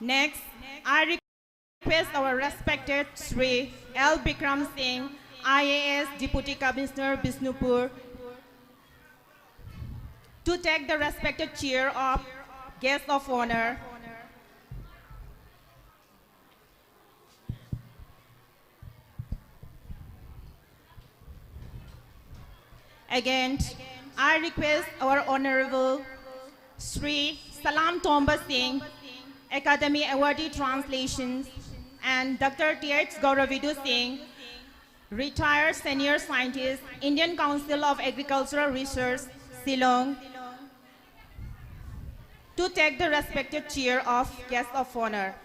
Next, I request our respected Sri L. Bikram Singh, IAS Deputy Commissioner, Bisnupur, to take the respected chair of Guest of Honor. Again, I request our Honorable Sri Salam Tomba Singh, Academy Awardee Translations, and Dr. T.H. Gauravidu Singh, retired senior scientist, Indian Council of Agricultural Research, Shillong, to take the respected chair of Guest of Honor.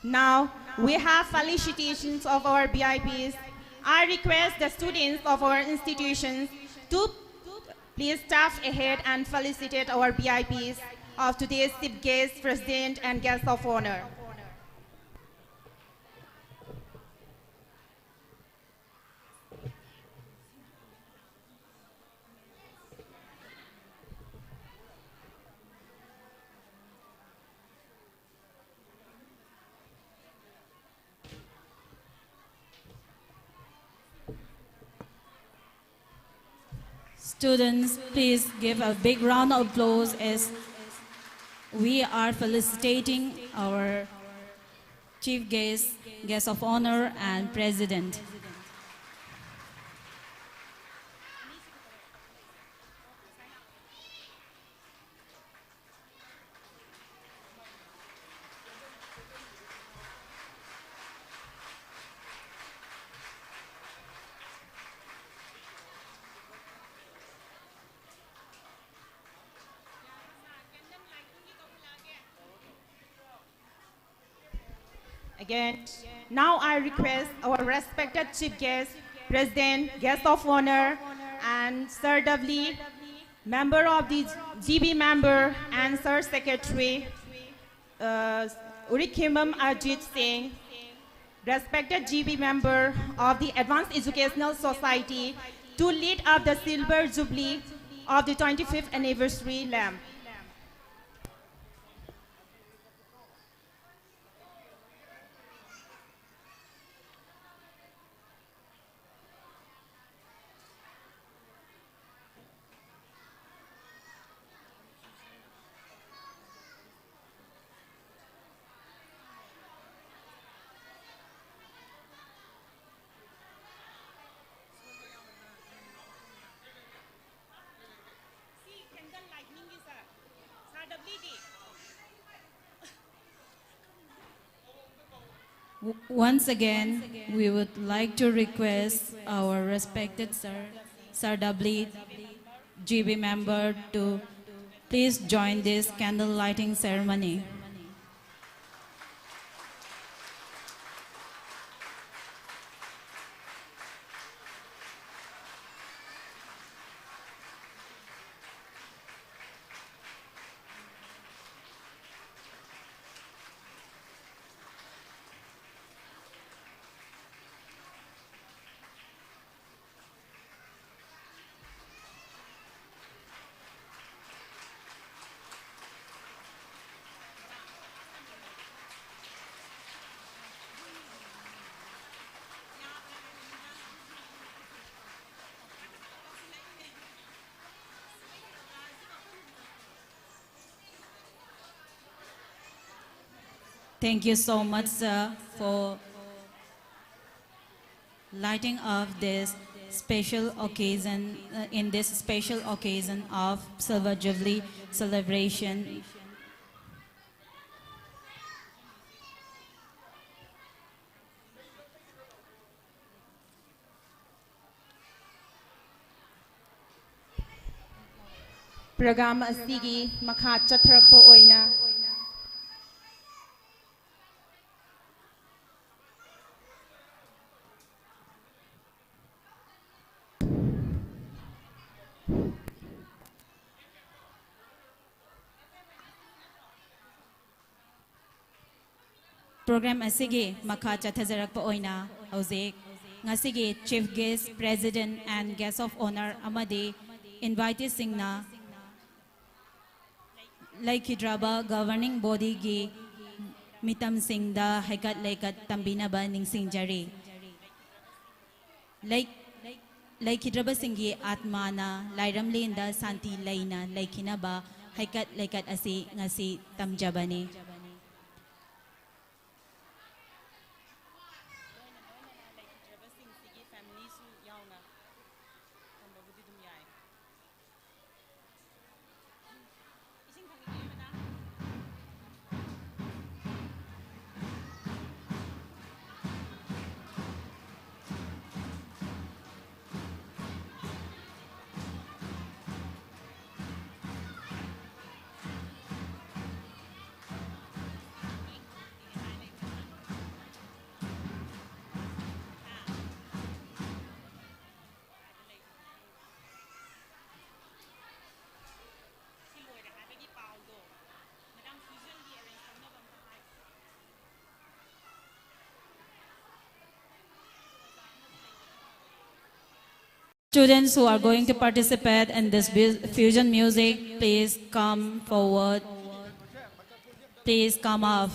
Now, we have felicitations of our VIPs. I request the students of our institutions to please step ahead and felicitate our VIPs of today's chief guest, president, and guest of honor. Students, please give a big round of applause as we are felicitating our chief guest, guest of honor, and president. Again, now I request our respected chief guest, president, guest of honor, and Sir Dudley, member of the GB member, and Sir Secretary, Urikhimam Ajit Singh, respected GB member of the Advanced Educational Society, to lead up the Silver Jubilee of the 25th anniversary lamp. Once again, we would like to request our respected Sir Dudley, GB member, to please join this candle lighting ceremony. Thank you so much, sir, for lighting up this special occasion, in this special occasion of Silver Jubilee celebration. Program asigi makha chatharakpa oina program asigi makha chathajarak pa oina hojik ngasigi chief guest president and guest of honor amadi invited singna laikhidraba governing body gi mitam singda haikat laikat tambinaba ningsingjari laikhidraba singi atmana lairamlenda santi laina laikhinaba haikat laikat asi ngasi tamjabani Students who are going to participate in this fusion music, please come forward. Please come up.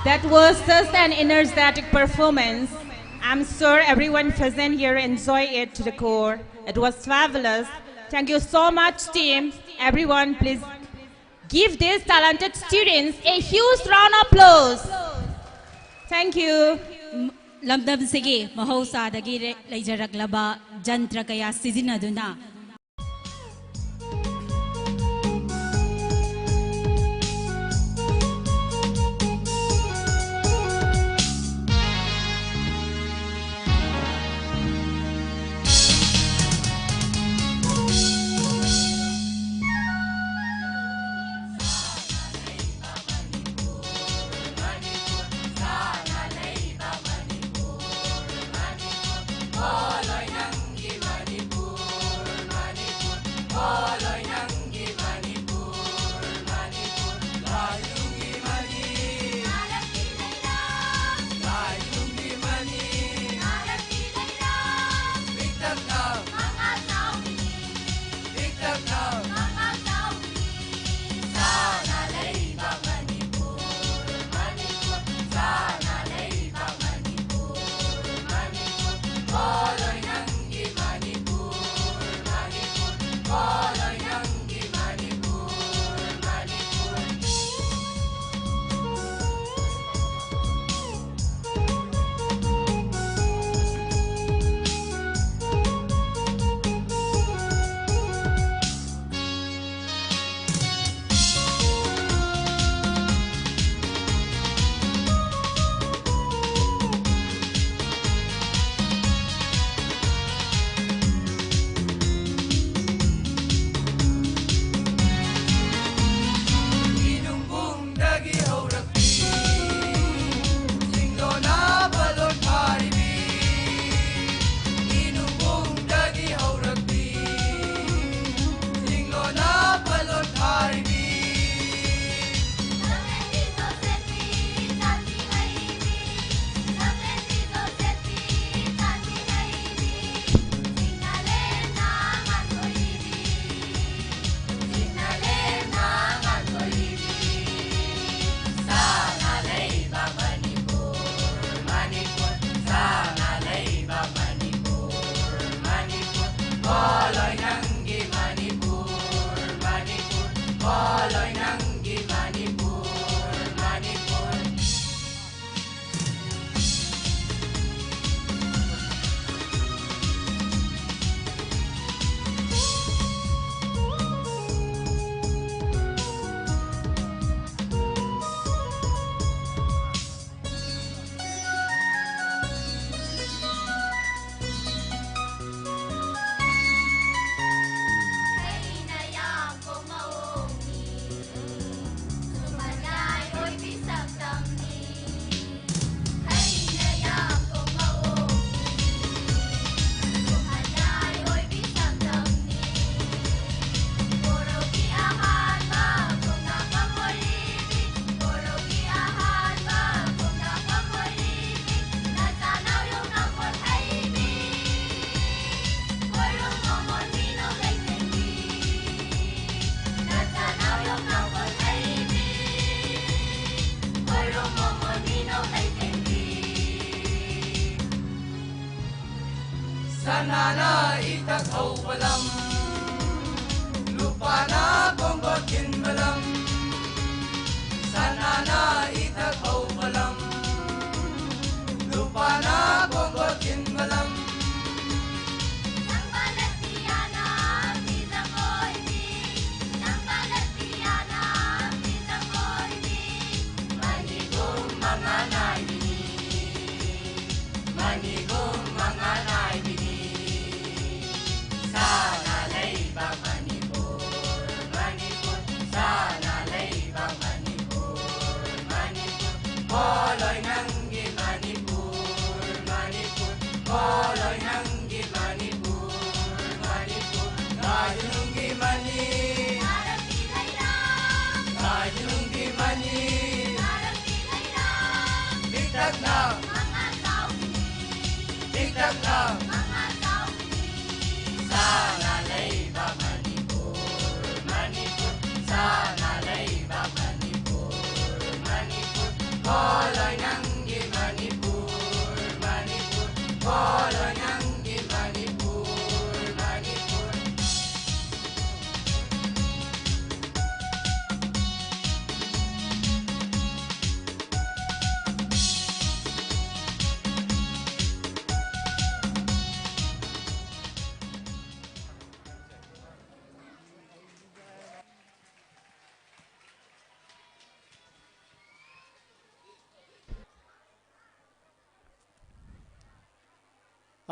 That was such an energetic performance. I'm sure everyone present here enjoyed it to the core. It was fabulous. Thank you so much, team. Everyone, please give these talented students a huge round of applause. Thank you. lamdam sige mahausa dagi leijaraklaba jantra kaya sizinaduna Sanana itak hau balam, lupa na bongot kin balam. Sanana itak hau balam, lupa na bongot kin balam. All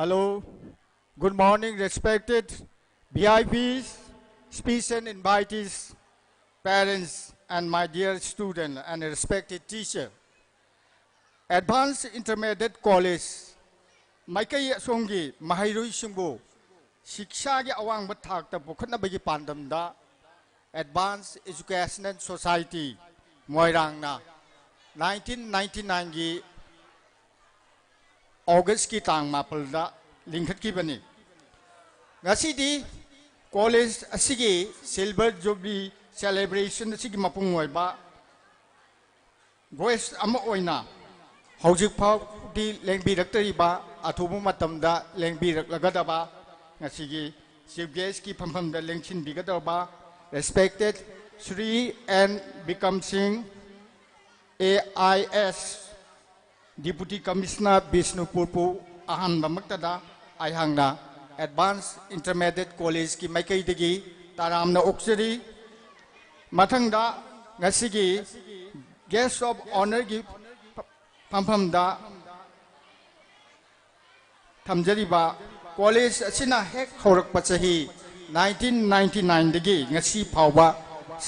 Hello, good morning, respected VIPs, speakers and invitees, parents, and my dear student and respected teacher. Advanced Intermediate College, Maikai Songi, Mahairui Shimbo, Shiksha gi awang bathak ta bukhatna bagi pandam da Advanced Educational Society Moirang na 1999 gi August ki tang mapal da lingkhat ki bani ngasi di college asigi silver jubilee celebration asigi mapung oi ba voice ama oina hojik phau di lengbi raktari ba athubu matam da lengbi raklaga ba ngasi gi chief guest ki phampham da lengchin bi ga ba respected Sri and Bikram Singh AIS Deputy Commissioner Bishnupur pu ahan bamaktada aihangna Advanced Intermediate College ki maikai dagi taramna oksari mathangda ngasigi guest of honor gi phamhamda thamjariba college asina hek horakpa chahi 1999 dagi ngasi phawba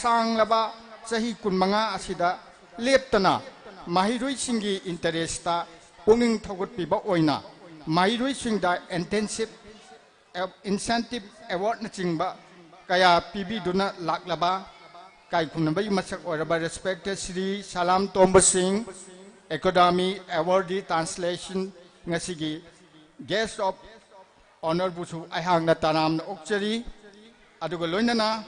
sanglaba chahi kunmanga asida leptana Mahirui Singi interesta punging thogot piba oina Mahirui Singda intensive incentive award na chingba kaya pibi duna laklaba kai kunamba masak oraba respected Sri Salam Tomba Singh Academy Awardee Translation ngasigi guest of honor busu ahang na taram na okchari adugo loinana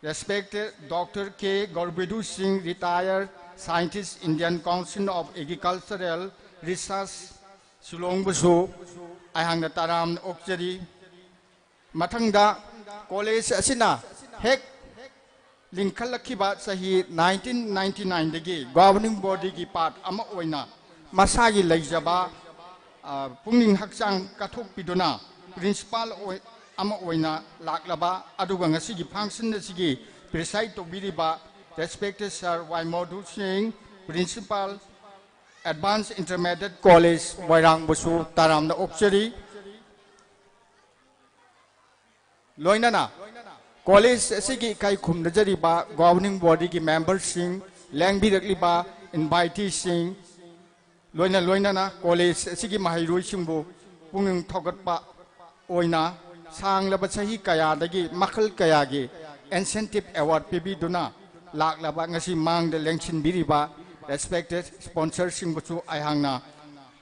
respected Dr. K. Gorbedu Singh retired Scientist, Indian Council of Agricultural Research, Shillong Busu, Ayang Taram Okjari, Matangda, College Asina, Hek, Linkalakiba Sahi, 1999 degi, governing body ki part Ama Oina, Masagi Lajaba, Punging Haksang Katuk Piduna, Principal Ama Oina, Laklaba, Adugangasigi, Function Sigi, Preside to Biriba, respected Sir Waimodu Singh, Principal, Advanced Intermediate College, Wairang Busu, Taram na Okchari, Loinana, College Sigi Kai Kum Najariba, Governing Body ki Member Singh, Langbi Rakliba, Invitee Singh, Loinana, College Sigi Mahirui Shimbu, Punging Togatpa, Oina, Sang Labasahi Kaya, Dagi, Makal Kayagi, Incentive Award Pibi Duna. Lak laba ngasi mang de lengchin biriba respected sponsor singbuchu aihangna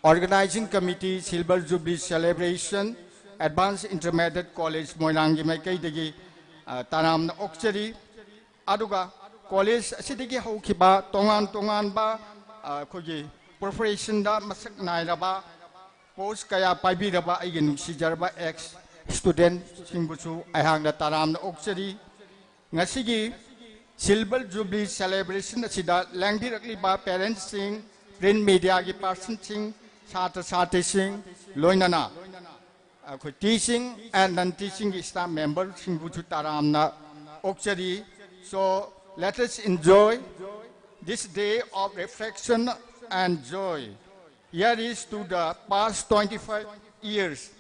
organizing committee silver jubilee celebration Advanced Intermediate College Moirang gi maikai degi taram na okchari aduga college asidegi haukiba tongan ba khogi profession da masak nairaba post kaya paibi raba aigi nungsijarba ex student singbuchu aihangna taram na okchari ngasigi Silver Jubilee celebration asida langdi rakliba parents sing print media ki person sing sata sing loinana teaching and non-teaching staff members sing buchu taramna okchari. So let us enjoy this day of reflection and joy. Here is to the past 25 years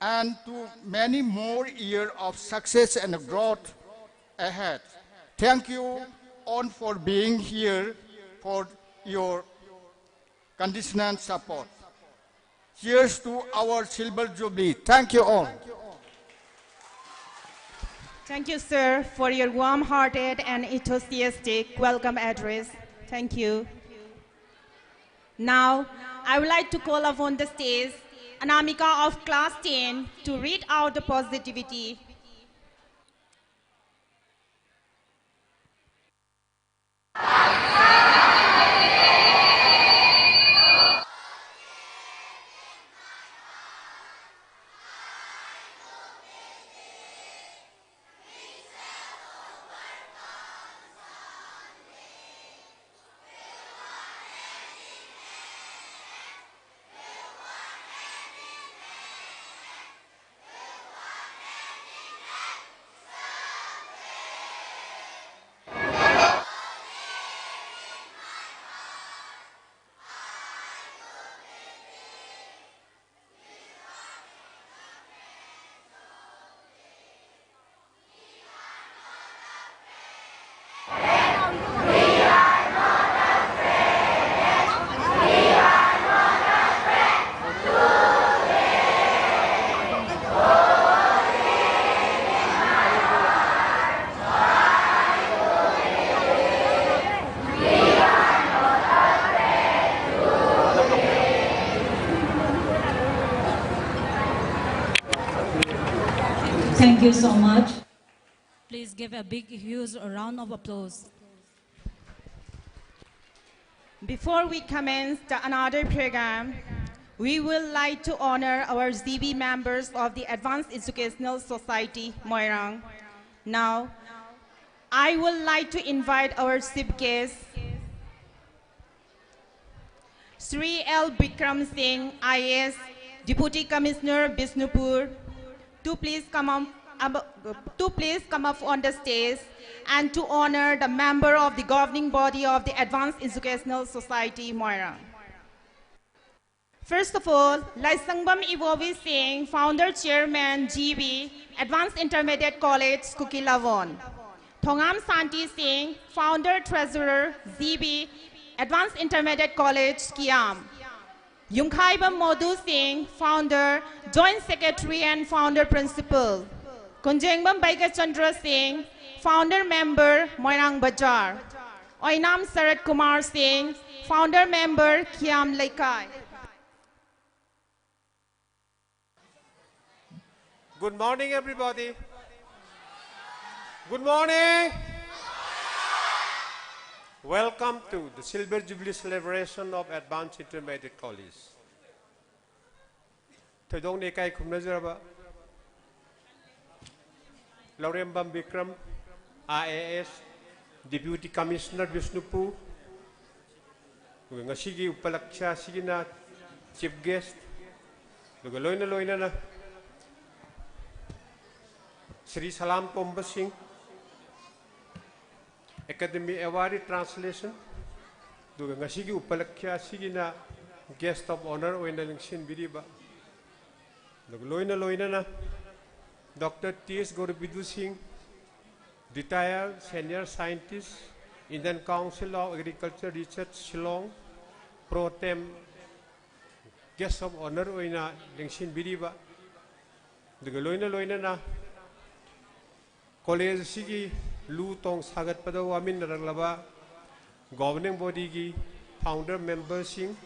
and to many more years of success and growth ahead. Thank you all for being here, for your conditional support. Cheers to our Silver Jubilee. Thank you all. Thank you, sir, for your warm-hearted and enthusiastic welcome address. Thank you. Now, I would like to call upon the stage Anamika of Class 10 to read out the positivity. Thank you so much. Please give a big, huge round of applause. Before we commence another program, we would like to honor our ZB members of the Advanced Educational Society, Moirang. Now, I would like to invite our chief guest, Sri L. Bikram Singh, IAS, Deputy Commissioner, Bishnupur, to please come up on the stage and to honor the member of the governing body of the Advanced Educational Society, Moirang. First of all, Laisangbam Ivovi Singh, Founder Chairman, GB, Advanced Intermediate College, Kukilavon. Thongam Santi Singh, Founder Treasurer, ZB, Advanced Intermediate College, Kiam. Yungkhaibam Modu Singh, Founder, Joint Secretary and Founder Principal. Kunjengbam Baika Chandra Singh, Founder Member, Moirang Bajar. Oinam Sarat Kumar Singh, Founder Member, Kiam Laikai. Good morning, everybody. Good morning. Welcome to the Silver Jubilee celebration of Advanced Intermediate College. Thodong Nekai Kumnazaraba, Laurembam Bikram, IAS, Deputy Commissioner Bishnupur, Ngasigi Upalaksha Sigina, Chief Guest, Lugaloina Loina, Sri Salam Pomba Singh, Academy Award Translation, Dugangasigi Upalakhya Sigina, Guest of Honor, Wendaling Biriba, Loina Loina, Dr. T.S. Gorabidu Singh, retired senior scientist, Indian Council of Agriculture Research, Shillong, Pro Tem, Guest of Honor, Wendaling Biriba, Loina, College Sigi, Lu Tong Sagat Padawamin Raglaba, Governing Body Gi, Founder Member Singh,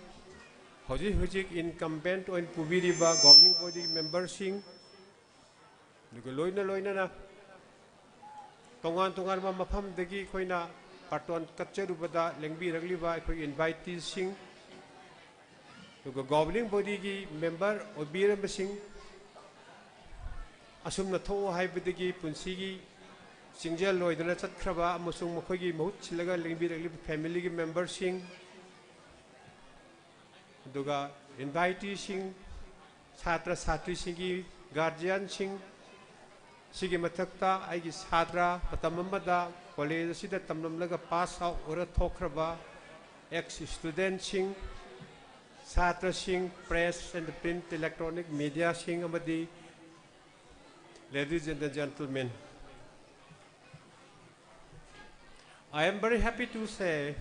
Hojik Incumbent on Pubiriba, Governing Body Member Singh, Loina, Tongan Mapam Degi Koina, Parton Katcherubada, Lengbi Ragliba, invite Singh, Governing Body Gi, Member Obira Singh, Asum na tho hai bidagi punsigi singjal loidana chatkraba amasung makhogi mahut silaga lengbi family gi member sing duga invitee sing chhatra chhatri singi guardian sing sigi mathakta aigi chhatra patamamada college sida tamnamlaga pass out ora thokraba ex student sing chhatra sing press and print electronic media sing amadi ladies and gentlemen, I am very happy to say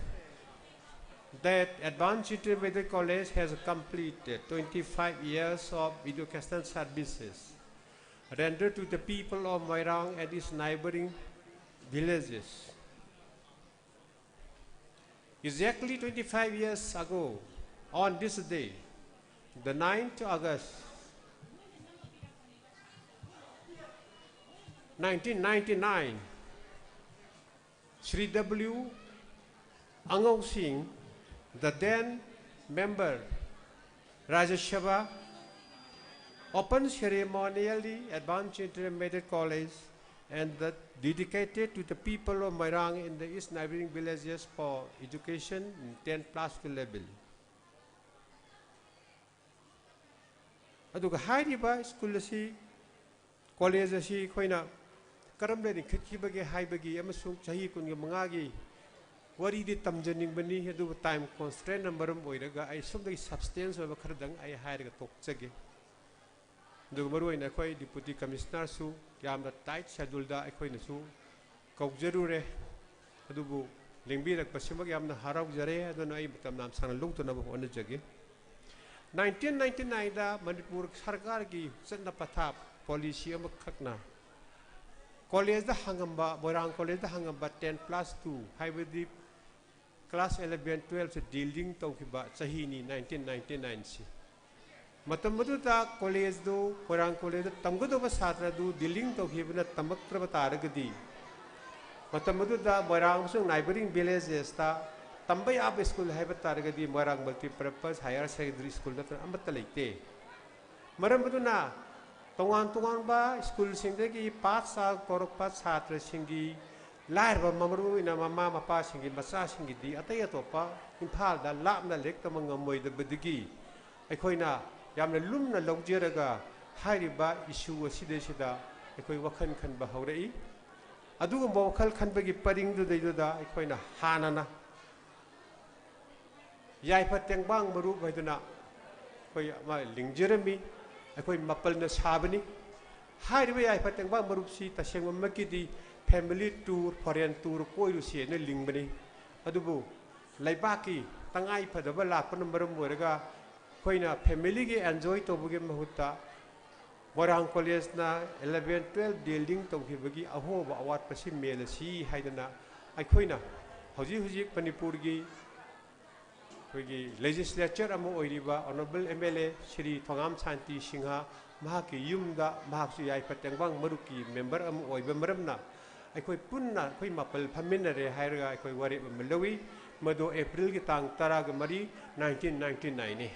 that Advanced Intermediate College has completed 25 years of educational services rendered to the people of Moirang and its neighboring villages. Exactly 25 years ago, on this day, the 9th August, 1999, Sri W. Angau Singh, the then member Rajya Sabha, opened ceremonially Advanced Intermediate College and dedicated to the people of Moirang in the east neighboring villages for education in 10+2 level. Aduga hairiba school asi college asi koina karamle ni khitibage haibagi amasung chahi kun ga mangagi wari di tamjaning bani adu time constraint number oiraga ai somdagi substance oba khardang ai hairaga tokchage du maruina khoi deputy commissioner su yamda tight schedule da khoi na su kaujarure adubu lengbi rak pasimag yamna harau jare aduna ai matam nam sang lung to na bo on jage 1999 da Manipur sarkar ki sanna pathap policy am khakna college da hangamba Moirang college da hangamba 10+2 hybrid class 11 12 se dealing to kiba chahi ni 1999 si मतम मदुदा college दो Morang college तमगदोब छात्र दु dealing तौखिबना तमक्त्रब तारगदी मतम मदुदा Morang अमसुंग neighbouring villages ता तंबा याब school है तारगदी Morang multipurpose higher secondary school नत्र अमत लेते मरम मदुना तोंगान तोंगान बा स्कूल सिंगदगी पास साल तोरपा छात्र सिंगी लाइरबा ममरू इना ममा मपा सिंगी मचा सिंगी दी अतय अतोपा इम्फाल दा लापना लेक तमंग मोइदबदगी अखोइना यामना लुमना लौजेरगा हारिबा इशू असिदेसिदा अखोइ वखन खनबा हौरई अदुगुम्बा वखल खनबगी परिंगदुदैदुदा अखोइना हानाना याइफा तेंबांग मरू भइदुना अखोइ मा लिंगजेरमी अखोइ मपलना साबनी हारिबा याइफा तेंबांग मरूसी तसेंगमकिदी फैमिली टूर फॉरेन टूर कोइरुसी ने लिंगबनी अदुबु लैबाकी तंगाई फदबा लापन मरम मोरगा खोइना फैमिली के एंजॉय तौबगे महुत्ता मोरांग कॉलेज ना 11 12 बिल्डिंग तौखिबगी अहोब अवाट पसी मेलसी हाइदना अखोइना हौजी हौजी मणिपुर की खोइगी लेजिस्लेचर अमो ओइरिबा ऑनरेबल एमएलए श्री थोंगाम शांति सिंहा महाकी युमदा महासु याइफा तेंबांग मरुकी मेंबर अमो ओइबा मरमना अखोइ पुन्ना अखोइ मपल फमिनरे हाइरगा अखोइ वारे मलवी मदो अप्रैल की तांग 13 1999 ने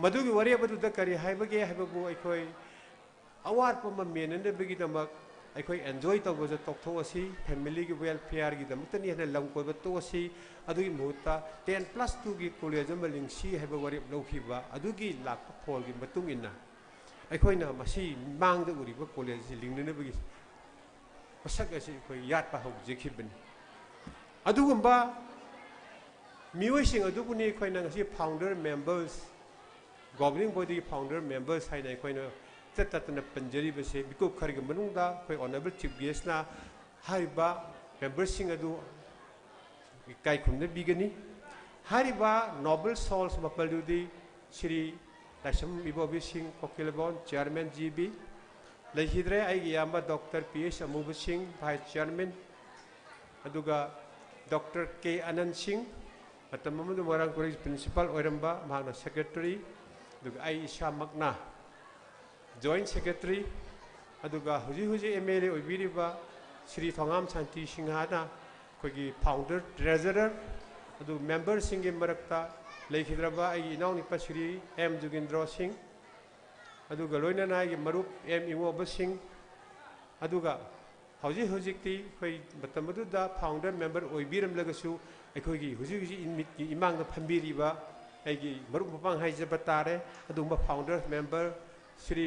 मधुगी वरे बदुदा करी हाइबगे हाइबबु अखोइ अवारप मेननबगी दमक अखोइ एंजॉय तौबज तौथोसी फैमिली की वेलफेयर की दमतनी हने लंकोब तोसी अदुगी मुहूर्ता 10+2 की कॉलेज अम लिंगसी हाइब वरे लौखिबा अदुगी लाख फोल की मतुंग इन्ना अखोइना मसी मांगद उरिबा कॉलेज लिंगनबगी मसक असी अखोइ यातपा हौजेखिबनी अदुगुम्बा मियोइसिंग अदुबुनी अखोइना ngasi founder members governing body founder members है अखोइना चततन पंजरी बसे बिको खरग मनुंगदा अखोइ ऑनरेबल चीफ गेस्ट ना हारिबा मेंबर्सिंग अदु काइखुमने बिगनी हारिबा नोबल सोल्स मपलदुदी श्री लाइसम इबोबी सिंह कोकिलबोन चेयरमैन जीबी लेहिद्रे आइगी यामा doctor PS Amub Singh vice chairman अदुगा डॉक्टर के आनंद सिंह मतम अमदु मोरांग कॉलेज प्रिंसिपल ओइरंबा माना सेक्रेटरी दुगा आई इसामकना जॉइंट सेक्रेटरी अदुगा हुजी हुजी एमएलए ओइबिरिबा श्री थोंगाम शांति सिंहाना कोगी फाउंडर ट्रेजरर अदु मेंबर सिंह के मरक्ता लेखिद्रबा आई इनाउनिपा श्री एम जुगेंद्र सिंह अदुगा लोइनाना आई मरुप एम इमोब सिंह अदुगा हौजी हौजिकती कोई मतमदुदा फाउंडर मेंबर ओइबिरमलगसु अखोगी हुजी हुजी इमांग फंबिरिबा आइगी मरुप मपांग हाइजबा तारे अदुमा फाउंडर मेंबर श्री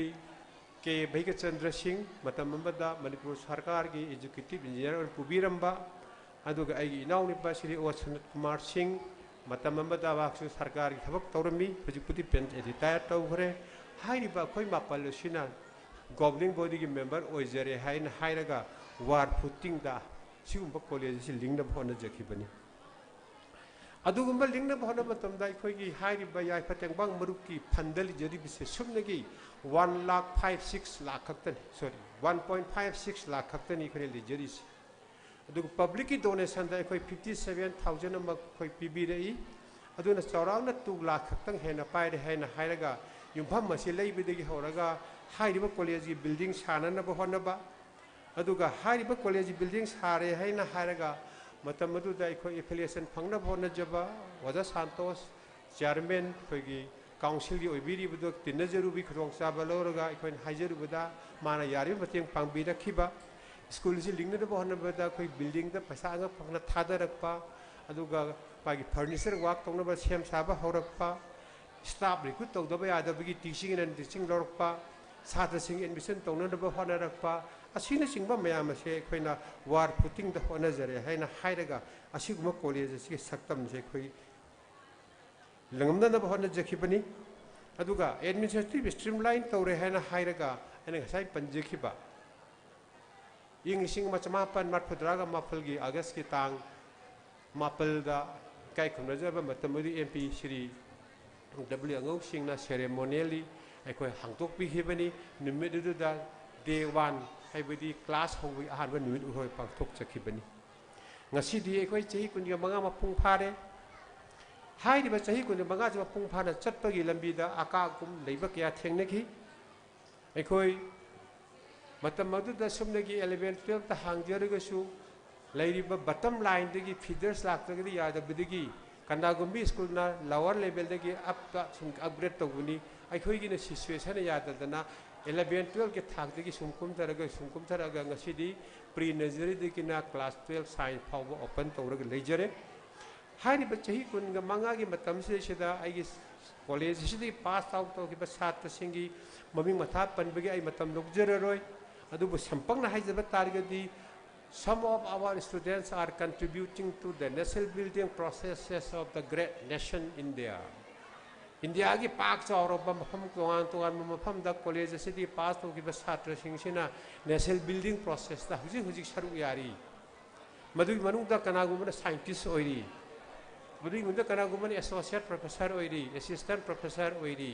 के भैगचंद्र सिंह मतमबदा मणिपुर सरकार की एजुकेटिव इंजीनियर और पुबीरंबा अदुगा आइगी इनाउनिपा श्री ओ सनत कुमार सिंह मतमबदा वाक्सु सरकार की थबक तौरमी हुजिपुति पेन रिटायर तौखरे हाइरिबा अखोइ मापल सिना गवर्निंग बॉडी की मेंबर ओइजरे हाइन हाइरगा वार फुटिंग दा सिगुम्बा कॉलेज से लिंग न भोन जखिबनी अदुगुम्बा लिंग न भोन मतमदा अखोइगी हाइरिबा याइफा तेंबांग मरुकी फंदली जरी बिसे सुमनगी 1,56,00,000 खक्तन सॉरी 1.56 लाख खक्तनी खरे लिजरी अदुग पब्लिक की डोनेशन दा अखोइ 57,000 अम अखोइ पिबिरई अदुना चौराउना 2 लाख खक्तंग हेना पाइरे हेना हाइरगा युमफम मसे लेबिदगी होरगा हाइरिबा कॉलेज की बिल्डिंग साननब होनबा अदुगा हाइरिबा कॉलेज बिल्डिंग सारे हैना हाइरगा मतम मदुदा अखोइ एफिलिएशन फंगनब होनजबा वजा सांतोष चेयरमैन अखोइगी काउंसिल की ओइबिरिबदो तिनजरुबी खरोंगचाबा लौरगा अखोइन हाइजरुबदा माना यारि मतेंग पांगबिरखिबा स्कूल से लिंगनब होनबदा अखोइ बिल्डिंग दा पैसा अंग फंगना थादरकपा अदुगा पागी फर्नीचर वर्क तौनबा सेम साबा होरकपा स्टाफ रिक्रूट तौदबा यादबगी टीचिंग एंड टीचिंग लौरकपा छात्र सिंह एडमिशन तौनब होनरकपा असिना चिंबा मयाम से अखोइना वार फुटिंग द होनजरे हैना हाइरगा असिगुम कॉलेज से सक्तम से अखोइ लंगमदनब होनजखिबनी अदुगा एडमिनिस्ट्रेटिव स्ट्रीमलाइन तौरे हैना हाइरगा हैना गसाइ पंजखिबा इंग मचमापन मरफुद्रागा माफलगी अगस्त की तांग मापलदा काय खुमरजबा मतमदि एमपी श्री डब्ल्यू अंगौ सिंगना सेरेमोनियली अखोइ हांगतोकपिखिबनी निमिदुदा डे 1 हाइबदी क्लास होबी अहानबा नुमित उहोय पांगथोक चखिबनी ngasi di अखोइ चही कुनगा मंगा मपुंग फारे हाइरिबा चाही कुन मंगा जब पुंग फाना चटपगी लंबीदा आकाकुम लेबा क्या थेंगनेखि अखोई मतम मदुदा सुमनेगी 11 12 ता हांगजरगसु लेरिबा बटम लाइन दगी फीडर्स लाक्तगदी यादबदगी कनागुम्बी स्कूल ना लोअर लेवल दगी अप ता सुम अपग्रेड तोगुनी अखोईगी न सिचुएशन याददना 11 12 के थाकदगी सुमकुम तरगा ngasiदी प्री नर्सरी दगी ना क्लास 12 साइंस फावबो ओपन तौरगा लेजरे हारिबा चाही कुनगा मंगागी मतम सिदा आइगी कॉलेज सिदी पास आउट तौगिबा छात्र सिंगी ममिंग मथा पनबगी आई मतम लोकजररोय अदुबु संपंगना हाइजबा तारगदी some of our students are contributing to the nation building processes of the great nation India. India की पाक चौरों मफम तोआन मफम द कॉलेज सिटी पास तो की बस छात्र सिंगसिना नेशनल बिल्डिंग प्रोसेस दा हुजी सरू यारी मधुई मनुंग द कनागुमन साइंटिस्ट ओइरी मधुई मुंद कनागुमन एसोसिएट प्रोफेसर ओइरी असिस्टेंट प्रोफेसर ओइरी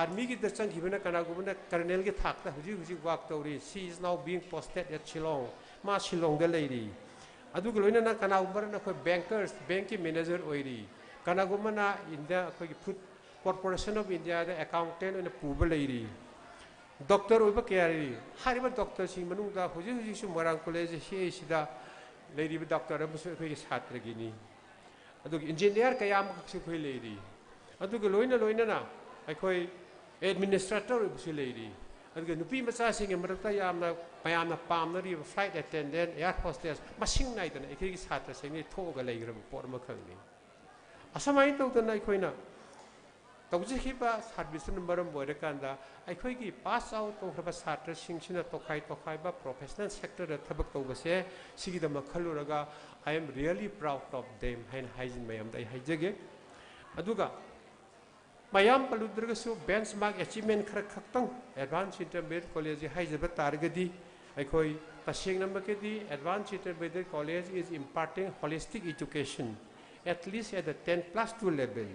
आर्मी की दचंग हिबना कनागुमन कर्नल के थाक दा हुजी वर्क तौरी she is now being posted at Shillong मा शिलोंग द लेरी अदुग लोइना कनागुमन ना कोई बैंकर्स बैंक की मैनेजर ओइरी कनागुमन इंडिया कोई food corporation of India the accountant ओइना पुब लेरी डॉक्टर ओइबा केयारी हारिबा डॉक्टर सिंग मनुंग दा हुजी सु मोरांग कॉलेज सिदा लेरी डॉक्टर अबसु कोई छात्र गिनी अदुग इंजीनियर कयाम सु कोई लेरी अदुग लोइना ना अखोई एडमिनिस्ट्रेटर ओइबसु लेरी अदुग नुपी मचा सिंग मरता यामना पयामना पामनरी फ्लाइट अटेंडेंट एयर होस्टेस मसिंग नाइदना एखिगी छात्र सिंग थोगा लेग्रब पोर मखंगनी असमाय तौदना अखोइना तौजिखिबा सर्विस नंबरम बोरकांदा अखोइगी पास आउट तौखरबा छात्र सिंगसिना तोखाइबा प्रोफेशनल सेक्टर दा थबक तौबसे सिगिदा मखलुरगा I am really proud of them हाइन हाइजिन मयम दा हाइजगे अदुगा मयाम पलुद्रगसु बेंचमार्क अचीवमेंट खर खक्तंग एडवांस इंटरमीडिएट कॉलेज हाइजबा तारगदी अखोई तसेंग नंबरकेदी advance intermediate college is imparting holistic education at least at the 10+2 level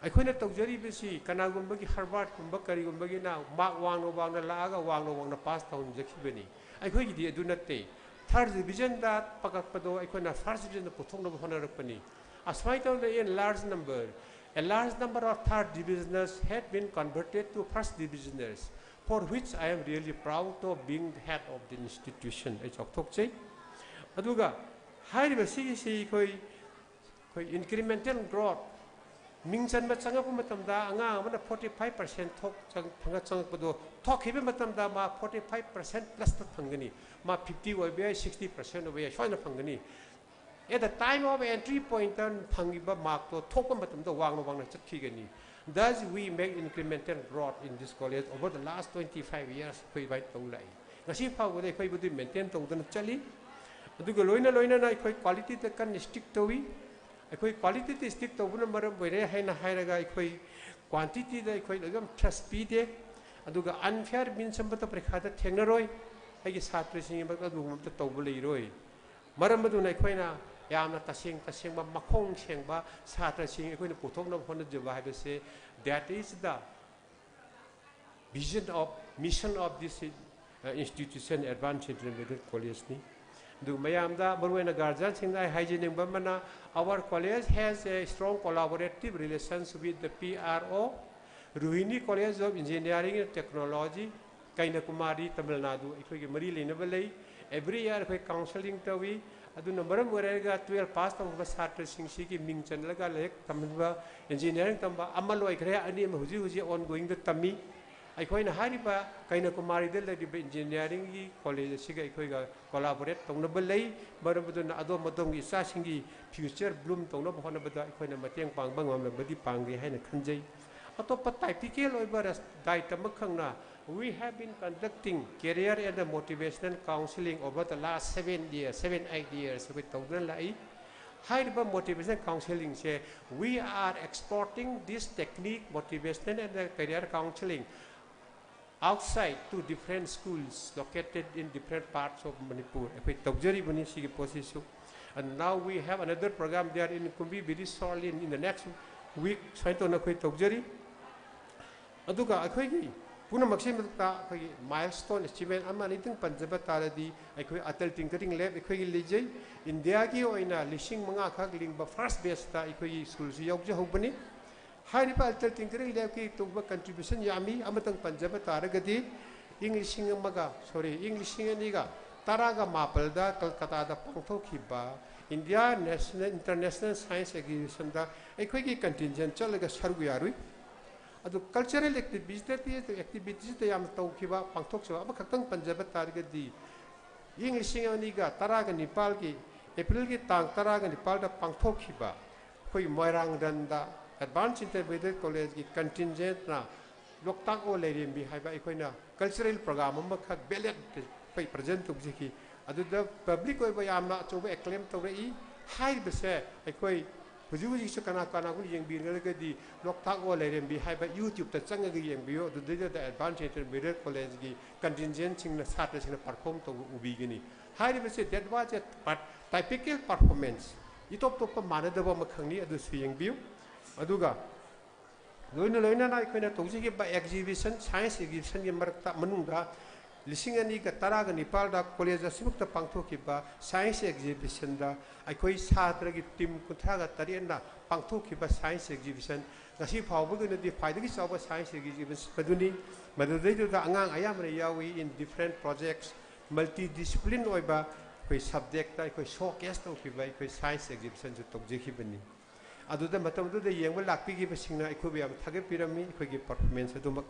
अखोइना तौजरीबसी कनागुम्बगी हार्वर्ड कुंबा करिगुम्बगी ना मार्क वांगनो लागा वांगनो पास तौन जखिबनी अखोइगिदी अदु नत्ते थर्ड डिवीजन दा पकपदो अखोइना फर्स्ट डिवीजन पुथोंनो होनरपनी aside of the large number of third divisioners had been converted to first divisioners for which I am really proud of being the head of the institution I talk say aduga hairiba si koi incremental growth mingchan ma changa pu matam da anga amana 45% thok chang phanga chang pado thok hibe matam da ma 45% plus ta phangani ma 50 oi be 60% oi soina phangani at the time of entry point tan phangiba mark to thok matam da wangna chakhigani thus we make incremental growth in this college over the last 25 years koi bai tawlai ngasi phau de koi budi maintain tawdana chali aduga loina na koi quality ta kan stick tawi अखोई quality stick तौबना मरम बोरे हैना हायरगा अखोई quantity दा अखोई लगम ट्रस्ट पीदे अदुगा अनफेयर मीन्स संबत परीक्षा दा थेंगनरोय आइगे छात्र सिंग बक अदुगम त तौब लेरोय मरम मदुना अखोइना यामना तसेंग मखोंग सेंगबा छात्र सिंग अखोइना पुथोंना होना जबा हाइबसे that is the vision of mission of this institution advanced intermediate college ni do mayamda baruena guardian singda hygienic bamana our college has a strong collaborative relations with the PRO Ruhini College of Engineering and Technology Kainakumari Tamil Nadu ikoi mari lenabale every year koi counseling tawi adu number morega 12 pass tong ba satra singsi ki mingchan laga lek tamba engineering tamba amaloi kre ani huji ongoing the tami अखोई हारिबा कइनाकुमारी दे लेदिबा engineering की college सिगा अखोइगा collaborate तौनब लई मरबदुना अदो मदोंगी इसासिंगी फ्यूचर ब्लूम तौनब होनबदा अखोइना मतेंग पांगबा ngomबदी पांगे हैना खनजै अतोप टाइपिकल ओइबा दायित्व मखंगना we have been conducting career and motivational counseling over the last 7 8 years with tawdan lai हाइरिबा motivation counseling से we are exporting this technique motivation and career counseling outside to different schools located in different parts of Manipur. And now we have another program there in Kumbi very shortly in the next week. Aduga पुनमक्सी मदुक्ता अखोई milestone achievement अमा नितिंग पंजाब तारदी अखोई अटल tinkering lab अखोई लिजे India की ओइना लिसिंग मंगा खाक लिंग first base ता अखोई स्कूल से यौजे होबनी हारिबा अटल टिंकरिंग लैब की तुब कंट्रीब्यूशन यामी अमतंग पंजाब तारगदी इंग्लिशिंग अमगा सॉरी इंग्लिशिंग अनिगा तारागा मापलदा कलकत्ता दा पंगथोखिबा India national international science exhibition दा अखोई की कंटिजेंट चलगा सरगु यारुई अदु कल्चरल एक्टिविटीज ते याम तौखिबा पांथोकसबा अब खक्तंग पंजाब तारगदी इंग्लिशिंग अनिगा तरागा निपाल की अप्रैल की तांग तरागा निपाल दा पांथोखिबा कोई मोयरांग दंदा एडवांस इंटरमीडिएट कॉलेज की कंटिजेंट ना लोकताक ओ लेरिमबी हाइबा अखोइना कल्चरल प्रोग्राम अम खक बेलेट पे प्रेजेंट तौजिकी अदु द पब्लिक ओइबा यामना अचोबा एक्लेम तौरई हाइबसे अखोइ हुजु कना कना को येंबीरगदी लोकताक ओ लेरेमबी हाइबा यूट्यूब ता चंगगी येंबियो दुदे द एडवांस इंटरमीडिएट कॉलेज की कंटिजेंट सिंग ना साथ सिंग परफॉर्म तो उबीगनी हाइबसे that was a typical performance इतोप तोप मानदब मखंगनी अदु सुयेंबियो अदुगा लोइना लोइना ना अखोइना तौजिगी बा एग्जीबिशन साइंस एग्जीबिशन के मरकता मनुंगा लिसिंग अनी का तरागा निपाल दा कॉलेज असिमुक्ता पांथोखिबा साइंस एग्जीबिशन दा अखोई छात्र की टीम कुंथागा तरेना पांथोखिबा साइंस एग्जीबिशन गसी फावबगनदि फाइदगी चावबा साइंस एग्जीबिशन मदुनी मदुदैदुदा अंगांग अयामने यावी in different projects multi discipline ओइबा कोई सब्जेक्ट ता कोई शोकेस तौखिबा कोई साइंस एग्जीबिशन जो तौजेखिबनी अदुदा मतमदुदा येंबा लाक्पिगिबा सिंगना अखोबि याम थागे पिरमी अखोगी परफॉर्मेंस अदुमक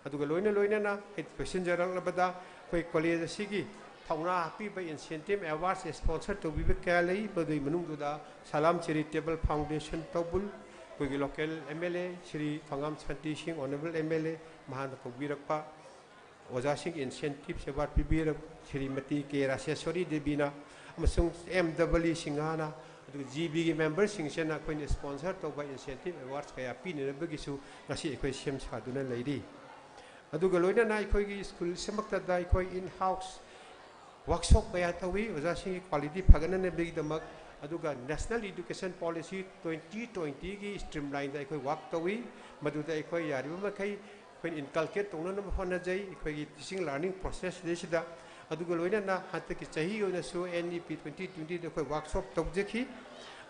अदुगा लोइना लोइना ना क्वेश्चन जरंगलबदा कोई कॉलेज असिगी थौना पीबा इंसेंटिव अवार्ड्स स्पॉन्सर तौबिबा क्या लई बदुई मनुंगदुदा सलाम चैरिटेबल फाउंडेशन तौबुल कोई local MLA Shri Phangam Shanti Singh honourable MLA महान तौबिरकपा ओजा सिंह इंसेंटिव सेवा पीबीर श्रीमती के राजेश्वरी देवीना अमसुंग एमडब्ल्यू सिंहाना जीबी की मेंबर सिंहसेना कोई स्पॉन्सर तौबा इंसेंटिव अवार्ड्स कया पीनरबगिसु ngasi एखोई सेम सादुना लैरी अदुगा लोइना ना अखोई स्कूल सेमक्तदा अखोई इन हाउस वर्कशॉप कया तवी ओजासिंग क्वालिटी फगनने बेगिदमक अदुगा नेशनल एजुकेशन पॉलिसी 2020 की स्ट्रीमलाइन दा अखोई वर्क तवी मदुदा अखोई यारिबा मखै अखोई इनकलकेट तौनन होनजै अखोई टीचिंग लर्निंग प्रोसेस देसिदा अदुगा लोइना ना हत की चाही ओनसु एनईपी 2020 दा अखोई वर्कशॉप तौजेखि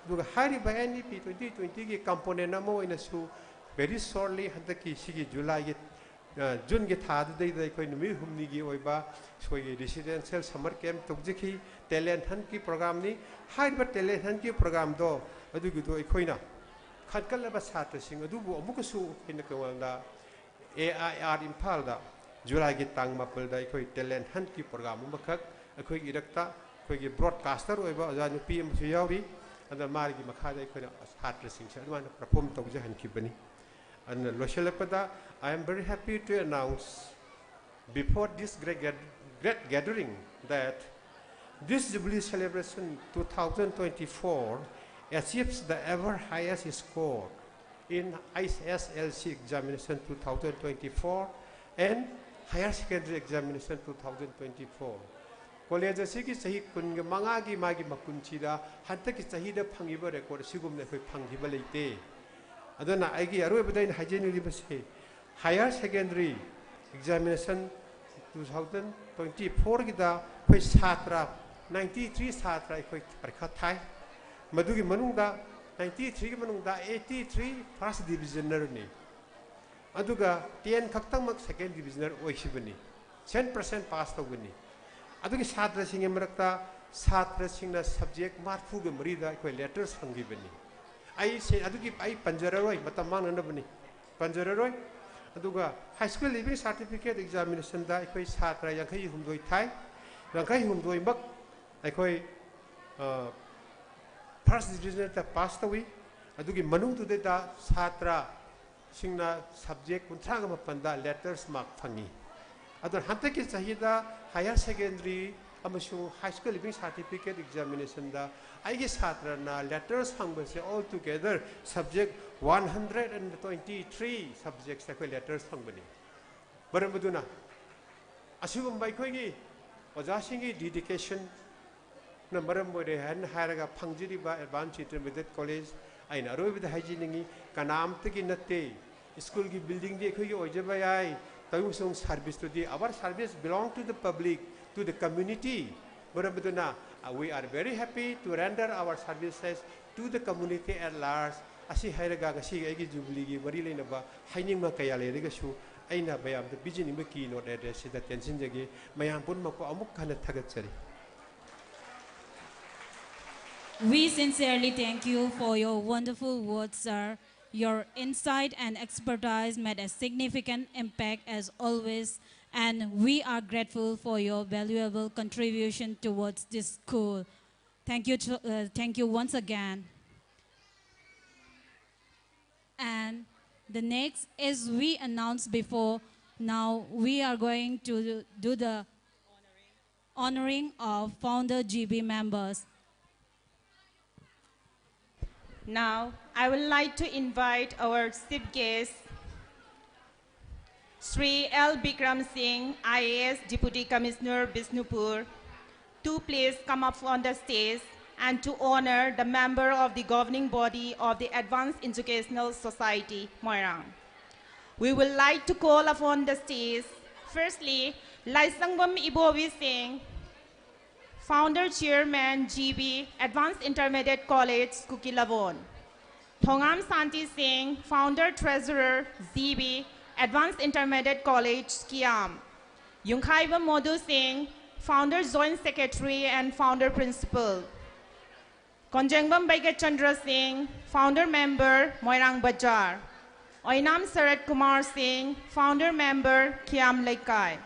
अदुगा हारिबा एनईपी 2020 की कंपोनेंट अमो ओनसु वेरी शॉर्टली हत की सिगी जुलाई की जून के थादे नुमी हुमनी की रेसिडेंशियल समर कैंप तौजेखी टैलेंट हंट की प्रोग्राम नी टैलेंट हंट की प्रोग्राम दो अखोना खनकलब छात्र AIR इम्फाल जुलाई की तांग मापल टैलेंट हंट की प्रोग्राम अखोई इरक्ता अखोई ब्रॉडकास्टर ओजा नुपी यावरी मारी मखाद छात्र perform तौजहनखिबनी लोशलपदा I am very happy to announce before this great gathering that this Jubilee celebration 2024 achieves the ever highest score in ISSLC examination 2024 and higher secondary examination 2024. College asigi sahi kunga mangagi magi makunchida hatta ki sahida phangiba record sigumna khoi phanghiba leite adana aigi aroibadain hajeni libase higher secondary examination 2024 की दा कोई छात्रा 93 छात्रा कोई परीक्षा Thai मधुगी मनुंगदा 93 की मनुंगदा 83 first डिविजनर ने अदुगा 10 खक्तमक second डिविजनर ओइसिबनी 10% पास तौगनी अदुगी छात्र सिंगे मरक्ता छात्र सिंगना सब्जेक्ट मार्फु ग मरीदा कोई लेटर्स फंगिबनी आई से अदुगी आई पंजररोय मतम मांगनबनी पंजररोय अदुगा high school leaving certificate examination दा अखोई छात्र यांखै हुमदोय थाई यांखै हुमदोय मक अखोई फर्स्ट डिविजन ता पास तवी अदुगी मनुंग तुदे दा छात्र सिंगना सब्जेक्ट 38 दा लेटर्स मार्क फंगी अदर हंते की चाहिदा हायर सेकेंडरी अमसु high school leaving certificate examination दा आइगे छात्र ना लेटर्स फंगबसे ऑल टुगेदर सब्जेक्ट 123 सब्जेक्ट्स अखोई लेटर्स फंगबनी बरमदुना असिगुम बाइखोगी ओजासिंगी डेडिकेशन न मरम मोरे हन हारगा फंगजिरिबा एडवांस इंटरमीडिएट कॉलेज आइन अरोइबदा हाइजिनिंगी कनामतगी नते स्कूल की बिल्डिंग दी अखोगी ओजबा याय Tayungsung service today. Our service belong to the public, to the community. Marabaduna, we are very happy to render our services to the community at large. Asi hairaga kasi agi jubilee gi bari leina ba haining ma kaya le rega su aina bayam the bijini ma ki no address sida tension jagi mayam pun ma ko amuk kana thagat chari. We sincerely thank you for your wonderful words, sir. Your insight and expertise made a significant impact as always, and we are grateful for your valuable contribution towards this school. Thank you once again. And the next, as we announced before, now we are going to do the honoring of founder GB members. Now, I would like to invite our chief guest, Sri L. Bikram Singh, IAS Deputy Commissioner, Bishnupur, to please come up on the stage and to honor the member of the governing body of the Advanced Educational Society, Moirang. We would like to call upon the stage, firstly, Laisangam Ibovi Singh, Founder Chairman, GB, Advanced Intermediate College, Kukilavon. Thongam Santi Singh, Founder Treasurer, GB, Advanced Intermediate College, Kiam. Yungkhaiva Modhu Singh, Founder Joint Secretary and Founder Principal. Konjengbam Baiga Chandra Singh, Founder Member, Moirang Bajar. Oinam Sarat Kumar Singh, Founder Member, Kiam Laikai.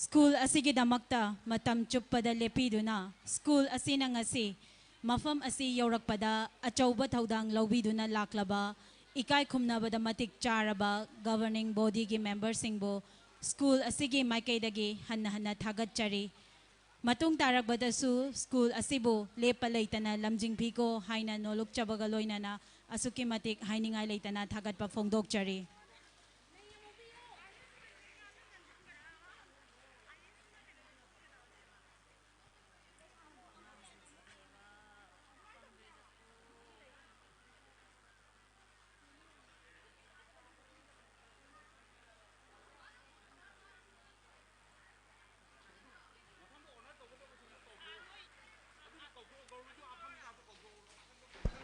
School asigi damakta matam chuppada lepiduna. School asina ngasi mafam asi yaurakpada achauba thaudang laubiduna laklaba ikai khumnabada matik charaba governing body gi member singbo school asigi maikaidagi hanna thagatchari. Matung tarakbadasu school asibu lepa leitana lamjingpi ko haina nolok chabaga loinana asuki matik hainingai leitana thagatpa phongdokchari.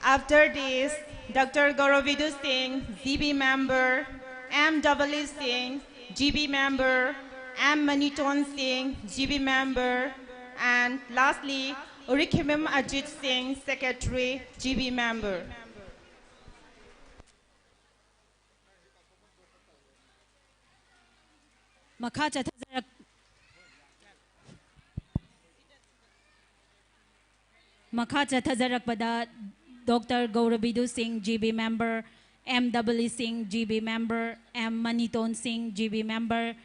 After this, Dr. Gauravidu Singh, GB member, M. W. Singh, GB member, M. Maniton Singh, GB member, and lastly, Urikhimim Ajit Singh, secretary, GB member. Makha Thazarakpada Dr. Gauravidu Singh, GB member, M. W. Singh, GB member, M. Maniton Singh, GB member,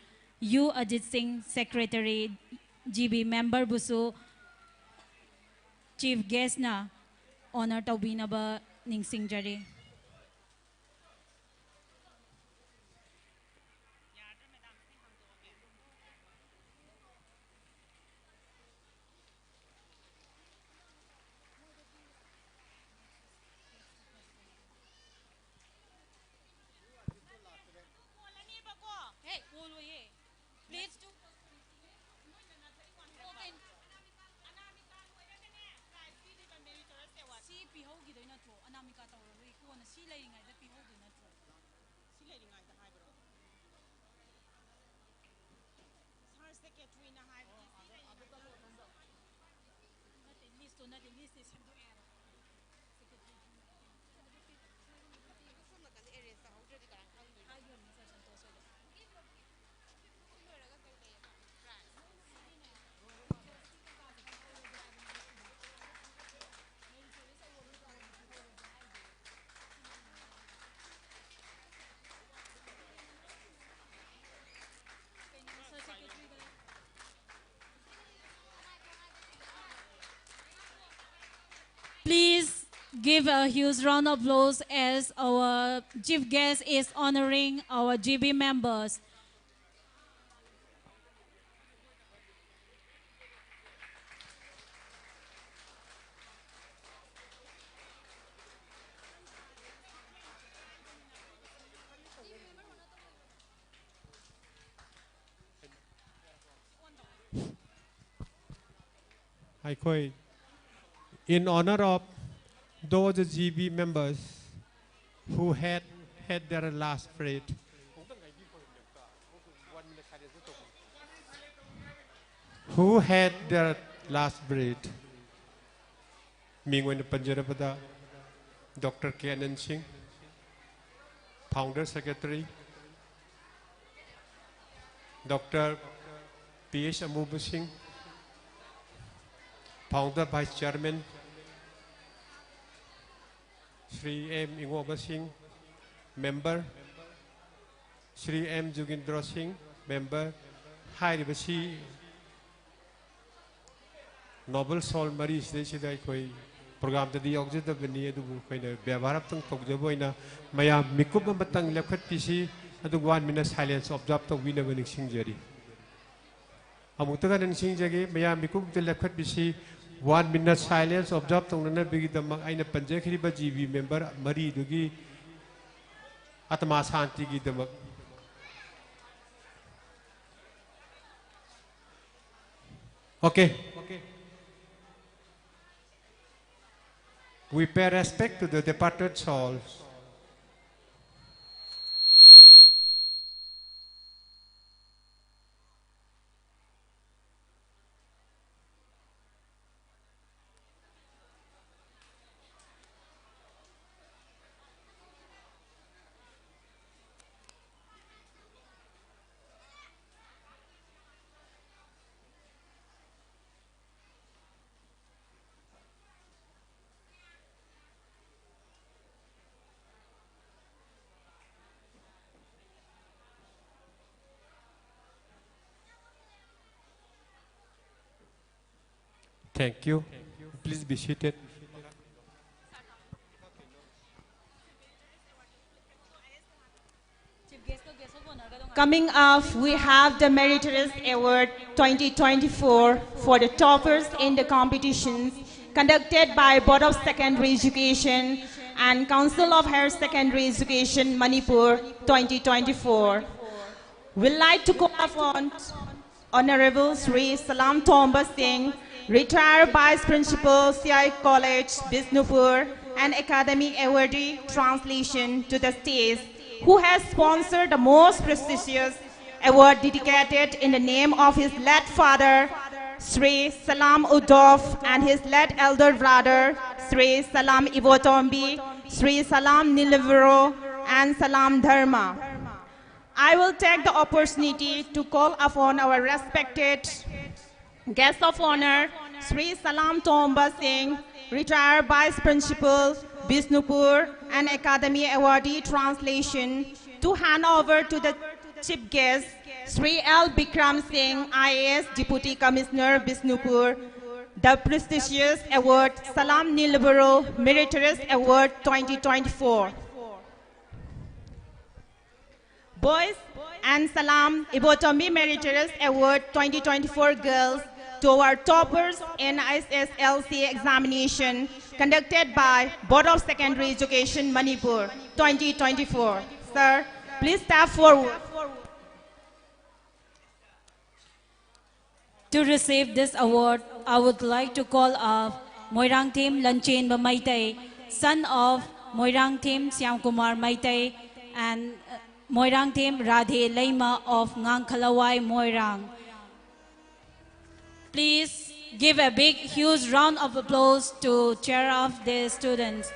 U. Ajit Singh, secretary, GB member busu chief guest na honor tawbinaba ning singjari. give a huge round of applause as our chief guest is honoring our GB members. In honor of those GB members who had their last breath, Mingwen Panjarapada, Dr. Kenan Singh, Founder Secretary, Dr. P.H. Amuba Singh, Founder Vice Chairman, Sri M. Ingwoba Singh, Member, Sri M. Jugindra Singh, Member, High Ribasi, Noble Soul Marie Sidai Koi, Program to the Oxid of the Nedu, Bevarapang Tokjaboina, Maya Mikuba Batang Lekat PC, and the 1 minute silence of Dr. Winner winning Singjari. Amutagan and Singjagi, Maya Mikub the Lekat PC. 1 minute silence observe tongna bigi damak aina panjekhi ba GB member Marie dugi atma shanti gi damak. Okay. We pay respect to the departed souls. Thank you. Please be seated. Coming up, we have the Meritorious Award 2024 for the toppers in the competitions conducted by Board of Secondary Education and Council of Higher Secondary Education Manipur 2024. We'd like to call upon Honorable Sri Salam Tomba Singh, retired Vice Principal, CI College, Bisnupur, and Academy Awardee Translation to the stage, who has sponsored the most prestigious award dedicated in the name of his late father, Sri Salam Uddhav, and his late elder brother, Sri Salam Ibotombi, Sri Salam Nilivero, and Salam Dharma. I will take the opportunity to call upon our respected guest of honor, Sri Salam Tomba Singh, retired Vice Principal, Bisnupur, and Academy Awardee Translation, to hand over to the chief guest, Sri L. Bikram Singh, IAS Deputy Commissioner, Bisnupur, the prestigious award Salam Nilibero Meritorious Award 2024. Boys and Salam Ibotombi Meritorious Award 2024 girls to our toppers in ISSLC examination conducted by Board of Secondary Education Manipur 2024. Sir, please step forward. To receive this award, I would like to call up Moirang Tim Lanchen Bamaitay, son of Moirang Tim Siamkumar Maitay and Moirang Tim Radhe Leima of Ngangkalawai Moirang. Please give a big, huge round of applause to cheer up the students.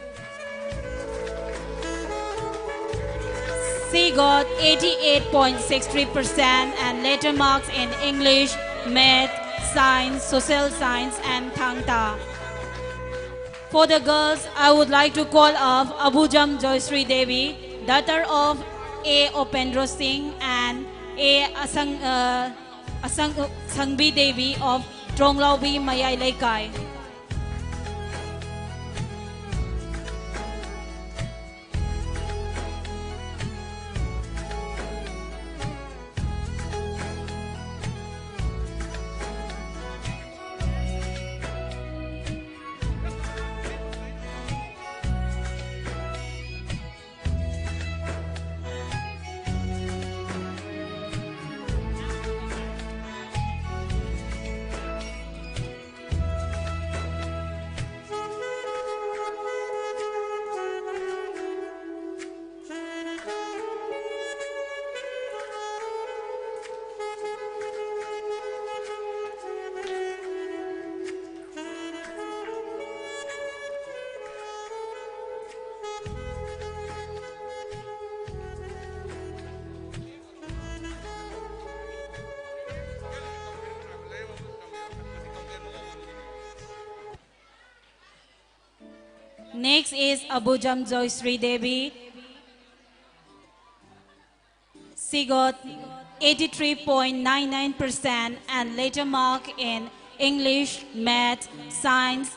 She got 88.63% and letter marks in English, Math, Science, Social Science, and Thangta. For the girls, I would like to call up Abujam Joysri Devi, daughter of A. Opendra Singh and A. Sangbi Devi of Tronglaubi Mayai Laikai. Next is Abujam Joysri Devi. She got 83.99% and later mark in English, Math, Science,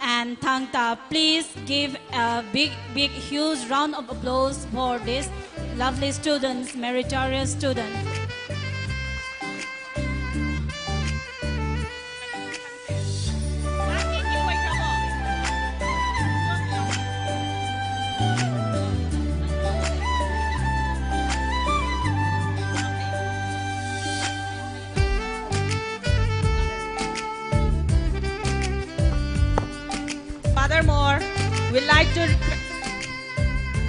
and Thangta. Please give a big, huge round of applause for this lovely students, meritorious students. Furthermore, we'd like to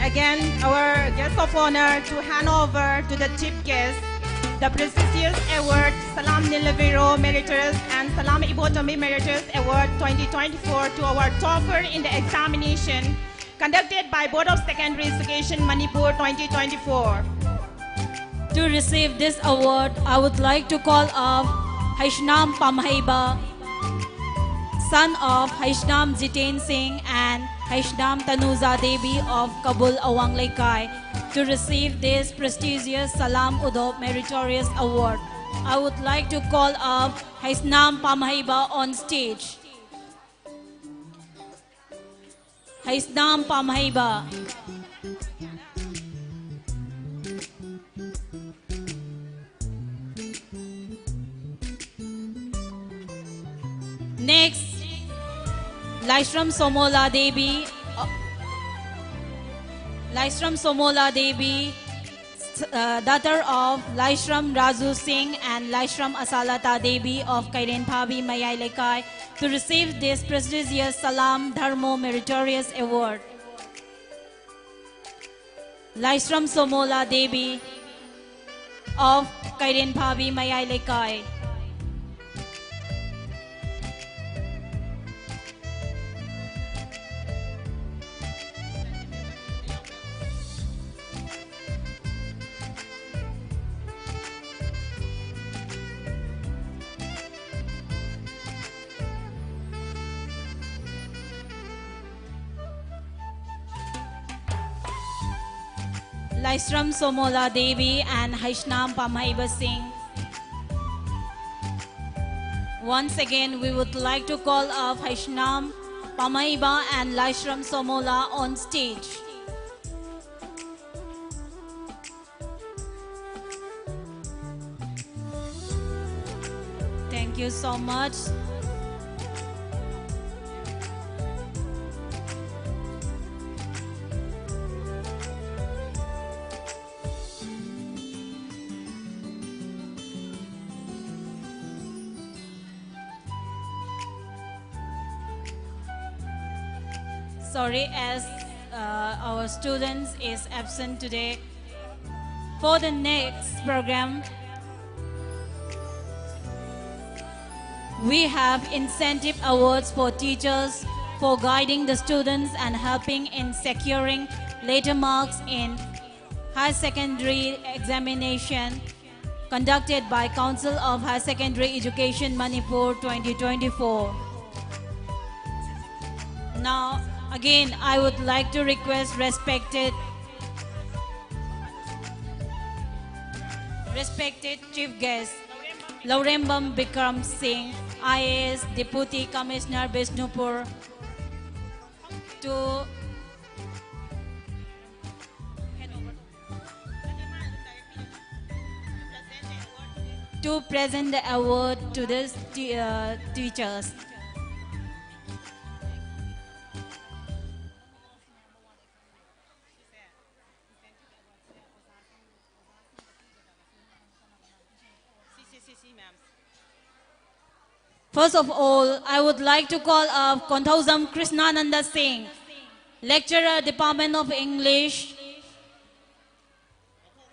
again our guest of honor to hand over to the chief guest the prestigious award Salam Nilaviro Meritorious and Salam Ibotomi Meritorious Award 2024 to our topper in the examination conducted by Board of Secondary Education Manipur 2024. To receive this award, I would like to call up Haishnam Pamhaiba, son of Haishnam Jiten Singh and Haishnam Tanuja Devi of Kabul Awang Lekai, to receive this prestigious Salam Udop Meritorious Award. I would like to call up Haishnam Pamhaiba on stage. Haishnam Pamhaiba. Next, Laishram Somola Devi. Laishram Somola Devi, daughter of Laishram Raju Singh and Laishram Asalata Devi of Kairen Bhabi Mayai Lekai, to receive this prestigious Salam Dharmo Meritorious Award. Laishram Somola Devi of Kairen Bhabi Mayai Lekai. Laishram Somola Devi and Haishnam Pamhaiba Singh. Once again, we would like to call up Haishnam Pamhaiba and Laishram Somola on stage. Thank you so much. Sorry, as our students is absent today. For the next program, we have incentive awards for teachers for guiding the students and helping in securing later marks in higher secondary examination conducted by Council of Higher Secondary Education Manipur 2024. Now, again, I would like to request respected chief guest, Laurembam Bikram Singh, IAS Deputy Commissioner Bishnupur, to present the award to the teachers. First of all, I would like to call up Konthausam Krishnananda Singh, Lecturer, Department of English,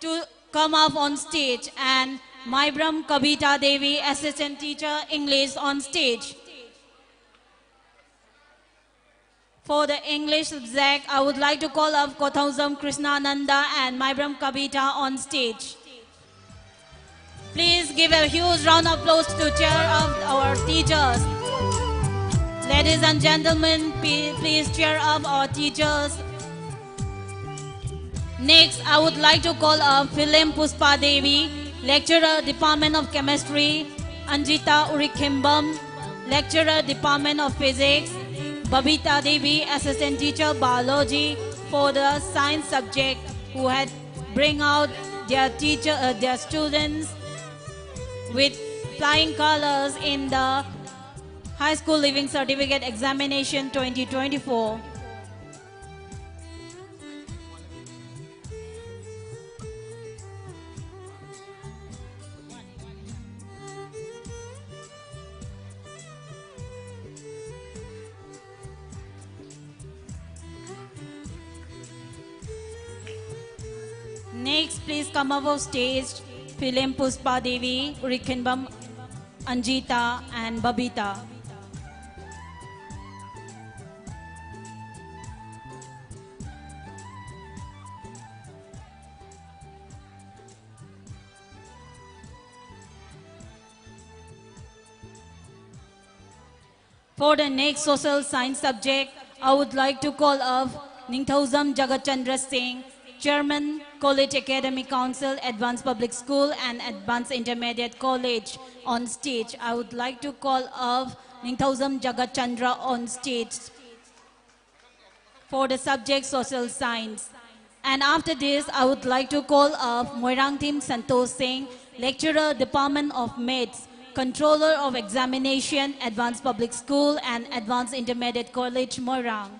to come up on stage, and Maibram Kabita Devi, Assistant Teacher, English, on stage. For the English subject, I would like to call up Konthausam Krishnananda and Maibram Kabita on stage. Please give a huge round of applause to cheer of our teachers. Ladies and gentlemen, please cheer up our teachers. Next, I would like to call up Philim Puspa Devi, Lecturer, Department of Chemistry, Anjita Urikimbam, Lecturer, Department of Physics, Babita Devi, Assistant Teacher, Biology for the science subject, who had bring out their students with flying colors in the High School Living Certificate Examination 2024. Next, please come up on stage, Philim Puspa Devi, Urikinbam, Anjita and Babita. For the next social science subject, I would like to call up Ningthauzam Jagachandra Singh, Chairman, College Academic Council, Advanced Public School and Advanced Intermediate College on stage. I would like to call up Ningthauzam Jagachandra on stage for the subject social science. And after this, I would like to call up Moirangthim Santosh Singh, Lecturer, Department of Maths, Controller of Examination, Advanced Public School and Advanced Intermediate College, Moirang.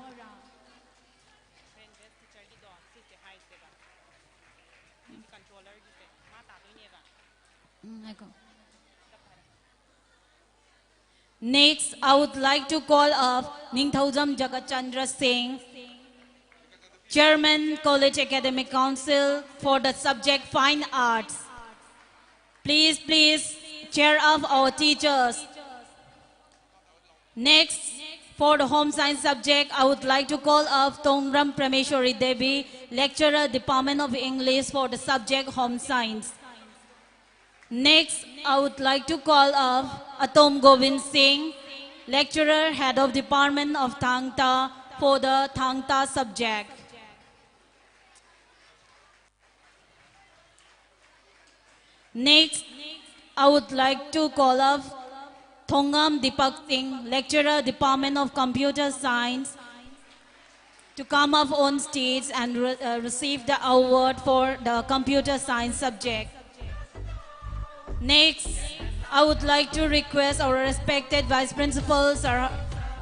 Next, I would like to call up Ningthauzam Jagachandra Singh, Chairman, College Academic Council for the subject Fine Arts. Please cheer up our teachers. Next, for the home science subject, I would like to call up Tongram Prameshwari Devi, Lecturer, Department of English for the subject home science. Next, I would like to call up Atom Govind Singh, Lecturer, Head of Department of Thangta for the Thangta subject. Next, I would like to call up Thongam Deepak Singh, Lecturer, Department of Computer Science, to come up on stage and receive the award for the computer science subject. Next, I would like to request our respected Vice Principal, Sir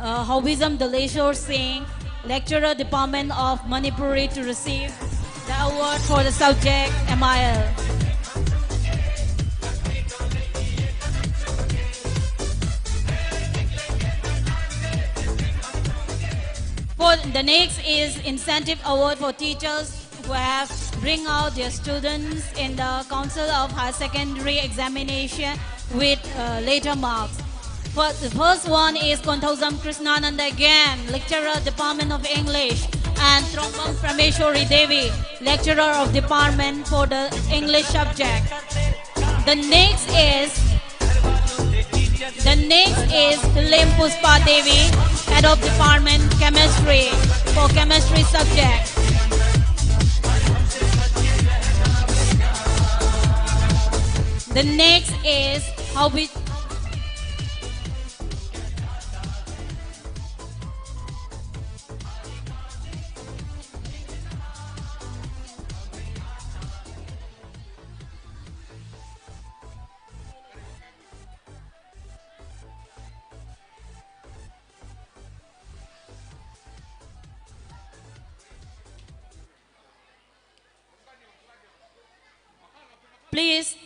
Hobisam Daleshwar Singh, Lecturer, Department of Manipuri, to receive the award for the subject MIL. For the next is incentive award for teachers who have bring out their students in the Council of Higher Secondary Examination with later marks. The first one is Konthauzam Krishnananda again, Lecturer, Department of English, and Thongam Prameshwari Devi, Lecturer of Department for the English subject. The next is Philim Puspa Devi, Head of Department Chemistry for Chemistry subject. The next is please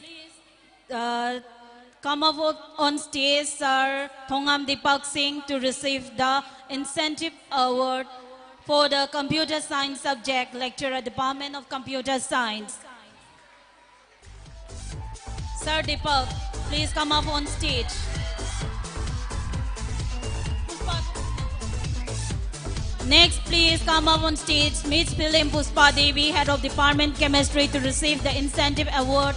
come up on stage, Sir Thongam Deepak Singh, to receive the incentive award for the computer science subject, Lecturer, Department of Computer Science. Sir Deepak, please come up on stage. Next, please come up on stage, Ms. Philim Puspa Devi, Head of Department Chemistry, to receive the incentive award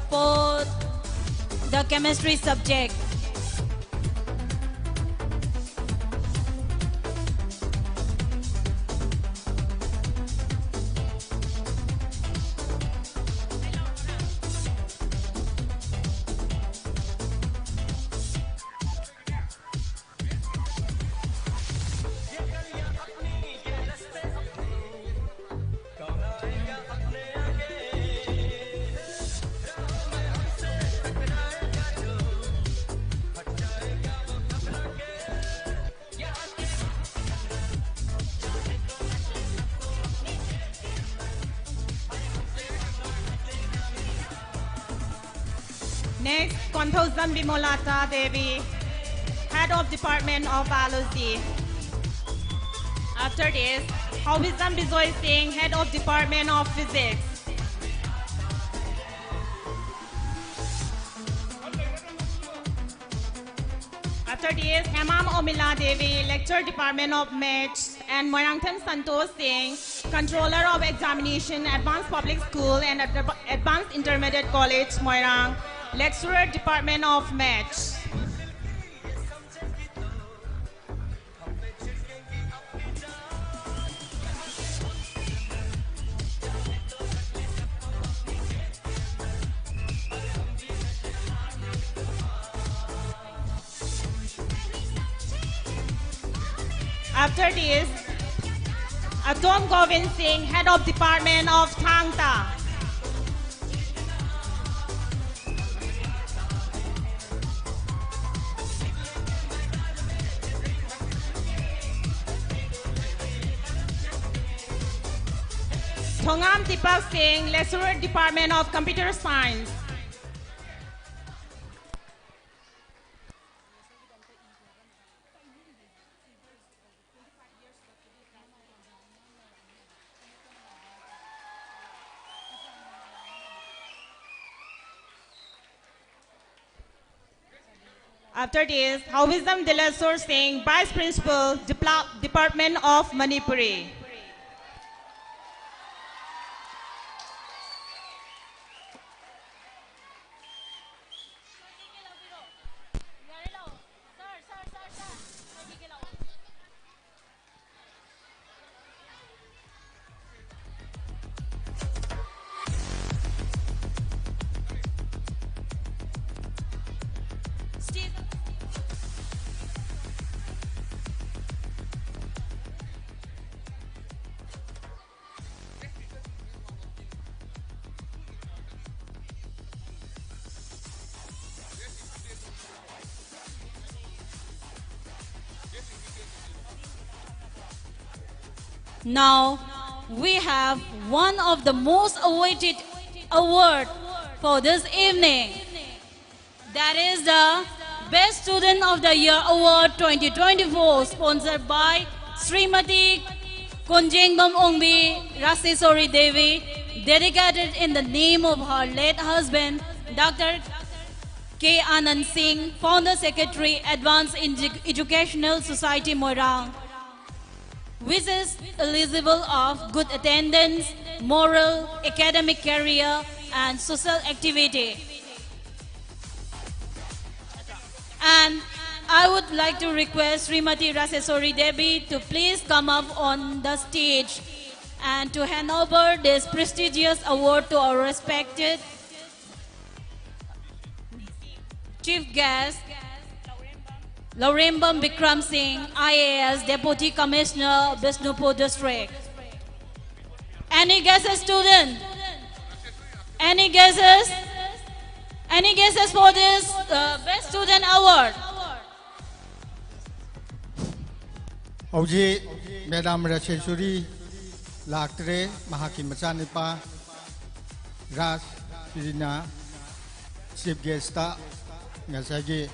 for the chemistry subject. Next, Kontho Bimolata Devi, Head of Department of Biology. After this, Hawizam Bijoy Singh, Head of Department of Physics. After this, Hemam Omila Devi, Lecturer Department of Maths, and Moyangthan Santosh Singh, Controller of Examination, Advanced Public School and Advanced Intermediate College, Moirang, Lecturer Department of Maths. After this, Atom Govind Singh, Head of Department of Thangta. Thongam Deepak Singh, Lecturer Department of Computer Science. After this, Hawizam Dilasur Singh, Vice Principal, Department of Manipuri. Now, we have one of the most awaited award for this evening. That is the Best Student of the Year Award 2024, sponsored by Srimati Kunjengbam Ongbi Rasesori Devi, dedicated in the name of her late husband, Dr. K. Anand Singh, Founder Secretary, Advanced Educational Society, Moirang. Wishes eligible of good attendance, moral, academic career, and social activity. And I would like to request Srimati Rasesori Devi to please come up on the stage and to hand over this prestigious award to our respected Chief Guest, Laurembam Bikram Singh, IAS Deputy Commissioner, Bishnupur District. Any guesses, student? Any guesses? Any guesses for this Best Student Award? Hauji, Madam Rasesori Laktre, Mahaki Machanipa, Ras Pirina, Chief Guesta, Nasagi,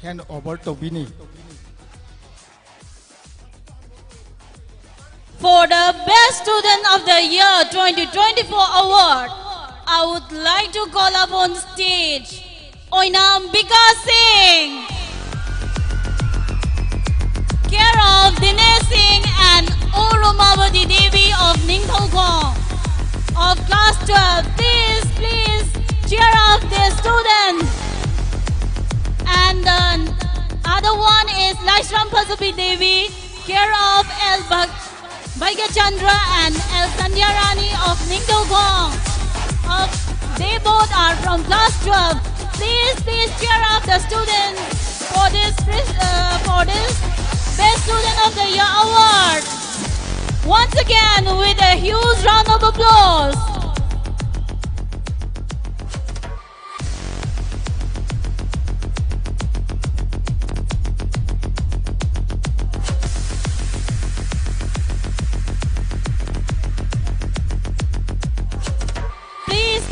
hand over to Bini. For the Best Student of the Year 2024 award, I would like to call up on stage Oinam Bika Singh, care of Dinesh Singh and Oromavati Devi of Ningthokong of class 12. Please cheer up the students. And the other one is Laishram Pasapi Devi, care of L. Bhaigachandra and L. Sandyarani of Ningthokong. They both are from class 12. Please cheer up the students for this Best Student of the Year award. Once again, with a huge round of applause.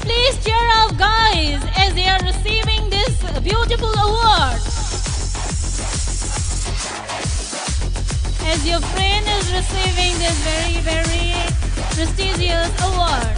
Please cheer up, guys, as they are receiving beautiful award. As your friend is receiving this very, very prestigious award.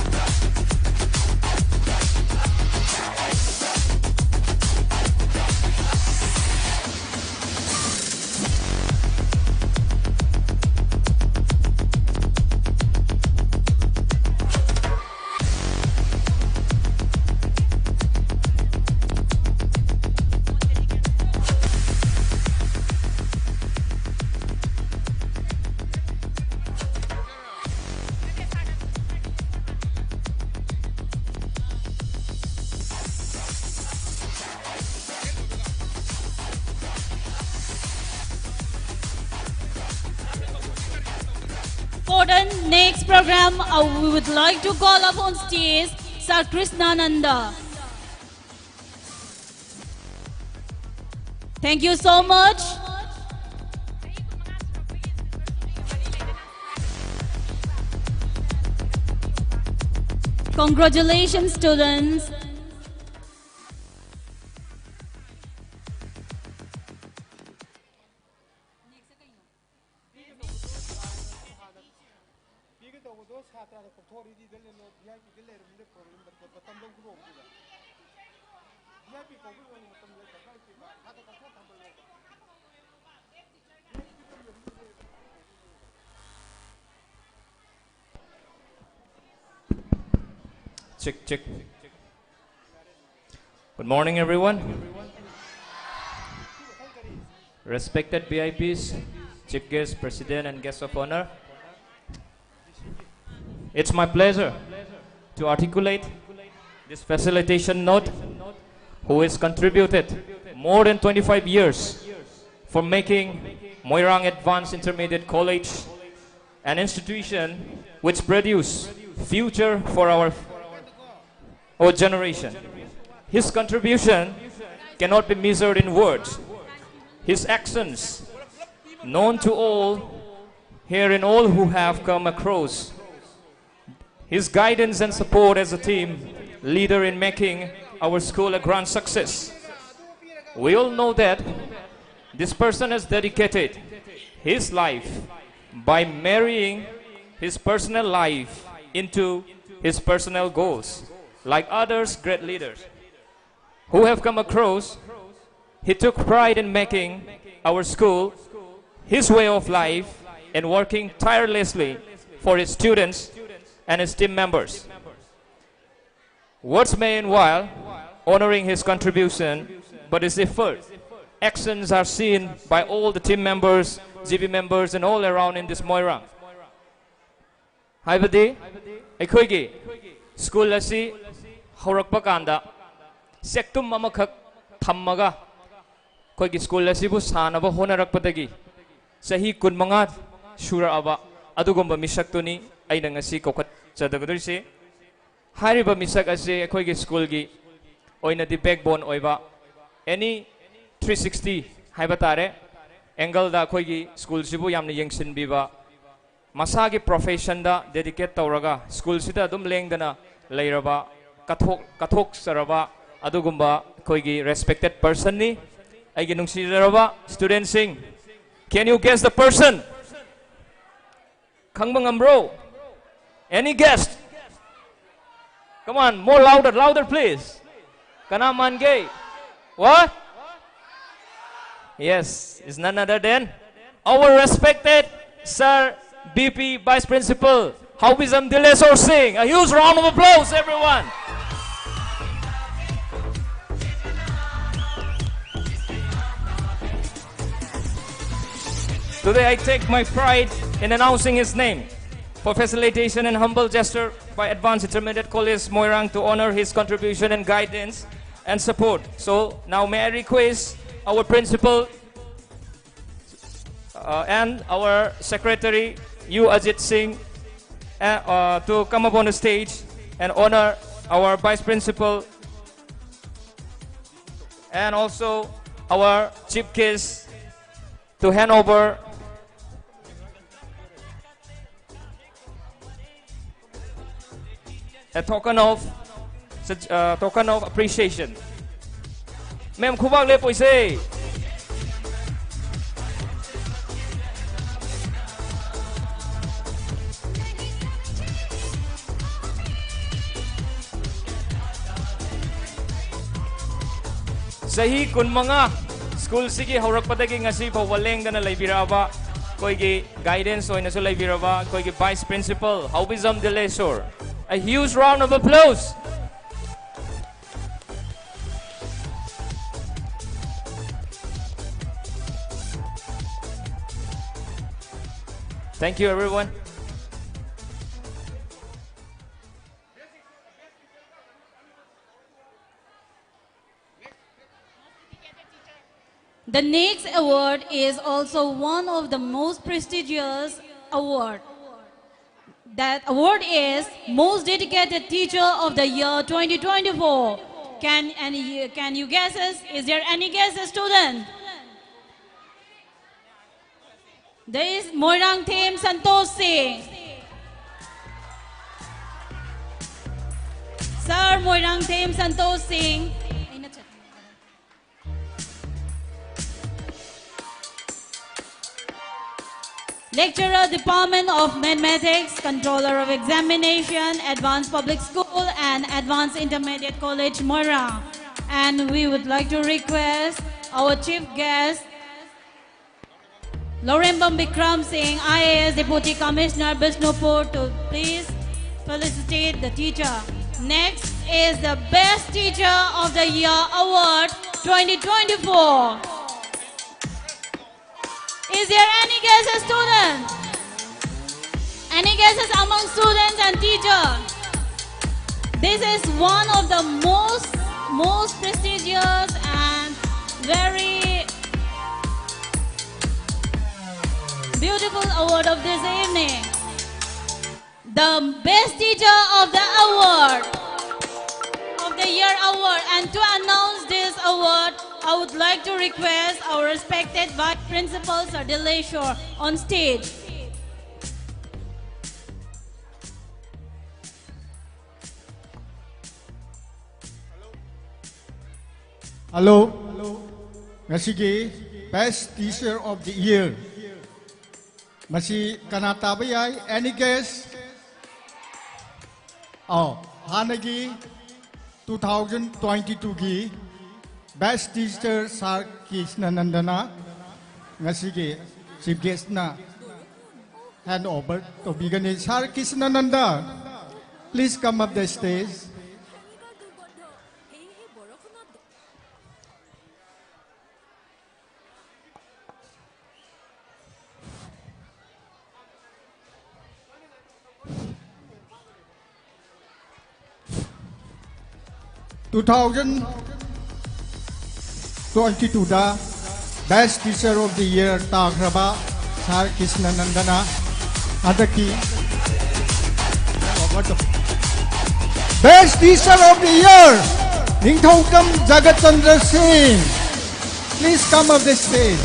For the next program, we would like to call upon stage Sir Krishnananda. Thank you so much. Congratulations, students. Check, check. Good morning, everyone. Respected VIPs, Chief Guest, President, and Guests of Honor. It's my pleasure to articulate this facilitation note who has contributed more than 25 years for making Moirang Advanced Intermediate College an institution which produce future for our generation. His contribution cannot be measured in words. His actions, known to all here and all who have come across. His guidance and support as a team leader in making our school a grand success. We all know that this person has dedicated his life by marrying his personal life into his personal goals. Like others great leaders who have come across, he took pride in making our school his way of life and working tirelessly for his students and his team members. Words may while honoring his contribution, but his effort, actions are seen by all the team members, GB members, and all around in this Moirang. Haibadi, Ekoigi, school asi Horakpa kanda, sektum mamakak thammaga, Koigi school asibu sanaba honarakpatagi, sahi kunmangat shura aba, adugumba misaktuni, ay nangasi kokat chadagadurisi. Hariba misak asi Koigi school gi, oina di backbone oiba, any 360 haibatare, angle da Koigi school sibu yamni yengsin biba, masagi profession da dedicate tauraga, school sita dum lengdana layraba. Kathok saraba adugumba koigi respected person ni ay ginungsiraba students sing. Can you guess the person? Kangbangam bro. Any guest? Come on, more louder please. Kanaman gay. What? Yes, it's none other than our respected Sir BP Vice Principal Haubizam Dilesor Singh. A huge round of applause, everyone. Today I take my pride in announcing his name for facilitation and humble gesture by Advanced Intermediate College Moirang to honor his contribution and guidance and support. So now may I request our principal and our secretary, Ajit Singh, to come up on the stage and honor our vice principal and also our chief guest to hand over a token of appreciation. Mem khubak le poise. Sahi kun mga school sige haurak padagi ngasi pa waleng dana laibiraba koigi guidance oina so laibiraba koigi vice principal Haubizam de Lesor. A huge round of applause. Thank you everyone. The next award is also one of the most prestigious award. That award is Most Dedicated Teacher of the Year 2024. Can you guesses? Is there any guesses, student? There is Moirang Them Santosh Singh. Sir Moirang Them Santosh Singh. Lecturer, Department of Mathematics, Controller of Examination, Advanced Public School and Advanced Intermediate College, Moirang. And we would like to request our chief guest, Lorembam Bikram Singh, IAS Deputy Commissioner, Bishnupur, to please felicitate the teacher. Next is the Best Teacher of the Year Award 2024. Is there any guesses, students? Any guesses among students and teachers? This is one of the most prestigious and very beautiful award of this evening. The Best Teacher of the Award, of the Year Award. And to announce this award, I would like to request our respected Vice Principal Sir De Lesor on stage. Hello. Ngasigi Best Teacher of the Year. Masi kanata ba yay? Any guess? Oh, hanagi 2022 gi Best Teacher Sar Krishnanandana. Ngasigi chief guest na hand over to bigani Sar Krishnananda. Please come up the stage. (2022) da Best Teacher of the Year Tagraba Sar Krishnanandana Adaki. Best Teacher of the Year Ningthokam Jagatchandra Singh. Please come up the stage.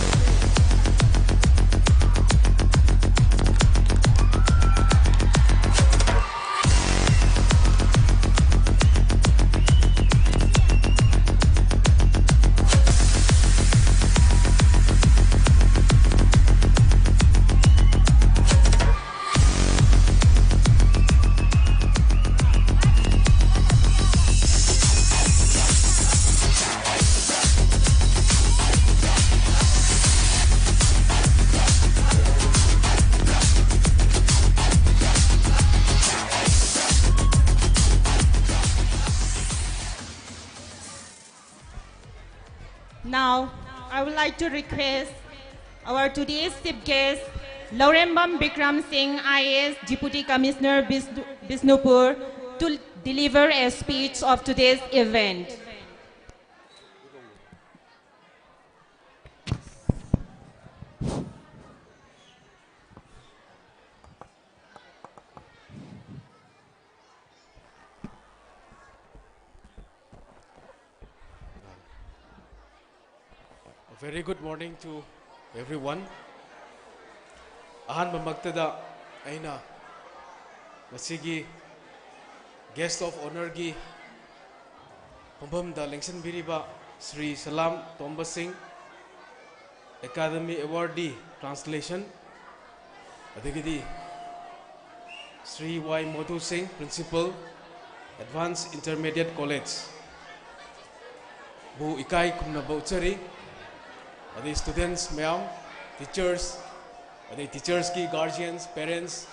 Now, I would like to request our today's chief guest, Lorembam Bikram Singh, IAS Deputy Commissioner, Bishnupur, to deliver a speech of today's event. A very good morning to everyone. Ahan mamagtada aina masigi guest of honor gi pambam da lengsan biriba Sri Salam Tomba Singh, Academy Awardee Translation. Adagidi Sri Y Madhu Singh, Principal, Advanced Intermediate College. Bu ikai kumna bauchari. Adi students mayam, teachers, adi teachers ki guardians, parents,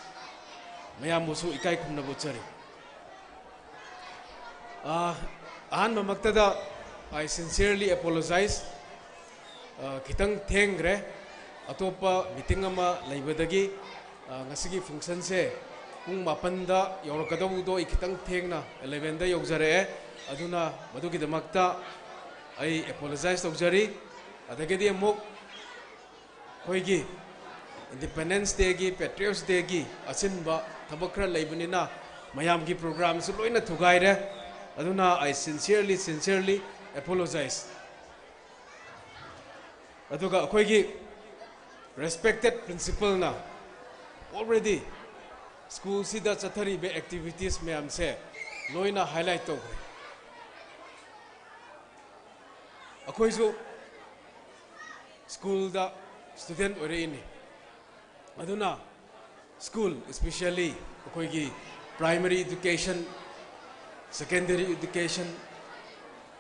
mayam musu ikai kumna bauchari. Ahan mamaktada, I sincerely apologize. Kitang thengre, atopa meeting ama laibadagi, ngasigi function se, kung mapanda yorokadabudo ikitang thengna 11 da yogzare, aduna madugi damakta, I apologize tawjari. Adagadi amok koigi Independence Day gi Patriots Day gi asinba thabakra laibunina mayam gi program su loina thugaire. Aduna I sincerely apologize. Aduga koigi respected principal na already school sida chathari be activities mayam se loina highlight to. Akoi su school da student ore ini. Aduna school especially akoi gi primary education, secondary education,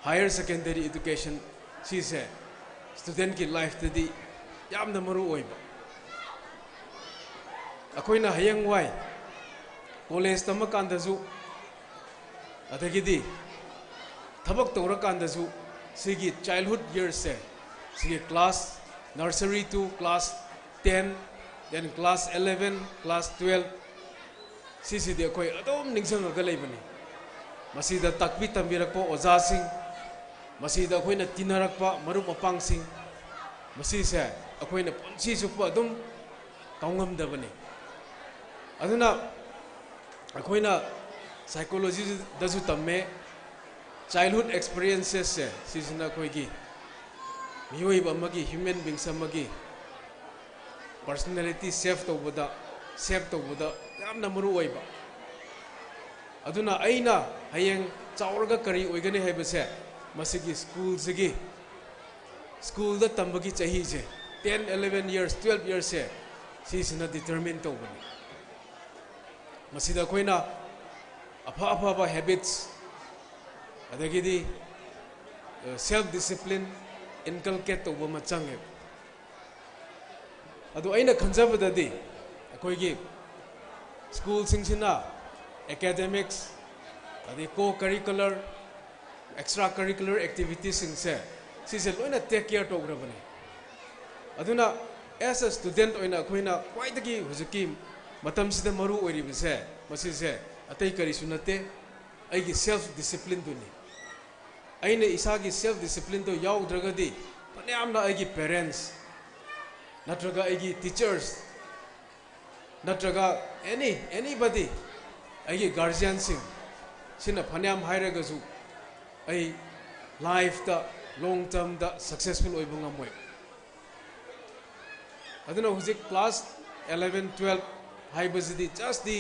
higher secondary education si se student ki life tadi yamna maru oiba. Akoi na hayang wai college tamakanda su adagidi thabak tora kanda su sigi childhood years se sigi class nursery to class 10 then class 11 class 12 sisi de koi adom ningsang ga leibani masida takbi tambirak po oza sing masida koi na tinarak pa marup apang sing masi se akoi na punsi su po adom kaungam da bani aduna akoi na psychology da su tamme childhood experiences se sisina koi gi miyoi ba magi human beings amagi personality save to buda yamna maru oiba aduna aina hayeng chauraga kari oigani haibase masigi school da tambagi chahi je 10 11 years 12 years se sisina determine to bani masida koina apa habits adagidi self discipline inculcate to bama change adu aina khanjabadadi akoigi school singsina academics adi co curricular extra curricular activities singse sise loina take care to grabani aduna as a student oina koina kwaidagi huziki matam sida maru oiri bise masise atai kari sunate aigi self discipline duni aina isagi self discipline to yaw dragadi paneamna aigi parents natraga aigi teachers natraga anybody aigi guardian sing sina paneam hairaga su ai life da long term da successful oibunga moi aduna huzik class 11 12 haibazidi just the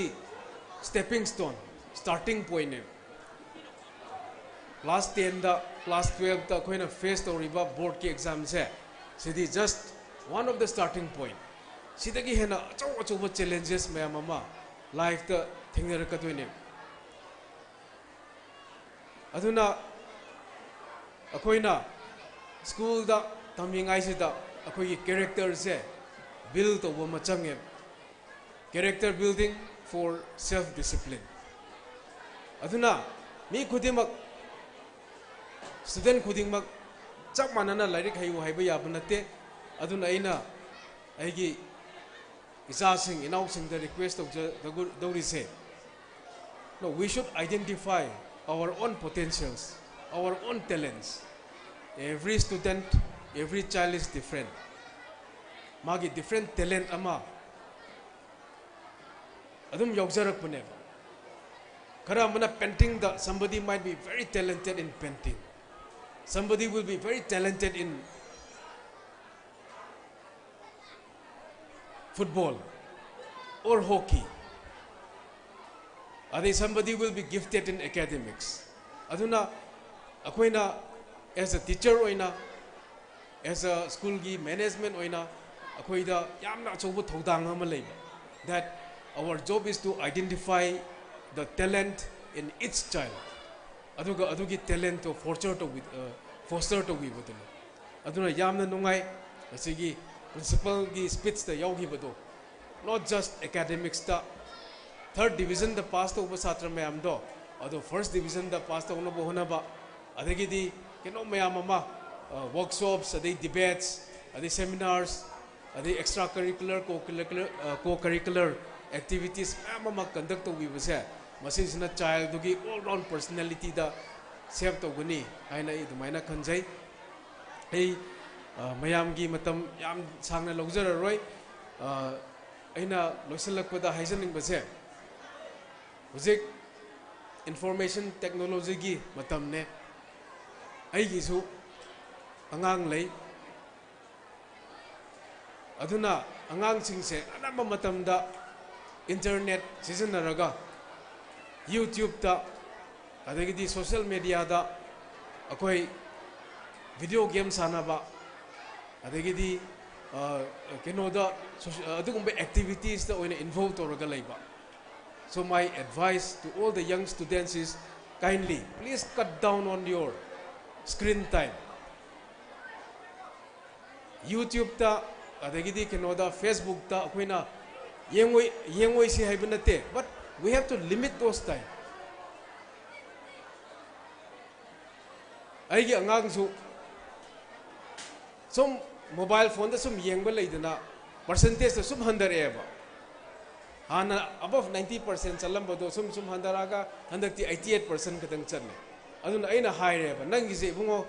stepping stone starting point ne class 10 da class 12 da koina face to riba board ki exam se sidi just one of the starting point sidagi hena acho challenges mayam ama life da thingera ka toine aduna akoina school da tamingai sida akoi character se build to ma change character building for self discipline aduna mi khudimak student khudingmak chap manana lairik hayu haiba yabnate aduna aina aigi isa sing inau sing the request of the dori say no we should identify our own potentials our own talents every student every child is different magi different talent ama adum yogjarak pune kara mana painting da somebody might be very talented in painting somebody will be very talented in football or hockey somebody will be gifted in academics aduna akoina as a teacher oina as a school gi management oina akhoi da yamna chobu thodang ama lei that our job is to identify the talent in each child aduga adugi talent to foster to we bodu aduna yamna nungai asigi principal gi speech da yaugi bodu not just academics ta third division the pass to satra mayam do ado first division the pass to ono bohona ba adagi di keno mayam ama workshops adi debates adi seminars adi extracurricular co-curricular activities ama conduct to we base masisina child dugi all round personality da shape to guni aina I dumaina khanjai ei mayam gi matam yam sangna logzara roi aina loisalakpada haijaning base hujik information technology gi matam ne ai gi su angang lei aduna angang sing se anamba matam da internet sijanaraga YouTube ta adagidi social media da akoi video game sanaba adagidi keno da adugumbe activities da oina involved toraga laiba. So my advice to all the young students is kindly please cut down on your screen time. YouTube ta adagidi keno da Facebook ta akoina yengoi si haibanate but we have to limit those time. Aigi angang su some mobile phone da sum yengba leidana percentage da sum 100 eba hana above 90% chalam bodo sum 100 aga 88% kadang channe aduna aina high eba nangi je bungo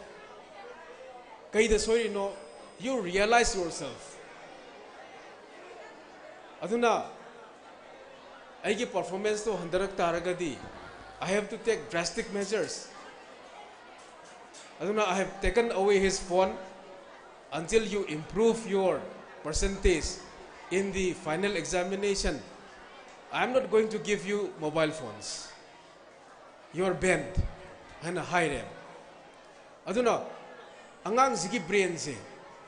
kaida sori no you realize yourself aduna aigi performance to 100 taragadi I have to take drastic measures. Aduna I have taken away his phone until you improve your percentage in the final examination. I am not going to give you mobile phones. You are banned and hide them. Aduna angang sigi brain se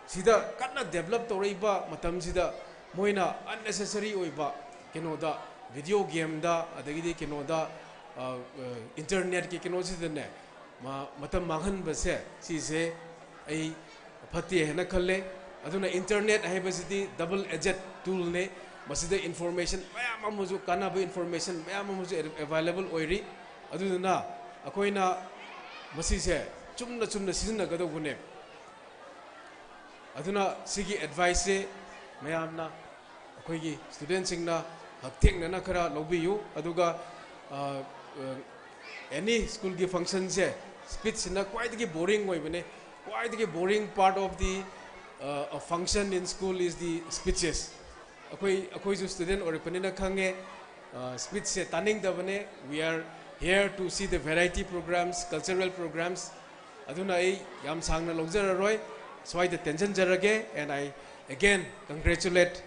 sida kanna develop toriba matam sida moina unnecessary oiba keno da video game da adagidi keno da internet ki keno sida ne matam manghan base si se ai phati hena khalle aduna internet hai basidi double edged tool ne masida information mayam amuju kanaba information mayam amuju available oiri aduna akoina masi se chumna sizna gado gune aduna sigi advice se mayamna akoigi students singna hakthengna na khara lobiyu aduga any school ki function se speech na quite the boring way bane quite the boring part of the function in school is the speeches akoi jo student or panina khange speech se taning da bane we are here to see the variety programs cultural programs aduna ai yam sangna logjara roi so I the tension jarage and I again congratulate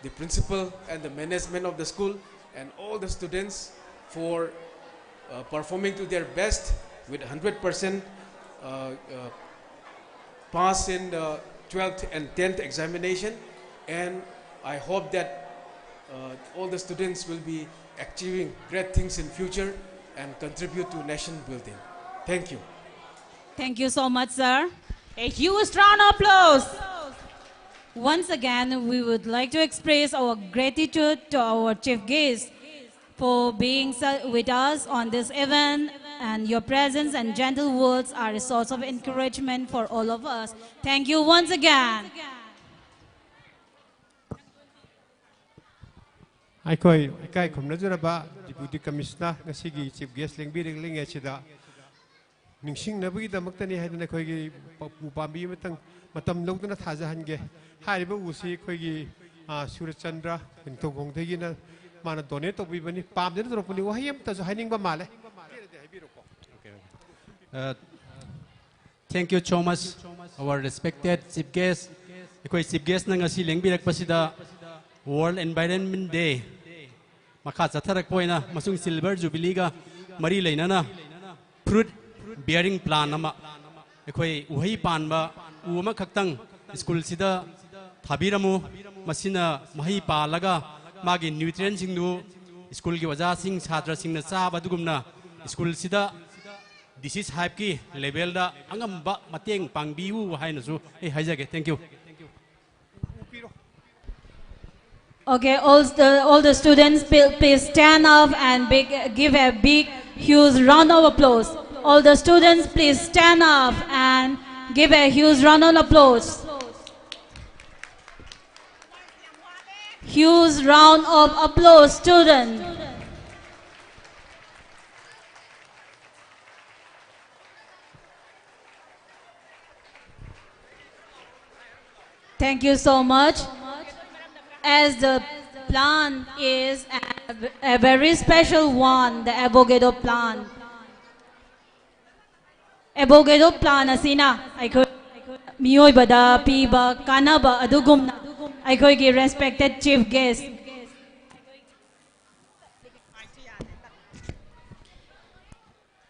the principal and the management of the school and all the students for performing to their best with 100% pass in the 12th and 10th examination, and I hope that all the students will be achieving great things in future and contribute to nation building. Thank you. Thank you so much, sir. A huge round of applause. Once again, we would like to express our gratitude to our chief guest for being with us on this event, and your presence and gentle words are a source of encouragement for all of us. Thank you once again. Kai khomna jaraba Deputy Commissioner ngasigi Chief Guest lengbi ring achida ningsing nabagi damaktani haidana khoigi upambi matam logdana thajahange hariba usi khoigi Surachandra Intogongdegi na mana donate to bibani pamdena dropuni wahayam ta hainingba male. Thank you so much, our respected chief guest. Ikoi chief guest na ngasi lengbirak pasida World Environment Day. Maka chatharak poina masung silver jubilee ga mari leinana fruit bearing plant nama ꯑꯩꯈꯣꯏ ꯎꯍꯩ ꯄꯥꯟꯕ ꯎ ꯑꯃꯈꯛꯇꯪ ꯁ꯭ꯀꯨꯜꯁꯤꯗ ꯊꯥꯕꯤꯔꯝꯃꯨ ꯃꯁꯤꯅ ꯃꯍꯩ ꯄꯥꯜꯂꯒ ꯃꯥꯒꯤ ꯅ꯭ꯌꯨꯇ꯭ꯔꯤꯌꯦꯟꯁꯤꯡꯗꯨ ꯁ꯭ꯀꯨꯜꯒꯤ ꯑꯣꯖꯥꯁꯤꯡ ꯁꯥꯇ꯭ꯔꯁꯤꯡꯅ ꯆꯥꯕ ꯑꯗꯨꯒꯨꯝꯅ ꯁ꯭ꯀꯨꯜꯁꯤꯗ ꯗꯤꯁꯤꯁ ꯍꯥꯏꯞꯀꯤ ꯂꯦꯚꯦꯜꯗ ꯑꯉꯝꯕ ꯃꯇꯦꯡ ꯄꯥꯡꯕꯤꯌꯨ ꯍꯥꯏꯅꯁꯨ ꯑꯩ ꯍꯥꯏꯖꯒꯦ thank you Okay, all the students, please stand up and give a big, huge round of applause. All the students, please stand up and give a huge round of applause. Huge round of applause, students. Thank you so much. As the plant is a very special one, the avocado plant. Avocado plant asina aikoi miyoi bada piba kanaba adugumna aikoi ki respected chief guest.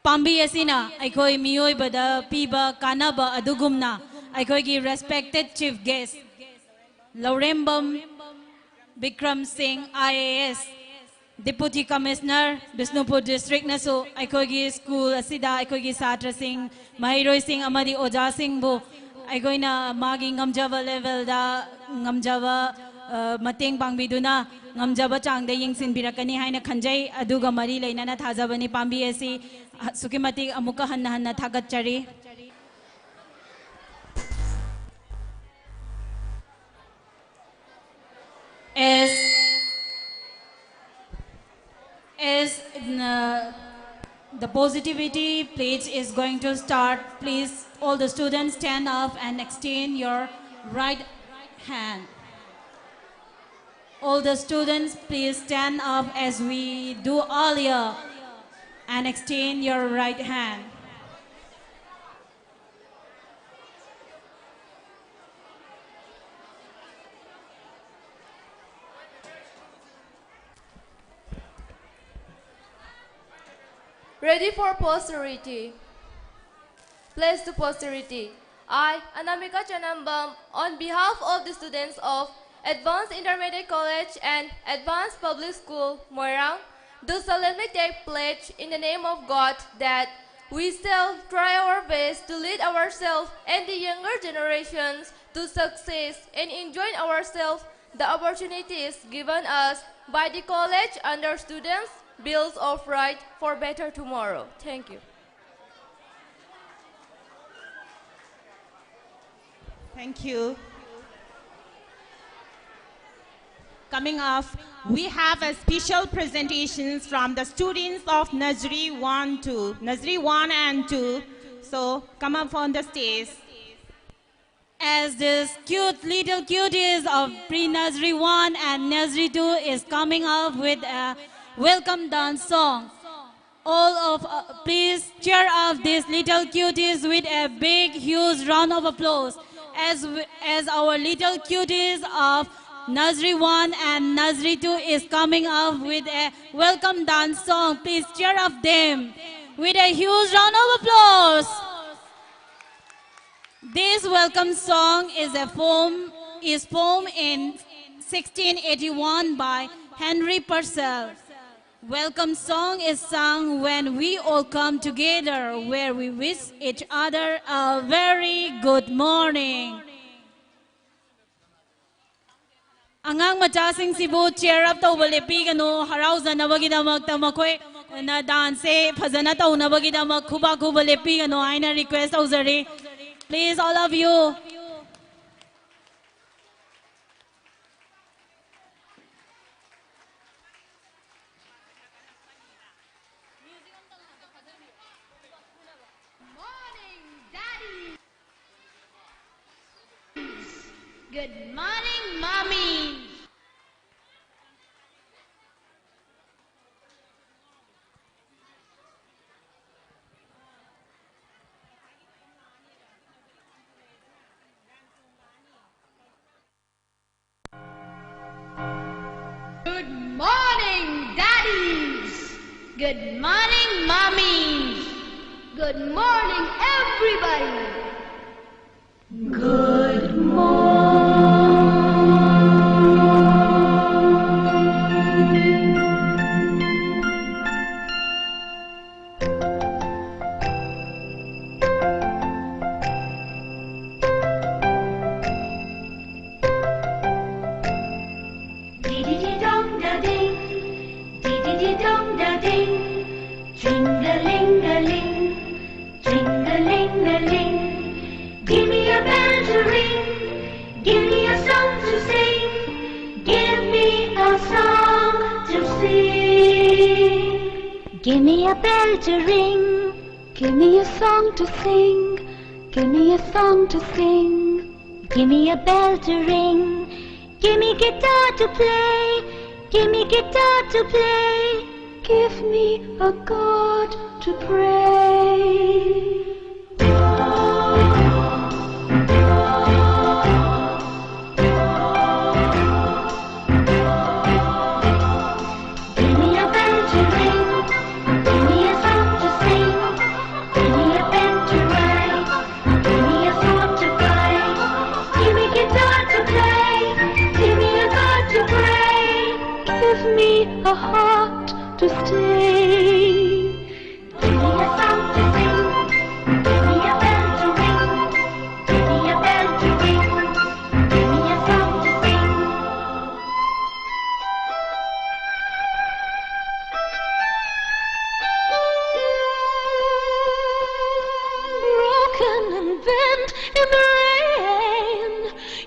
Pambi asina aikoi miyoi bada piba kanaba adugumna aikoi ki respected chief guest. Laurembam Bikram Singh IAS Deputy Commissioner Bisnupur District nasu aikogi school asida aikogi satra sing mahiroi sing amadi oja sing bu aikoina magi ngamjaba level da ngamjaba mateng pangbiduna ngamjaba changda yingsin birakani haina khanjai aduga mari leinana thajabani pambi asi sukimati amuka hanna hanna thagatchari. As the positivity pledge is going to start, please all the students stand up and extend your right hand. All the students please stand up as we do earlier and extend your right hand. Ready for posterity. Place to posterity. I, Anamika Chanambam, on behalf of the students of Advanced Intermediate College and Advanced Public School, Moirang, do solemnly take pledge in the name of God that we shall try our best to lead ourselves and the younger generations to success and enjoy ourselves the opportunities given us by the college under students' bills of right for better tomorrow. Thank you. Thank you. Coming up, we have a special presentations from the students of Nazri 1 and 2. So come up on the stage. As this cute little cuties of pre-Nazri 1 and Nazri 2 is coming up with a welcome dance song. All of please cheer up these little cuties with a big, huge round of applause. As our little cuties of Nazri 1 and Nazri 2 is coming up with a welcome dance song. Please cheer up them with a huge round of applause. This welcome song is formed in 1681 by Henry Purcell. Welcome song is sung when we all come together, where we wish each other a very good morning. Angang machasing sibu cheer up to lepi gano harauza nabagida makoi na dance phazana to nabagida makhuba kuba lepi gano aina request auzari. Please all of you. Good morning, Mommy. Good morning, Daddies. Good morning, Mommies. Good morning, everybody. Good morning. Dee-dee-dee-dong-da-ding, dee-dee-dee-dong-da-ding, dring-a-ling-a-ling, dring-a-ling-a-ling. Give me a bell to ring, give me a song to sing, give me a song to sing. Give me a bell to ring, give me a song to sing, give me a song to sing. Give me a bell to ring, give me guitar to play, give me guitar to play, give me a God to pray. Give me a bell to ring, give me a song to sing, give me a pen to write, give me a sword to fight, give me guitar to play, give me a God to pray, give me a heart to stay. Give me a song to sing, give me a bell to ring, give me a bell to ring, give me a song to sing. Broken and bent in the rain,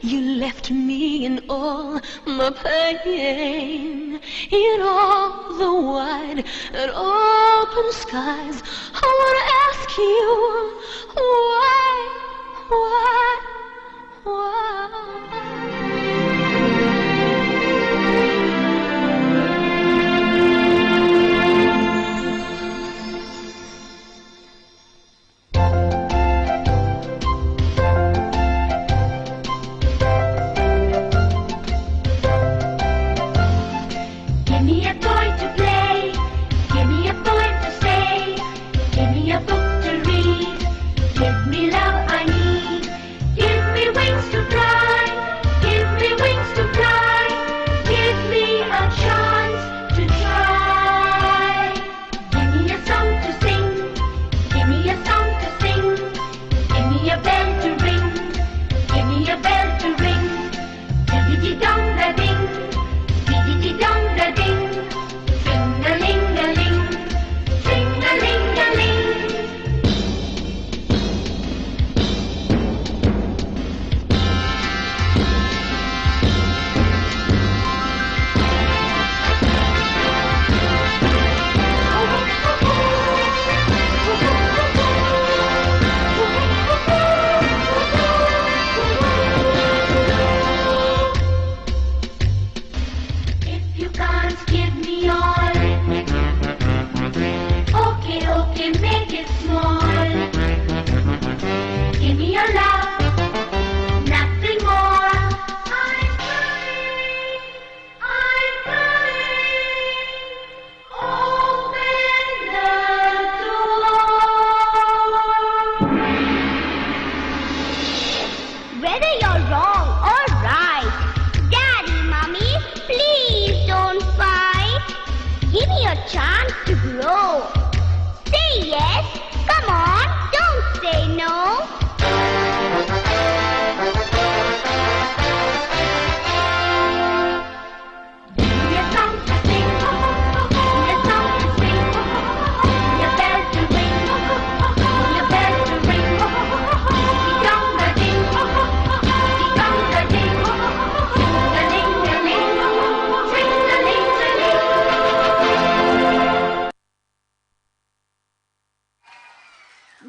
you left me in all my pain. In all the wide and open skies, I want to ask you, why? Give me a toy to play, give me a poem to say, give me a book to read, give me love I need, give me wings to fly, give me wings to fly, give me a chance to try. Give me a song to sing, give me a song to sing, give me a bell to ring, give me a bell to ring, dee-dee-dee-dong-da-ding, dee-dee-dee-dong-da-ding, dring-a-ling-a-ling, dring-a-ling-a-ling. If you can't give me all, okay, make it small. Give me your love, nothing more. I'm crying, open the door. Whether you're wrong or right, Daddy, Mommy, please don't fight. Give me a chance to grow. Say yes, come on, don't say no. Give me a song to sing, give me a song to sing, give me a bell to ring, give me a bell to ring, dee-dong-da-ding, dee-dong-da-ding, ding-a-ling-a-ling, ding-a-ling-a-ling.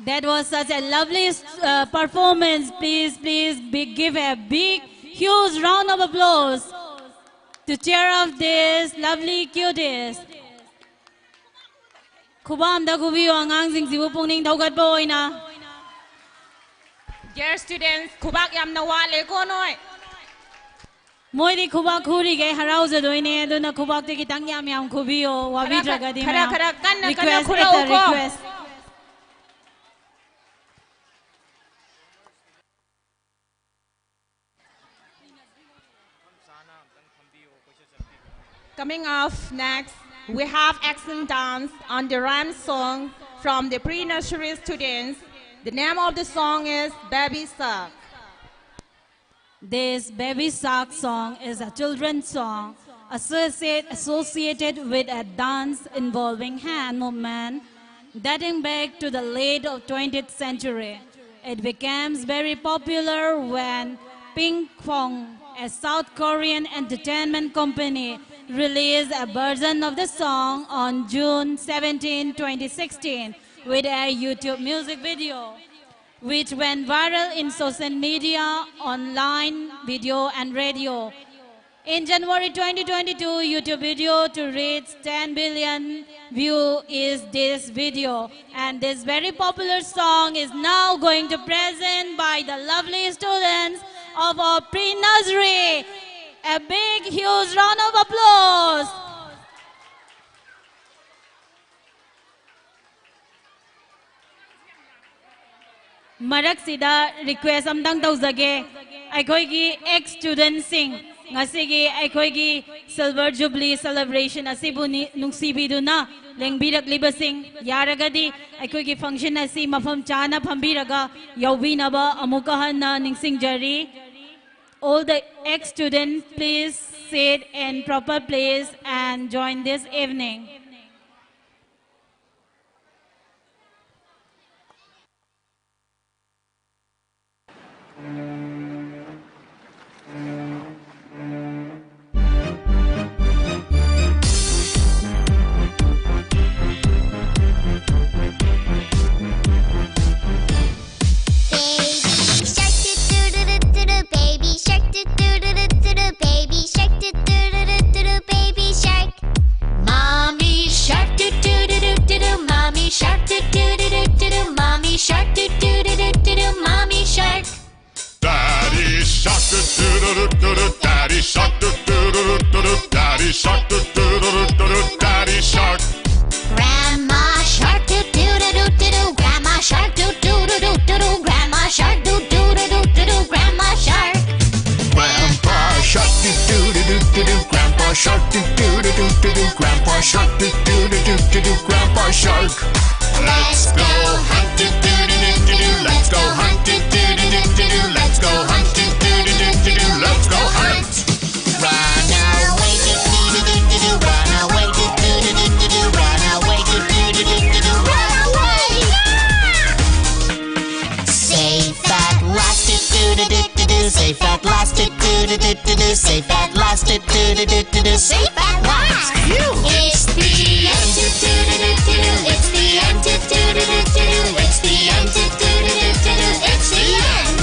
That was such a lovely performance. Please give a big, huge round of applause to cheer up this lovely cuties. Khubam da kubiyo angangsing sibu pungning thaugat bo oina. Dear students, khubak yam na wale ko noi. Moi di khubak khuri ge harau za doine aduna khubak te kitang yam yam khubiyo wabi draga di Khara kan na request khura uko. request. Coming up next, we have action dance on the rhyme song from the pre-nursery students. The name of the song is Baby Shark. This Baby Shark song is a children's song associated with a dance involving hand movement dating back to the late 20th century. It became very popular when Ping Pong, a South Korean entertainment company, released a version of the song on June 17, 2016 with a YouTube music video, which went viral in social media, online, video and radio. In January 2022, YouTube video to reach 10 billion views is this video. And this very popular song is now going to present by the lovely students of our pre-nursery. A big, huge round of applause. Marak sida request amdang tauzage. Aikoigi ex-student sing. Ngasigi aikoigi Silver Jubilee celebration asibu nungsibiduna lengbirak libasing yaragadi aikoigi function asi mafam chana phambiraga yaubinaba amukahanna ningsingjari. All the ex-students, please sit in proper place and join this evening. Shark, do do do do do do, mommy shark. Daddy shark, do do do do do, daddy shark, do do do do do, daddy shark, do do do do do, daddy shark. Grandma shark, do do do do do, grandma shark, do do do do do, grandma shark, do do do do do, grandma shark. Grandpa shark, do do do do do, grandpa shark, do do do do do, grandpa shark, do do do do do, grandpa shark. Let's go hunt, do do do do do. Let's go hunt, do do do do do. Let's go hunt, do do do do do. Let's go hunt. Run away, do do do do do. Run away, do do do do do. Run away, do do do do do. Run away. Safe at last, do do do do do. Safe at last, do do do do do. Safe at last, do do do do do. Safe at last. It's the end, do do do do do. It's the end, do do do do do. It's the end, do do do do do. It's the end.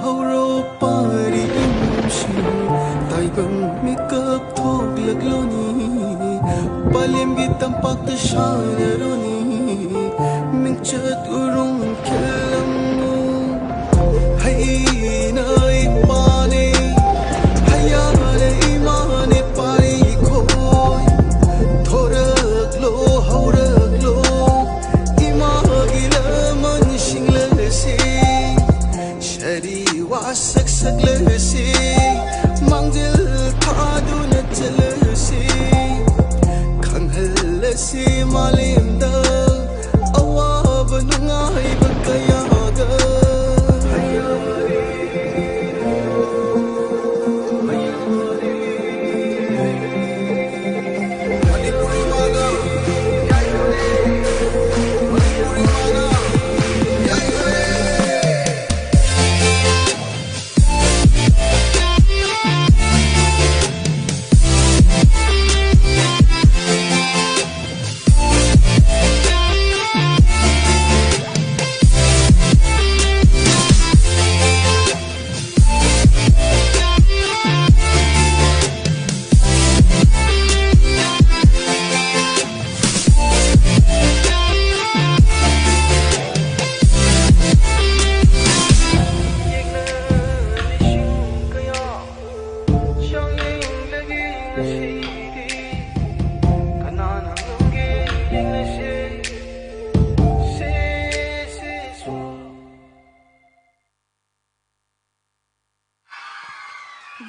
Hauro pari imshi taibang mikap thok lagloni palim gi tampak ta shanaroni mingchat urung kelamu hay nai pane hayale imane pari khoi thorak lo haurak lo imagila man shingla se shari wasak sakla se mangjil thadu na chala se khanghal se malim da awab nungai bakaya da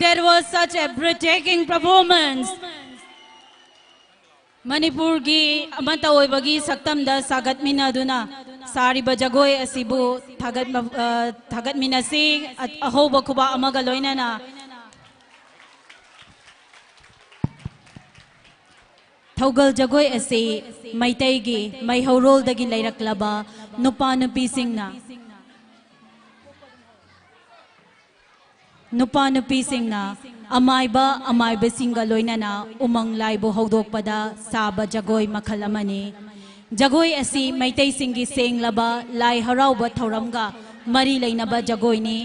That was such a breathtaking performance. Manipur gi amanta oibagi saktamda sagat minaduna sari bajagoi asibu thagat minasi ahoba khuba amaga loinana Thaugal jagoi asi maitai gi mai haurol dagi lairaklaba nupa nupi singna Nupa nupi singna amaiba singa loinana umang laibo haudokpada saba jagoi makhal amani jagoi asi maitai singi senglaba lai harauba thauramga mari leinaba jagoi ni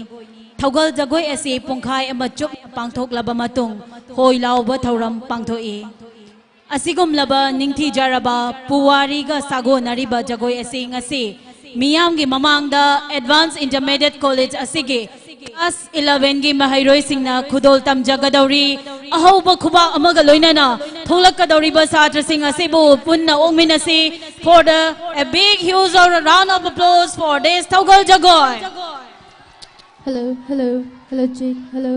Thaugal jagoi asi pungkhai ama chup pangthoklaba matung hoi lauba thauram pangthoi Asigum laba ningthi jaraba puwari ga sago nariba jagoi asi ngasi miyam gi mamangda Advanced Intermediate College asigi Class 11 gi mahairoi singna khudol tamjagadauri ahoba khuba amaga loinana tholakadauri ba satra sing asibu punna ongminasi for a big huge round of applause for this Thaugal jagoi hello chick hello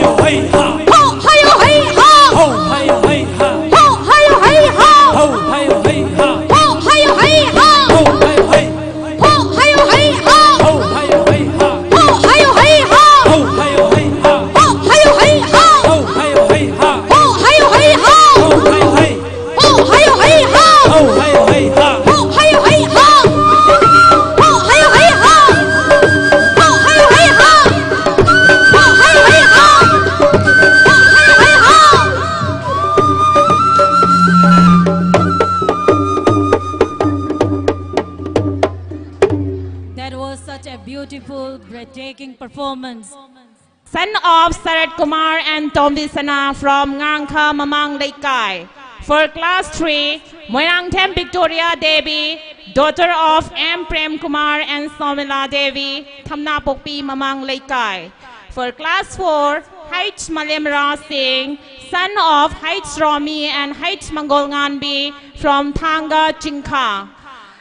yo hey ha. Ho hi yo hey ha. Ho hey yo hey ha. Ho hi yo hey ha. Ho hey yo hey ha. Ho hi yo hey ha. Ho hey yo hey. Ho hi yo hey ha. Ho hey yo hey ha. Ho hi yo hey ha. Ho hey yo hey ha. Ho hi yo hey ha. Ho hey yo hey ha. Ho hi yo hey ha. Ho hey yo hey. Ho hi yo hey ha. Ho hey yo hey ha. Ho hi yo hey ha. Ho hi yo hey ha. Ho hi yo hey ha. Ho hi yo hey ha. That was such a beautiful, breathtaking performance. Son of Sarat Kumar and Tombi Sana from Ngangkha Mamang Laikai. For class 3, Moirangthem Victoria Devi, daughter of M. Prem Kumar and Somila Devi, Thamna Pokpi Mamang Laikai. For class 4, H. Malimra Singh, son of H. Romi and H. Mangol Nganbi from Thanga Chingkha.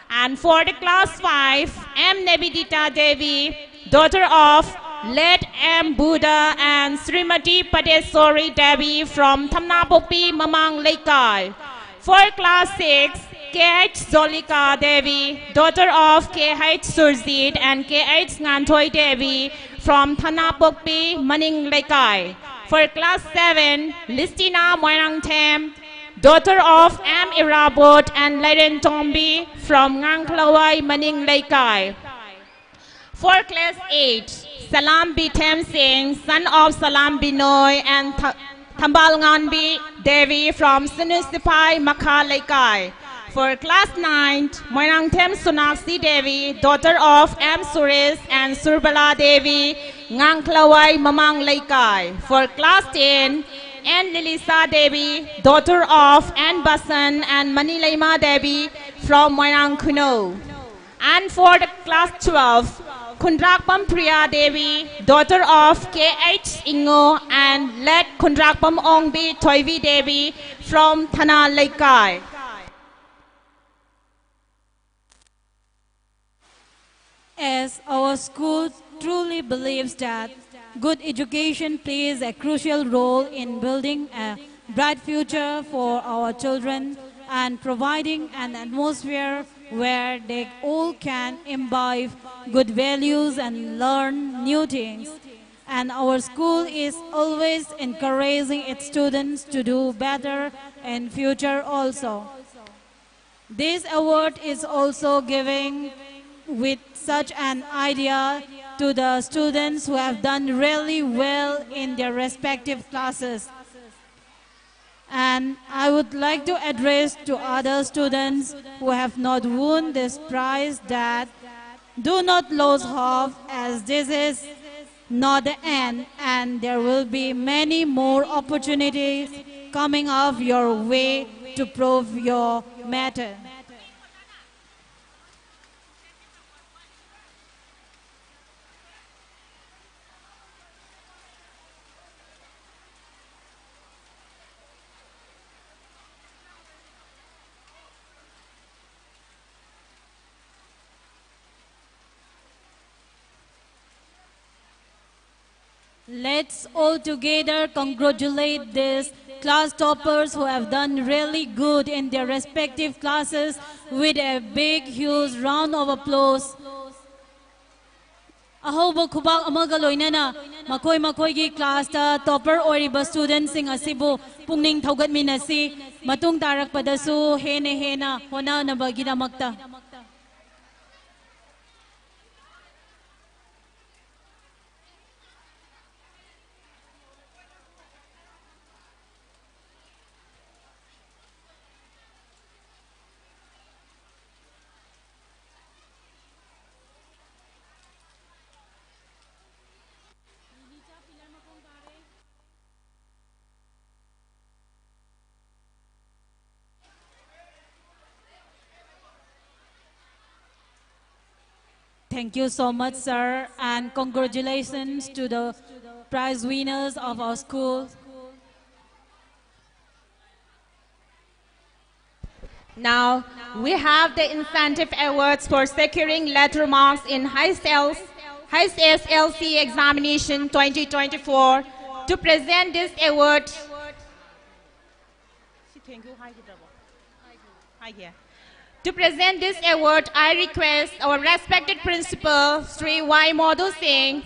And for the class 5, M. Nebidita Devi, daughter of late M. Buddha and Srimati Padesori Devi from Thamnapokpi Mamang Laikai. For class 6, K.H. Zolika Devi, daughter of K.H. Surzid and K.H. Ngantoi Devi from Thamnapokpi Maning Laikai. For class 7, Listina Moirangthem, daughter of M. Irabot and Laren Tombi from Ngangklawai Maning Laikai. For class 8, Salam Bitem Singh, son of Salam Binoy and Thambal Nganbi Devi from Sinusipai Makha Laikai. For class 9, Moirangthem Sunaksi Devi, daughter of M. Suris and Surbala Devi, Ngangklawai Mamang Laikai. For class 10, N. Lilisa Devi, daughter of N. Basan and Manilaima Devi from Moirang Kuno. And for the class 12, Kundrakpam Priya Devi, daughter of K.H. Ingo and led Kundrakpam Ongbi Toivi Devi from Thana Laikai. As our school truly believes that good education plays a crucial role in building a bright future for our children and providing an atmosphere where they all can imbibe good values and learn new things. And our school is always encouraging its students to do better in future also. This award is also giving with such an idea to the students who have done really well in their respective classes. And I would like to address to other students who have not won this prize that do not lose hope, as this is not the end and there will be many more opportunities coming up your way to prove your matter. Let's all together congratulate these class toppers who have done really good in their respective classes with a big, huge round of applause. Ahobo khubak amaga loinana makoi gi class ta topper oriba students sing asibu pungning thaugat minasi matung tarak padasu hena hona nabaginamakta. Thank you so much, sir, and congratulations to the prize winners of our school. Now, we have the incentive awards for securing letter marks in High SSLC examination 2024 to present this award. To present this award, I request our respected principal, Sri Y. Madhu Singh.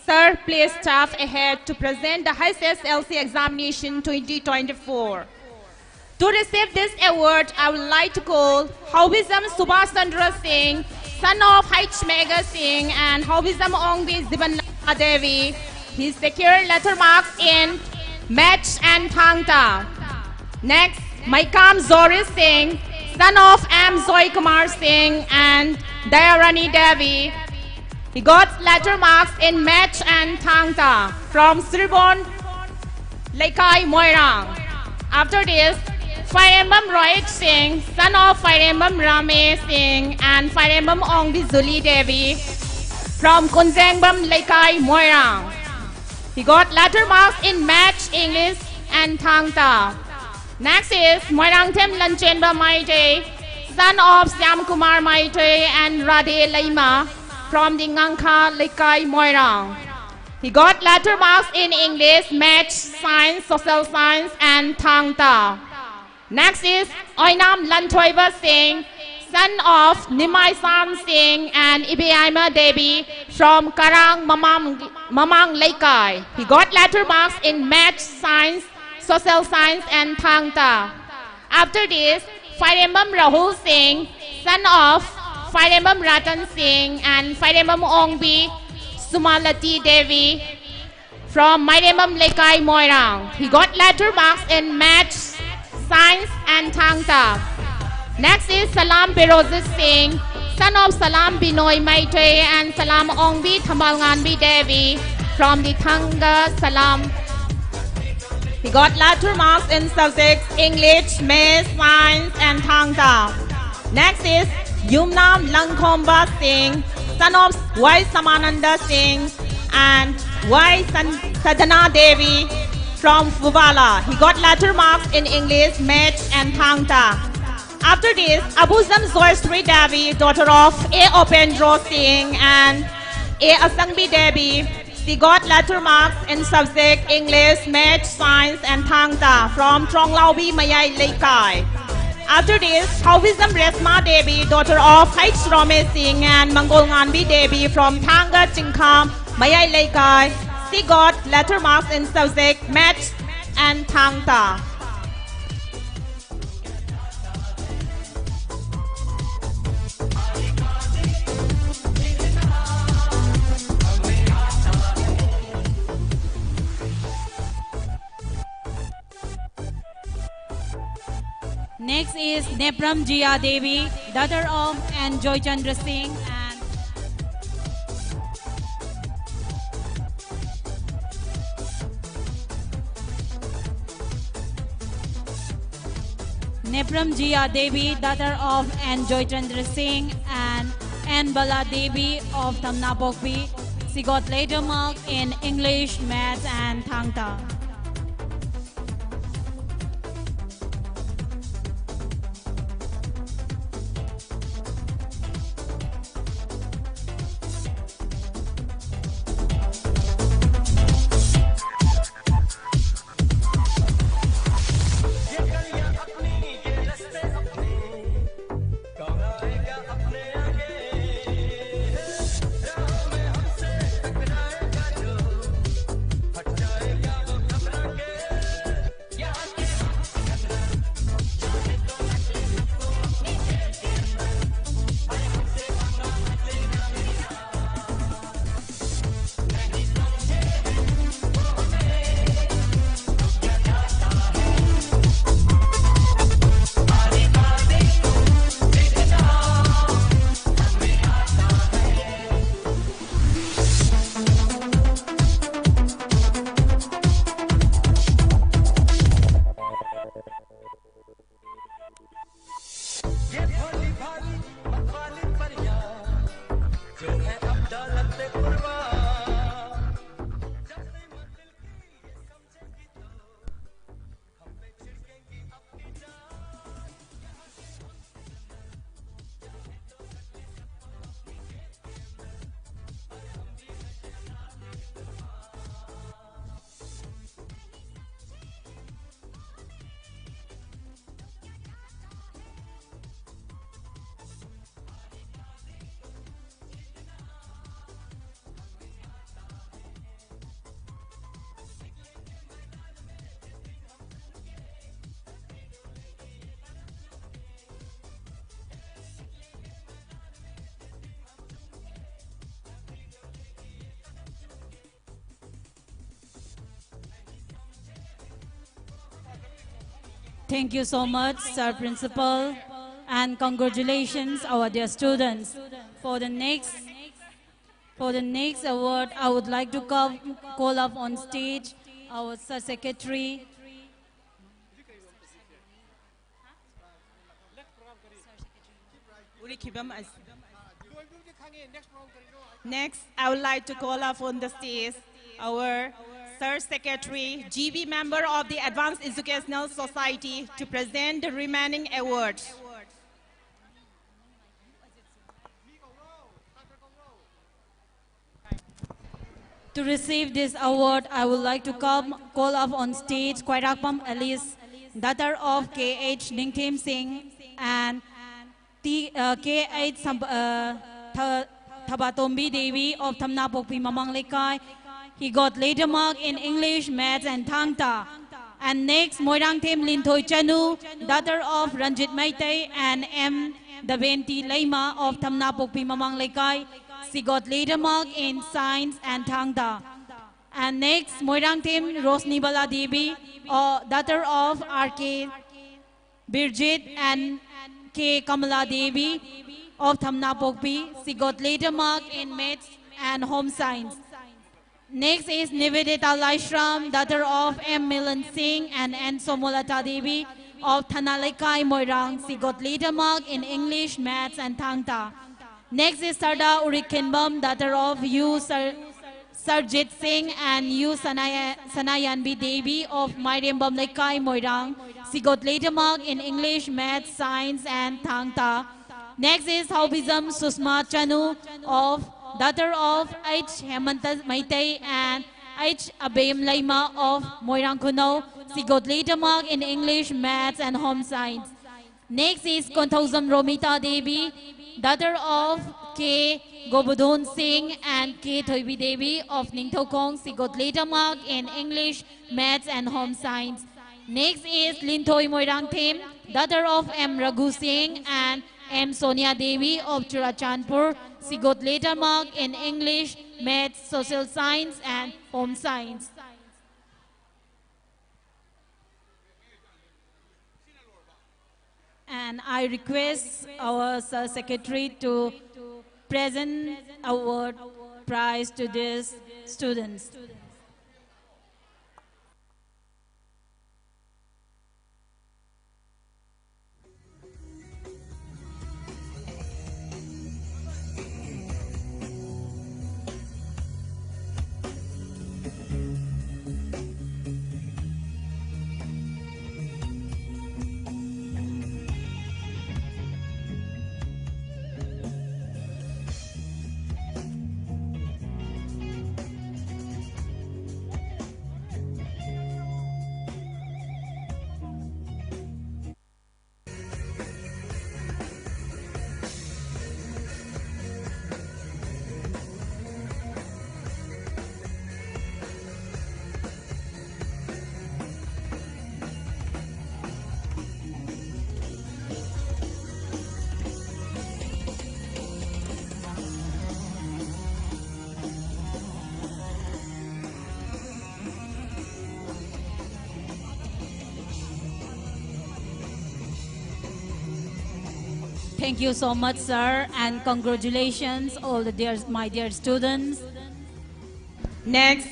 Sir, please step ahead to present the HSLC examination 2024. To receive this award, I would like to call Haubizam Subhash Chandra Singh, son of H. Mega Singh, and Haubizam Ongbi Zibanla Devi. He secured letter marks in Maths and Thangta. Next, Maikam Zoris Singh, son of M. Zoy Kumar Singh and Dayarani Devi. He got letter marks in Maths and Thangta from Sirbon Laikai Moirang. After this, Fairembam Rohit Singh, son of Fairembam Rame Singh and Fairembam Ongbi Zuli Devi from Kunzengbam Laikai Moirang. He got letter marks in Maths, English and Thangta. Next is Moirangtem Lanchenba Maite, son of Syam Kumar Maite and Radhe Laima from the Ngangkha Laikai Moirang. He got letter marks in English, Maths, Science, Social Science and Thangta. Next is Oinam Lantoiba Singh, son of Nimai Sam Singh and Ibiaima Devi from Karang Mamang Laikai. He got letter marks in Maths, Science, Social Science and Thangta. After this, Fairembam Rahul Singh, son of Fairembam Ratan Singh and Fairembam Ongbi Sumalati Devi from Mairembam Laikai Moirang. He got letter marks in Maths, Science and Thangta. Next is Salam Pirozit Singh, son of Salam Binoy Maite and Salam Ongbi Thamalnganbi Devi from the Thanga Salam. He got letter marks in subjects English, Maths, Science and Thangta. Next is Yumnam Langkhomba Singh, son of Y. Samananda Singh and Y. Sadhana Devi from Fuvala. He got letter marks in English, Maths and Thangta. After this, Abuzam Zoyasri Devi, daughter of A. Opendro Singh and A. Asangbi Devi. She got letter marks in subject English, Maths, Science and Thangta from Tronglaubi Mayai Laikai. After this, Haubizam Resma Devi, daughter of H. Rame Singh and Mangolnganbi Devi from Thanga Chingkham Mayai Laikai. She got letter marks in subject Maths and Thangta. Next is Nepram Jia Devi, daughter of N. Joy Chandra Singh and Nepram Jia Devi, daughter of N. Joy Chandra Singh and N. Bala Devi of Tamnapokpi. She got letter mark in English, Maths and Thangta. Thank you so much, Sir Principal, and congratulations, our dear students. For the next award, I would like to call up on stage our Sir Secretary. Next, I would like to call up on the stage our Sir Secretary, GB member of the Advanced Educational Society, to present the remaining awards. To receive this award, I would like to call up on stage Kwairakpam Alice, daughter of K.H. Ningthim Singh and K.H. Thabatombi Devi of Thamnapokpi Mamang Lekai. He got later mark in English, Maths and Thangta. And next, Moirangthim Linthoi Chanu, daughter of Ranjit Maitei and M. Daventi Laima of Thamnapokpi Mamang Lekai. She got later mark in Science and Thangta. And next, Moirangthim Rosni Bala Devi, daughter of R.K. Birjit and K. Kamala Devi of Thamnapokpi. She got later mark in Maths and Home Science. Next is Nivedita Laishram, daughter of M. Milan Singh and N. Somolata Devi of Thanalekai Moirang. She got later mark in English, Maths and Thangta. Next is Sarda Urikinbam, daughter of U. Sarjit Singh and U. Sanayanbi Devi of Mairiambam Lekai Moirang. She got later mark in English, Maths, Science and Thangta. Next is Haubizam Susma Chanu, of daughter of H. Hemanta Maitei and H. Abem Laima of Moirang Kuno. She got later mark in English, Maths and Home Science. Next is Kontauzam Romita Devi, daughter of K. Gobudon Singh and K. Thoibi Devi of Ningthokong. She got later mark in English, Maths and Home Science. Next is Linthoi Moirangthim, daughter of M. Raghu Singh and M. Sonia Devi of Churachandpur. She got later mark in English, Maths, Social Science and Home Science. And I request our Sir Secretary to present award prize to these students. Thank you so much, sir, and congratulations, all the my dear students. Next.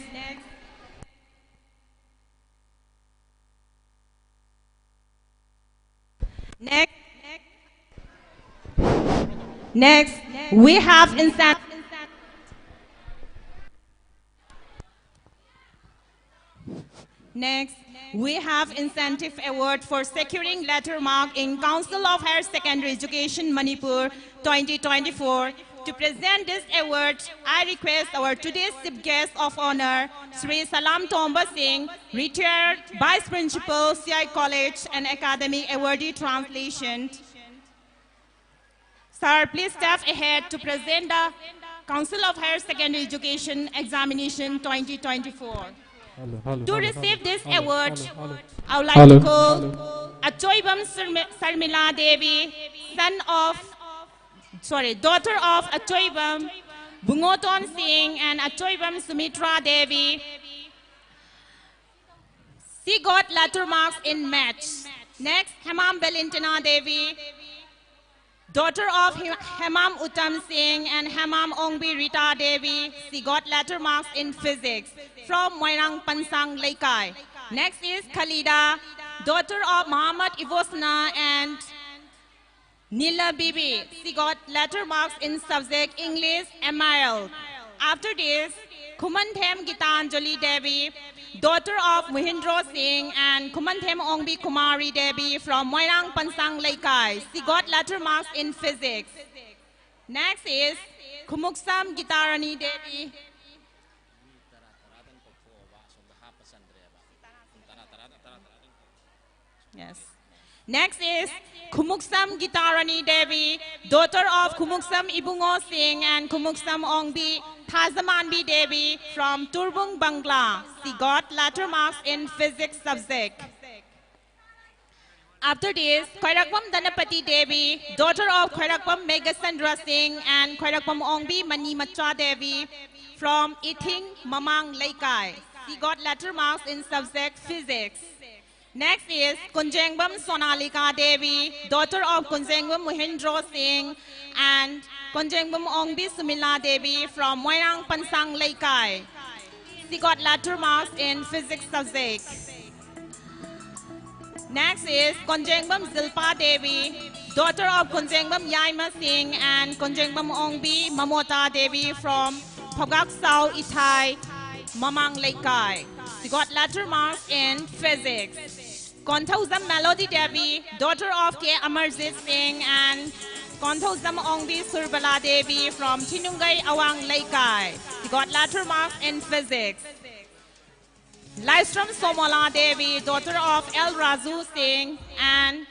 Next, we have incentive. Next, we have incentive award for securing letter mark in Council of Higher Secondary Education Manipur 2024. To present this award, I request our today's chief guest of honor, Sri Salam Tomba Singh, retired Vice Principal, CI College and Academy Awardee Translation. Sir, please step ahead to present the Council of Higher Secondary Education Examination 2024. To receive this award, I would like to call Achoibam Sarmila Devi, daughter of Achoibam Bungoton Singh and Achoibam Sumitra Devi. She got letter marks in Maths. Next, Hemam Valentina Devi, daughter of Hemam Uttam Singh and Hemam Ongbi Rita Devi. She got letter marks in physics from Moirang Pansang Laikai. Next is Khalida, daughter of Muhammad Ivosna and Nila Bibi. She got letter marks in subject English MIL. After this, Kumanthem Gitanjali Devi, daughter of Mohindro Singh and Kumanthem Ongbi Kumari Devi from Moirang Pansang Laikai. She got letter marks in physics. Next is Kumuksam Gitarani Devi. Yes. Next is Kumuksam Gitarani Devi, daughter of Kumuksam Ibungo Singh and Kumuksam Ongbi Thazamanbi Devi from Turbung, Bangla. She got letter marks in physics subject. After this, Khairakwam Danapati Devi, daughter of Khairakwam Megasandra Singh and Khairakwam Ongbi Mani Macha Devi from Ithing, Mamang, Laikai. She got letter marks in subject physics. Next is Kunjengbam Sonalika Devi, daughter of Kunjengbam Mohindro Singh and Kunjengbam Ongbi Sumila Devi from Moirang Pansang Laikai. She got letter marks in physics subject. Next is Kunjengbam Zilpa Devi, daughter of Kunjengbam Yaima Singh and Kunjengbam Ongbi Mamota Devi from Phogak Sao Itai, Mamang Laikai. She got letter marks in physics. Konthauzam Melody Devi, daughter of K. Amarjit Singh and Konthauzam Ongbi Surbala Devi from Tinungai Awang Laikai. She got letter marks in physics. Laistram Somola Devi, daughter of L. Razu Singh and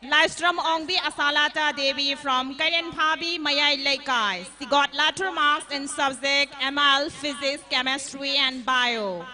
Laistram Ongbi Asalata Devi from Karen Phabi Mayai Laikai. She got letter marks in subject ML, physics, chemistry and bio.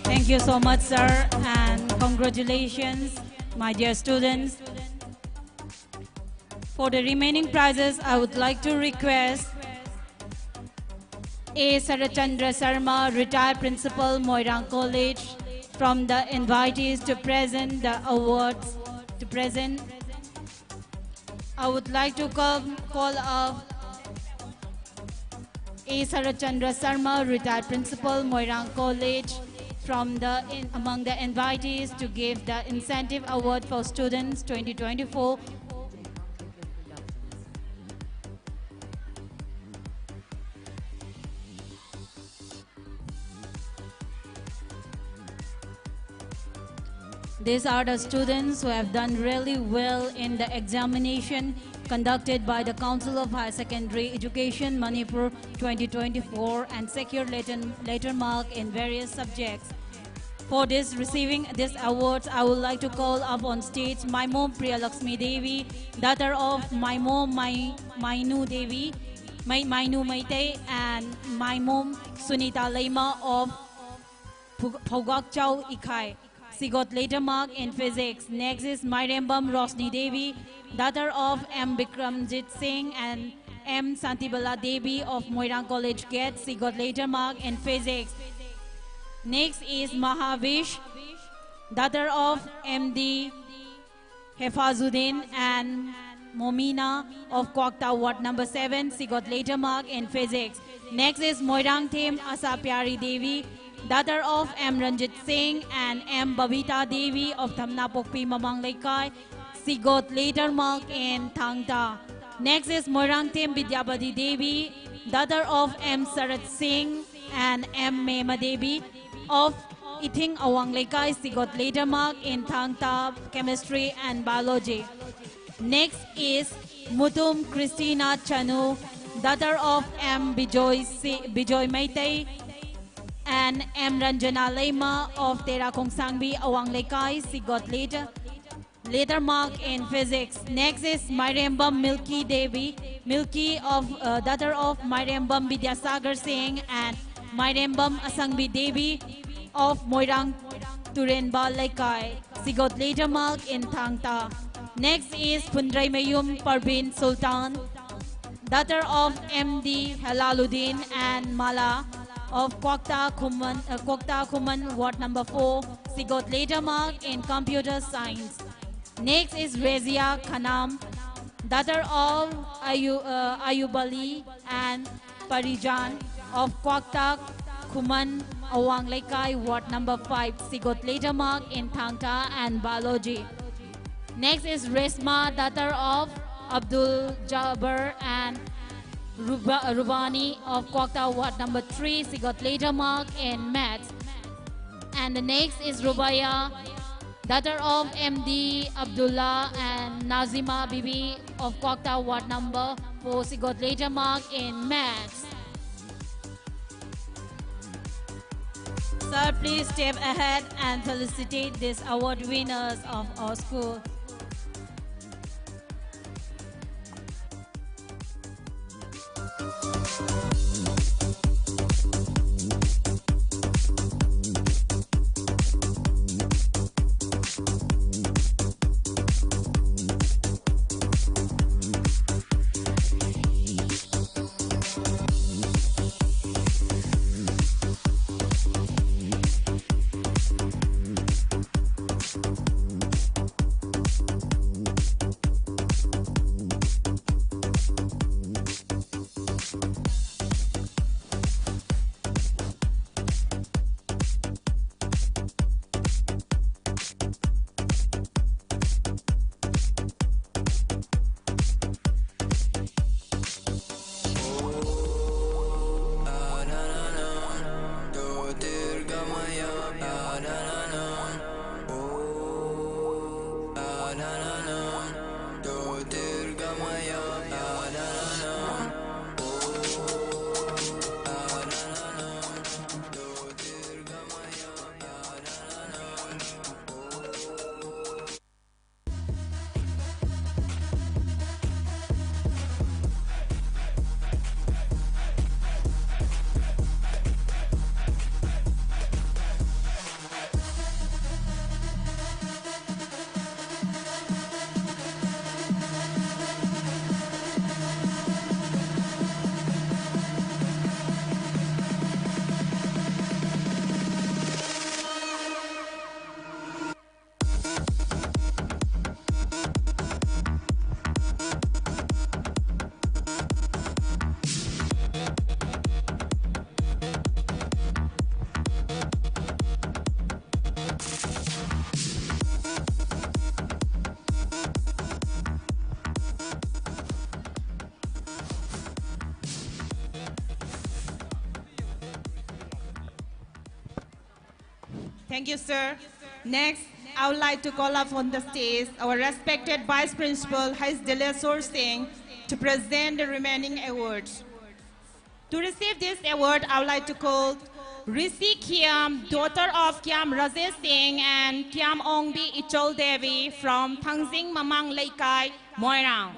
Thank you so much, sir, and congratulations, my dear students. For the remaining prizes, I would like to request A. Sarachandra Sarma, retired principal, Moirang College, from the invitees to present the awards. To present, I would like to call up A. Sarachandra Sarma, retired principal, Moirang College, from among the invitees to give the incentive award for students 2024. These are the students who have done really well in the examination conducted by the Council of Higher Secondary Education Manipur 2024 and secured later mark in various subjects. For receiving this awards, I would like to call up on stage my mom Priya Lakshmi Devi, daughter of my mom Mainu Devi, Mainu Maite, and my mom Sunita Leima of Phogak Chau Ikhai. She got later mark in physics. Next is Mairembam Rosni Devi, daughter of M. Bikramjit Singh and M. Santibala Devi of Moirang College Gate. She got later mark in physics. Next is Mahavish, daughter of M.D. Hefazuddin and Momina of Kwakta Ward number 7. She got later mark in physics. Next is Moirang Them Asa Pyari Devi, daughter of M. Ranjit Singh and M. Babita Devi of Thamna Pokpi Mamang Laikai. She got later mark in Thangta. Next is Moirang Them Vidyabadi Devi, daughter of M. Sarat Singh and M. Mema Devi of Ithing Awang Laikai. She got later mark in Thangta, Chemistry and Biology. Next is Mutum Christina Chanu, daughter of M. Bijoy Maitei and M. Ranjana Leima of Tera Kongsangbi Awang Laikai. She got later mark in physics. Next is Mairembam Milky Devi, Milky of daughter of Mairembam Vidyasagar Singh and Mairembam Asangbi Devi of Moirang Turenba Laikai. She got later mark in Thangta. Next is Pundrai Mayum Parveen Sultan, daughter of M.D. Halaluddin and Mala of Kwakta Kuman Ward number 4. She got later mark in computer science. Next is Rezia Khanam, daughter of Ayubali and Parijan of Kwakta Kuman Awang Laikai Ward number 5. She got later mark in Thangta and Biology. Next is Resma, daughter of Abdul Jabbar and Rubani of Kwakta Ward number 3. She got later mark in maths. And the next is Rubaya, daughter of MD Abdullah and Nazima Bibi of Kwakta Ward number 4. She got later mark in maths. Sir, please step ahead and felicitate these award winners of our school. Thank you, sir. Next, I would like to call up on the stage our respected Vice Principal, Hais Dilesur Singh, to present the remaining awards. To receive this award, I would like to call Rishi Kiam, daughter of Kiam Rajesh Singh and Kiam Ongbi Ichol Devi from Thangzing Mamang Laikai, Moirang.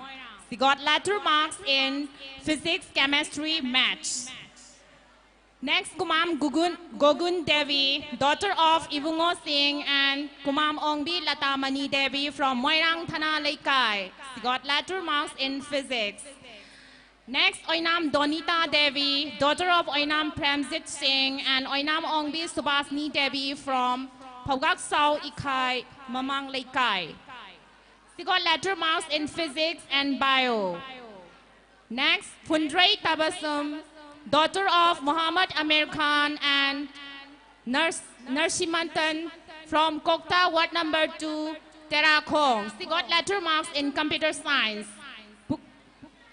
She got latter marks in physics, chemistry, maths. Next, Kumam Gogun Devi, daughter of Ibungo Singh and Kumam Ongbi Latamani Devi from Moirang Thana Laikai. She got latter marks in physics. Next, Oinam Donita Devi, daughter of Oinam Premjit Singh and Oinam Ongbi Subhasni Devi from Phogak Sao Ikai, Mamang Laikai. She got letter marks in physics and bio. Next, Phundrei Tabasum, daughter of Muhammad Amir Khan and Narsimantan from Kokta, Ward number 2, Terakhong. She got letter marks in computer science.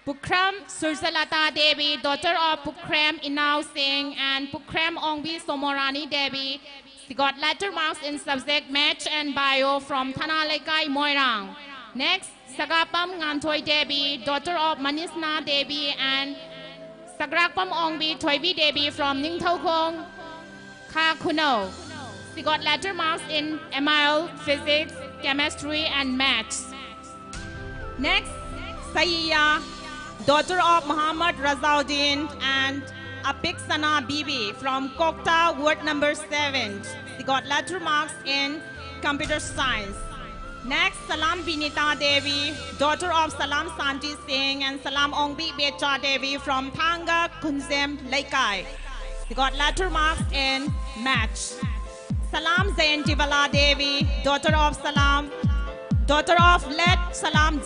Pukram Sursalata Devi, daughter of Pukram Inau Singh and Pukram Ongbi Somorani Devi. She got letter marks in subject math and bio from Thana Laikai, Moirang. Next, Sagapam Ngantoi Devi, daughter of Manisna Devi and Sagrakpam Ongbi Toibi Devi from Ningthokong, Kha Kuno. She got letter marks in ML, physics, chemistry and maths. Next, Sayya, daughter of Muhammad Razauddin and Apik Sana Bibi from Kokta, Ward number 7. She got letter marks in computer science. Next, Salam Vinita Devi, daughter of Salam Santi Singh and Salam Ongbi Becha Devi from Thanga, Kunzem, Laikai. She got letter marks in maths. Salam Zayantivala Devi, daughter of Let Salam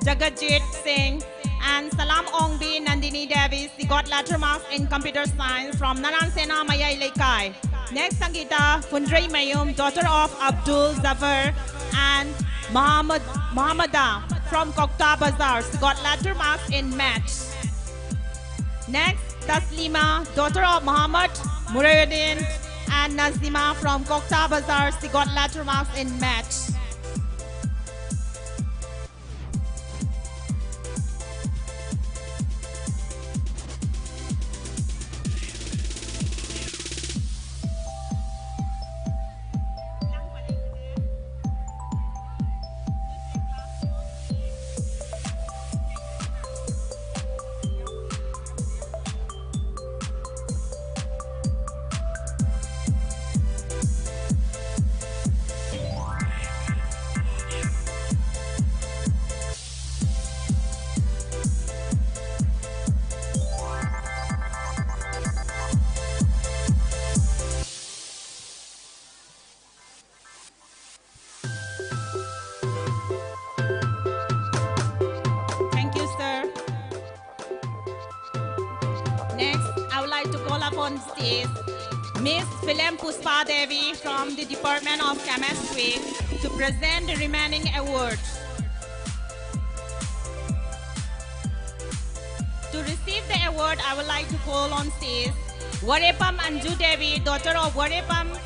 Jagatjit Singh and Salam Ongbi Nandini Devi. She got letter marks in computer science from Naran Sena Mayai Laikai. Next, Sangeeta Phundrei Mayum, daughter of Abdul Zafar and Muhammada from Kokta Bazaar. She got letter marks in maths. Next, Taslima, daughter of Muhammad Muraduddin and Nazima from Kokta Bazaar. She got letter marks in maths. On stage, Miss Philem Puspa Devi from the Department of Chemistry to present the remaining awards. To receive the award, I would like to call on stage Warepam Anju Devi, daughter of Warepam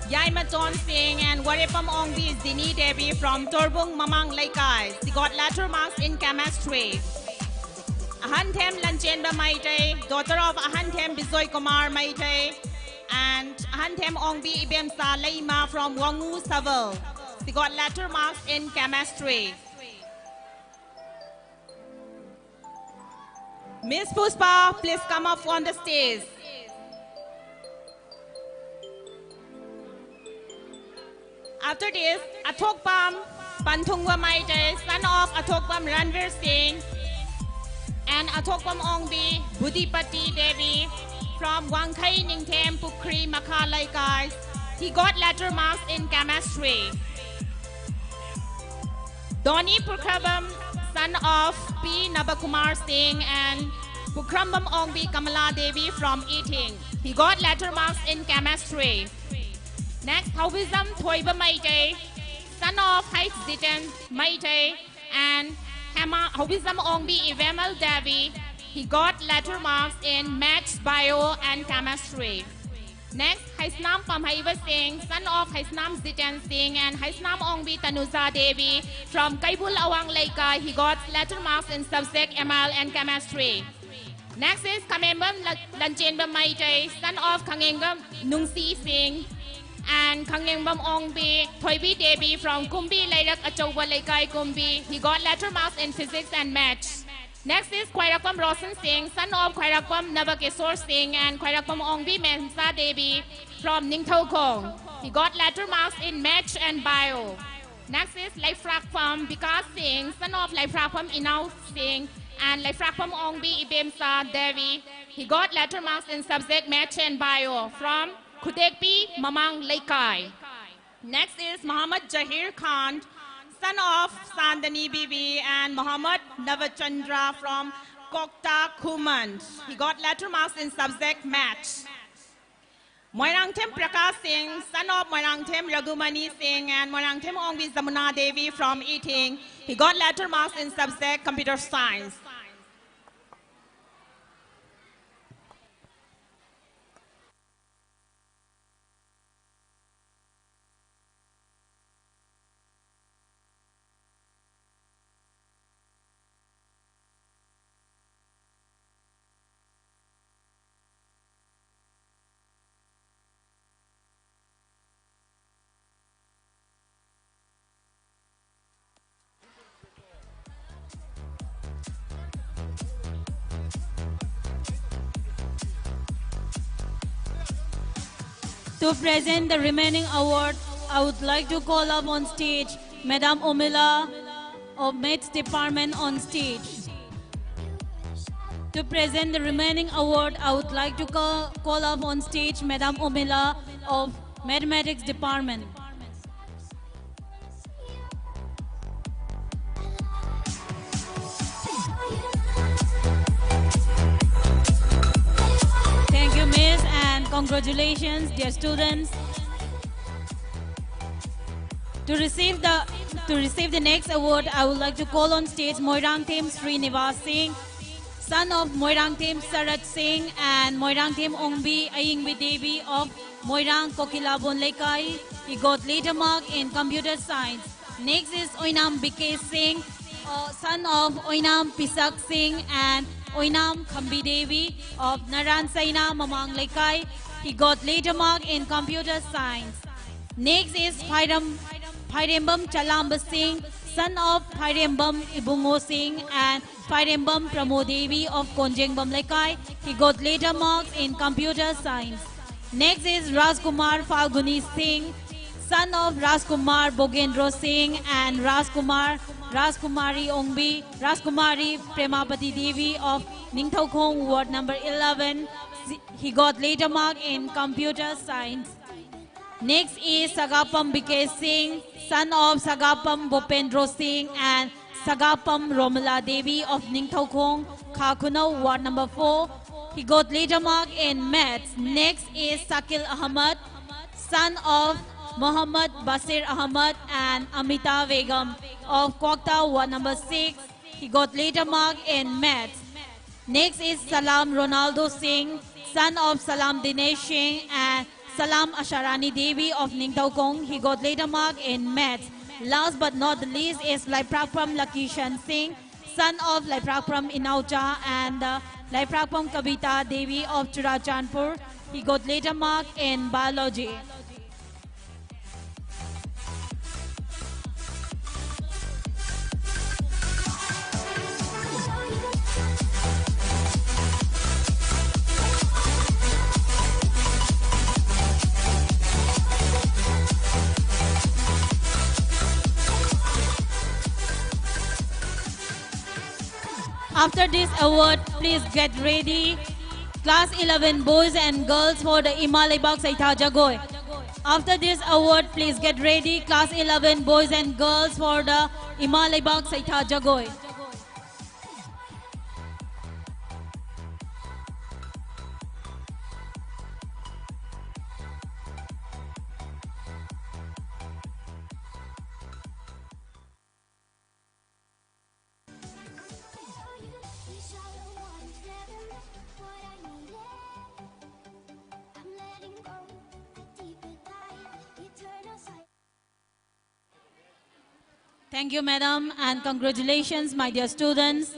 Yaimachon Singh and Warepam Ongbi Zini Devi from Torbung Mamang Laikai. She got letter marks in chemistry. Ahanthem Lanchenba Maite, daughter of Ahanthem Bizoy Kumar Maite and Ahanthem Ongbi Ibemsa Laima from Wangu Saval. She got letter marks in chemistry. Miss Puspa, please come up on the stage. After this, Athokpam Pantungwa Maite, son of Athokpam Ranvir Singh and Athokpam Ongbi Budipati Devi from Wangkai Ningthem Pukri Makha Laikai. He got letter marks in chemistry. Doni Purkhabam, son of P. Nabakumar Singh and Pukrambam Ongbi Kamala Devi from Eating. He got letter marks in chemistry. Next, Hawizam Thoiba Maite, son of Hais Zitan Maite and Hawizam Ongbi Ivemal Devi. He got letter marks in maths, bio and chemistry. Next, Haisnam Pamhaiva Singh, son of Haisnam Zitan Singh and Haisnam Ongbi Tanuja Devi from Kaibul Awang Laika. He got letter marks in subject ML and chemistry. Next is Kamembam Lanchenbam Maitai, son of Kangengam Nungsi Singh and Kangembam Ongbi Thoibi Devi from Kumbi Lairak Achowa Laikai Kumbi. He got letter marks in physics and maths. Next is Khwairakwam Rosan Singh, son of Khwairakwam Navakesor Singh and Khwairakwam Ongbi Mensa Devi from Ningthau Khong. He got letter marks in maths and bio. Next is Laifrakwam Vikas Singh, son of Laifrakwam Inau Singh and Laifrakwam Ongbi Ibemsa Devi. He got letter marks in subject maths and bio from Khudekpi Mamang Laikai. Next is Muhammad Jahir Khan, son of Sandani Bibi and Muhammad Navachandra from Kokta Kumand. He got letter marks in subject maths. Moirangthem Prakash Singh, son of Moirangthem Raghumani Singh and Moirangthem Ongbi Zamuna Devi from Eating. He got letter marks in subject computer science. To present the remaining award, I would like to call up on stage Madam Omila of Maths Department on stage. To present the remaining award, I would like to call up on stage Madam Omila of Mathematics Department. Thank you, Miss, and congratulations, dear students. To receive the next award, I would like to call on stage Moirangthem Srinivas Singh, son of Moirangthem Sarat Singh and Moirangthem Ongbi Ayingbi Devi of Moirang Kokilabon Laikai. He got letter mark in computer science. Next is Oinam Bike Singh, son of Oinam Pisak Singh and Oinam Khambi Devi of Naran Saina Mamang Laikai. He got letter mark in computer science. Next is Phairembam Chalamba Singh, son of Phairembam Ibungo Singh and Phairembam Pramodevi of Konjengbam Laikai. He got letter marks in computer science. Next is Rajkumar Falguni Singh, son of Rajkumar Bogendro Singh and Rajkumari Premapati Devi of Ningthau Khong, Ward number 11. He got letter mark in computer science. Next is Sagapam Bike Singh, son of Sagapam Bopendro Singh and Sagapam Romala Devi of Ningthau Khong, Khakunau, Ward number 4. He got letter mark in maths. Next is Sakil Ahmad, son of Muhammad Basir Ahmad and Amita Begum of Kwakta, Ward number 6. He got letter mark in maths. Next is Salam Ronaldo Singh, son of Salam Dinesh Singh and Salam Asharani Devi of Ningthau Khong. He got letter mark in maths. Last but not the least is Laiprakpam Lakishan Singh, son of Laiprakpam Inaucha and Laiprakpam Kavita Devi of Churachandpur. He got letter mark in biology. After this award, please get ready. Class 11 boys and girls for the Imalibak Saita Jagoy. After this award, please get ready. Class 11 boys and girls for the Imalibak Saita Jagoy. I'm letting go. Thank you, madam, and congratulations, my dear students.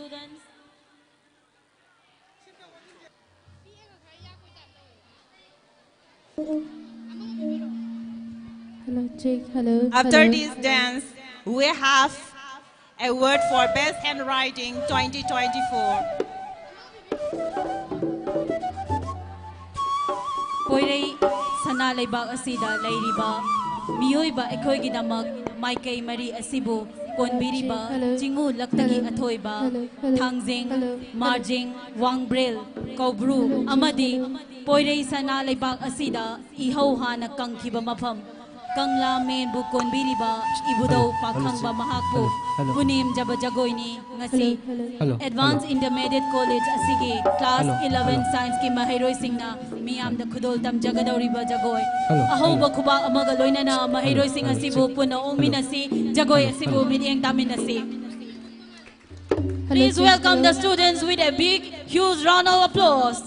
Hello, Jake. Hello. After hello. this dance, we have award for Best Handwriting 2024. Poirei sana leibak asida leiriba miyoiba ekhoigidamak maikai mari asibu konbiriba jingu laktagi athoiba thangjing marjing wangbrel kobru amadi poirei sana leibak asida ihau hana kangkhiba mafam kangla men bu konbiriba ibudau pakhangba mahakpu punim jaba jagoini ngasi Advanced Intermediate College asigi class 11 science ki mahairoi singna miyam da khudol tam jagadoriba jagoi ahauba khuba amaga loinana mahairoi sing asibu puna ongminasi jagoi asibu midyeng taminasi. Please welcome the students with a big huge round of applause.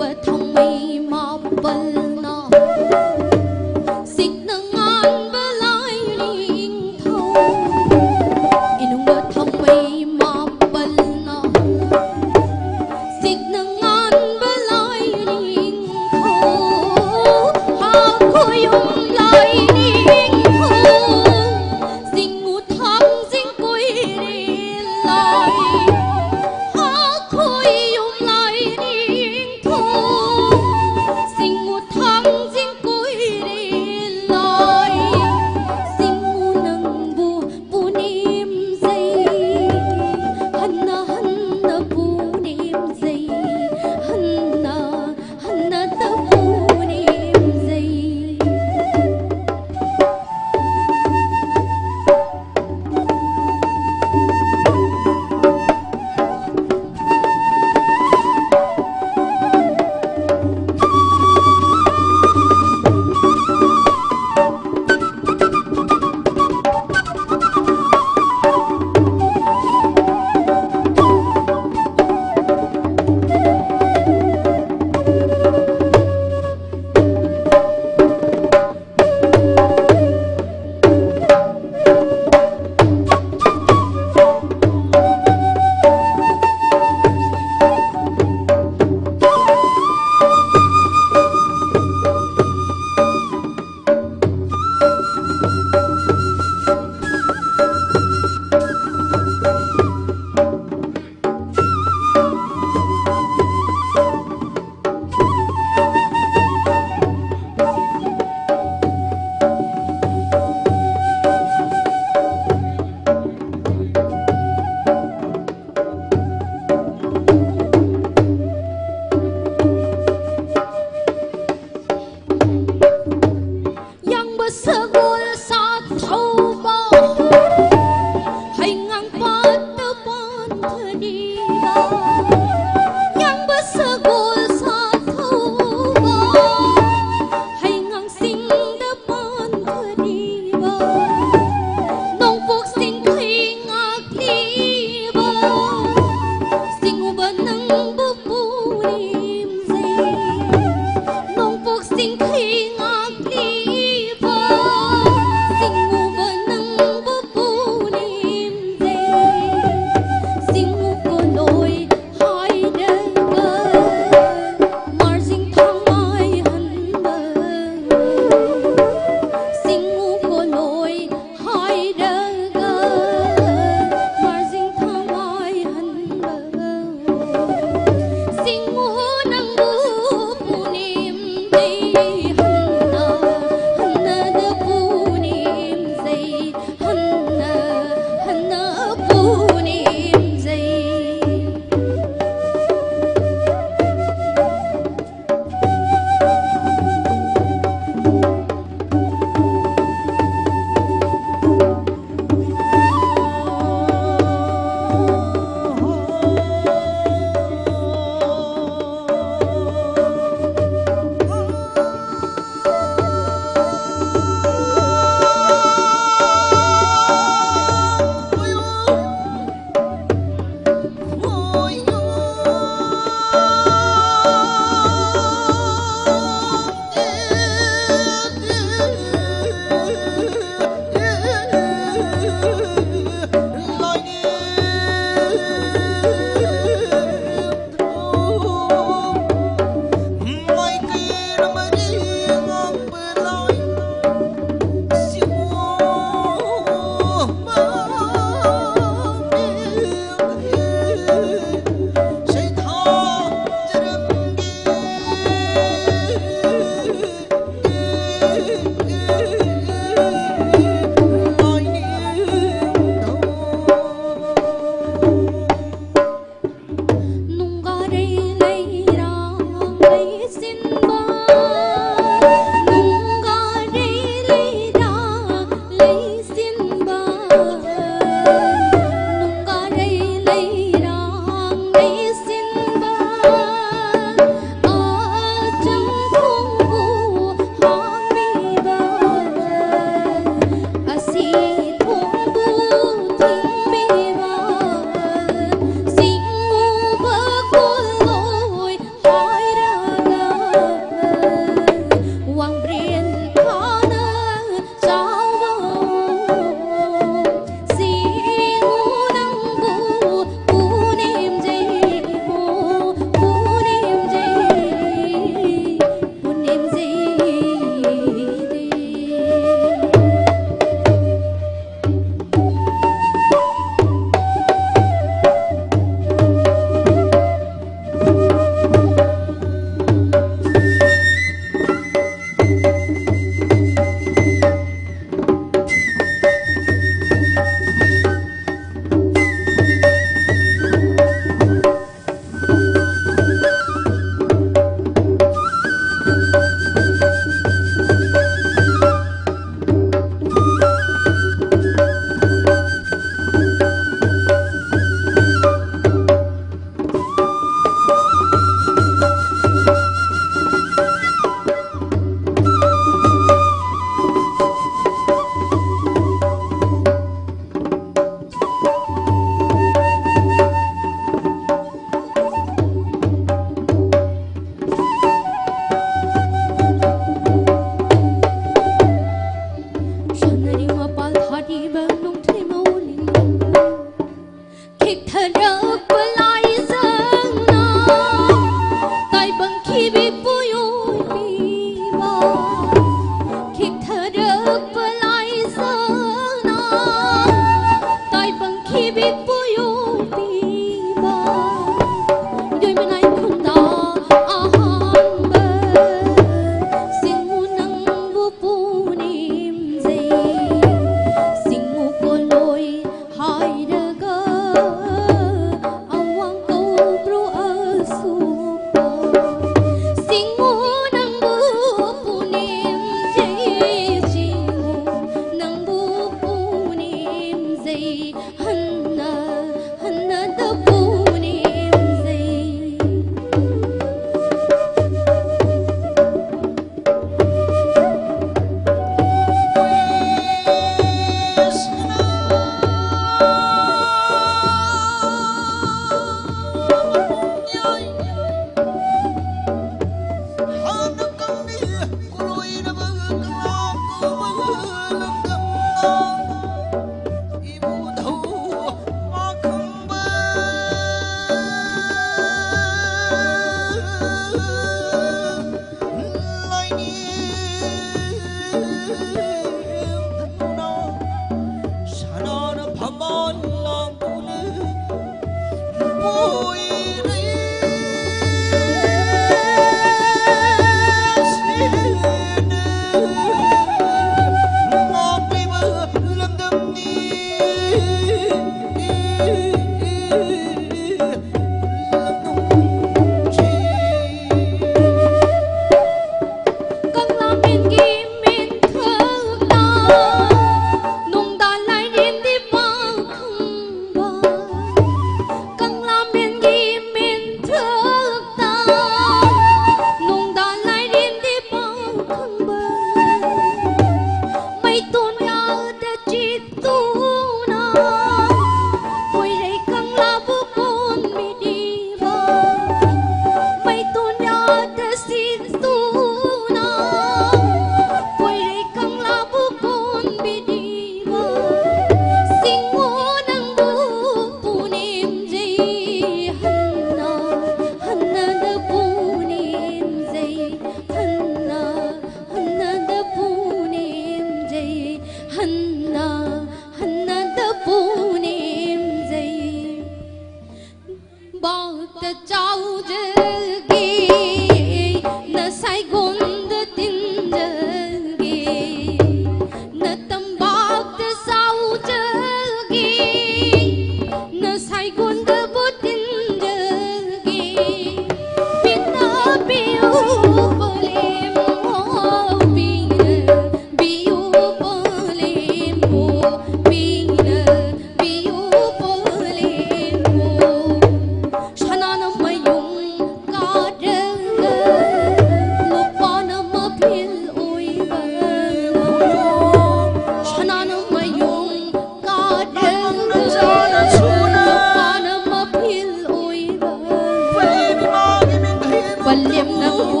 liêm na pu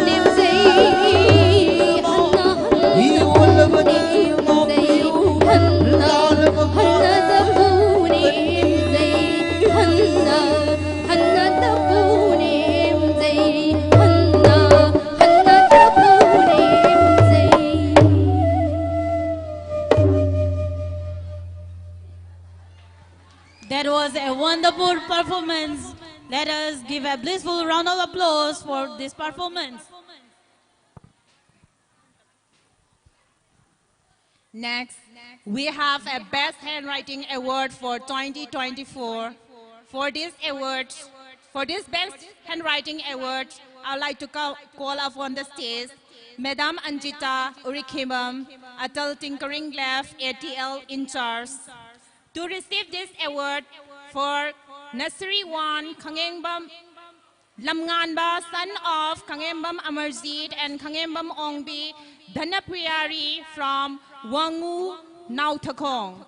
liêm dây hanna hanna da pu liêm dây hanna hanna da pu liêm dây hanna hanna da pu liêm dây. That was a wonderful performance. Let us give a blissful round of applause for this performance. Next, we have a Best Handwriting Award for 2024. For this Best Handwriting Award, I would like to call upon the stage Madam Anjita Urikhimam, Atal Tinkering Lab ATL in charge. To receive this award for Nursery 1, Kangembam Lamnganba, son of Kangembam Amarjit and Kangembam Ongbi Dhanapriyari from Wangu, Nautakong.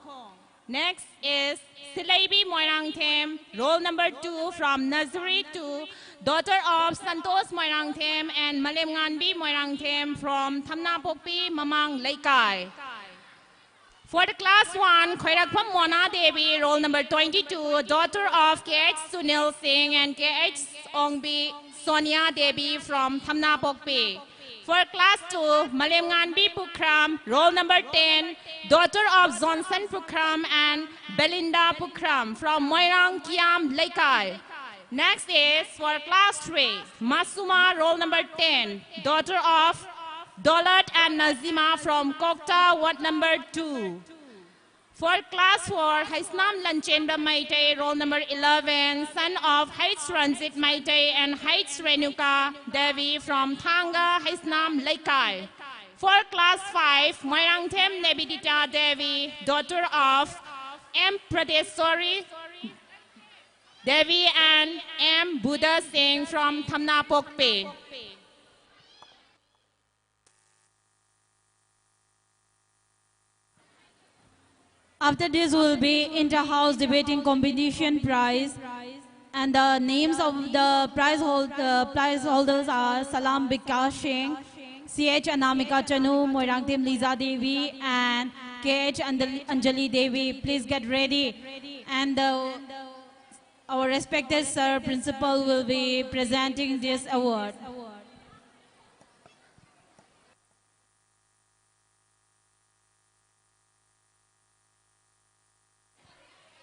Next is Sileibi Moirangthem, roll number 2 from Nursery 2, daughter of Santos Moirangthem and Malemnganbi Moirangthem from Thamnapokpi, Mamang Laikai. For the class 1, Khairakpam Mona Devi, roll number 22, daughter of KH Sunil Singh and KH Ongbi Sonia Devi from Thamnapokpi. For class 2, Malemnganbi Pukram, roll number 10, daughter of Johnson Pukram and Belinda Pukram from Moirang Kiam Laikai. Next is for class 3, Masuma, roll number 10, daughter of Dolat and Nazima from Kokta, ward number 2. For class 4, Haisnam Lanchendra Maitei, roll number 11, son of Haits Ranjit Maitei and Haits Renuka Devi from Thanga, Haisnam Laikai. For class 5, Moirangthem Nebidita Devi, daughter of M. Pradeswari Devi and M. Buddha Singh from Thamnapokpe. After this will be inter-house debating competition prize, and the names of the prize holders are Salam Bikash Singh, CH Anamika Chanu, Moirangthem Liza Devi, and KH Anjali Devi. Please get ready, and our respected sir principal will be presenting this award.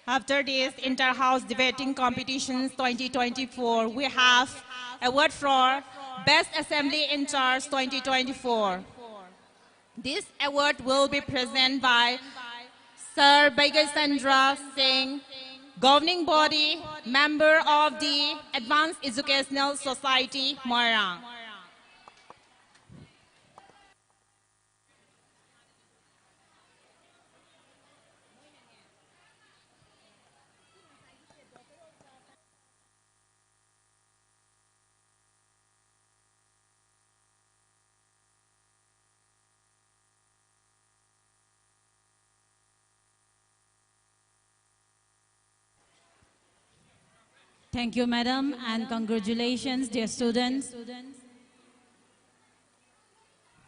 After this inter-house debating competitions 2024, we have award for Best Assembly in Charge 2024. This award will be presented by Sir Baigasandra Singh, governing body, member of the Advanced Educational Society, Moirang. Thank you, madam, and congratulations, dear students.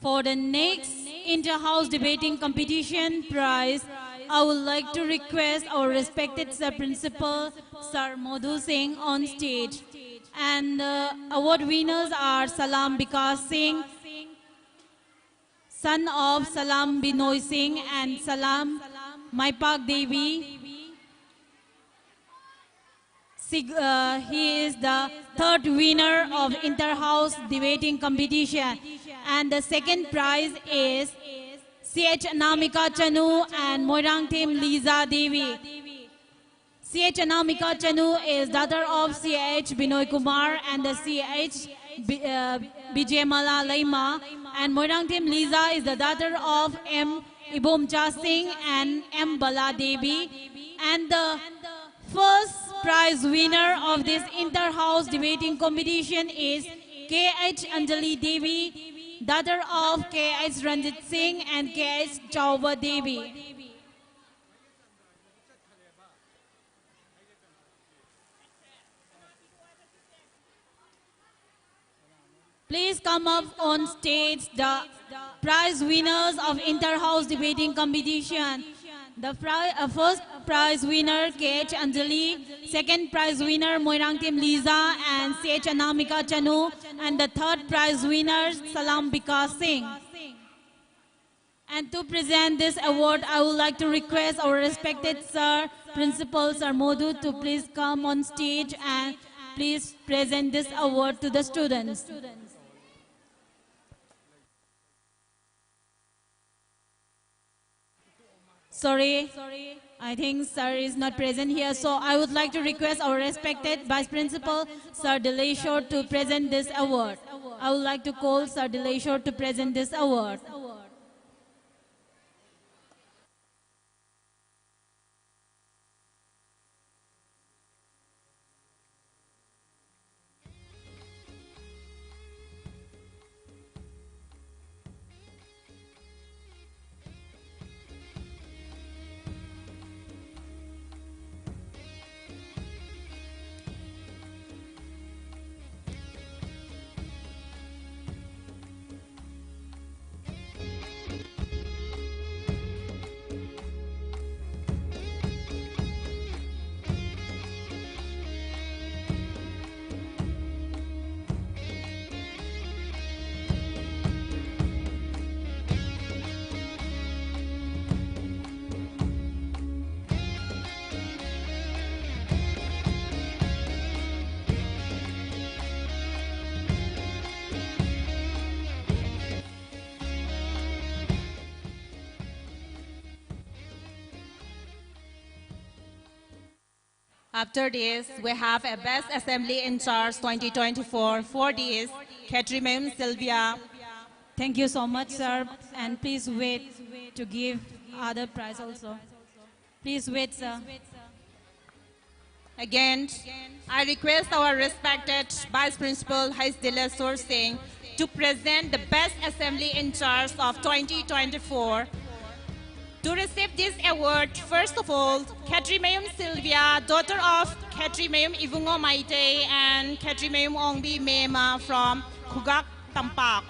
For the next inter-house debating competition prize, I would like to request our respected Sir Principal, Sir Madhu Singh, on stage. And award winners are Salam Bikash Singh, son of Salam Binoy Singh, and Salam Maipak Devi. He is the third winner of inter-house debating competition, and the second prize is CH Anamika Chanu and Moirangthem Liza Devi. CH Anamika Chanu is daughter of CH Binoy Kumar and the CH Bijemala Laima, and Moirangthem Liza is the daughter of M. Ibomcha Singh and M. Bala Devi. And the first prize winner of this inter-house debating competition is KH Anjali Devi, daughter of KH Ranjit Singh and KH Chauba Devi. Please come up on stage, the prize winners of inter-house debating competition. The first prize winner, KH Anjali. Second prize winner, Moirang Team Liza and CH Anamika Chanu. And the third prize winner, Salam Vikas Singh. And to present this award, I would like to request our respected Sir, Principal Sir Modhu, to please come on stage and please present this award to the students. Sorry, I think Sir is not present here, so I would like to request our respected Vice Principal, Sir Delashore, to present this award. I would like to call Sir Delashore to present this award. After this, we have a Best Assembly in Charge 2024 for this, Catherine Sylvia. Thank you so much, sir. And please wait to give other prize also. Please wait, sir. Again, I request our respected Vice Principal Hais Delashore Singh to present the Best Assembly in Charge of 2024. To receive this award, first of all, Catherine Sylvia, daughter of Catherine Ivungo Maite and Catherine Ongbi Mema from Kugak Tampak.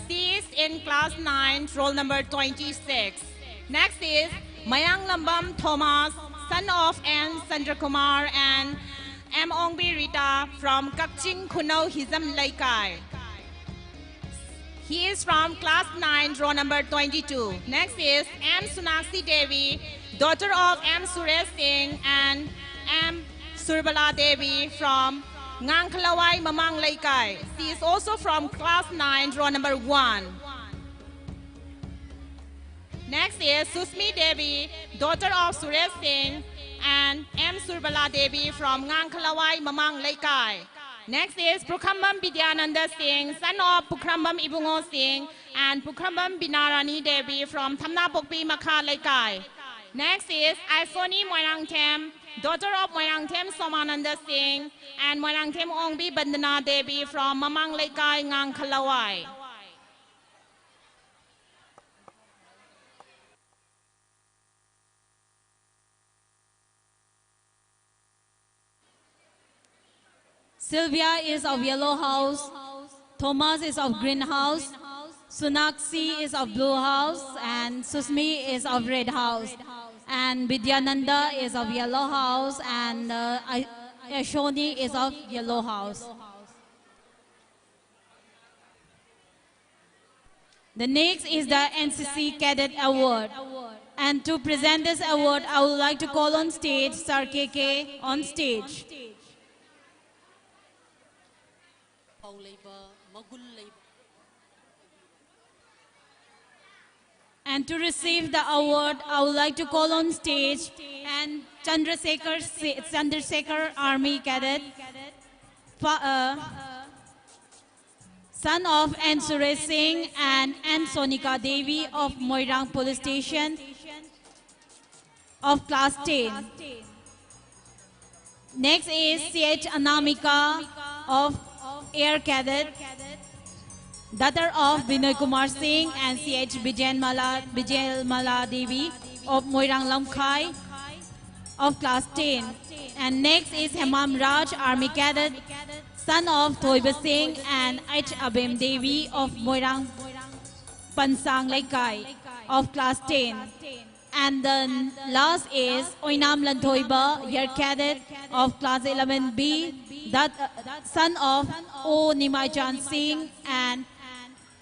She is in class 9, roll number 26. Next is Mayang Lambam Thomas, son of N. Sandrakumar and M. Ongbi Rita from Kakching Kunau Hizam Laikai. He is from class 9, row number 22. Next is M. Sunakshi Devi, daughter of M. Suresh Singh and M. Surbala Devi from Ngangkalawai Mamang Laikai. She is also from class 9, row number 1. Next is Susmi Devi, daughter of Suresh Singh and M. Surbala Devi from Ngangkalawai Mamang Laikai. Next is Pukrambam Vidyananda Singh, son of Pukrambam Ibungo Singh and Pukrambam Binarani Devi from Thamna Pokpi Makha Laikai. Next is Aisoni Moirangtem, daughter of Moirangtem Somananda Singh and Moirangtem Ongbi Bandana Devi from Mamang Laikai Ngang Kalawai. Sylvia is of Yellow House, Thomas is of Green House, Sunakshi is of Blue House, and Susmi is of Red House. And Vidyananda is of Yellow House, and Ashoni is of Yellow House. The next is the NCC Cadet Award. And to present this award, I would like to call on stage Sir KK on stage. And to receive the award, I would like to call on stage and Chandrasekhar Army Cadet, son of N. Suresh Singh and N. Sonika Devi of Moirang Police Station of class 10. Next is CH Anamika of Air Cadet, daughter of Binoy Kumar Singh and CH Vijay Mala Devi of Moirang Lamkhai of class 10. And next is Hemam Raj, Army Cadet, son of Thoiba Singh and H. Abem Devi of Moirang Pansang Laikai of class 10. And the last is Oinam Lanthoiba, year cadet of class 11B, that son of O. Nimaijan Singh and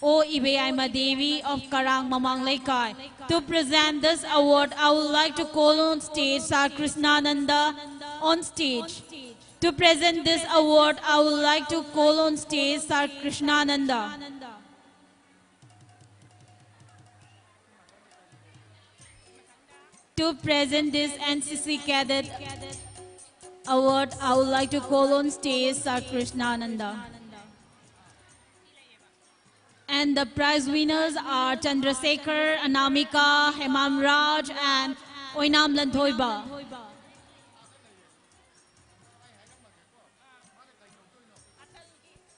O. Ibeaima Devi of Karang Mamang Laikai. To present this award, I would like to call on stage Sir Krishnananda on stage. To present this award, I would like to call on stage Sir Krishnananda. To present this NCC Cadet Award, I would like to call on stage Sir Krishnananda. And the prize winners are Chandrasekhar, Anamika, Hemam Raj and Oinam Lanthoiba.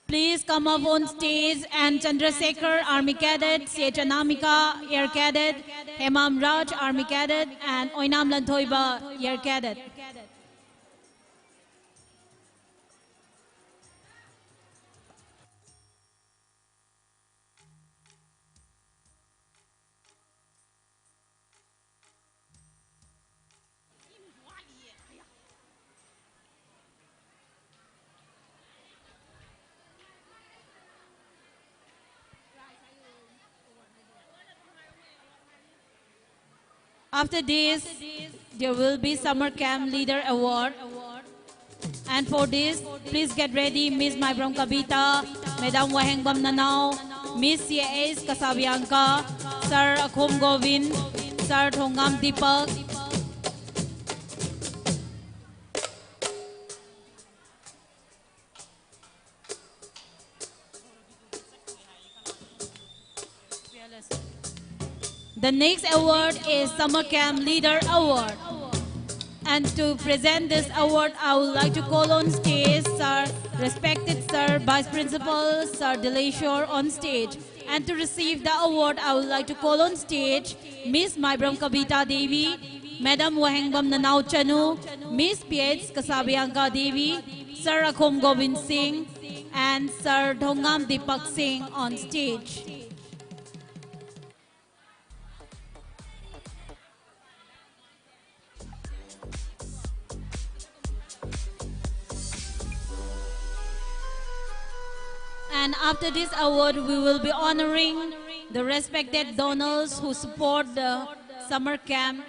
Please come up on stage, and Chandrasekhar, Army Cadet, CH Anamika, Air Cadet, Hemam Raj, Army Cadet, and Oinam Lanthoiba, Air Cadet. After this, there will be Summer Camp Leader Award. And for this, please get ready Miss Maibram Kabita, Madam Wahengbam Nanao, Miss C.A.S. Kasabianka, Sir Akhom Govind, Sir Thongam Deepak, The next award is Summer Camp Leader Award. And to present this award, I would like to call on stage Sir, respected Sir Vice Principal, Sir Delashore on stage. And to receive the award, I would like to call on stage Miss Maibram Kabita Devi, Madam Wahengbam Nanao Chanu, Miss P.H. Kasabianka Devi, Sir Akhom Govind Singh, and Sir Thongam Deepak Singh on stage. And after this award, we will be honoring the respected donors who support the summer camp.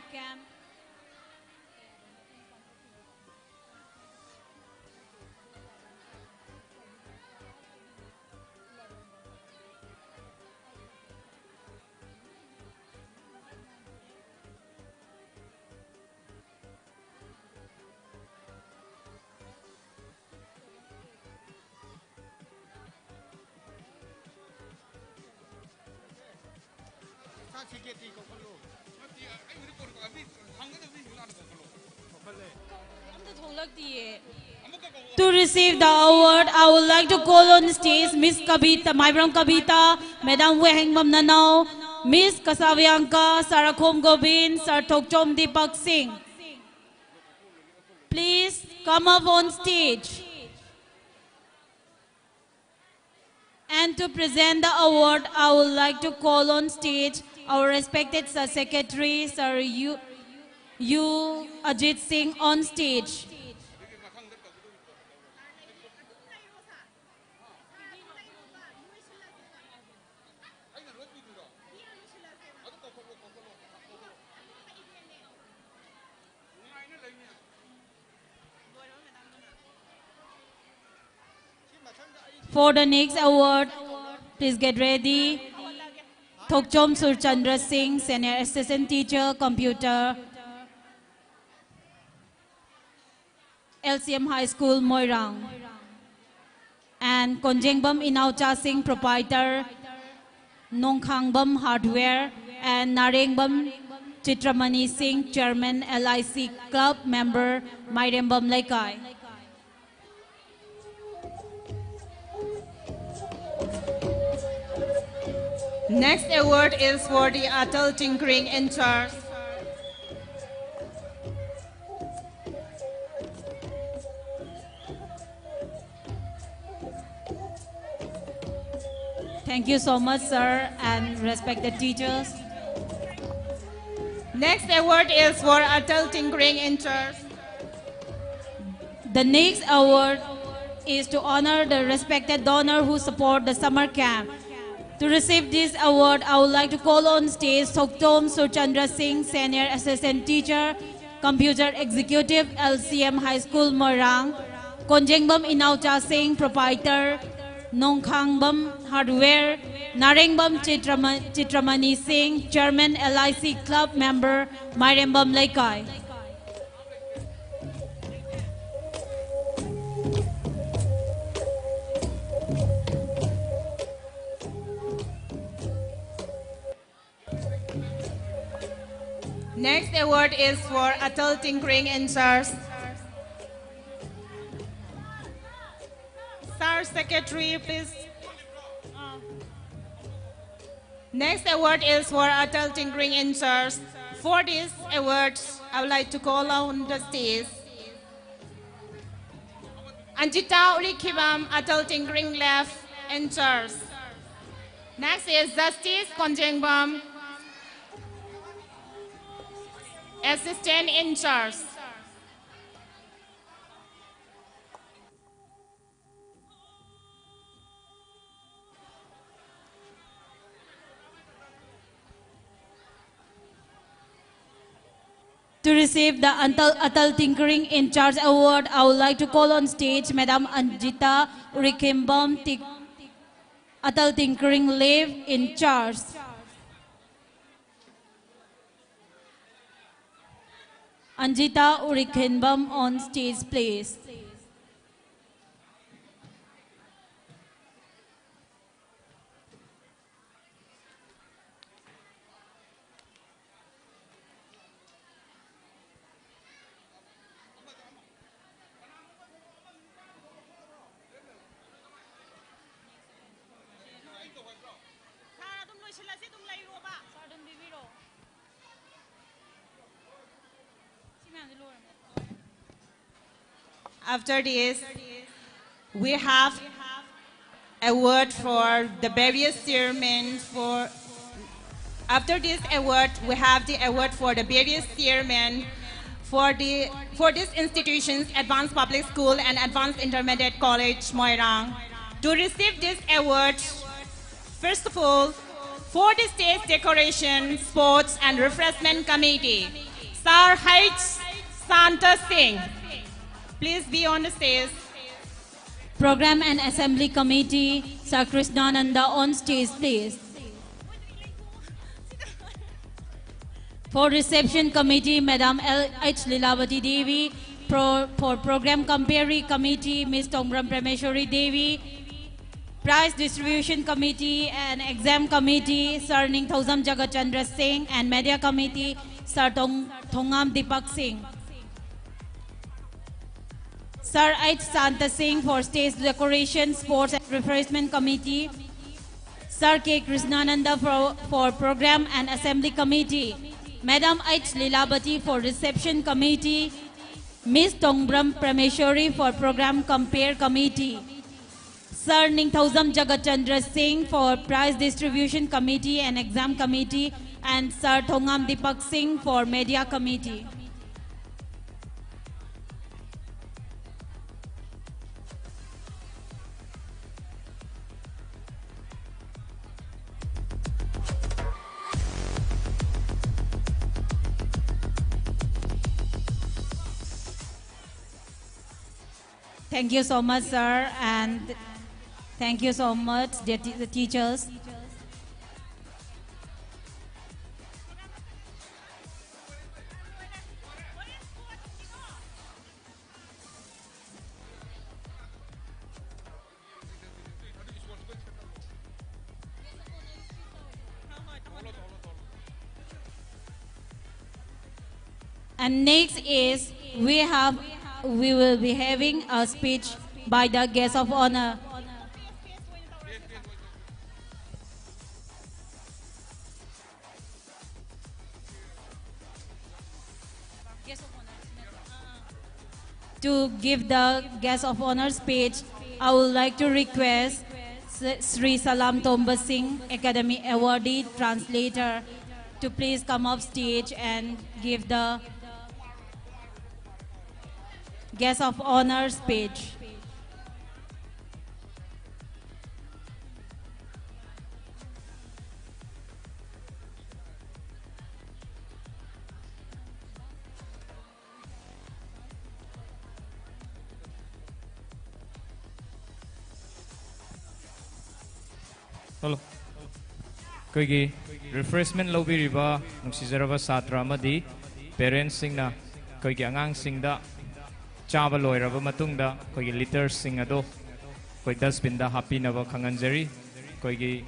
To receive the award, I would like to call on stage Miss Kabita, Maibram Kabita, Madam Wahengbam Nanao, Miss Kasabianka, Sir Akhom Govind, Sir Thokchom Deepak Singh. Please come up on stage. And to present the award, I would like to call on stage our respected Sir Secretary, Sir U Ajit Singh on stage. For the next award, please get ready. Thokchom Surchandra Singh, Senior Assistant Teacher, Computer, LCM High School, Moirang. And Konjengbam Inaucha Singh, Proprietor, Nongkhangbam Hardware, and Narengbam Chitramani Singh, Chairman, LIC Club, Member, Mairembam Laikai. Next award is for the Atal Tinkering in Charge. Thank you so much, sir, and respected teachers. Next award is for Atal Tinkering in Church. The next award is to honor the respected donor who support the summer camp. To receive this award, I would like to call on stage Soktom Surchandra Singh, Senior Assistant Teacher, Computer Executive, LCM High School, Moirang. Konjengbam Inaucha Singh, Proprietor, Nongkhangbam Hardware. Narengbam Chitramani Singh, Chairman LIC Club Member, Mairembam Laikai. Next award is for Atal Tinkering in Church. Sir Secretary, please. Next award is for Atal Tinkering in Church. For this award, I would like to call on the stage Anjita Urikibam, Atal Tinkering Left in Church. Next is Justice Konjengbam, Assistant in Charge. To receive the Atal Tinkering in Charge Award, I would like to call on stage Madam Anjita Urikimbam, Atal Tinkering Live in Charge. Anjita Urikimbam on stage, please. After this, we have award for the various chairmen for. After this award, we have the award for the various chairmen for these institutions, Advanced Public School and Advanced Intermediate College, Moirang. To receive this award, first of all, for the stage decoration, sports and refreshment committee, Sir H. Santa Singh. Please be on the stage. Program and Assembly Committee, Sir Krishnananda on stage, please. For Reception Committee, Madam L. H. Lilavati Devi. For Program Compare Committee, Ms. Tongbram Prameshwari Devi. Prize Distribution Committee and Exam Committee, Sir Ningthausam Jagachandra Singh. And Media Committee, Sir Thongam Deepak Singh. Sir H. Santa Singh for Stage Decoration, Sports and Refreshment Committee. Sir K. Krishnananda for Program and Assembly Committee. Madam H. Lilabati for Reception Committee. Ms. Tongbram Prameshwari for Program Compare Committee. Sir Ningthausam Jagachandra Singh for Prize Distribution Committee and Exam Committee. And Sir Thongam Deepak Singh for Media Committee. Thank you so much, sir, and thank you so much, the teachers. And next is we will be having a speech by the guest of honor. To give the guest of honor speech, I would like to request Sri Salam Tomba Singh, Academy Awardee, Translator, to please come up stage and give the Guest of Honor speech. Hello. Koigi refreshment lobby riba nungsizaraba satra amadi parents singna koigi angang singda chaba loiraba matungda koigi litter sing ado koi dustbin da happy naba khanganjari koigi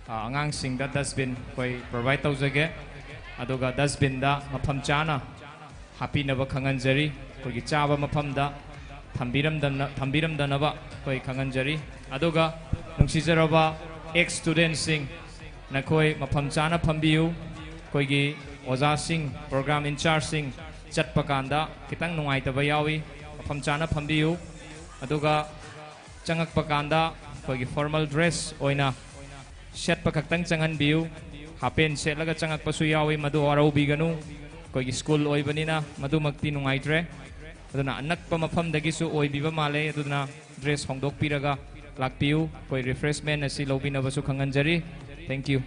angang singda dustbin koi provide taujage aduga dustbin da mafam chana happy naba khanganjari koigi chaba mafam da thambiram danaba koi khanganjari aduga nungsizaraba ex students sing nakoi mafam chana phambiu koigi oza sing program in charge sing chatpa kanda kitang nungai taba yawi mafam chana phambiu aduga changakpa kanda koigi formal dress oina shetpa kaktang changan biu hapen setlaga changakpa su yawi madu arau biganu koigi school oibanina madu makti nungai tre aduna anakpa mafam dagisu oibiba male aduna dress hongdok piraga lakpiu koi refreshment asi lobina basu khanganjari. Thank you.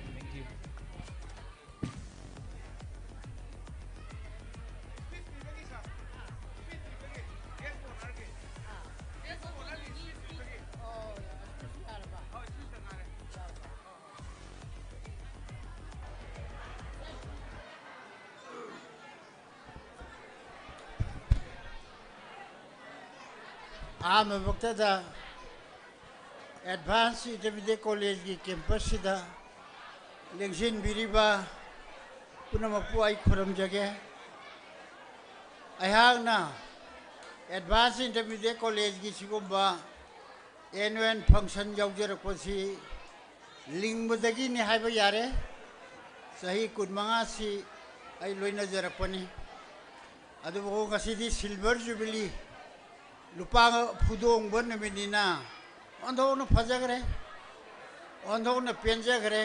I'm a doctor. Advanced Intermediate College की campus सिदा लेकिन बिरिबा पुनः मपुआई खुरम जगह अयागना Advanced Intermediate College की सिगुम्बा annual function जाऊजर Kosi लिंग बदगी निहाय बयारे सही कुडमंगा सी आई लोइना जरा पनी अदु वो कसी दी silver jubilee लुपांग फुदोंग बन मिनिना अंधों फजगरे अंधों पेंजगरे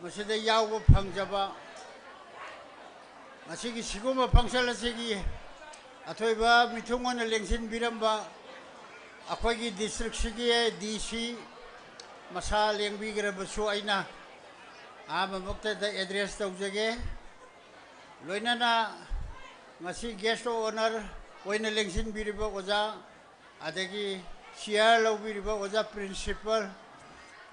मसीद याव फंगजबा मसीगी सिगुम फंक्शन असीगी अथोइबा मिथुंगन लेंसिन बिरंबा अखोगी डिस्ट्रिक्ट सिगी डीसी मसा लेंबिग्रबसु आइना आम मक्तद एड्रेस तौजगे लोइनाना मसी गेस्ट ऑनर ओइना लेंसिन बिरिबा ओजा अदगी Share lobby was a principal.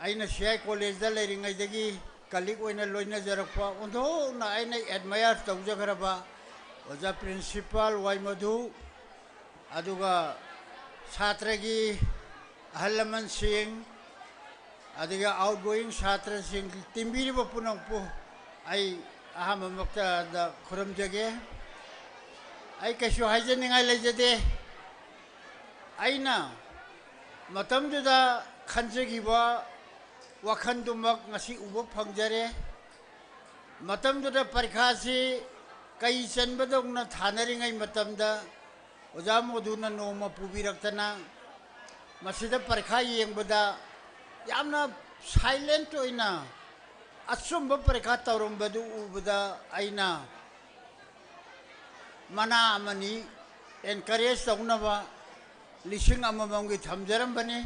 I know Share College the leading I degi colleague when a loina Zarapa, although I admire Taujakaraba was a principal, Waimadu Aduga Satragi Halaman Singh Adiga outgoing Satra Singh Timbiri Punampu. I am a Mokta the Kuram Jage. I cashu Hajaning I legade. I know. मतम जुदा खंजगी बा वखन दुमक ngasi ubo phangjare matam juda parikha si kai chanbadong na thanari ngai matam da oja moduna noma pubiraktana masida parikha yengbada yamna silent oina asumba parikha tawrumbadu ubada aina mana amani encourage tawnaba लिशिंग अममंगी थमजरम बने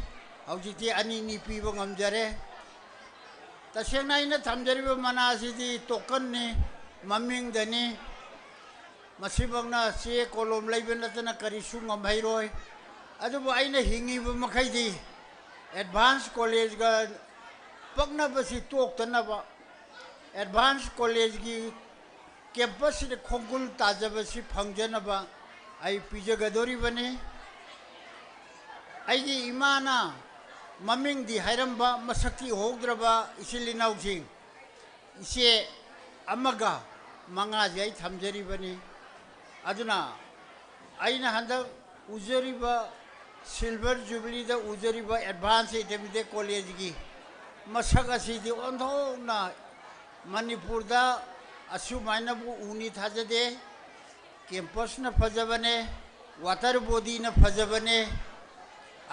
औजिती अनि निपी बंगम जरे तसेंग नाइना थमजरी ब मनासिदी token ने ममिंग दने मसिबंगना से कोलम लाइबनतना करिसु ngमहैरोय अदुबो आइना हिंगी ब मखैदी advance college गा पगना बसी टोकतना बा एडवांस कॉलेज की कैंपस ने खोंगुल ताजबसी फंगजना बा आई पिजगदोरी बने आइगी इमाना ममिंग दी हैरंबा मसक्ति होग्रबा इसिलिनाउ सिंह इसे अमगा मंगा जाई थमजरी बनी अदुना आइना हंदक उजरीबा सिल्वर जुबली दा उजरीबा एडवांस इंटरमीडिएट कॉलेज की मसक असीदी ओंधोना मणिपुर दा असुमाइनबु उनी थाजदे कैंपस न फजबने वाटर बॉडी न फजबने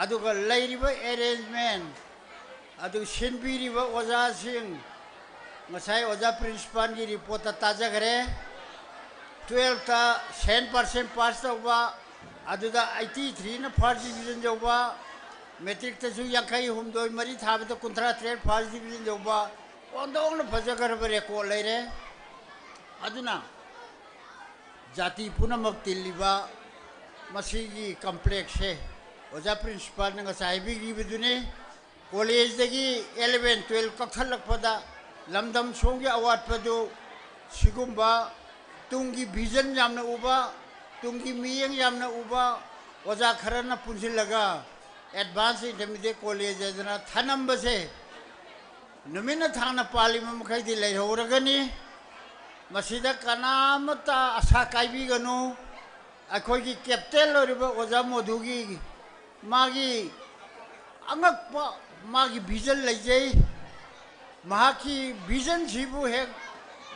अदुगा लाइरिबा अरेंजमेंट अदु सिनबीरिबा ओजासिंग ngasai oja principal gi report ta tajagare 12 ta 100% pass tawba aduda 83 na first division jawba metric ta su yakai humdoi mari thabe ta kuntra trade first division jawba ondong na phajagar bare ko leire aduna jati punamak tiliba masigi complex he oja principal na ngasai bi gi bidune college dagi 11 12 kakhalak pada lamdam songi awat padu sigumba tungi vision yamna uba tungi miyang yamna uba oja kharana punsilaga advanced intermediate college jana thanam base numina thana parliament khai di lai horagani masida kanamata asa kaibi ganu akhoi gi captain loriba oja modugi magi angakpa magi vision laijai mahaki vision sibu hek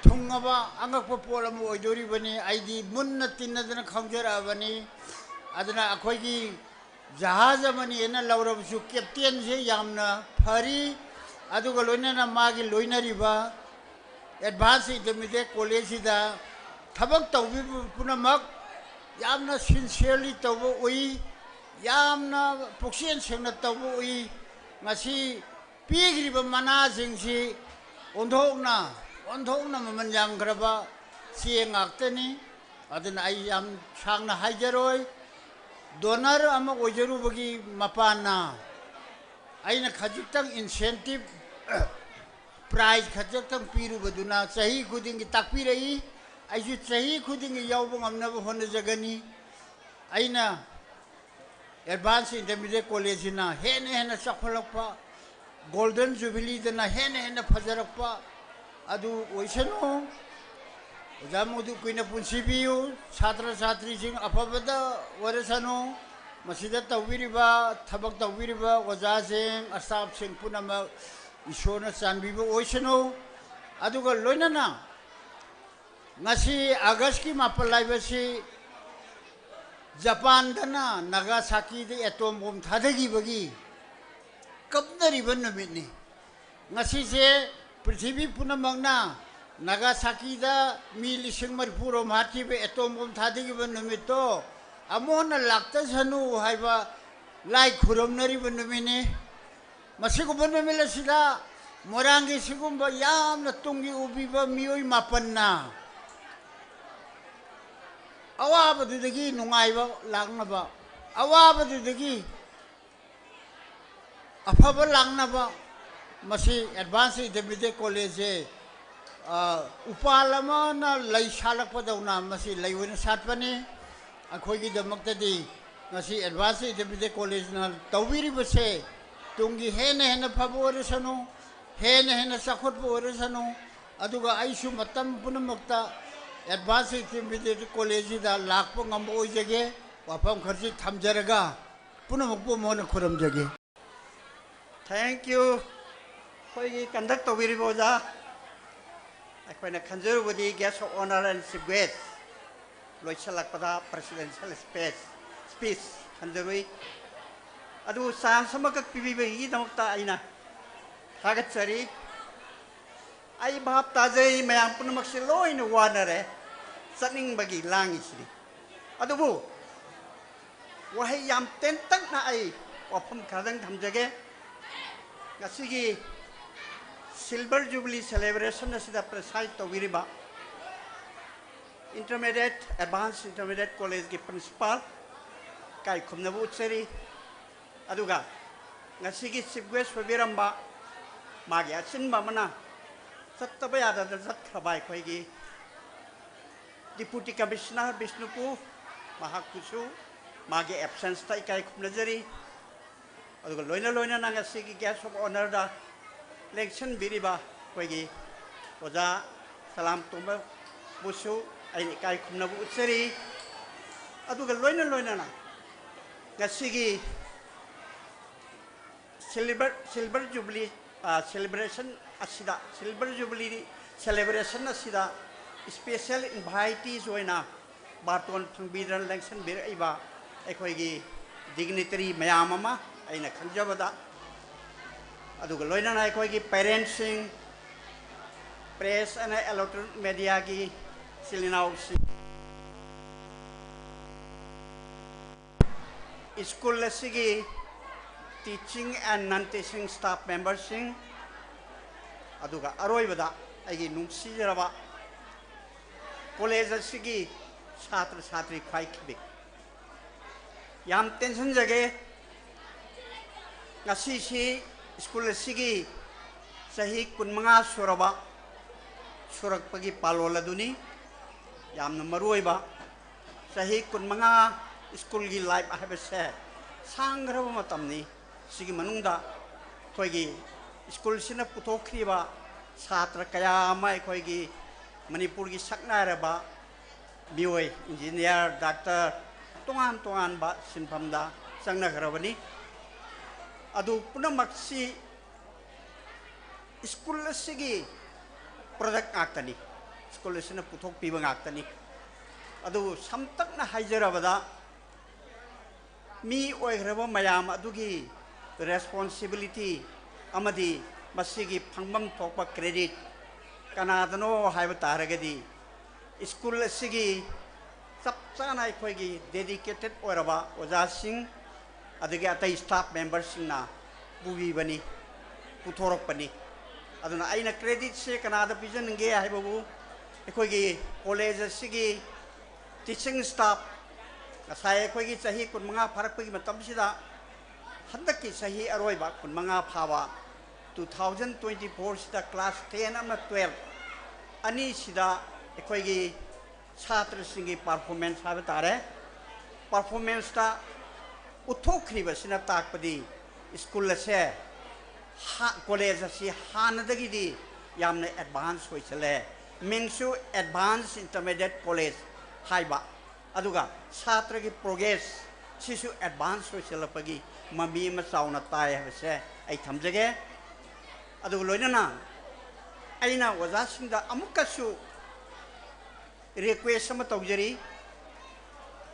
thungaba angakpa polamu oidori bani aidi munna tinnadana khamjara bani adana akhoi gi jahaz mani ena laurabu captain se yamna phari aduga loinana magi loinariba advanced intermediate college da thabak tawbi punamak yamna sincerely tawbo oi yamna poksen sengna tawbo oi ngasi pigriba mana singsi ondhokna maman jam graba sieng aktani adana ai yam sangna haijaroi donor ama ojeru bagi mapana aina khajitang incentive prize khajitang piru baduna sahi khuding takpirei aisu sahi khuding yawbang amna hona jagani aina advanced intermediate college na hena chakholakpa golden jubilee dana hena phajarakpa adu oisano jamudu kuina punsibiu chhatra chhatri sing apabada warasano masida tawiriba thabak tawiriba oja sing staff sing punama isona chanbibu oisano aduga loinana ngasi august ki mapalai basi japan dana nagasaki de atom bomb thadagi bagi kapnariba numitni ngasi se prithvi punamagna nagasaki da mi lising marpuro mati be atom bomb thadagi ba numito amona lakta sanu haiba lai khuromnari ba numine masigo ba numila sida morangi sigumba yamna tungi ubiba mioi mapanna awaba dudagi nungaiba lagnaba awaba dudagi afaba langnaba masi advanced intermediate college upalama na lai salakpa dauna masi laiwena satpani akhoi gi damaktadi masi advanced intermediate college na tawiri base tungi hena favor sanu hena sakhot favor sanu aduga aisu matam punamakta advanced intermediate college da lakpa ngambo ojage wapam kharji thamjaraga punamakpo mona khuram jage. Thank you. Koi conduct of Viriboza. I find a conservative guest of honor and guest. Loichalakpada presidential speech. Conservative. Adu Sam Samaka PBB, Namta Aina. Hagatsari. I bab Taze, Mayapunamakilo in a water. Something bagi langisri. Adu. Why yam tentang na ay opum kadang tamjage. Ngasigi Silver Jubilee celebration asida preside to Viriba Intermediate Advanced Intermediate College ki principal kai khumnabu utseri aduga ngasigi chief guest Viramba magi achinba mana sattaba yada zat khabai khoi gi Deputy Commissioner Bishnupu Mahakusu magi absence tai kai khumnajari aduga loina nanga sigi guest of honor da election biriba koigi oja salam tumba busu ai kai khumna bu utseri aduga loina na ngasigi silver jubilee celebration asida silver jubilee celebration asida special invitees oina barton phangbiran election bir aiba ai koigi dignitary mayamama aina khanjabada अदुगा लोइना अखोई की parents सिंग press and electronic media की सिलिनाउ school असिगी teaching and non teaching staff members सिंग अदुगा अरोइबदा अगी नुंगसिजरबा कॉलेज असिगी छात्र छात्री खाइखिबि याम टेंशन जगे ngasi स्कूल असिगी सही कुनमंगा सुरबा सुरकपगी पालोल अदुनी यामना मरुइबा सही कुनमंगा स्कूल की लाइफ हाइबसे सांग्रब मतमनी सिगी मनुंगदा खोगी स्कूल सिना पुथोखरीबा छात्र कया अमा खोगी मणिपुर की सकनारबा मियोय इंजीनियर डॉक्टर तोंगान तोंगान बा सिनफमदा संगनखरबनी अदु पुनमक्सी स्कूल असिगी प्रोडक्ट आक्तनी स्कूल असिना पुथोक पीबा आक्तनी अदु समतकना हाइजरबदा मी ओइग्रब मयाम अदुगी रेस्पॉन्सिबिलिटी अमदी मसिगी फंगबम थोकपा क्रेडिट कनादनो हाइब तारगदी स्कूल असिगी सबचाना अखोगी डेडिकेटेड ओरबा ओजासिंग अदुगी अतै स्टाफ मेंबर सिंगना बुबीबनी पुथोरकपनी अदुना आइना क्रेडिट से कनादा पिजनगे हाइबबु अखोगी कॉलेज असिगी टीचिंग स्टाफ नसाय अखोगी सही कुनमंगा फरकपगी मतमसिदा हंदकी सही अरोइबा कुनमंगा फावा 2024 सिदा क्लास 10 अमा 12 अनि सिदा अखोगी छात्र सिंगी परफॉर्मेंस हाबे तारे परफॉर्मेंस ता उथोखरीबा सिना ताकपदी स्कूल से कॉलेज असी हानदगिदी यामने एडवांस होइसले मिंगसु एडवांस इंटरमीडिएट कॉलेज हाइबा अदुगा छात्र की प्रोग्रेस सिसु एडवांस होइसलपगी ममी म चाउना ताय हबसे आई थमजगे अदुग लोइनना आइना वजासिंगदा अमुकसु रिक्वेस्ट म तौजरी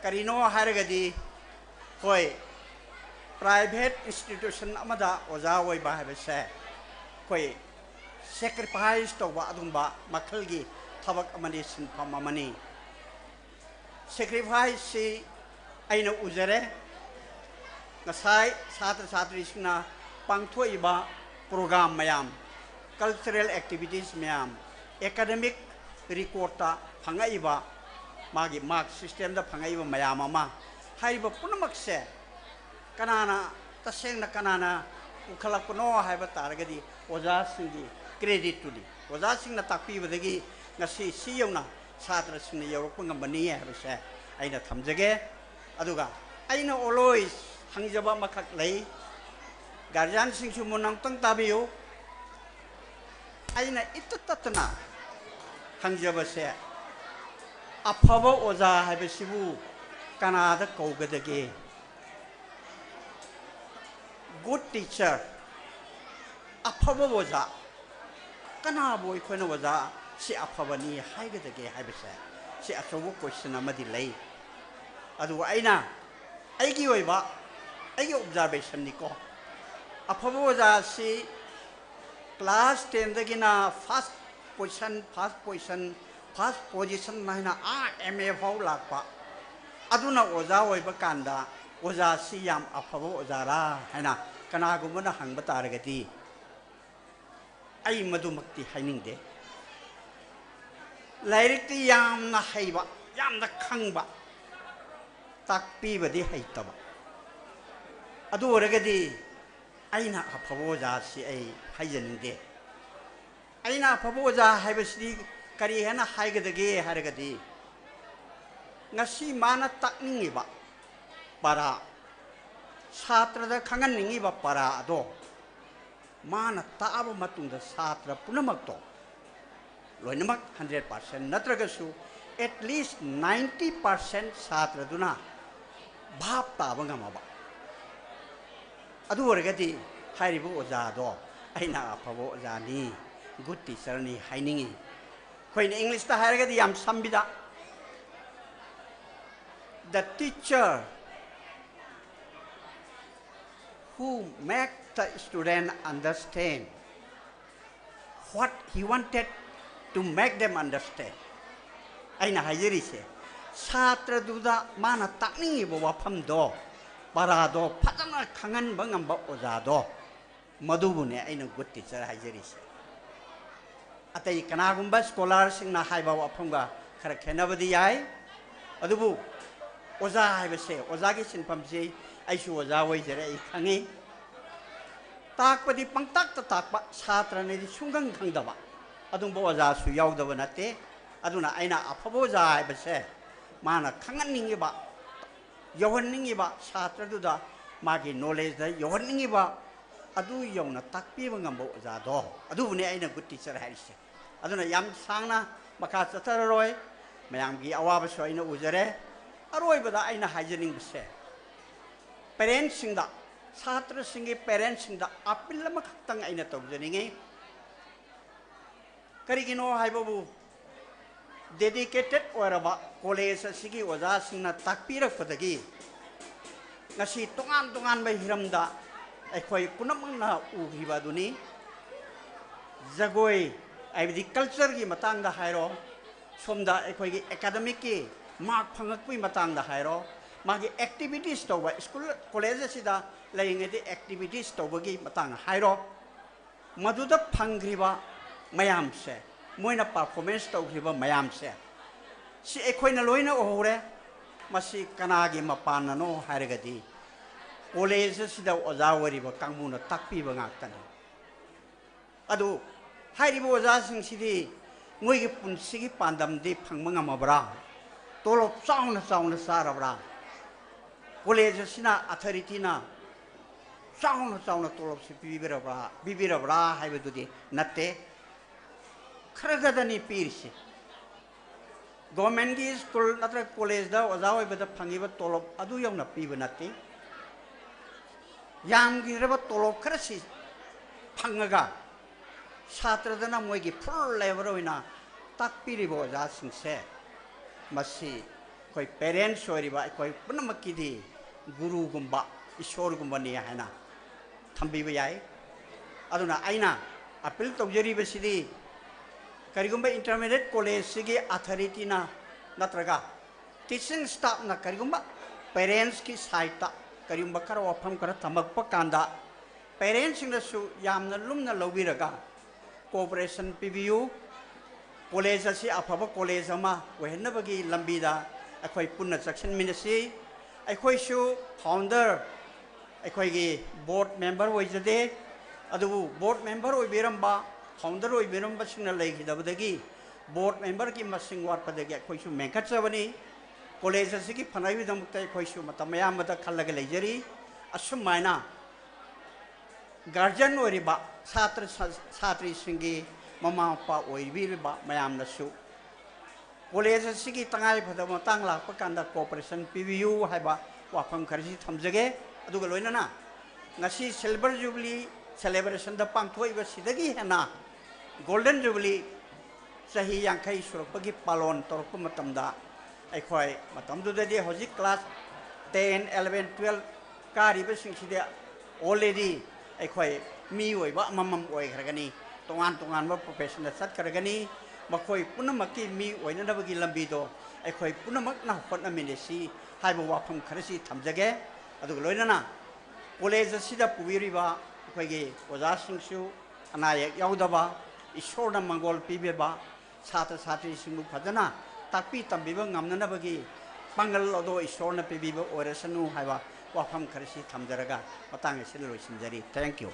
करिनो हारगदी होय प्राइवेट इंस्टीट्यूशन अमदा ओजा ओइबा हबसे कोई सेक्रीफाइस तौबा अदुंबा मखलगी थबक अमनी सिनफम अमनी सेक्रीफाइस से आइना उजरे नसाय छात्र छात्री सिंगना पांगथोइबा प्रोग्राम मयाम कल्चरल एक्टिविटीज मयाम एकेडमिक रिकॉर्डता फंगाइबा मागी मार्क सिस्टम दा फंगाइबा मयाम अमा हाइबा पुनमक्से कनाना तसेंगना कनाना उखलकनो हाइबा तारगदी ओजा सिंगी क्रेडिट टुदी ओजा सिंगना ताकपीबदगी ngasi siyona छात्र सिंगना यौरक ngambani हाइबसे आइना थमजगे अदुगा आइना ओलोइस हंगजबा मखक लई गार्जियन सिंगसु मुनांतंग ताबियो आइना इततना हंगजबसे अफब ओजा हाइबसिबु कनादा कौगदगे गुड टीचर अफब ओजा कनाबो इखोना ओजा से अफबनी हाइगदगे हाइबसे से अचौबो क्वेश्चन अमदि लई अदु आइना आइगी ओइबा आइगी ऑब्जर्वेशन निको अफब ओजा से क्लास 10 दगिना फर्स्ट पोजीशन नाइना MA फाउ लापा अदुना ओजा ओइबा कांदा ओजा सी याम अफब ओजारा हैना कनागुमना हंगबा तारगदी आई मधुमक्ति हाइनिंगदे लाइरिकती यामना हैबा यामना खंगबा ताकपीबदी हैतबा अदु ओरगदी आइना अफब ओजा सी आई हाइजनिंगदे आइना अफब ओजा हाइबसिदी करी हेना हाइगदगे हारगदी ngasi mana takningiba para छात्र दा खंगनिंगिबा para ado mana taaba matungda छात्र punamakto loinamak 100% natragasu at least 90% छात्र duna bhap taaba ngamaba adu orgadi hairibu oja do aina afabo oja ni good teacher ni hainingi khoina english ta hairagadi yam sambida the teacher who make the student understand what he wanted to make them understand. Aina hajiri se satra duda mana takni bo wafam do para do phajana khangan bangam ba oja do madubune aina good teacher hajiri se atai kanagumba scholar sing na haiba wafam ga khara khenabadi yai adubu oja haiba se oja gi sinpam se aisu oja wai jere ai khangi takpadi pangtak ta takpa satra ne di sungang khangdaba adung bo oja su yaudaba nate aduna aina afabo oja haiba se mana khangan ningi ba yohan ningi ba satra duda magi knowledge da yohan ningi ba adu yongna takpi bangam bo oja do adu ne aina good teacher haise aduna yam sangna maka chatar roi mayam gi awaba so aina ujare aroi bada aina haijening bse parents sing da satra singi parents sing da apil lama khaktang aina tawjaninge karigino haibabu dedicated oraba college sigi oja singna takpira fadagi ngasi tongan tongan ba hiramda akhoi punamna uhiba duni jagoi aibdi culture gi matang da hairo somda akhoi gi academic ki mark phangakpui matang da hairo magi activities to school college sida laingedi activities to bagi matang hairo maduda phangriba mayam se moina performance to griba mayam se si ekhoina loina ohore masi kanagi mapana no harigadi college sida oja wariba kangmuna takpi ba ngaktani adu hairiba oja sing sidi ngoigi punsigi pandam di phangmanga mabra tolop sauna sauna sarabra college sina authority na sauna sauna tolop si bibirabra haibadudi natte kharagadani pirsi government gi school natra college da oja bada phangiba tolop adu yongna piba natti yam gi reba tolop kharasi phangaga chatra dana moi gi full level oina takpiri bo ja singse masi koi parents oriba koi punamakki di guru gumba ishor gumba ni haina thambiba yai aduna aina appeal tawjari besidi karigumba intermediate college sigi authority na natraga teaching staff na karigumba parents ki side ta karigumba kar wafam kar tamakpa kanda parents na su yamna lumna lobiraga cooperation PBU college asi afaba college ama wehnabagi lambida akhoi punna section ministry akhoi su founder akhoi gi board member oijade adu board member oibiramba founder oibiramba singna leigidabadagi board member ki masing warpadagi akhoi su menkachabani college asi ki phanai bidamukta akhoi su matamayamada khallaga leijari asumaina guardian oriba chatra chhatri singi mama pa oibiriba mayamnasu college sigi tangai phadama tangla pakanda cooperation PBU haiba wafam kharji thamjage aduga loinana ngasi silver jubilee celebration da pangthoi ba sidagi hena golden jubilee sahi yankai surapagi palon torpu matamda aikhoi matamdu de hojik class 10 11 12 kari ba singside already aikhoi mi oiba mamam oi khargani tongan tongan ba professional sat khargani makhoi punamaki mi oinadabagi lambido aikhoi punamak na hotna minesi haiba wafam kharasi thamjage adu loinana college sida pubiriba akhoi oja singsu anayak yaudaba ishorna mangol pibeba chatra chhatri singbu phadana takpi tambiba ngamnanabagi pangal odo ishorna pibiba orasanu haiba wafam kharasi thamjaraga matang sil loisinjari thank you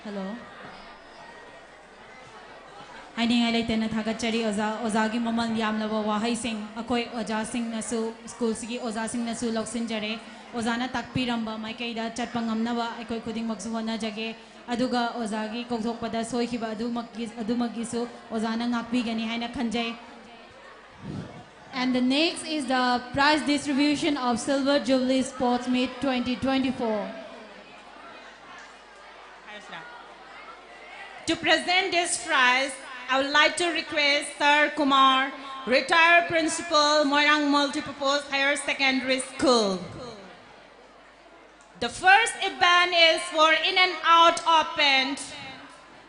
Hello. Haingai leitena thagachari oza gi mamal yamlaba wahai sing akoi oja sing nasu school sigi oja sing nasu loksin jare ओजाना ताकपीरंबा माइकैदा चटपा ngamnaba aikoi khudingmaksu honajage aduga ozagi kokthokpada soikiba adumagisu ozana ngakpigani haina khanjai. And the next is the prize distribution of Silver Jubilee Sports Meet 2024. To present this prize, I would like to request Sir Kumar, retired principal, Moirang Multipurpose Higher Secondary School. The first event is for in and out open.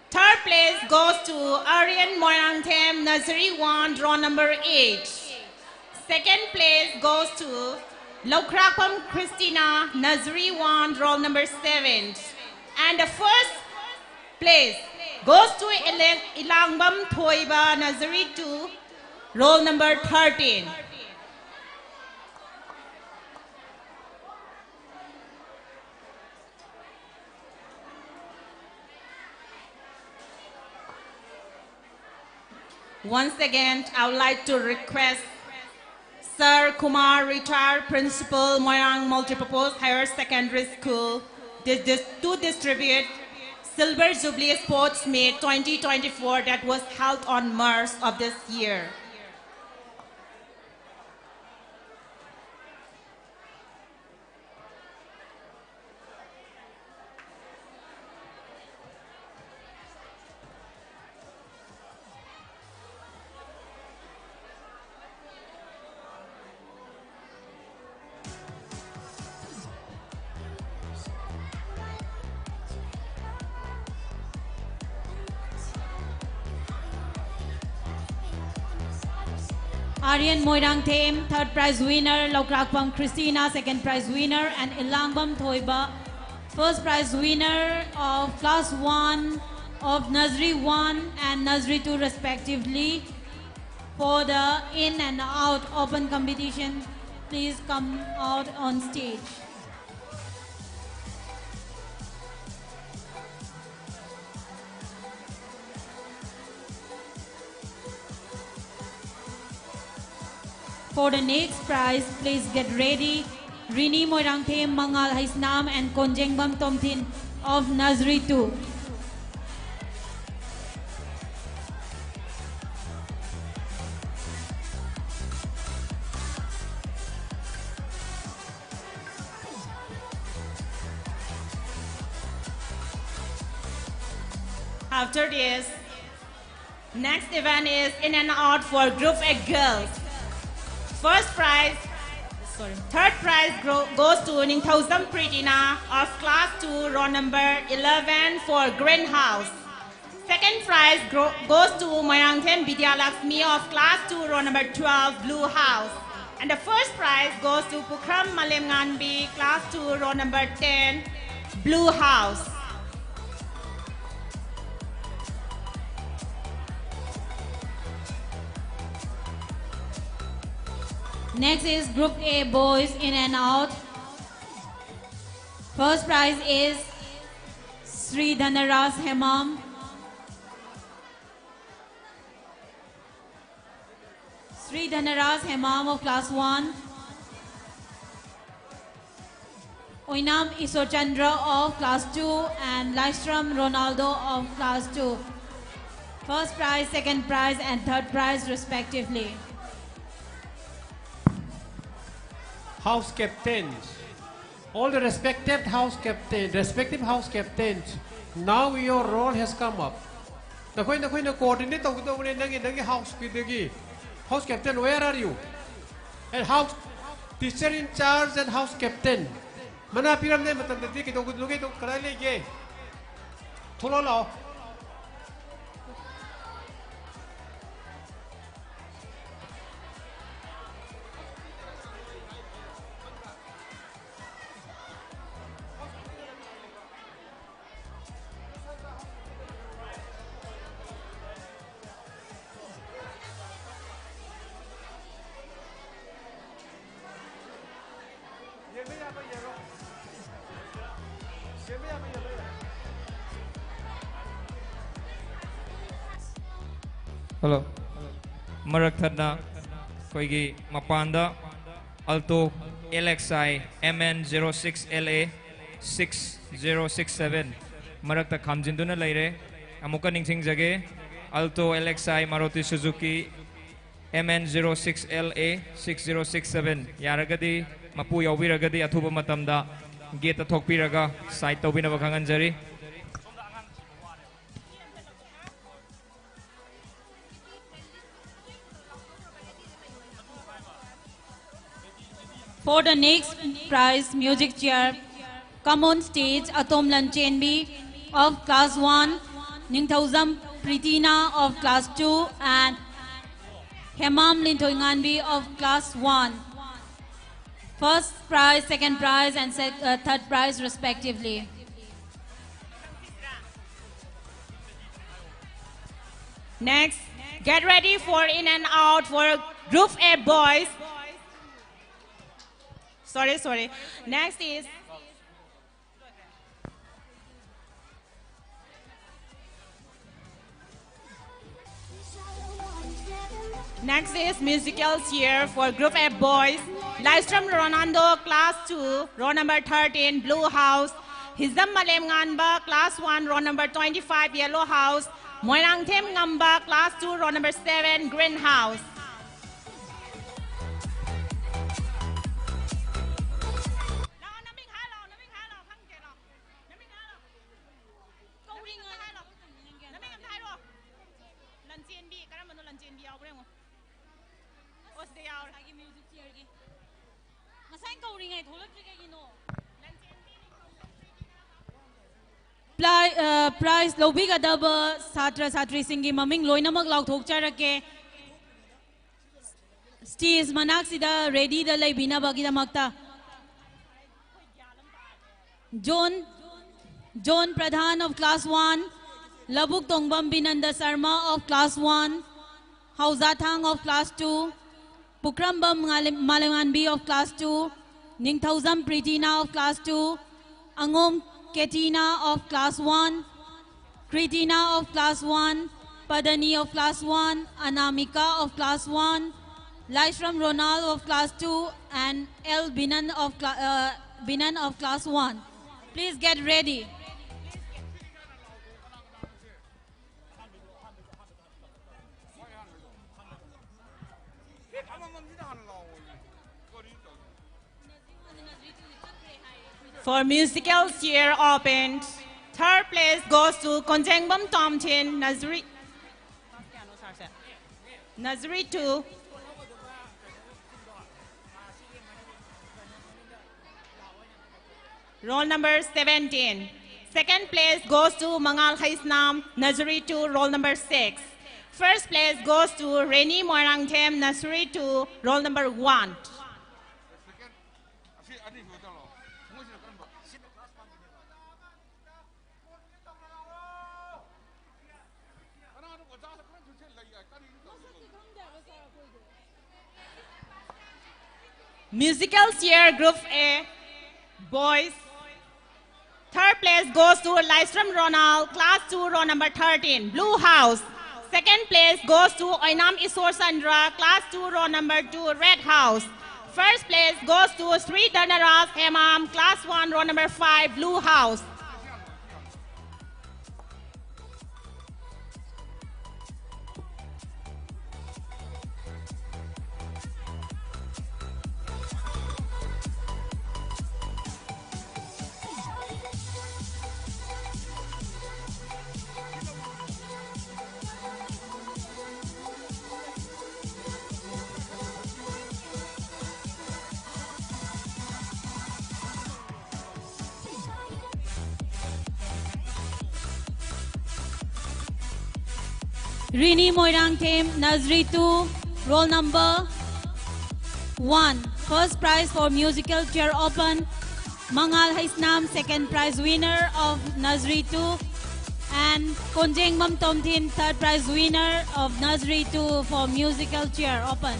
Third place goes to Aryan Moirang Them Nursery 1, draw number 8. Second place goes to Lokrakam Christina Nursery 1, roll number 7. And the first place goes to Ilangbam Thoiba Nursery 2, roll number 13. Once again, I would like to request Sir Kumar, retired principal, Moirang Multipurpose Higher Secondary School, to distribute Silver Jubilee Sports Meet 2024 that was held on March of this year. Aryan Moirang Them, third prize winner, Lokrakpam Christina, second prize winner, and Ilangbam Thoiba, first prize winner of class 1 of Nursery 1 and Nursery 2 respectively. For the in and out open competition, please come out on stage. For the next prize, please get ready. Rini Moirang Them Mangal Haisnam and Konjengbam Tomthin of Nursery 2. After this, next event is in and out for Group A girls. First prize, third prize goes to Ningthausam Pritina of class 2, row number 11 for Greenhouse. Second prize goes to Moirangthen Vidyalakshmi of class 2, row number 12, Blue House. And the first prize goes to Pukram Malemnganbi, class 2, row number 10, Blue House. Next is Group A boys in and out. First prize is Sri Dhanaras Hemam. Sri Dhanaras Hemam of class 1. Oinam Isochandra of class 2 and Lystrom Ronaldo of class 2. First prize, second prize and third prize respectively. House captains, all the respective house captains, now your role has come up. The coordinate of the house captain, where are you? And house teacher in charge and house captain. Manapiram ne matam de ki to loge to karale ge. Tholo lao. Hello. Marak thadna koigi mapanda alto LXI MN06LA 6067 marakta khamjinduna leire amuka ningthing jage Alto LXI Maruti Suzuki MN06LA 6067 yaragadi mapu yaubiragadi athuba matamda gate thokpiraga side tawbinaba khanganjari. For the next prize, music chair, come on stage Atom Lanchenbi of class 1, Ningthauzam Pritina of class 2, and Hemam Lintoinganbi of class 1. First prize, second prize, and third prize respectively. Next, get ready for in and out for Group A boys. Sorry. Next is musical chair for Group A boys. Lystrom Ronaldo, class 2, row number 13, Blue House. Hizam Malem Nganba, class 1, row number 25, Yellow House. Moirang Them Ngamba, class 2, row number 7, Green House. Prize Lobigadaba Satra Satri Singi Maming Loinamak Lauk Thokcharake Stage Manaksida ready the Laibina Bagida Makta John Pradhan of class 1, Labuk Tongbam Binanda Sarma of class 1, Hauzathang of class 2, Pukrambam Malanganbi of class 2, Ningthauzam Pritina of class 2, Angom Ketina of class 1, Kritina of class 1, Padani of class 1, Anamika of class 1, Lystrom Ronald of class 2, and L. Binan of class 1. Please get ready. For musical chair opened, third place goes to Konjengbam Tomtin, Nazri 2. Roll number 17. Second place goes to Mangal Khaisnam, Nazri 2, roll number 6. First place goes to Reni Moirangthem, Nazri 2, roll number 1. Musical chair Group A, boys. Third place goes to Lystrom Ronald, class 2, row number 13, Blue House. Second place goes to Oinam Isor Sandra, class 2, row number 2, Red House. First place goes to Sri Danaras Hemam, class 1, row number 5, Blue House. Rini Moirangthem, Nazri 2, roll number 1. First prize for musical chair open, Mangal Haisnam, second prize winner of Nazri 2, and Konjengbam Tomtin, third prize winner of Nazri 2 for musical chair open.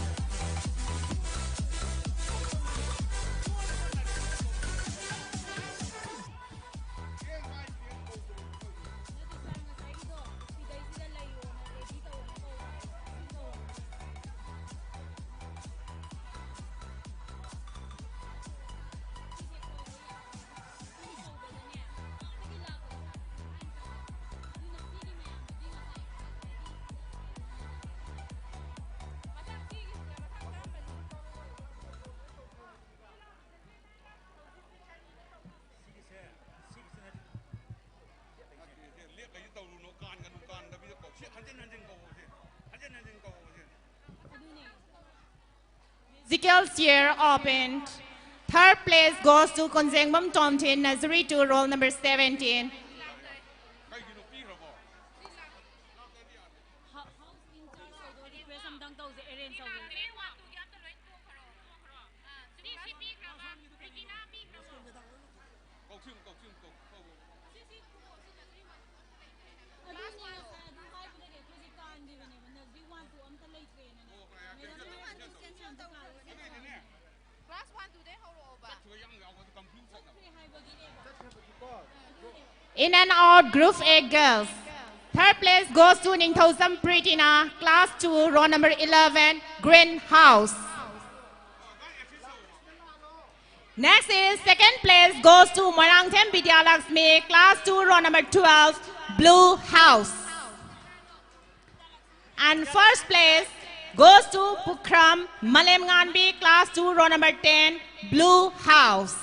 Musical chair opened. Third place goes to Konzengbam Tomtin, Nazari 2, roll number 17. In and out, Group A girls. Third place goes to Ningthosam Pritina, Class 2, row number 11, Greenhouse. Next is second place goes to Marangthem Vidyalaxmi, Class 2, row number 12, Blue House. And first place goes to Pukram Malemnganbi, Class 2, row number 10, Blue House.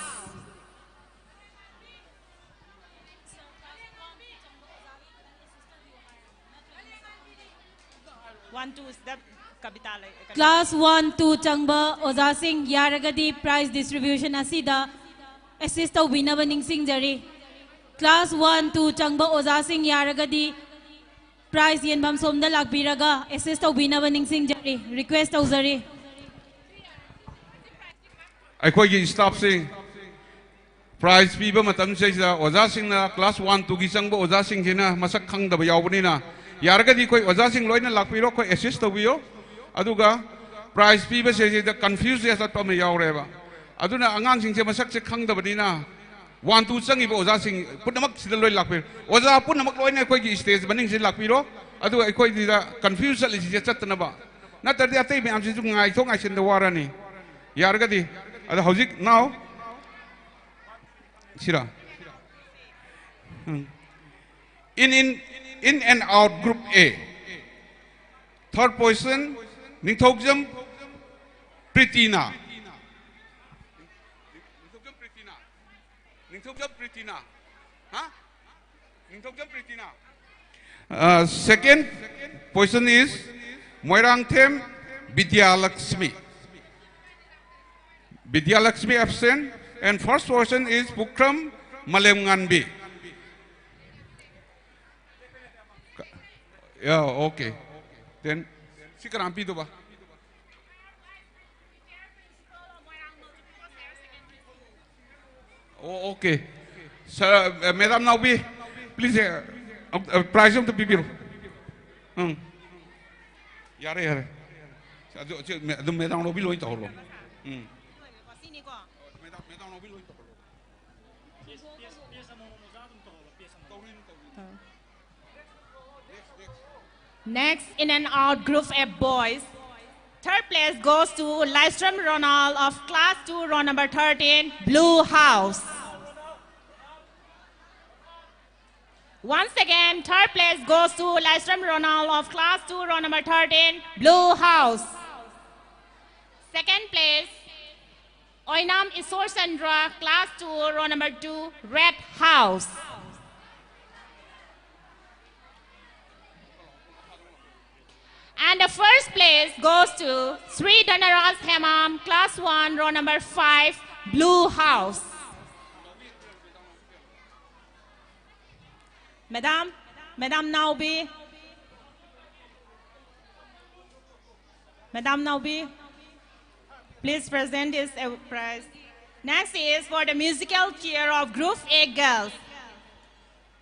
Class 1 to Changba Oza Singh Yaragadi prize distribution asida assist to winner Singh Jari. Class 1 to Changba Oza Singh Yaragadi prize Yenbam Somda Lakbiraga assist to winner Singh Jari. Request to Zari. ꯑꯩꯈꯣꯏꯒꯤ ꯁ꯭ꯇꯥꯐꯁꯤꯡ prize ꯄꯤꯕ ꯃꯇꯝꯁꯤꯗ ꯑꯣꯖꯥꯁꯤꯡꯅ class 1 2ꯒꯤ ꯆꯪꯕ ꯑꯣꯖꯥꯁꯤꯡꯁꯤꯅ ꯃꯁꯛ ꯈꯪꯗꯕ ꯌꯥꯎꯕꯅꯤꯅ ꯌꯥꯔꯒꯗꯤ ꯑꯩꯈꯣꯏ ꯑꯣꯖꯥꯁꯤꯡ ꯂꯣꯏꯅ ꯂꯥꯛꯄꯤꯔꯣ ꯑꯩꯈꯣꯏ ꯑꯦꯁꯤꯁ ꯇꯧꯕꯤꯌꯣ ꯑꯗꯨꯒ ꯄ꯭ꯔꯥꯏꯖ ꯄꯤꯕꯁꯤꯗ ꯀꯟꯐ꯭ꯌꯨꯖ ꯆꯠꯄ ꯑꯃ ꯌꯥꯎꯔꯦꯕ ꯑꯗꯨꯅ ꯑꯉꯥꯡꯁꯤꯡꯁꯦ ꯃꯁꯛꯁꯦ ꯈꯪꯗꯕꯅꯤꯅ 1 2 ꯆꯪꯉꯤꯕ ꯑꯣꯖꯥꯁꯤꯡ ꯄꯨꯝꯅꯃꯛ ꯁꯤꯗ ꯂꯣꯏ ꯂꯥꯛꯄꯤꯔꯣ ꯑꯣꯖꯥ ꯄꯨꯝꯅꯃꯛ ꯂꯣꯏꯅ ꯑꯩꯈꯣꯏꯒꯤ ꯁ꯭ꯇꯦꯖ ꯃꯅꯤꯡꯁꯤꯗ ꯂꯥꯛꯄꯤꯔꯣ ꯑꯗꯨꯒ ꯑꯩꯈꯣꯏꯗ ꯀꯟꯐ꯭ꯌꯨꯖ ꯆꯠꯂꯤꯁꯤꯁꯦ ꯆꯠꯇꯅꯕ ꯅꯠꯇ꯭ꯔꯗꯤ ꯑꯇꯩ ꯃꯌꯥꯝꯁꯤꯁꯨ ꯉꯥꯏꯊꯣꯛ ꯉꯥꯏꯁꯤꯟꯗ ꯋꯥꯔꯅꯤ ꯌꯥꯔꯒꯗꯤ ꯑꯗꯣ ꯍꯧꯖꯤꯛ now Sira. In and out Group A. Third position, Ningthokjam Pritina. Ningthokjam Pritina. Huh? Ningthokjam Pritina. Second position is Moirangthem Vidyalaxmi. Vidyalaxmi absent. And first person is Pukram Malemnganbi. Yeah, okay. Then, Sikarampi Duba. Oh, okay. Sir, Madam Naubi, please, prize him to people. Yare, yare. The Madam Naubi Loin Tolo. Next, in and out Group F boys. Third place goes to Lystrom Ronald of Class 2, row number 13, Blue House. Once again, third place goes to Lystrom Ronald of Class 2, row number 13, Blue House. Second place, Oinam Isor Sandra, Class 2, row number 2, Red House. And the first place goes to Sri Dhanaras Hemam, Class 1, row number 5, Blue House. Madam Naubi. Madam Naubi, please present this prize. Next is for the musical chair of Group A girls.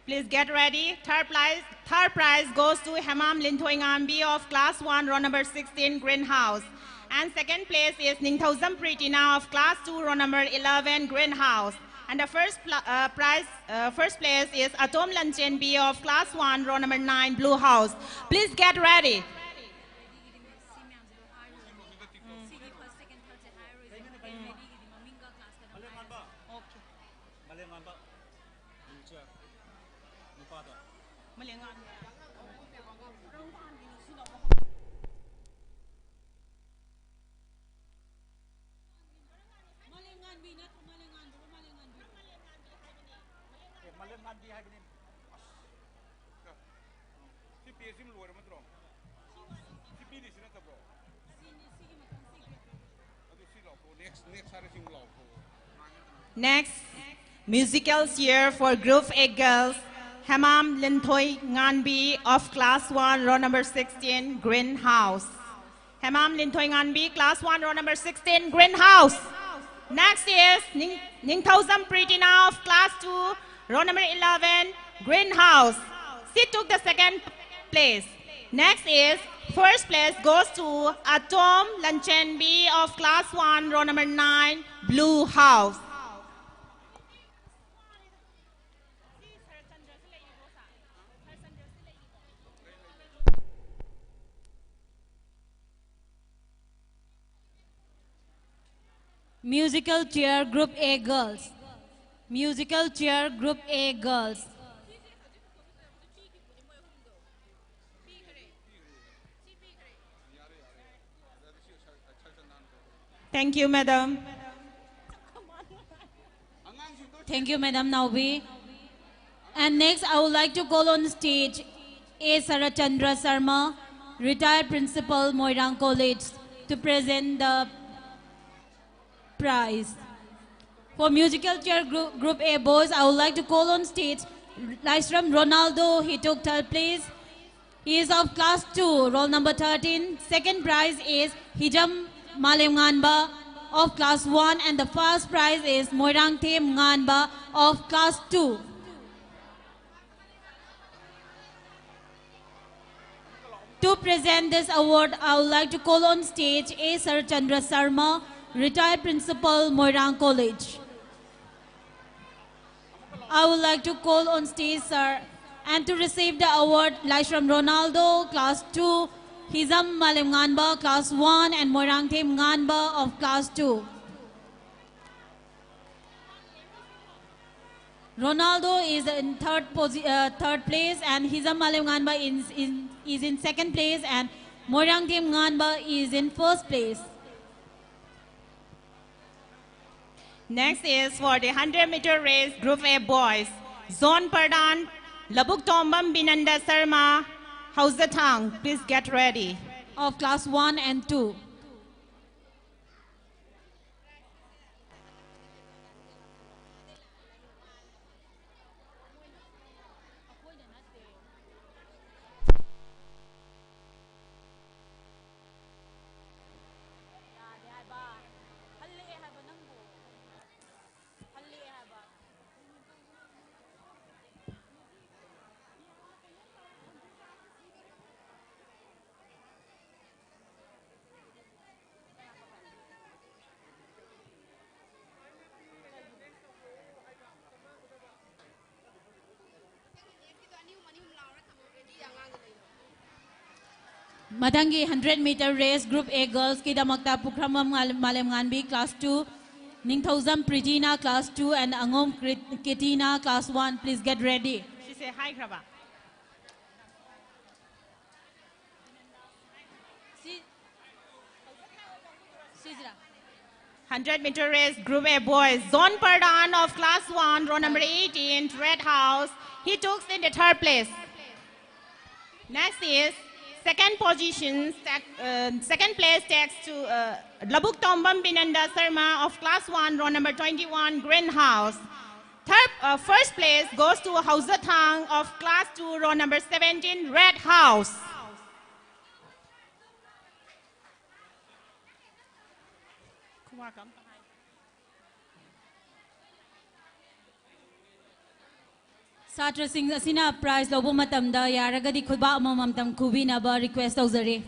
Please get ready. Third prize goes to Hemam Linthoingambi of Class 1, row number 16, Greenhouse. And second place is Ningthosam Pritina of Class 2, row number 11, Greenhouse. And the first place is Atom Lanchenbi of Class 1, row number 9, Blue House. Please get ready. Next, musical cheer for Group A girls, Hamam Linthoi Nganbi of Class 1, row number 16, Greenhouse. Hamam Linthoi Nganbi, Class 1, row number 16, Greenhouse. Next is Ningthausam Pritina of Class 2, row number 11, Greenhouse. She took the second place. Next is first place goes to Atom Lanchenbi of Class 1, row number 9, Blue House. Musical chair Group A girls. Musical chair Group A girls. Thank you, Madam. Thank you, Madam Naubi. And next, I would like to call on stage A. Sarachandra Sarma, retired principal, Moirang College, to present the prize. For musical chair group A boys, I would like to call on stage Lysram Ronaldo. He took third place. He is of class 2, roll number 13. Second prize is Hijam Malem Nganba of class 1, and the first prize is Moirang Them Nganba of class 2. To present this award, I would like to call on stage A. Sarachandra Sarma, retired principal, Moirang College. I would like to call on stage, sir, and to receive the award, Lysram Ronaldo, class 2, Hizam Malem Nganba, class 1, and Moirang Them Nganba of class 2. Ronaldo is in third place, and Hizam Malem Nganba is in second place, and Moirang Them Nganba is in first place. Next is for the 100-meter race, Group A boys. Zone Pardhan, Labuk Tombam Binanda Sarma, Hausatang. Please get ready. Of class 1 and 2. Matangi 100-meter race Group A girls ki damakta Pukramam Malem Nganbi class 2, Ningthausam Pritina class 2, and Angom Ketina class 1. Please get ready. She say hi, Kraba. 100-meter race Group A boys. Zone Pardhan of class 1, row number 18, Red House. He took in the third place. Next is second position, second place takes to Labuk Tombam Binanda Sarma of class 1, row number 21, Greenhouse. First place goes to Hausatang of class 2, row number 17, Red House. Satra Singh asina prize lobo matamda yaragadi khutba amamam kubi na ba request tawzare.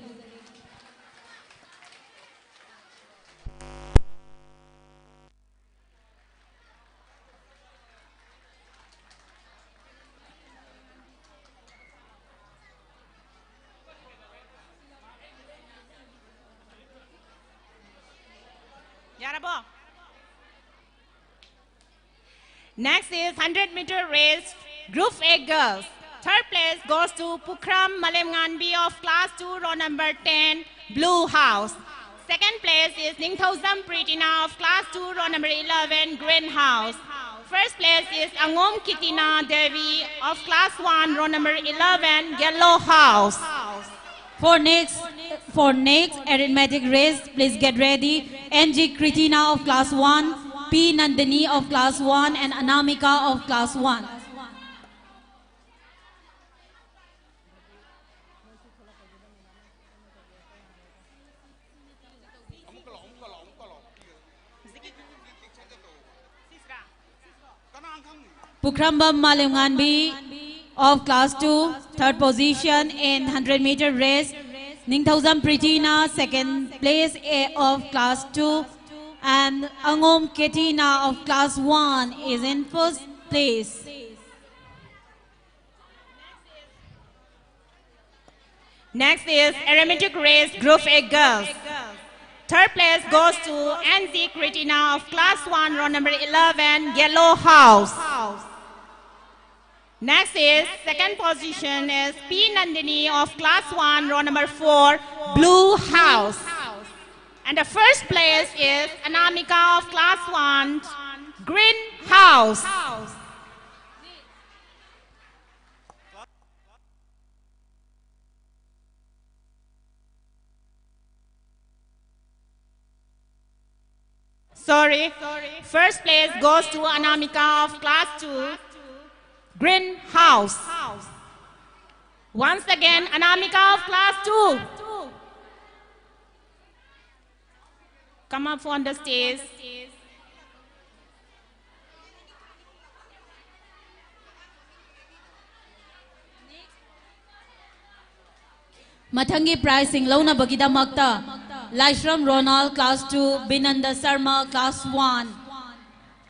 Yarabo. Next is 100-meter race Group A girls. Third place goes to Pukram Malem Nganbi of class 2, row number 10, Blue House. Second place is Ningthausam Pritina of class 2, row number 11, Greenhouse. first place is Angom Kitina Devi of class 1, row number 11, Yellow House. For next arithmetic race, please get ready. NG Kritina of class 1, P Nandini of class 1, and Anamika of class 1. Pukrambam Malimganbi of class 2, third position in 100-meter race. Ningthauzam Pritina, second place of class 2. And Angom Ketina of class 1 is in first place. Next is arithmetic race group A girls. Third place goes to NZ Kritina of class 1, row number 11, Yellow House. Next is second position is P Nandini of class 1, row number 4, Blue House. And the first place is Anamika of class 1, Green House. Sorry. First place goes to Anamika of class 2, Green House. Once again, Anamika of class 2. Come up on the stage. Mathangi pricing Launa Bagida Makta. Laishram Ronald class 2, Binanda Sarma class 1.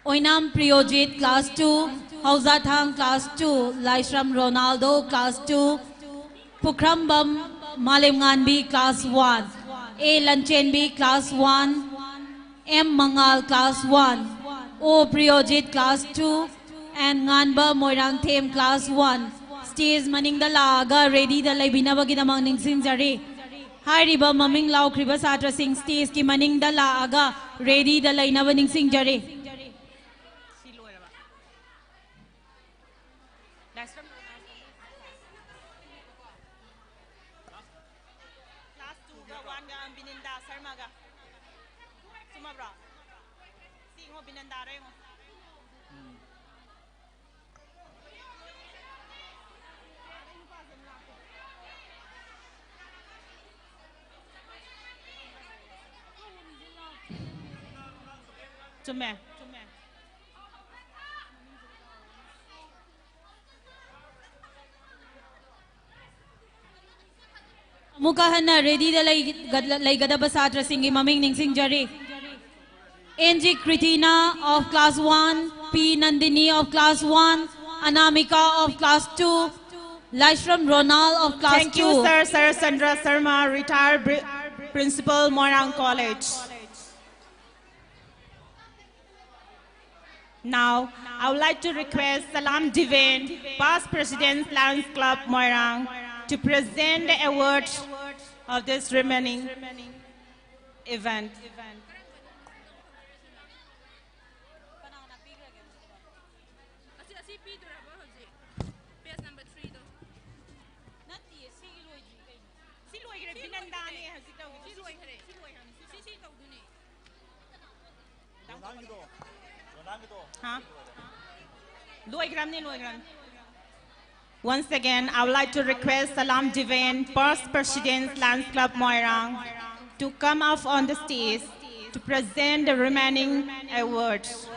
Oinam Priyojit class 2, Hauzathang class 2, Laishram Ronaldo class 2, Pukrambam Malimganbi class 1, A Lanchenbi class 1, M Mangal class 1, O Priyojit class 2, and Nganba Moirang Them class 1. Stage Maning the Laga ready the Labinabagina Maning Sinjari. Hairiba Maming Lau Kriba Satra Sing Stage Ki Maning the Laga ready the Lainabaning Sinjari. Mukahana ready the Laigadaba Satra Singi Maming Ning Singjari. NG Kritina of class 1, P Nandini of class 1, Anamika of class 2, Laishram Ronald of class 2. Thank you, sir. Sir Sandra Sarma, retired principal, Moirang College. Now, I would like to request Salam Divine, past President Lions Club Moirang, to present the awards of this remaining event. Once again, I would like to request Salam Divine, past President Lions Club Moirang, to come up on the stage to present the remaining awards.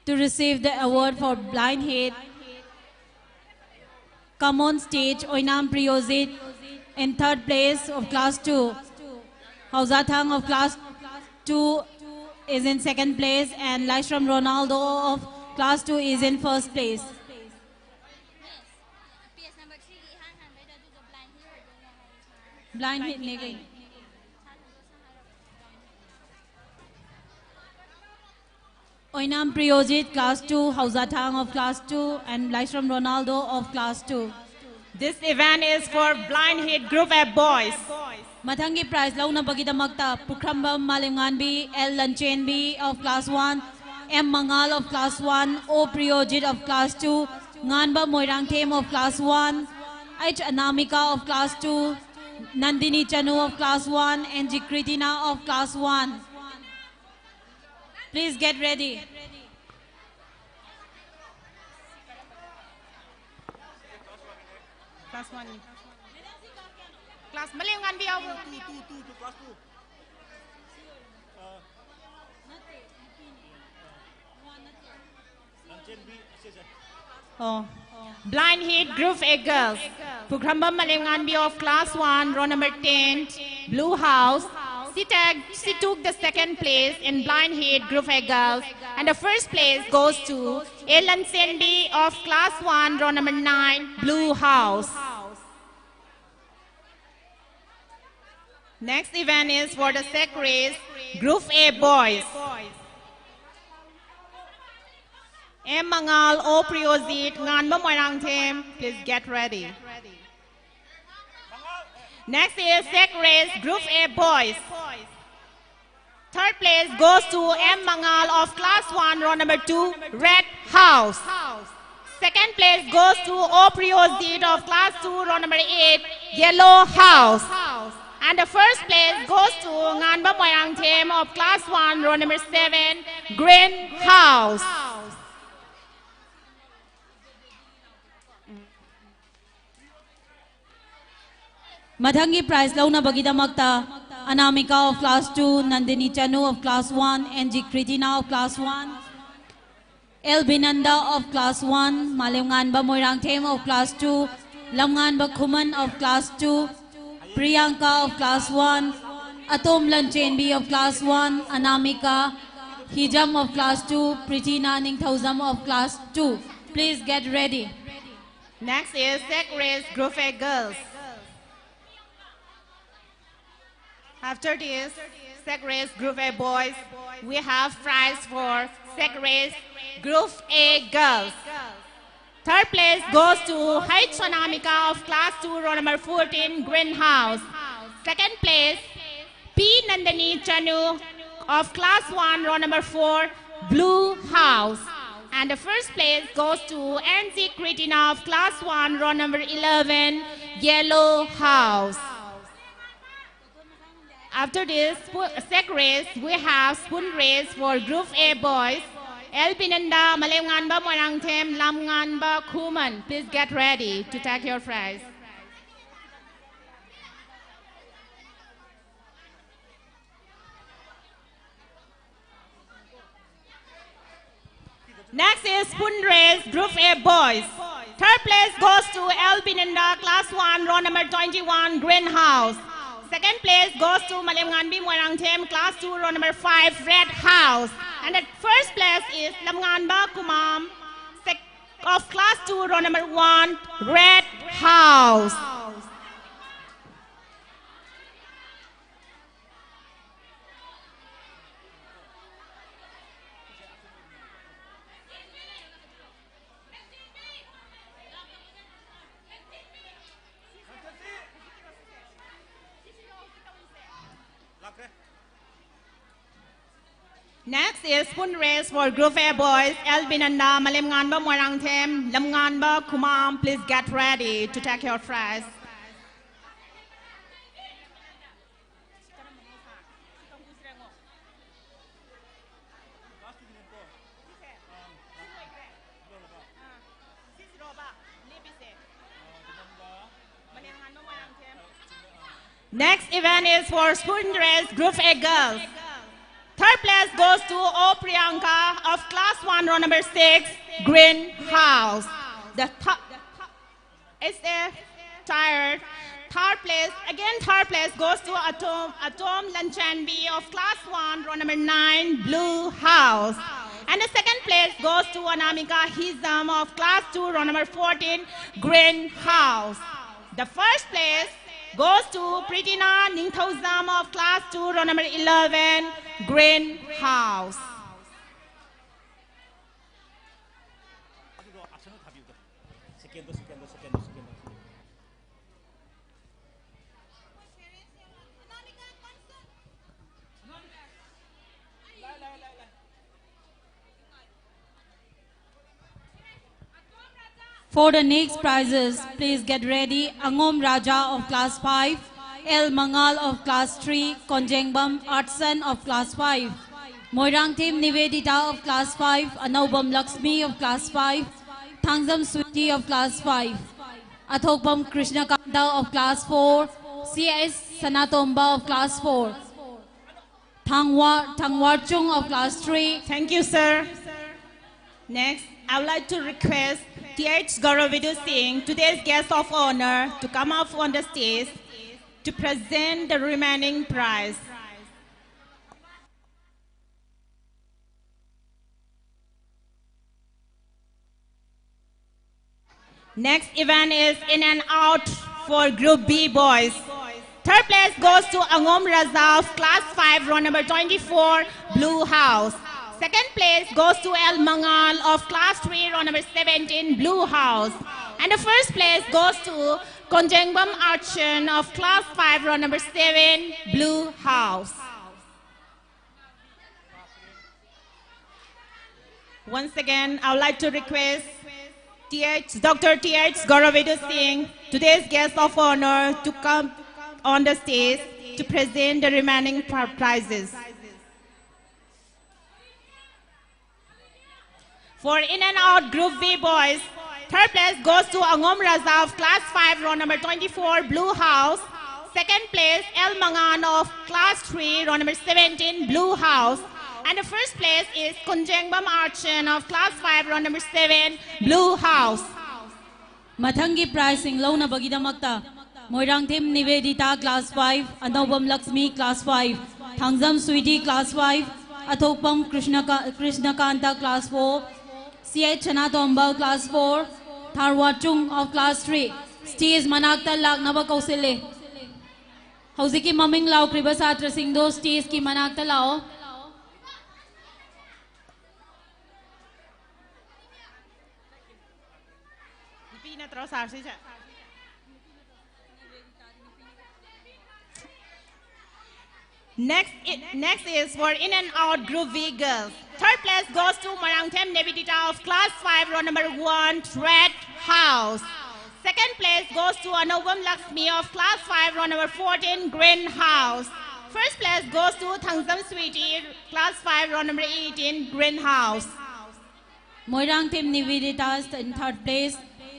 To receive the award for blind head, come on stage Oinam Priyozit in third place of class 2. Hauzathang of class 2 is in second place, and Laishram Ronaldo of class 2 is in first place. Blind head nigga. Oinam Priyojit class 2, Hauzathang of class 2, and Laishram Ronaldo of class 2. This event is for blind head group of boys. Mathangi prize launa bagidamagta Pukrambam Malinganbi, L Lanchenbi of class 1, M Mangal of class 1, O Priyojit of class 2, Nganba Moirang Them of class 1, H Anamika of class 2, Nandini Chanu of class 1, and Jikritina of class 1. Please get ready. Class 1. Class Malingan Biaw. Class 2. Oh. Blind Heat Group A girls. Pukramba Malinganbi of class 1, row number 10, Blue House. She took the second place in Blind Heat Group A girls. And the first place goes to Elan Sendi of class 1, row number 9, Blue House. Next event is for the sec race, Group A boys. M Mangal, O Priyojit, Nganba Moirang Them, please get ready. Next is sec race, Group A boys. Third place goes to M Mangal of class 1, row number 2, Red House. Second place goes to O Priyojit of class 2, row number 8, Yellow House. And the first place goes to Nganba Moirang Them of class 1, row number 7, Green House. Mathangi prize launa bagidamagta Anamika of class 2, Nandini Chanu of class 1, and Jikritina of class 1, El Binanda of class 1, Malinganba Moirang Them of class 2, Lamnganba Khuman of class 2, Priyanka of class 1, Atom Lanchenbi of class 1, Anamika Hijam of class 2, Pritina Ningthauzam of class 2. Please get ready. Next is sec race Group A girls. After this sec race Group A boys, we have prize for sec race Group A girls. Third place goes to H Anamika of class 2, row number 14, Green House. Second place, P Nandini Chanu of class 1, row number 4, Blue House. And the first place goes to NC Kritina of class 1, row number 11, Yellow House. After this sec race, we have spoon race for Group A boys. El Pinanda, Malinganba Moirang Them, Lamnganba Khuman. Please get ready to take your prize. Next is spoon race, Group A boys. Third place goes to El Pinanda, class 1, row number 21, Green House. Second place goes to Malinganbi Moirang Them, class 2, row number 5, Red House. And the first place is Lamnganba Kumam of class 2, row number 1, Red House. Next is spoon race for Group A boys. El Binanda, Malinganba Moirang Them, Lamnganba Kumam. Please get ready to take your prize. Next event is for spoon race Group A girls. Third place goes to O Priyanka of class 1, row number 6, Green House. It's a tired. Third place goes to Atom Lanchanbi of class 1, row number 9, Blue House. And the second place goes to Anamika Hizam of class 2, row number 14, Green House. The first place goes to Pritina Ningthauzam of class 2, row number 11, Green House. For the next prizes, please get ready. Angom Raja of class 5, El Mangal of class 3, Konjengbam Artsan of class 5, Moirang Team Nivedita of class 5, Anaubam Lakshmi of class 5, Thangzam Sweetie of class 5, Athokbam Krishna Kanda of class 4, CS Sanatomba of class 4, Thangwar Chung of class 3. Thank you, sir. Next, I would like to request TH Gauravidu Singh, today's guest of honor, to come up on the stage to present the remaining prize. Next event is in and out for Group B boys. Third place goes to Angom Raza of class 5, row number 24, Blue House. Second place goes to El Mangal of class 3, row number 17, Blue House. And the first place goes to Konjengbam Archon of class 5, row number 7, Blue House. Once again, I would like to request Dr. T.H. Gauravidu Singh, today's guest of honor, to come on the stage to present the remaining prizes. For in and out Group V boys, third place goes to Angom Raza of class 5, row number 24, Blue House. Second place, El Mangan of class 3, row number 17, Blue House. And the first place is Konjengbam Archon of class 5, row number 7, Blue House. Mathangi pricing low na bagidamakta. Moirang Team Nivedita class 5, Anaubam Lakshmi class 5, Thangzam Sweetie class 5, Athokbam Krishna Kanta class 4, CH Chanatomba class 4, Tharwachung of class 3. Stage Manakta Lagnaba Kausile. Hauziki Maming Lao Kribasatra Singh do stage ki Manakta Lao. Next is for in and out Group V girls. Third place goes to Marangtem Nevidita of class 5, row number 1, Red House. Second place goes to Anubam Lakshmi of class 5, row number 14, Green House. First place goes to Thangzam Sweetie, class 5, row number 18, Green House. Moirang Team Nivedita in third place,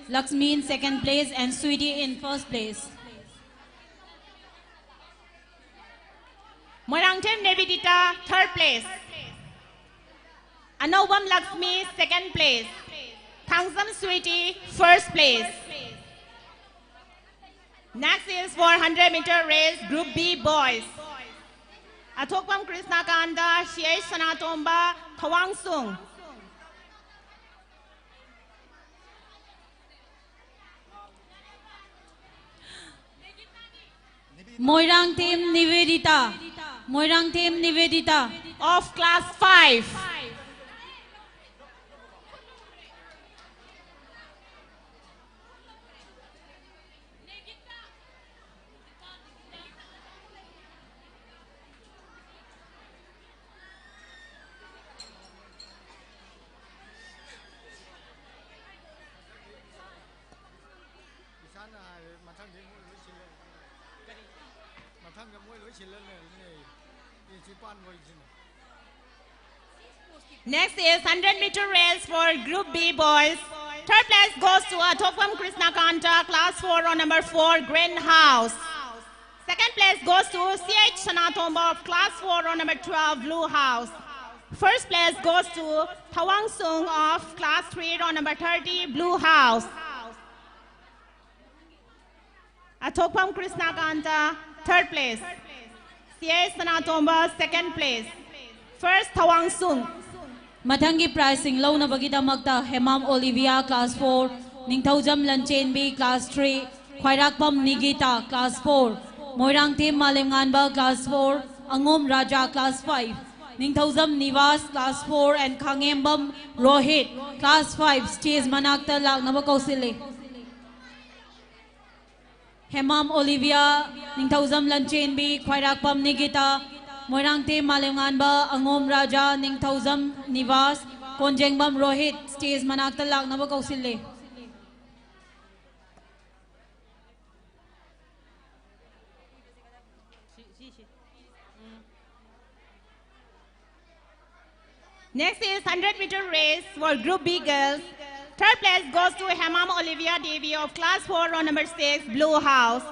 Lakshmi in second place, and Sweetie in first place. Moirangtem Nevidita, third place. Anubam Lakshmi, second place. Thangzam Sweetie, first place. Next is for 100-meter race, Group B boys. Athokbam Krishna Kanda, CH Sanatomba, Thawang Sung. Moirang Team Nivedita. Moirang Team Nivedita. Of class 5. Next is 100-meter race for Group B boys. Third place goes to Athokbam Krishna Kanta, class 4, row number 4, Green House. Second place goes to CH Sanatomba of class 4, row number 12, Blue House. First place goes to Thawang Sung of class 3, row number 30, Blue House. Athokbam Krishna Kanta, third place. CH Sanatomba, second place. First, Thawang Sung. Mathangi pricing low na bagidamakta Hemam Olivia class 4, Ningthaujam Lanchen B class 3, Khwairakpam Nigita class 4, Moirang Team Malimnganba class 4, Angom Raja class 5, Ningthaujam Nivas class 4, and Khangembam Rohit class 5. Stage Manakta Lagnaba Kausile. Hemam Olivia, Ningthaujam Lanchen B, Khwairakpam Nigita, Moirang Team Malimnganba, Angom Raja, Ningthaujam Nivas, Konjengbam Rohit. Stage Manakta Lagnaba Kausile. Next is 100-meter race for Group B girls. Third place goes to Hemam Olivia Devi of Class 4, row number 6, Blue House.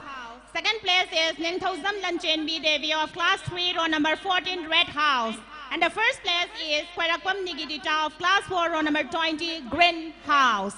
Second place is Ningthozam Lanchenbi Devi of Class 3, row number 14, Red House. And the first place is Kwarakwam Nigidita of Class 4, row number 20, Green House.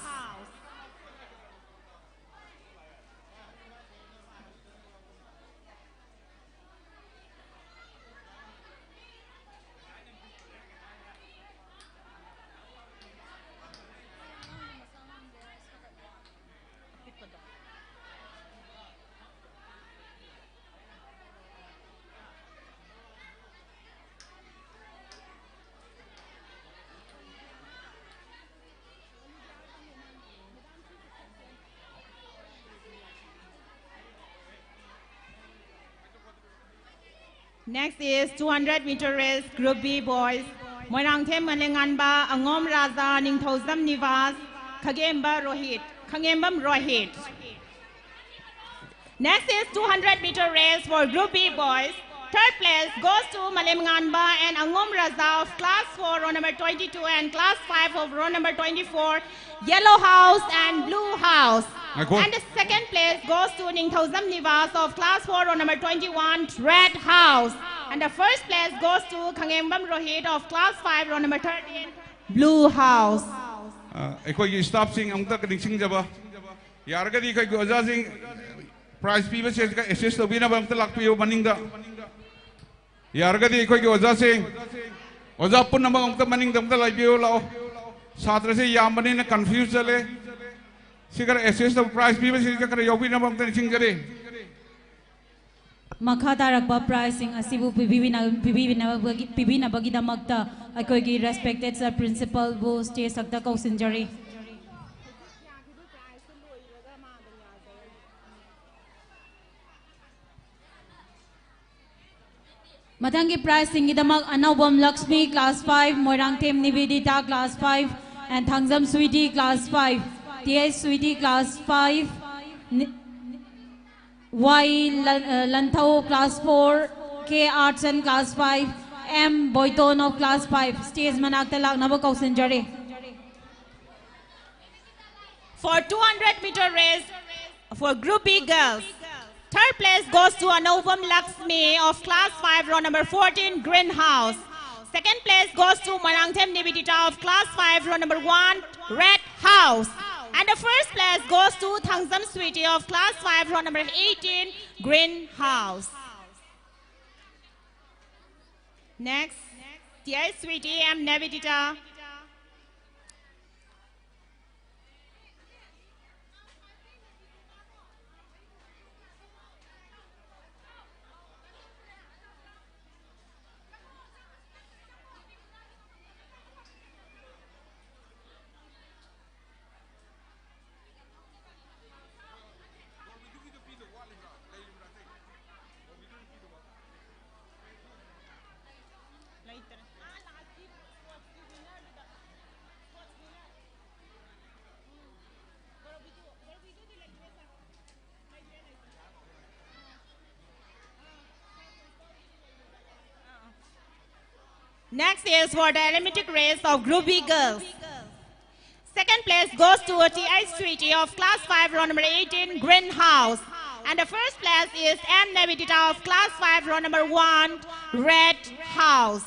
Next is 200-meter race, Group B boys. Moirangthem Malenganba, Angom Raza, Ningthozam Nivas, Khangembam Rohit. Next is 200-meter race for Group B boys. Third place goes to Malenganba and Angom Raza of Class 4, row number 22, and Class 5 of row number 24, Yellow House and Blue House. And the second place goes to Ningthozam Nivas of Class 4, row number 21, Red House. And the first place goes to Khangembam Rohit of Class 5, row number 13, Blue House. Ekoi staff sing amta kading sing jaba. Yargadi kai goza sing prize piba se ka assist to bina bamta lakpiyo maninga. Yargadi ekoi goza sing oza pun namang amta maning damta lakpiyo lao. Satra se yamani na confused chale. Sikar assist to prize piba se ka kare yobi namang amta sing jare. Makhataragba pricing asibu pibina bagidamagta akoigi respected sir principal bu stage sakta kausinjari. Matangi pricing idamag Anawam Lakshmi class 5, Moirangthem Nivedita class 5, and Thangzam Sweetie class 5, TS Sweetie class 5, Y Lantau class 4, K Artson class 5, M Boyton of class 5. Stage manakta lagnaba kausinjari. For 200-meter race for Group B girls, third place goes to Anovam Lakshmi of Class 5, row number 14, Green House. Second place goes to Marangthem Nivedita of Class 5, row number 1, Red House. And the first place goes to Thangzam Sweetie of Class 5, row number 18, Green House. Next, T.I. Sweetie M. Nivedita. Next is for the arithmetic race of Group B girls. Second place goes to T.I. Sweetie of Class 5, row number 18, Green House. And the first place is M. Nivedita of Class 5, row number 1, Red House.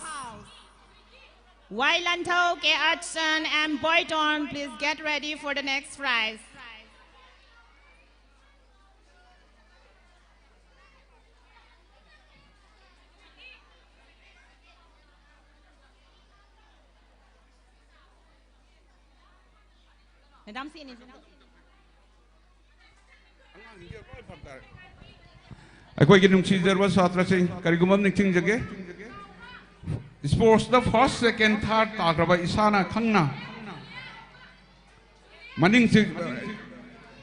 Y Lanto, K. Artson, and Boyton, please get ready for the next prize. Madam Sini. Aku ingin mengucapkan satra sing karigumam ning jage. Sports the first, second, third tagraba isana khangna. Maning si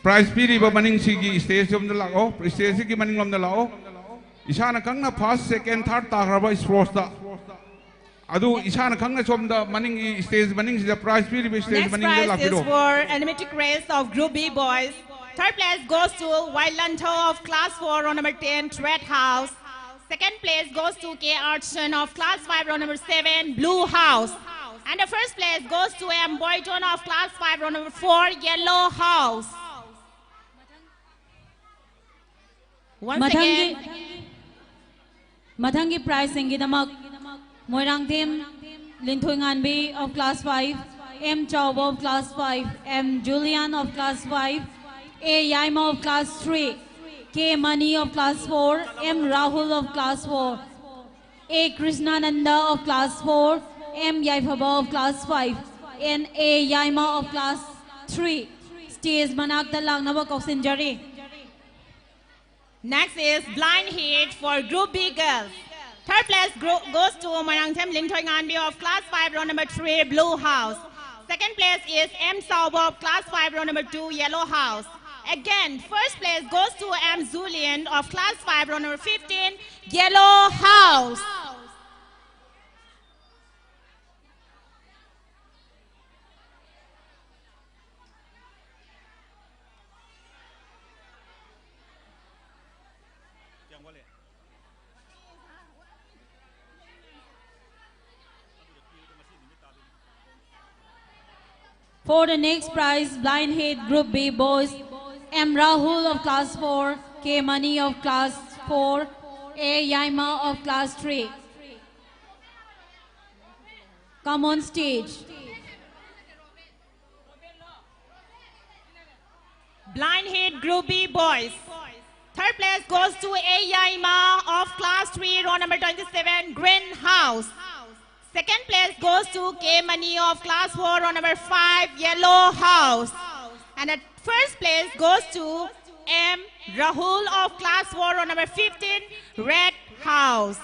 prize piri ba maning sigi stage jom dalao, stage sigi maning lom dalao. Isana khangna first, second, third tagraba sports da. Adu isana khangna somda maning stage maning the prize piri stage maning dalao. Next prize is for arithmetic race of Group B boys. Third place goes to Wailanto of Class 4, row number 10, Red House. Second place goes to K. Artson of Class 5, row number 7, Blue House. And the first place goes to M. Boyton of class 5, row number 4, Yellow House. Once again, Mathangi prize singidamak Moirang Tim Linthoy Nganbi of class 5, M. Chaubo of class 5, M. Julian of class 5, A. Yaima of class 3, K. Mani of class 4, M. Rahul of class 4, A. Krishnananda of class 4, M. Yaifaba of class 5, and A. Yaima of class 3. Stage Manakta Langnaba Koksinjari. Next is blind heat for Group B girls. Third place goes to Marangthem Linthoy Nganbi of class 5, row number 3, Blue House. Second place is M. Saubo of class 5, row number 2, Yellow House. Again, first place goes to M. Zulian of class 5, row number 15, Yellow House. For the next prize, blind head Group B boys, M. Rahul of class 4, K. Mani of class 4, A. Yaima of class 3. Come on stage. Blind head Group B boys. Third place goes to A. Yaima of class 3, row number 27, Green House. Second place goes to K. Mani of class 4, row number 5, Yellow House. And the first place goes to M. Rahul of class 4, row number 15, Red House.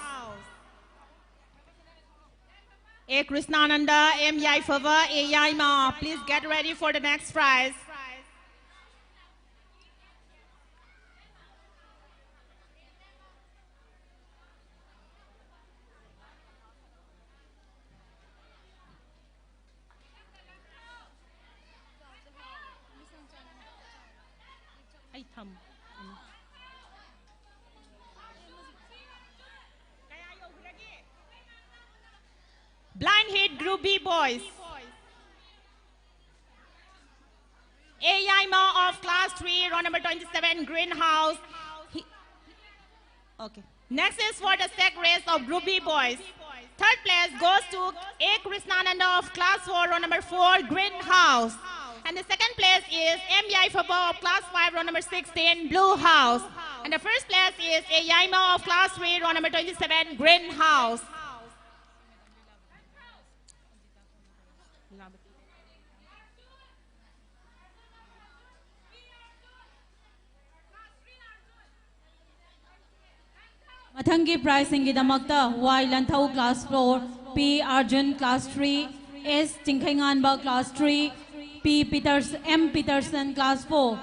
A. Krishnananda, M. Yaifava, A. Yaima. Please get ready for the next prize. Blind heat Group B boys. A. Yaima of class 3, row number 27, Greenhouse. Okay. Next is for the sec race of Group B boys. Third place goes to A. Krishnananda of class 4, row number 4, Greenhouse. And the second place is M. Yaifaba of class 5, row number 16, Blue House. And the first place is A. Yaima of class 3, row number 27, Greenhouse. Mathangi prize singidamakta Y Lanthau class 4, P. Arjun class 3, S. Tingkhainganba class 3, M. Peterson class 4,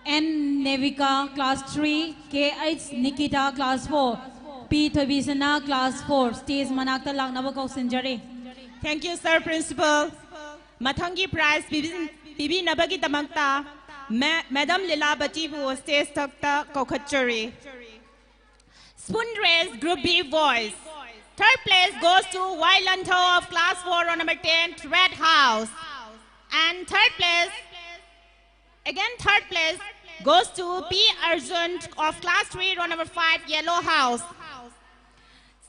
N. Nevika class 3, K. H. Nikita class 4, P. Thabisana class 4. Stage Manakta Langnaba Kausinjari. Thank you, Sir Principal. Mathangi prize Bibi Nabagi Damakta, Madam Lila Batibu, stage takta Kokachuri. Spoon race Group B boys. Third place goes to Y Lanto of class 4, row number 10, Red House. And third place goes to P. Arjun of class 3, row number 5, Yellow House.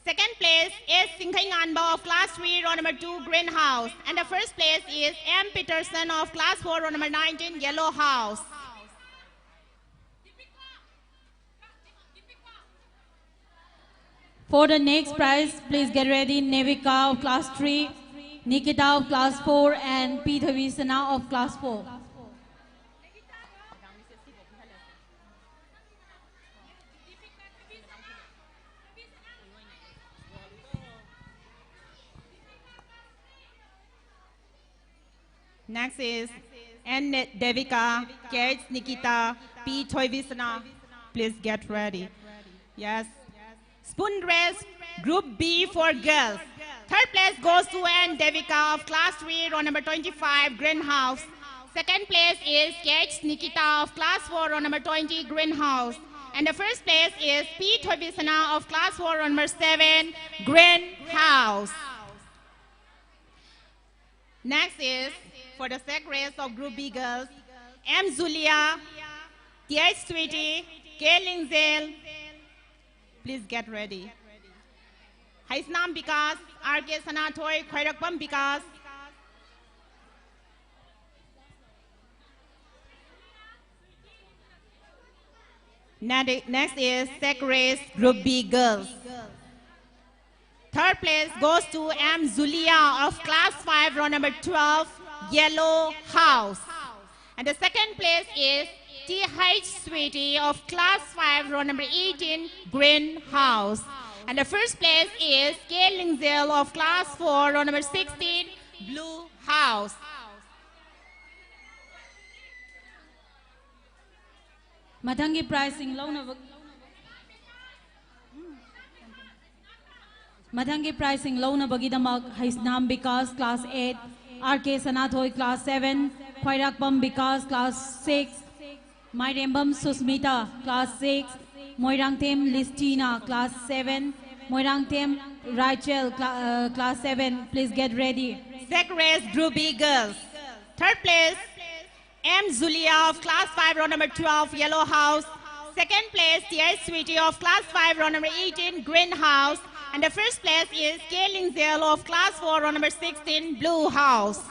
Second place is Tingkhainganba of class 3, row number 2, Green House. And the first place is M. Peterson of class 4, row number 19, Yellow House. For the next prize, please get ready. Nevika of class 3, Nikita of class 4, and P. Thavisana of class 4. Next is N. Devika, K. Nikita, P. Thavisana. Please get ready. Yes. Spoon race Group B for girls. Third place goes to N. Devika of class 3, row number 25, Greenhouse. Second place is K. Nikita of class 4, row number 20, Greenhouse. And the first place is P. Thavisana of class 4, row number 7, Greenhouse. Next is for the second race of Group B girls, M. Zulia, T.H. Sweetie, K. Lingzel. Please get ready. Haisnam Bikas, R.K. Sanatoy, Khairakpam Bikas. Next is second race Group B girls. Third place goes to M. Zulia of class 5, row number 12, Yellow House. And the second place is T.H. Sweetie of class 5, row number 18, Green House. And the first place is K. Lingzel of class 4, row number 16, Blue House. Matangi pricing loan Matangi pricing loan Bagidamag Haisnam Bikas class 8, R.K. Sanatoy class 7, Khairakpam Bikas class 6, Mairembam Susmita class 6, Moirangtem Listina class 7, Moirangtem Rachel class 7. Please get ready. Second race Group B girls. Third place M. Zulia of class 5, row number 12, Yellow House. Second place T.H. Sweetie of class 5, row number 18, Green House. And the first place is K. Lingzel of class 4, row number 16, Blue House.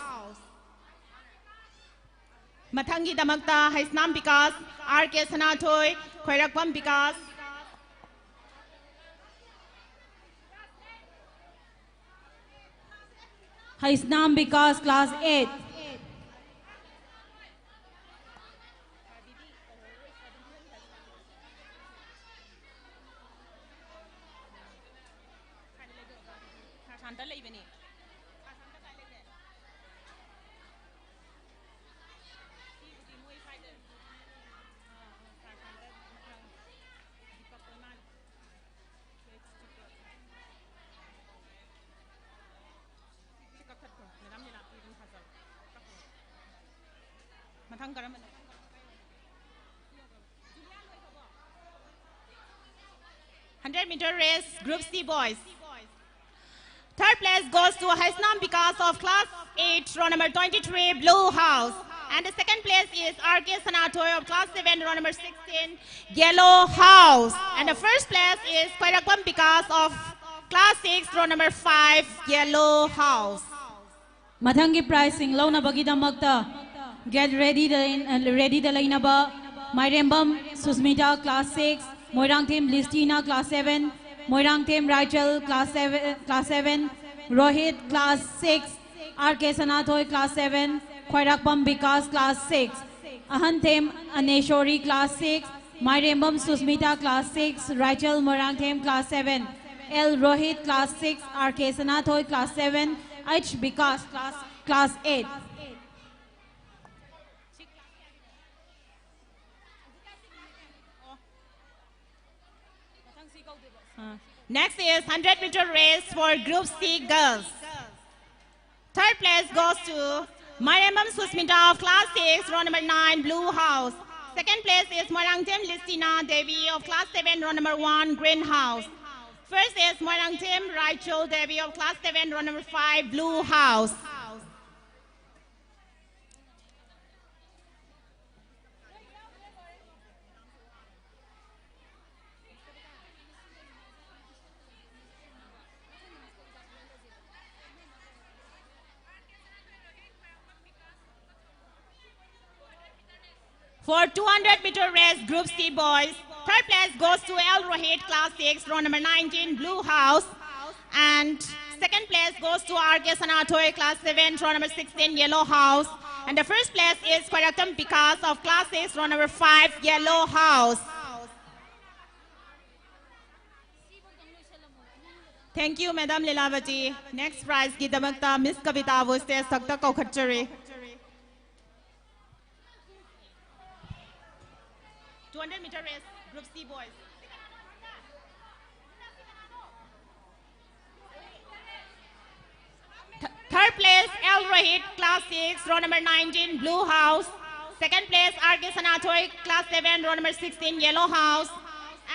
Matangi Damakta, Haisnam Bikas, R.K. Sanatoy, Khairakpam Bikas. Haisnam Bikas class 8. Meter race, Group C boys. Third place goes to Haisnam Bikas of class 8, row number 23, Blue House. And the second place is R.K. Sanatoy of class 7, row number 16, Yellow House. And the first place is Khairakpam Bikas of class 6, row number 5, Yellow House. Matangi pricing loan Bagidamagta. Get ready the line ba. Mairembam Susmita class 6, Moirangtem Listina class 7, Moirangtem Rachel class 7, Rohit class 6, R.K. Sanatoy class 7, Khairakpam Bikas class 6, Ahantem Aneshori class 6, Mairembam Susmita class 6, Rachel Moirangtem class 7, L. Rohit class 6, R.K. Sanatoy class 7, H. Bikas class 8. Next is 100-meter race for Group C girls. Third place goes to Mairembam Susmita of class 6, row number 9, Blue House. Second place is Moirangtem Listina Devi of class 7, row number 1, Green House. First is Moirangtem Rachel Devi of class 7, row number 5, Blue House. For 200-meter race, Group C boys, third place goes to L. Rohit, class 6, row number 19, Blue House. And second place goes to R.K. Sanatoy, class 7, row number 16, Yellow House. And the first place is Khairakpam Bikas of class 6, row number 5, Yellow House. Thank you, Madam Lilavati. Next prize, Gidamagta, Miss Kavita Vuste, Sakta Kokhatchari. 200-meter race, Group C boys. Third place, L. Rohit, class 6, row number 19, Blue House. Second place, R.K. Sanatoy, class 7, row number 16, Yellow House.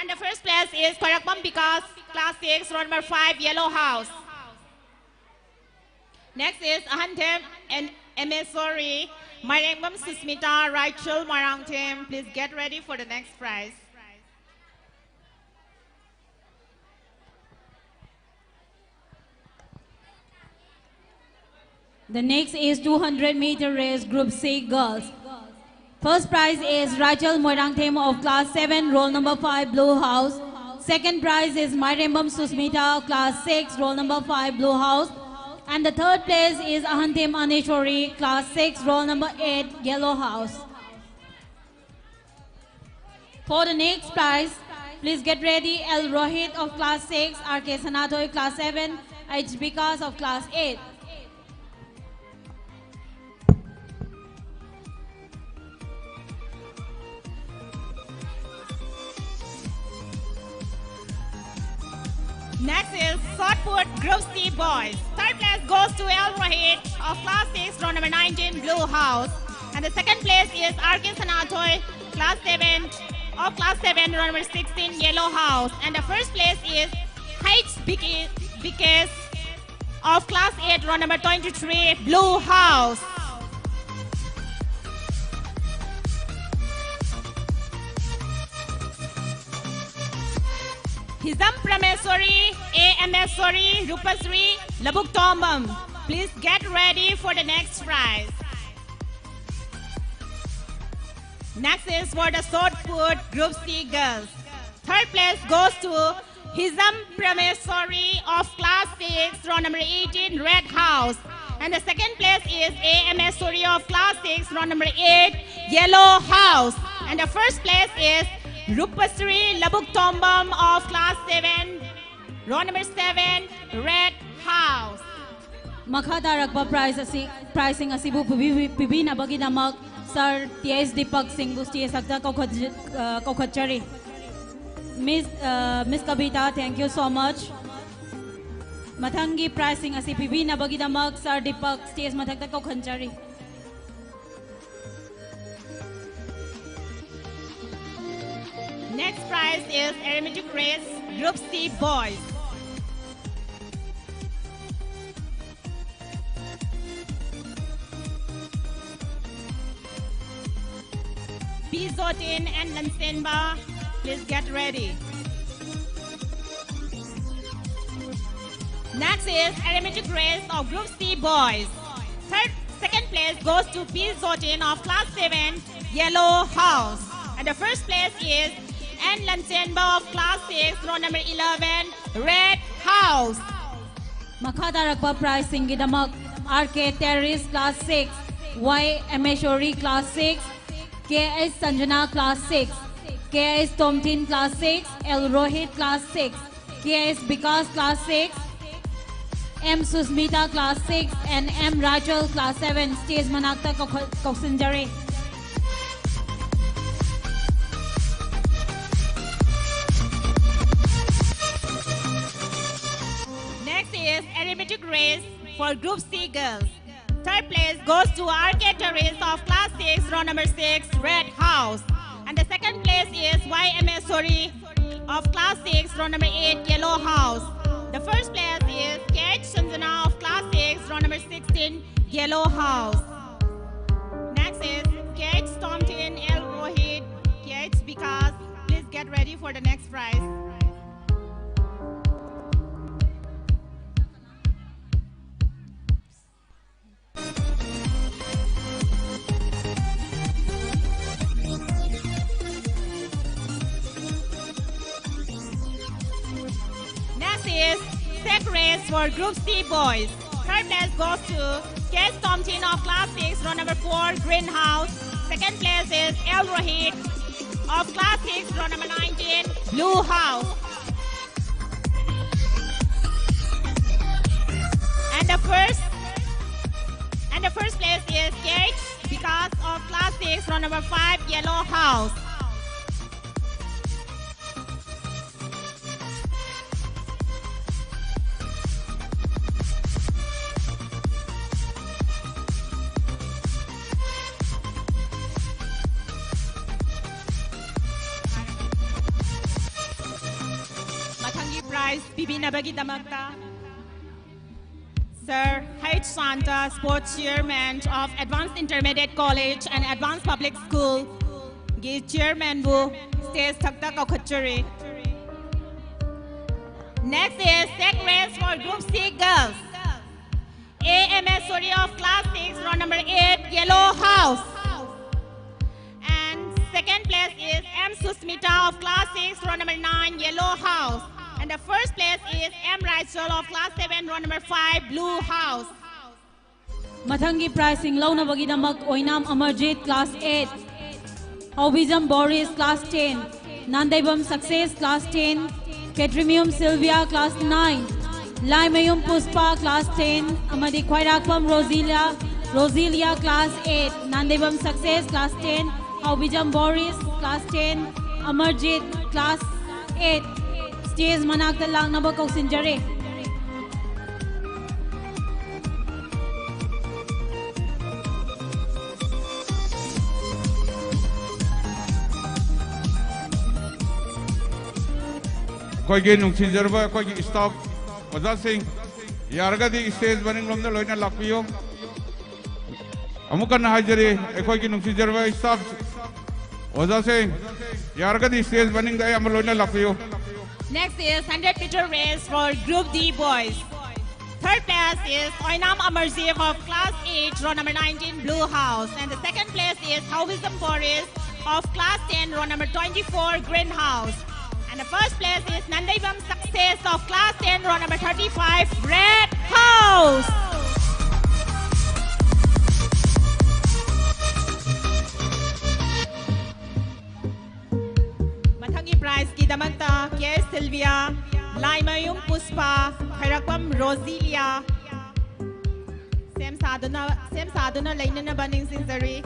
And the first place is Khairakpam Bikas, class 6, row number 5, Yellow House. Next is Ahantem and Emesori, Marengam Susmita, Rachel Marangtem. Please get ready for the next prize. The next is 200-meter race, Group C girls. First prize is Rachel Moirangtem of Class 7, roll number 5, Blue House. Second prize is Marembam Susmita, Class 6, roll number 5, Blue House. And the third place is Ahantem Aneshwari, Class 6, roll number 8, Yellow House. For the next prize, please get ready. El Rohit of Class 6, RK Sanatoy, Class 7, H. Vikas of Class 8. Next is Shotput Group C boys. Third place goes to El Rohit of Class 6, row number 19, Blue House. And the second place is RK Sanatoy, Class 7 of Class 7, row number 16, Yellow House. And the first place is H. Vikas of Class 8, row number 23, Blue House. Hizam Prameswari, A.M.S.Sori, Rupasri, Labuk Tombam. Please get ready for the next prize. Next is for the short put Group C girls. Third place goes to Hizam Prameswari of Class 6, row number 18, Red House. And the second place is A.M.S.Sori of Class 6, row number 8, Yellow House. And the first place is Rupasri Labuk Tombam of Class 7, row number 7, Red House. Makhataragpa pricing asibu pibina baginamak Sir T.S. Deepak Singh Busti Sakta Kokachari. Miss Kavita, thank you so much. Mathangi pricing asi pibina baginamak Sir Deepak T.S. Mathakta Kokachari. Next prize is Arithmetic Race Group C boys. Bizotin and Lansenba, please get ready. Next is Arithmetic Race of Group C boys. Second place goes to Bizotin of Class 7, Yellow House. And the first place is and Lansenba of Class 6, row number 11, Red House. Makhataragpa pricing gidamak RK Terrace Class 6, Y. Emeshwari Class 6, KS Sanjana Class 6, KS Tomtin Class 6, El Rohit Class 6, KS Vikas Class 6, M. Susmita Class 6, and M. Rachel Class 7, Stage Manakta Koksinjari. Is Arithmetic Race for Group C girls. Third place goes to RK Terrace of Class 6, row number 6, Red House. And the second place is YMS of Class 6, row number 8, Yellow House. The first place is KH Sanjana of Class 6, row number 16, Yellow House. Next is KH Tomtin, El Rohit, KH Vikas. Please get ready for the next prize. Is Tech Race for Group C boys. Third place goes to K. Tomtin of Class 6, row number 4, Greenhouse. Second place is El Rohit of Class 6, row number 19, Blue House. And the first place is K. Vikas of Class 6, row number 5, Yellow House. Prize, Bibina Bagidamagta. Sir H. Santa, Sports Chairman of Advanced Intermediate College and Advanced Public School, Gi Chairman Bu, Stage Thakta Kaukhatchari. Next is Sec Race for Group C Girls. AMS Suri of Class 6, row number 8, Yellow House. And second place is M. Susmita of Class 6, row number 9, Yellow House. And the first place is M. Rachel of Class 7, row number 5, Blue House. Mathangi pricing Launa Bagidamak Oinam Amarjit Class 8. Hobizam Boris Class 10. Nandaibam Success Class 10. Ketrimium Sylvia Class 9. Laimayum Puspa Class 10. Amadi Kwairakpam Rosilia Class 8. Nandaibam Success Class 10. Hobizam Boris Class 10. Amarjit Class 8. Stage Manakta Langnaba Kausinjare. कोई के नुक्सी जरबा कोई के staff वजह सिंह यारगा दी stage Warring लम्दे लोइना लापियो अमुकन हाजरे कोई के नुक्सी जरबा स्टाफ वजह सिंह यारगा दी स्टेज बनिंग दे अमल लोइना लापियो. Next is 100-meter race for Group D boys. Third place is Oinam Amarjeev of Class 8, row number 19, Blue House. And the second place is Howizam Boris of Class 10, row number 24, Green House. And the first place is Nandaibam Success of Class 10, row number 35, Red House. Mathangi prize ki damanta K. Sylvia, Laimayum Puspa, Khairakpam Rosilia. Sem Sadhana Lainana Banning Sinzari.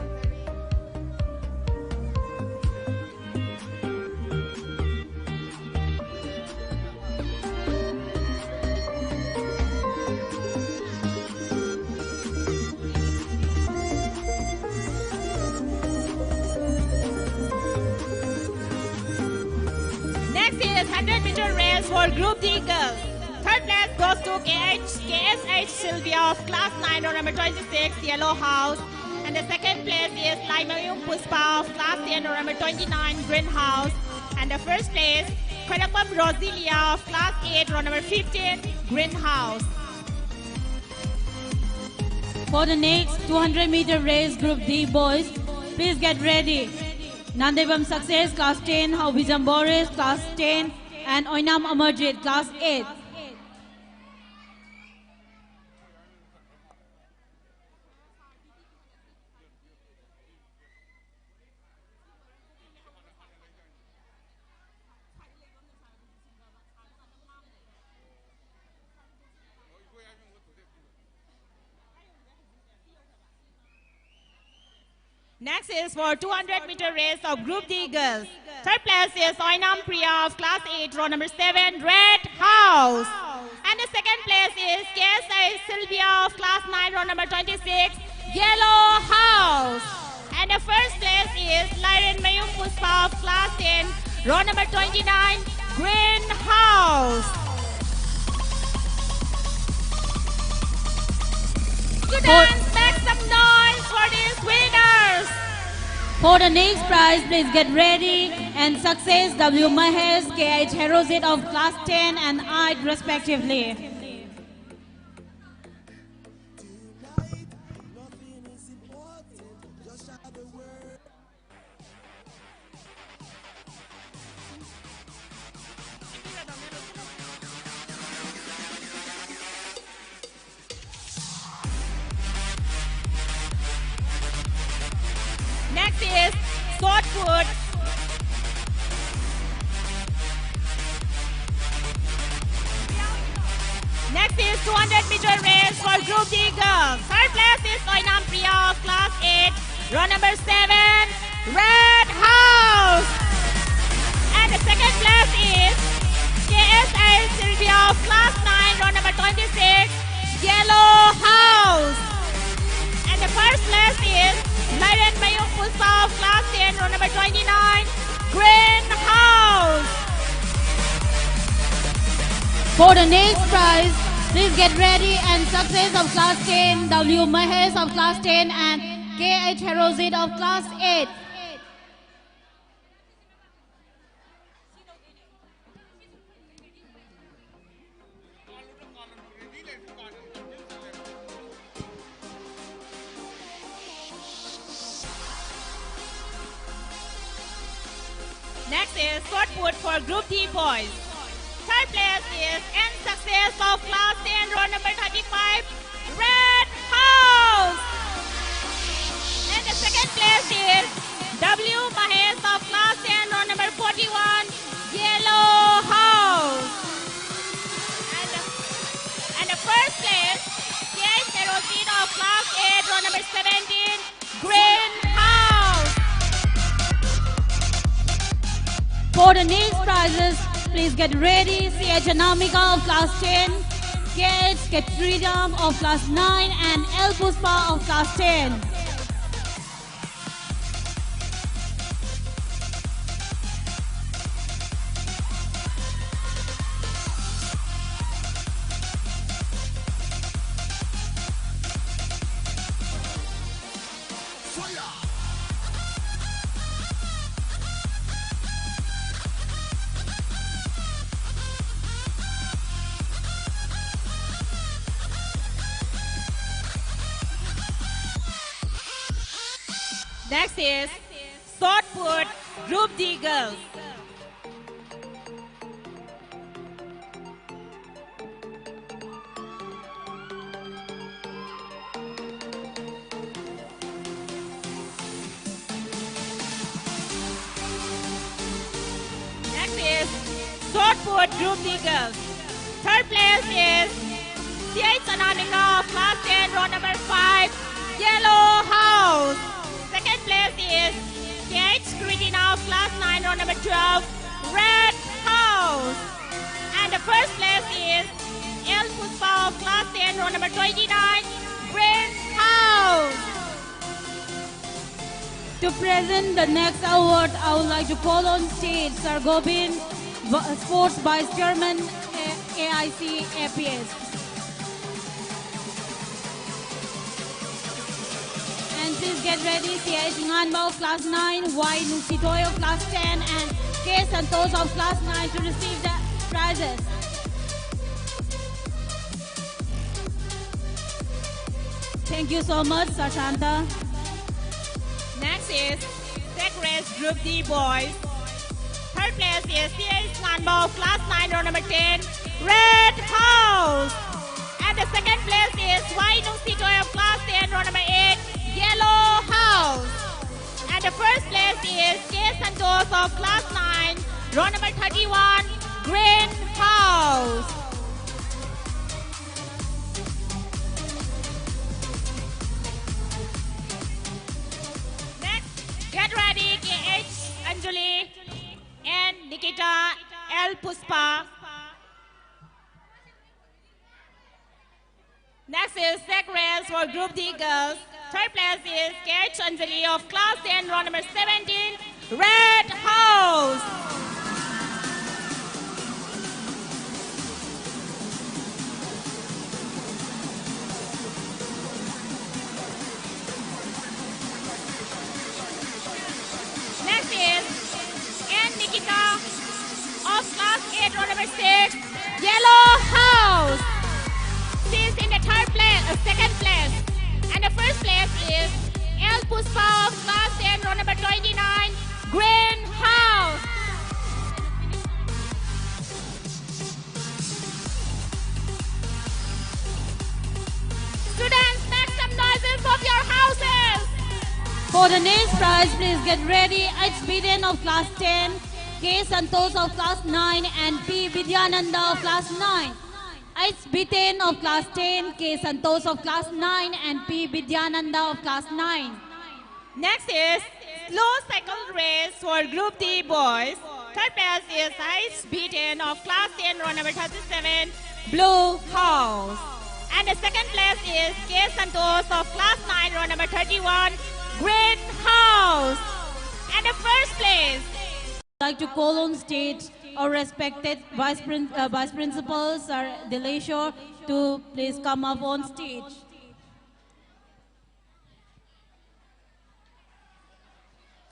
Next is 100-meter race for Group D girls. Third place goes to KSH Sylvia of Class 9, row number 26, Yellow House. And the second place is Laimayum Puspa of Class 10, row number 29, Green House. And the first place, Khairakpam Rosilia of Class 8, row number 15, Green House. For the next 200-meter race, Group D boys, please get ready. Nandaibam Success, Class 10, Hobizam Boris, Class 10, and Oinam Amarjit, Class 8. Next is for 200-meter race of Group D girls. Third place is Oinam Priya of Class 8, row number 7, Red House. And the second place is KSI Sylvia of Class 9, row number 26, Yellow House. And the first place is Lyren Mayum Puspa of Class 10, row number 29, Green House. Students, make some noise for these winners. For the next prize, please get ready. And Success W. Mahesh, KH Herozit of Class 10 and 8 respectively. Next is short put. Next is 200-meter race for Group D girls. Third place is Oinam Priya of Class 8, row number 7, Red House. And the second place is KSI Sylvia of Class 9, row number 26, Yellow House. And the first place is Lyren Mayum Puspa of Class 10, row number 29, Green House. For the next prize, Please get ready and success of class 10, W. Mahesh of class 10 and K.H. Herozid of class 8. Next is shot put for Group D boys. Third place is N success of class 10, row number 35, Red House. And the second place is W. Mahesh of class 10, row number 41, Yellow House. And the first place, K.H. Herozid of class 8, row number 17, Green House. For the next prizes, please get ready. C.H. Anamika of class 10, K.H. Ketridam of class 9 and L. Puspa of class 10. Next is shot put Group D girls. Next is shot put Group D girls. Third place is C.H. Anamika of class 10, row number 5, Yellow House. Second place is K.H. Kritina of class 9, row number 12, Red House. And the first place is L. Puspa of class 10, row number 29, Green House. To present the next award, I would like to call on stage Sir Gobind, Sports Vice Chairman, AIC APS. And please get ready, C.H. Nganba of class 9, Y. Nusitoy of class 10 and K. Santosh of class 9 to receive the prizes. Thank you so much, Sashanta. Next is Tech Race Group D boys. Third place is C.H. Nganba of class 9, row number 10, Red House. And the second place is Y. Nusitoy of class 10, row number 8, Yellow House. And the first place is K. Santosh of class 9, row number 31, Green House. Next, get ready, K.H. Anjali and Nikita L. Puspa. Next is Tech Race for Group D girls. Third place is K.H. Anjali of class 10, row number 17, Red House. Next is N. Nikita of class 8, row number 6, Yellow House. She is in the second place. And the first place is L. Puspa of class 10, row number 29, Green House. Students, make some noises of your houses. For the next prize, please get ready. H. Biden of class 10, K. Santosh of class 9 and P. Vidyananda of class 9. H. Biden of class 10, K. Santosh of class 9 and P. Vidyananda of class 9. Next is slow cycle race for Group D boys. Third place is H. Biden of class 10, row number 37, Blue House. And the second place is K. Santosh of class 9, row number 31, Green House. And the first place, I'd like to call on stage our respected Vice Principal, Sir Delesho, to please come up on stage.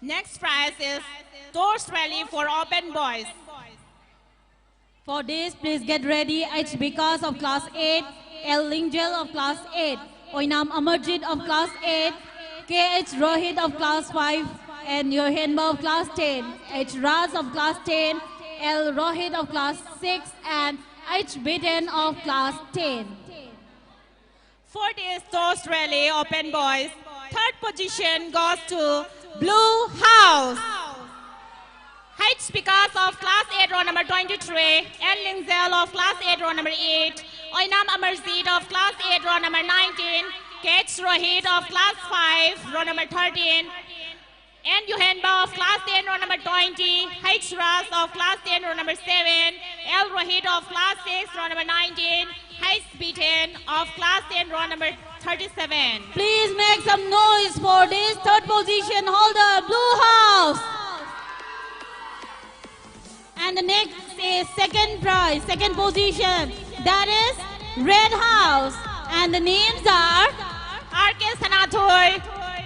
Next prize is Toast Rally for Open Boys. For this, please get ready. H. Vikas of Class 8, L. Lingjel of Class 8, Oinam Amarjit of Class 8, K.H. Rohit of Class 5, and Yohenba of Class 10, H. Raz of Class 10, L. Rohit of Class 6, and H. Biden of Class 10. For this Toast Rally Open Boys, third position goes to Blue House. H. Vikas of Class 8, row number 23, L. Lingjel of Class 8, row number 8, Oinam Amarjit of Class 8, row number 19, K.H. Rohit of Class 5, row number 13, and Yohenba of Class 10, row number 20, H. Ras of Class 10, row number 7, L. Rohit of Class 6, row number 19, H. Biden of Class 10, row number 37. Please make some noise for this third position holder, Blue House. And the next is second prize, second position, that is Red House. And the names are R.K. Sanathur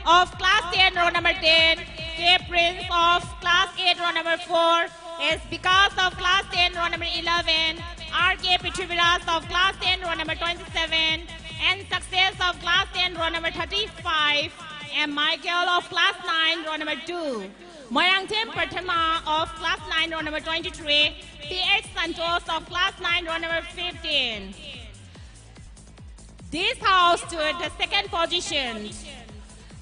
of Class 10, row number 10, K. Prince of Class 8, row number 4, S. Vikas of Class 10, row number 11, R.K. Prithviras of Class 10, row number 27, and Success of Class 10, row number 35, and Michael of Class 9, row number 2. Moyangtem Prathama of Class 9, row number 23, P.H. Santos of Class 9, row number 15. This house stood the second position.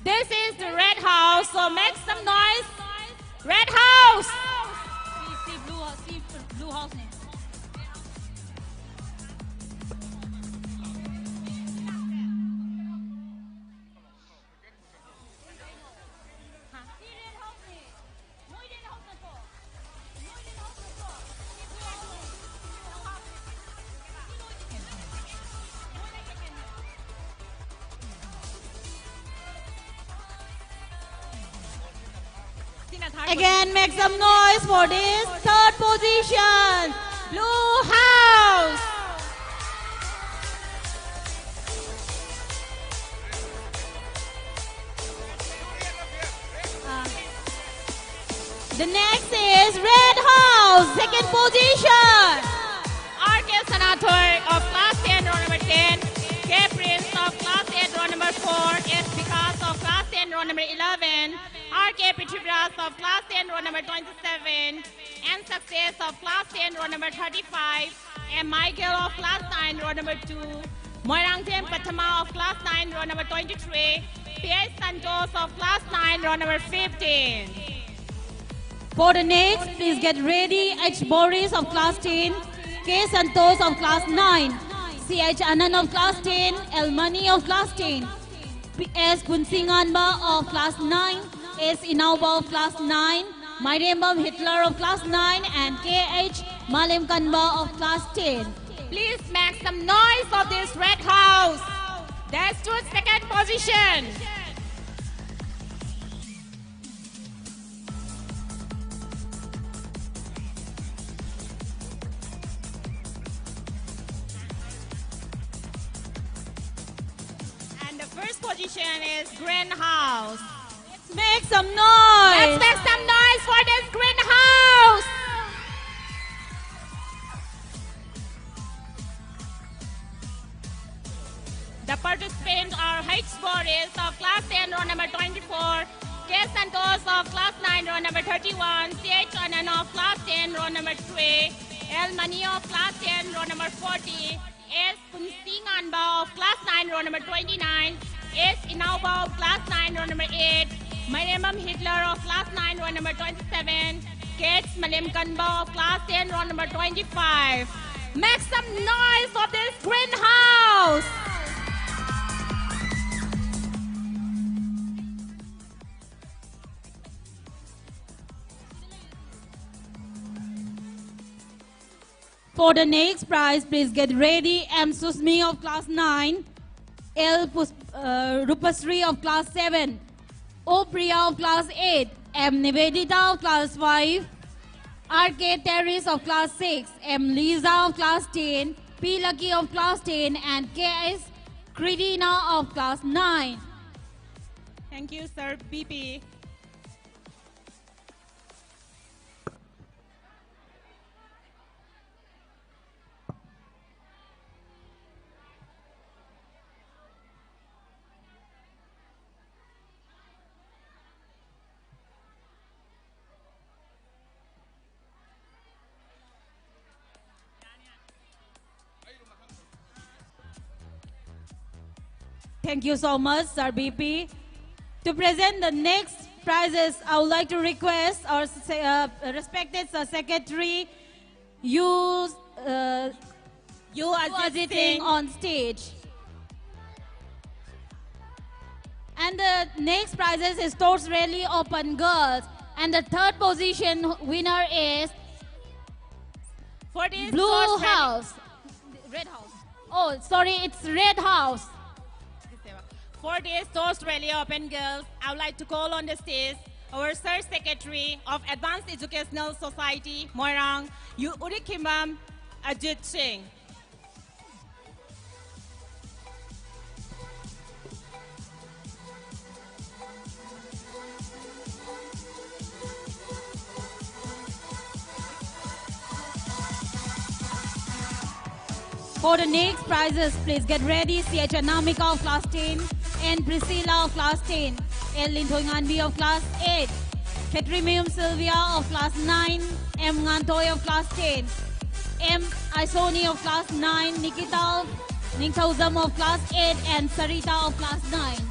This is the Red House, so make some noise. Red House! See Blue House name. Again, make some noise for this third position, Blue House. The next is Red House, second position. R.K. Sanathur of Class 10, row number 10, K. Prince of Class 8, row number 4, S. Vikas of Class 10, row number 11, R.K. Prithviras of Class 10, row number 27, and Success of Class 10, row number 35, and Michael of Class 9, row number 2, Moirangtem Prathama of Class 9, row number 23, P.H. Santos of Class 9, row number 15. For the next, please get ready. H. Boris of Class 10, K. Santos of Class 9, C.H. Anand of Class 10, L. Mani of Class 10, P.S. Kunsinganba of Class 9, S. Inauba of Class 9, Mairembam Hitler of Class 9, and K.H. Malim Kanba of Class 10. Please make some noise of this Red House. That stood second position. And the first position is Green House. Make some noise. Let's make some noise for this Green House. The participants are H. Boris of Class 10, row number 24, K. Santos of Class 9, row number 31, C.H. Anand of Class 10, row number 3, L. Mani of Class 10, row number 40, S. Kunsinganba of Class 9, row number 29, S. Inauba of Class 9, row number 8, Mairembam Hitler of Class 9, row number 27, K.H. Malim Kanba of Class 10, row number 25. Make some noise of this Green House. For the next prize, please get ready. M. Susmi of Class 9, L. Rupasri of Class 7, O. Priya of Class 8, M. Nivedita of Class 5, R.K. Terrace of class 6, M. Lisa of class 10, P. Lucky of class 10, and K.S. Kridina of class 9. Thank you, Sir BP. Thank you so much, Sir BP. To present the next prizes, I would like to request our respected Secretary, you Ajit Singh on stage. And the next prizes is Torch Rally Open Girls. And the third position winner is For this Blue Torch Rally- House. Red House. Oh, sorry, it's Red House. For this Toast Rally Open Girls, I would like to call on the stage our Sir Secretary of Advanced Educational Society, Moirang, Urikimam Ajit Singh. For the next prizes, please get ready. CH Anamika of class 10 and Priscilla of class 10. L. Linthoinganbi of class 8. Ketrimium Sylvia of class 9. M. Ngantoy of class 10. M. Isoni of class 9. Nikita of Ningthauzam of class 8. And Sarita of class 9.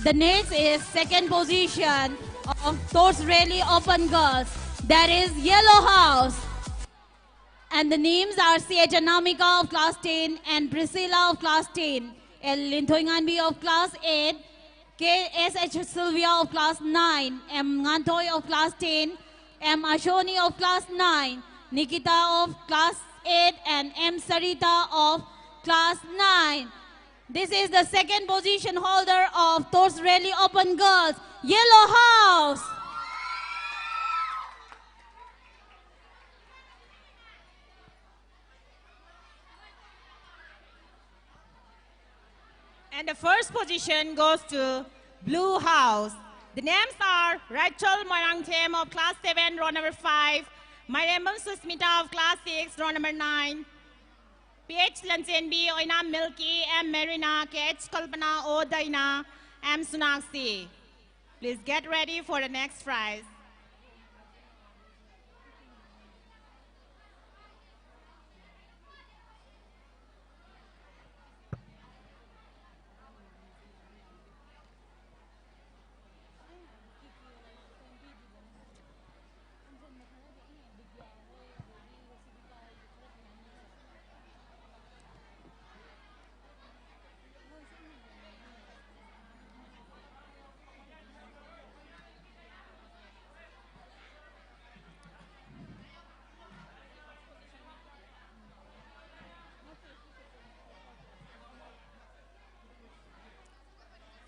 The next is second position of Torch Rally Open Girls. That is Yellow House. And the names are CH Anamika of class 10 and Priscilla of class 10. L. Linthoinganbi of class 8. KSH Sylvia of class 9. M. Ngantoy of class 10. M. Ashoni of class 9. Nikita of class 8 and M. Sarita of class 9. This is the second position holder of Torch Rally Open Girls, Yellow House. And the first position goes to Blue House. The names are Rachel Moirang of class 7, row number 5. Mariam Susmita of class 6, row number 9. PH Lanchenbi, Oinam Milky, M. Marina, KH Kalpana, O. Daina, M. Sunakshi. Please get ready for the next prize.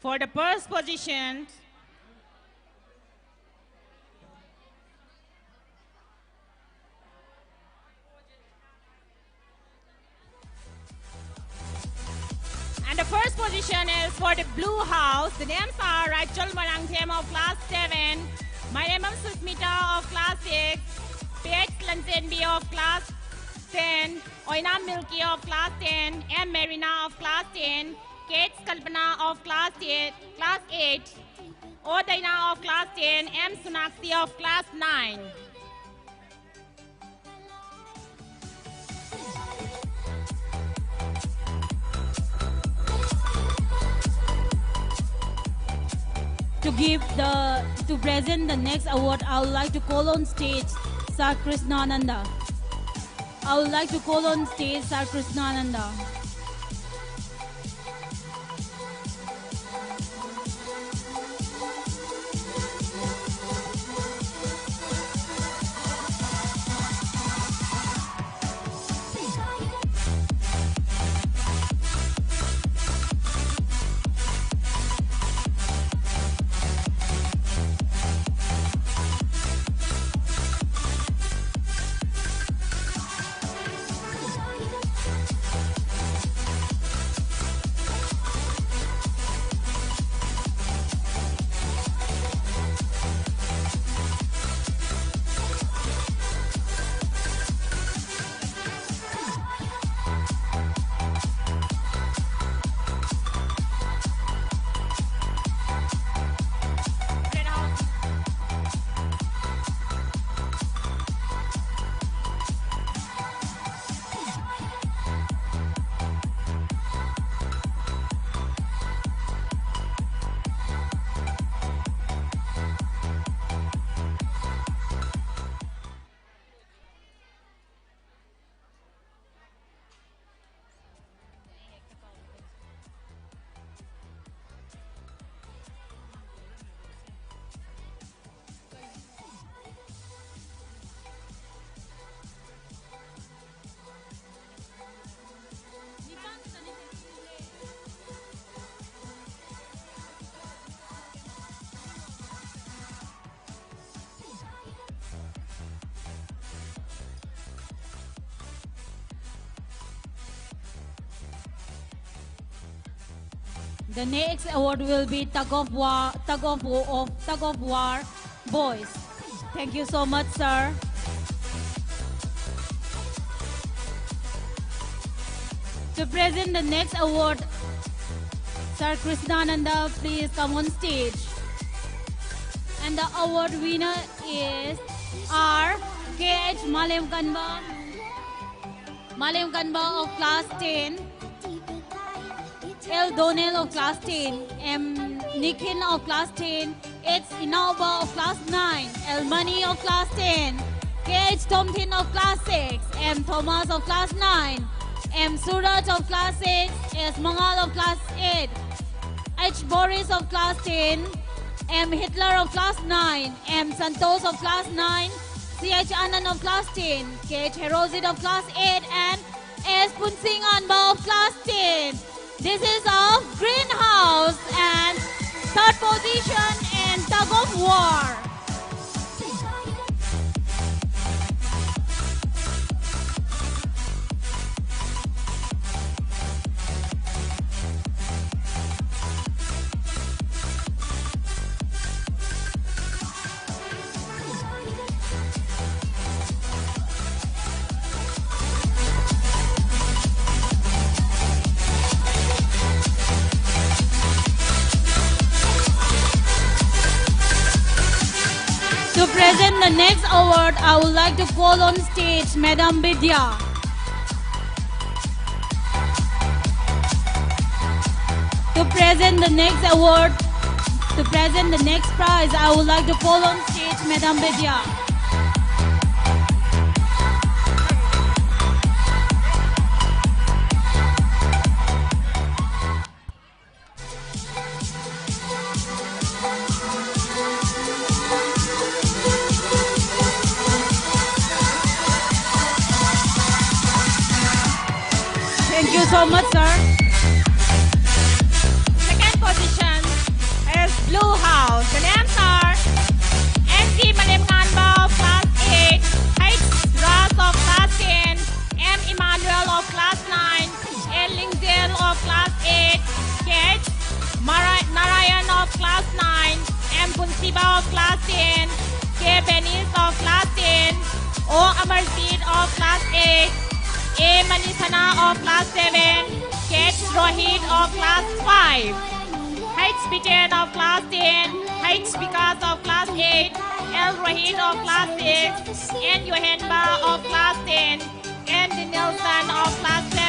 For the first position, and the first position is for the Blue House. The names are Rachel Marangthem of class 7, Mariamam Susmita of class 6, Paige Lansenbi of class 10, Oinam Milky of class 10, M. Marina of class 10, Kate Kalpana of class 8, O. Daina of class 10, M. Sunakti of class 9. To present the next award, I would like to call on stage Sir Krishnananda. I would like to call on stage Sir Krishnananda. The next award will be Tug of War Boys. Thank you so much, sir. To present the next award, Sir Krishnananda, please come on stage. And the award winner is R. K.H. Malem Kanba of class 10, L. Donnell of class 10, M. Nikin of class 10, H. Inauba of class 9, L. Mani of class 10, K.H. Tomthin of class 6, M. Thomas of class 9, M. Suraj of class 6, S. Mangal of class 8, H. Boris of class 10, M. Hitler of class 9, M. Santos of class 9, C.H. Anand of class 10, K.H. Herozid of class 8, and S. Punsing Anba of class 10. This is of Greenhouse and third position in Tug of War. To present the next award, I would like to call on stage Madam Vidya. To present the next award, to present the next prize, I would like to call on stage Madam Vidya. Thank you so much, sir. Second position is Blue House. The names are N.C. Malemkanba of class 8, H. Ras of class 10, M. Emmanuel of class 9, L. Lingdale of class 8, 8, A. Manisana of class 7, KH Rohit of class 5, H. Bijan of class 10, H. Vikas of class 8, L. Rohit of class 6, N. Yohenba of class 10, and Nelson of class 7.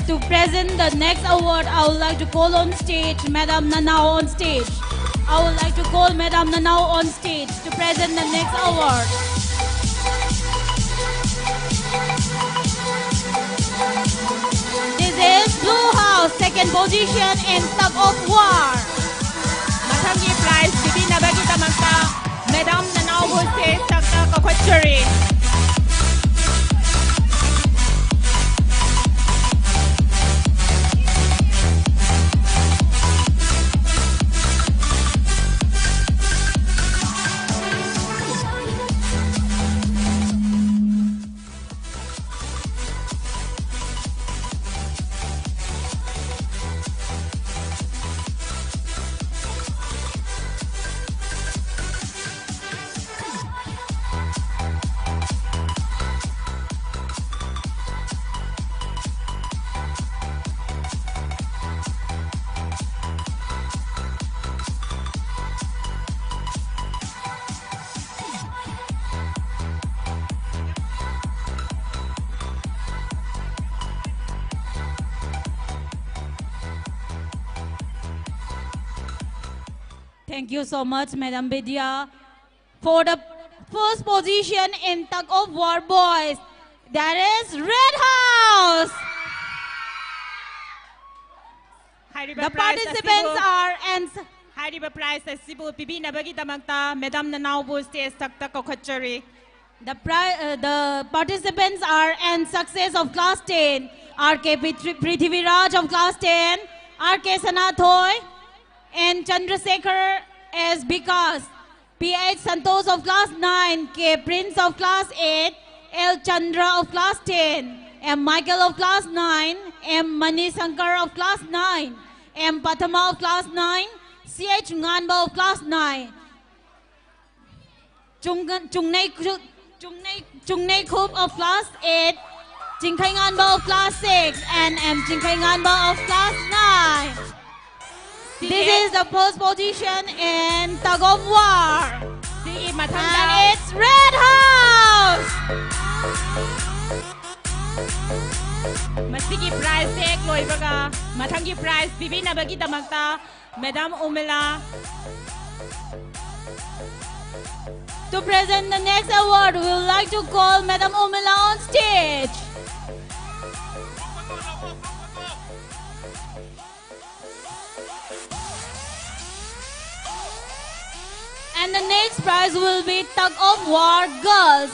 To present the next award, I would like to call on stage Madam Nanao on stage. I would like to call Madam Nanao on stage to present the next award. This is Blue House, second position in tug of war. Mathangi prize bibina bagi tamagta Madam Nanao Bose Takta Kakwachuri. Thank you so much, Madam Bidya. For the first position in tug of war boys, that is Red House. The participants are Hariba prize Sibu Bibina Bagi Tamagta Madam Nanao Bose Takta Kakwachuri. The participants are and success of class 10, RK Prithviraj of class 10, RK Sanathoy, and Chandrasekhar as Bikas, PH Santosh of class 9, K Prince of class 8, L Chandra of class 10, M Michael of class 9, M Mani Sankar of class 9, M Pathama of class 9, CH Nganba of class 9, Chungnei Khub of class 8, Chingkai Nganba of class 6, and M Chingkai Nganba of class 9. This is the first position in tug of war. And it's Red House. Masigi prize take loibaga mathangi prize bibina bagi tamagta Madam Umila. To present the next award, we would like to call Madam Umila on stage. And the next prize will be Tug of War Girls.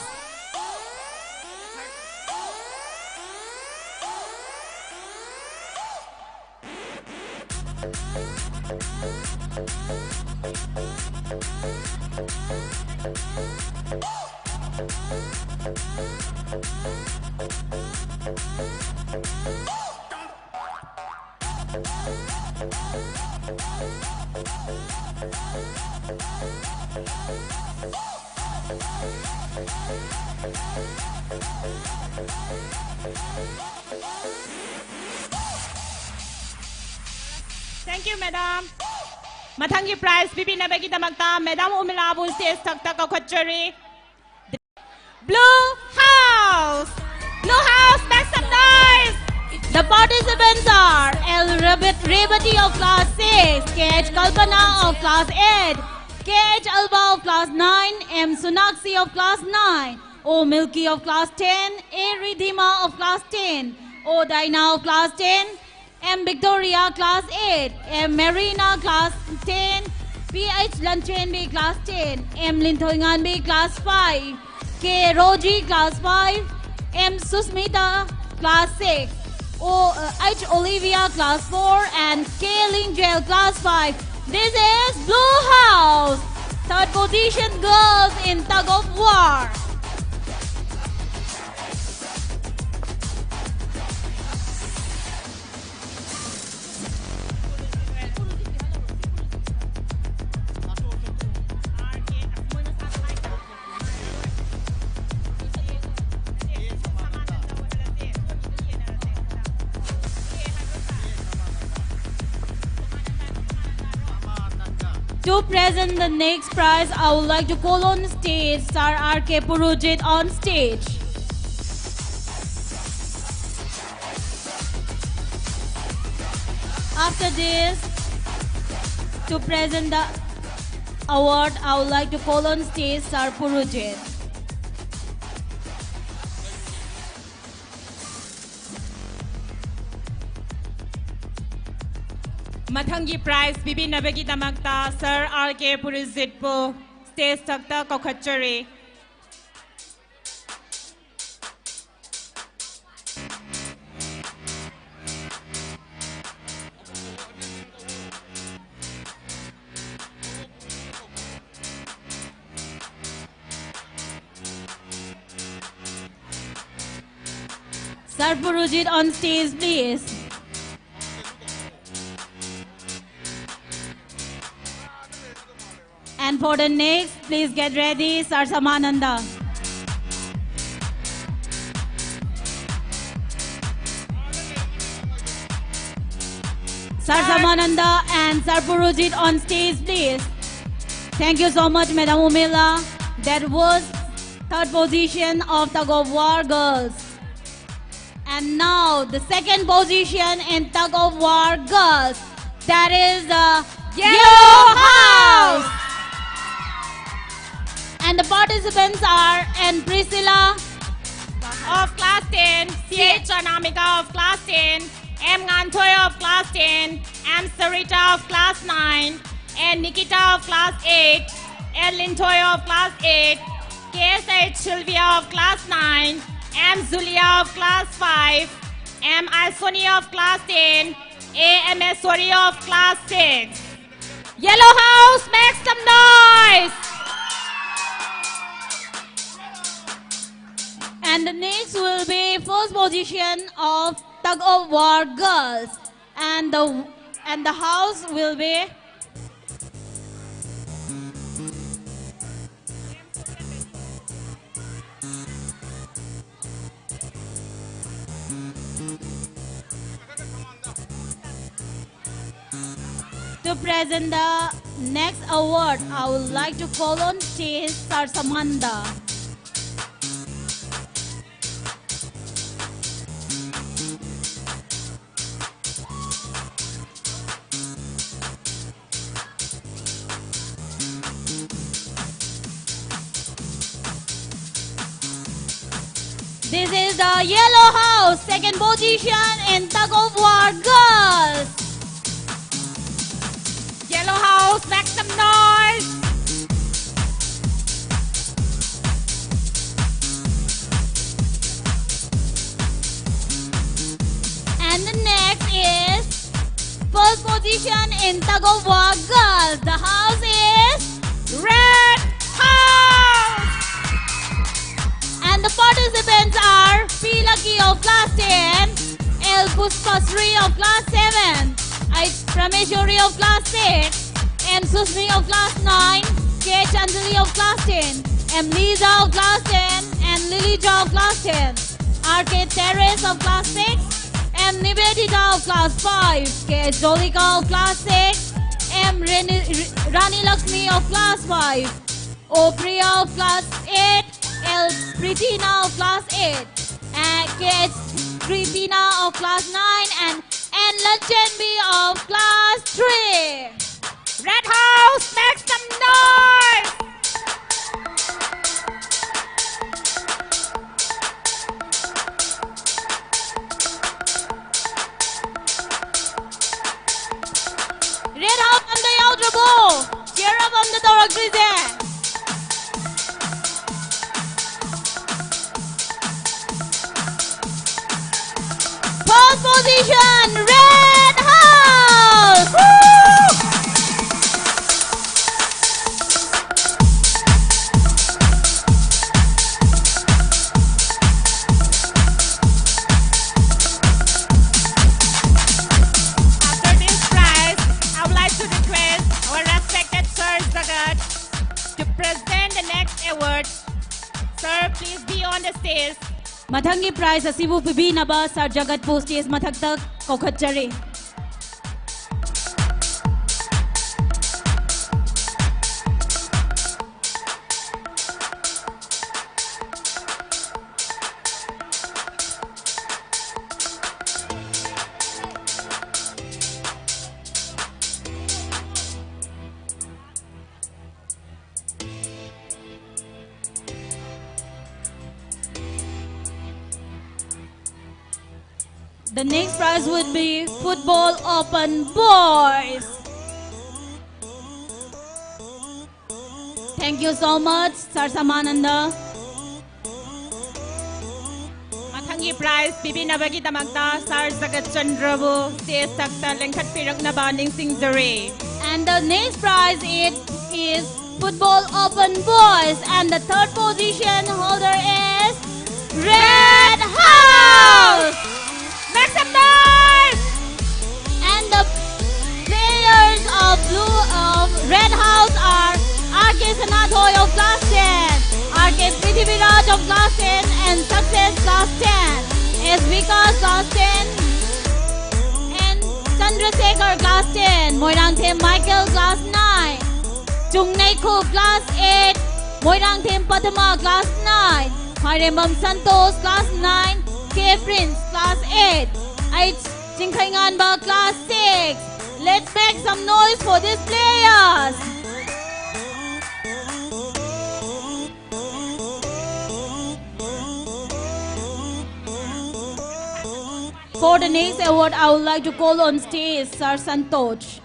Thank you, Madam. Mathangi prize bibina bagi tamagta Madam Umila Bose Takta Kakwachuri. Blue House! Blue House, make some noise! The participants are L. Rebati of class 6, KH Kalpana of class 8, KH Alba of class 9, M. Sunakshi of class 9, O. Milky of class 10, A. Ridhima of class 10, O. Daina of class 10, M. Victoria class 8, M. Marina class 10, PH Lanchenbi class 10, M. Linthoinganbi class 5, K. Roji class 5, M. Susmita class 6, H. Olivia class 4, and K. Lingjel class 5. This is Blue House, third position girls in tug of war. To present the next prize, I would like to call on stage Sir R.K. Purujit on stage. After this, to present the award, I would like to call on stage Sir Purujit. Mathangi prize bibinabagi damakta Sir R.K. Purujit po stage takta kokhatchare. Sir Purujit on stage, please. And for the next, please get ready, Sir Samananda. Sir Samananda and Sir Purujit on stage, please. Thank you so much, Madam Umila. That was third position of Tug of War girls. And now the second position in Tug of War girls. That is the Yellow House. And the participants are N. Priscilla Of class 10, C.H. Anamika of class 10, M. Ngantoy of class 10, M. Sarita of class 9, N. Nikita of class 8, L. Lintoy of class 8, K.S.H. Sylvia of class 9, M. Zulia of class 5, M. Isoni of class 10, A. M. Sori of class 6. Yellow House, make some noise! And the next will be first position of Tug of War girls. And the house will be to present the next award. I would like to call on stage Sir Samanda. This is the Yellow House, second position in Tug of War girls. Yellow House, make some noise! And the next is first position in Tug of War girls. The house is Red House. And the participants are P. Lucky of class 10, L. Puspasri of class 7, I. Prameshwari of class 6, M. Susmi of class 9, K. Chandali of class 10, M. Lisa of class 10, and Lilija of class 10, R.K. Terrace of class 6, M. Nivedita of class 5, K. Jolika of class 6, M. Rani Lakshmi of class 5, O. Priya of class 8, L. Pritina of class 8, and K. Kritina of class 9, and N. Lachenbi of class 3. Red House, make some noise! Red House on the outer bow. Cheer up on the Torah Grizen. First position, Red House! Woo! After this prize, I would like to request our respected Sir Zagat to present the next award. Sir, please be on the stage. Mathangi prize asibu pibinaba Sir Jagat po stage mathagta kokhatchare. The next prize would be Football Open Boys. Thank you so much, Sir Samananda. Mathangi prize bibinabagi damagta Sir Jagat Chandrabu stage takta lengkhat piraknaba ningsingjari. And the next prize is Football Open Boys, and the third position holder is Red House. Make some noise! And the players of Red House are R.K. Sanathoy of Class 10, R.K. Prithviraj of Class 10, and Success Class 10, S. Vikas Class 10, and Chandrasekhar Class 10, Moirangthem Michael Class 9, Chungnei-Khu Class 8, Moirangthem Pathama Class 9, Khairembam Santosh Class 9, K. Prince Class 8, H. Chingkhainganba Class 6. Let's make some noise for these players. For the next award, I would like to call on stage Sir Santosh.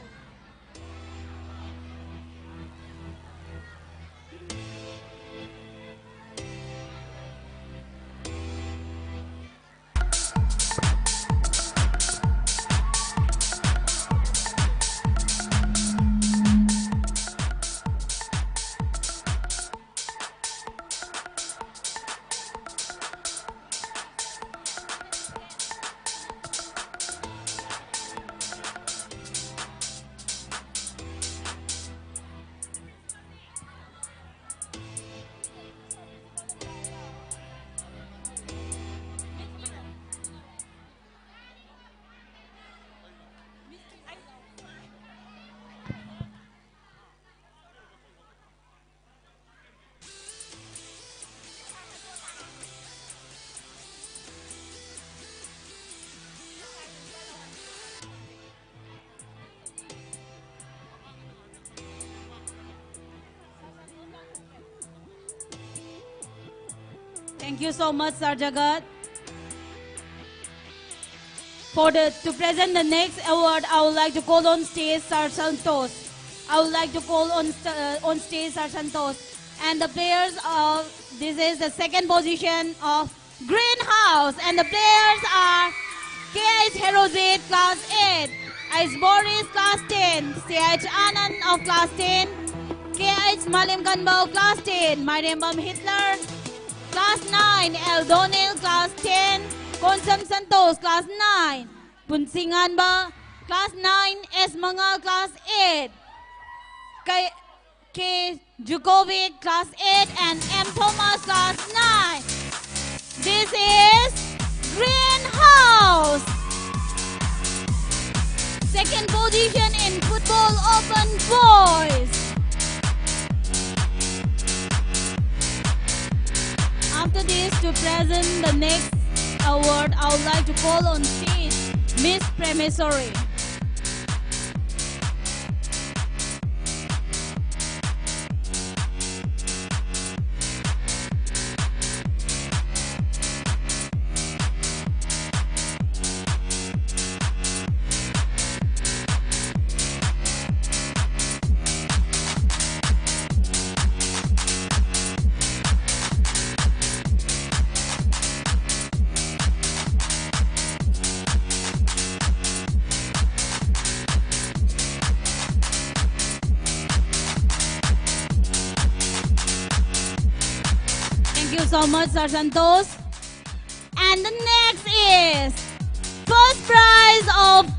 Thank you so much, Sir Jagat. To present the next award, I would like to call on stage Sir Santosh. I would like to call on stage Sir Santosh. And the players of, this is the second position of Greenhouse. And the players are K.H. Herozit, Class 8, H. Boris, Class 10, C.H. Anand of Class 10, K.H. Malim Kanbao, Class 10, Mairembam Hitler, Class 9, L. Donil, Class 10, Konsam Santos, Class 9, Punsinganba, Class 9, S. Mangal, Class 8, K. Djukovic, Class 8, and M. Thomas, Class 9. This is Greenhouse. Second position in Football Open Boys. After this, to present the next award, I would like to call on stage Miss Premissory. Thank you so much, Sir Santosh. And the next is first prize of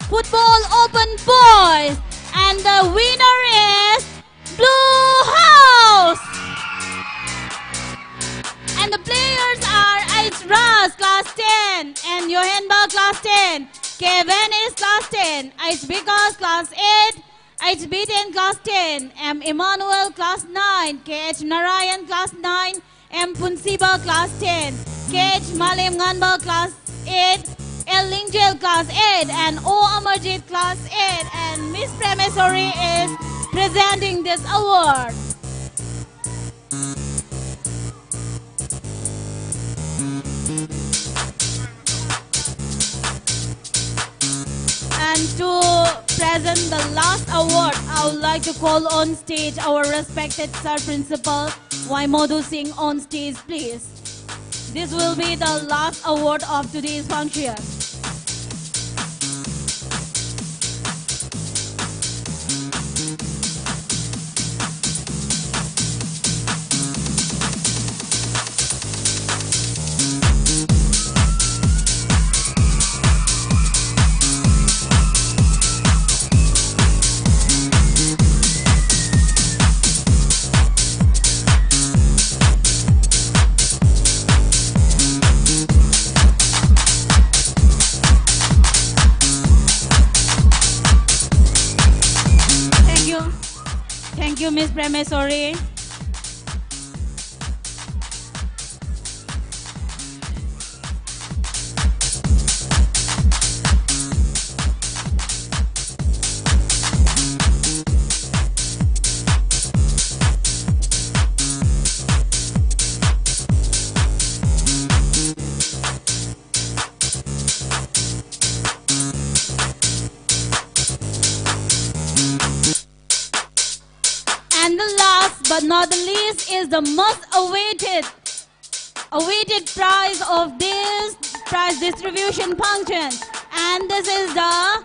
Football Open Boys. And the winner is Blue House. And the players are H. Ras, Class 10, and Johanba, Class 10, K. Venice, Class 10, H. Vikas, Class 8, H. B10, Class 10, M. Emmanuel, Class 9, K. H. Narayan, Class 9, M. Punsiba, Class 10, K. H. Malim Ganba, Class 8, L. Lingjel, Class 8, and O. Amarjit, Class 8. And Miss Premissory is presenting this award. present the last award, I would like to call on stage our respected Sir Principal Waimodu Singh on stage, please. This will be the last award of today's function. Thank you, Ms. Premesori. And the last but not the least is the most awaited prize of this prize distribution function. And this is the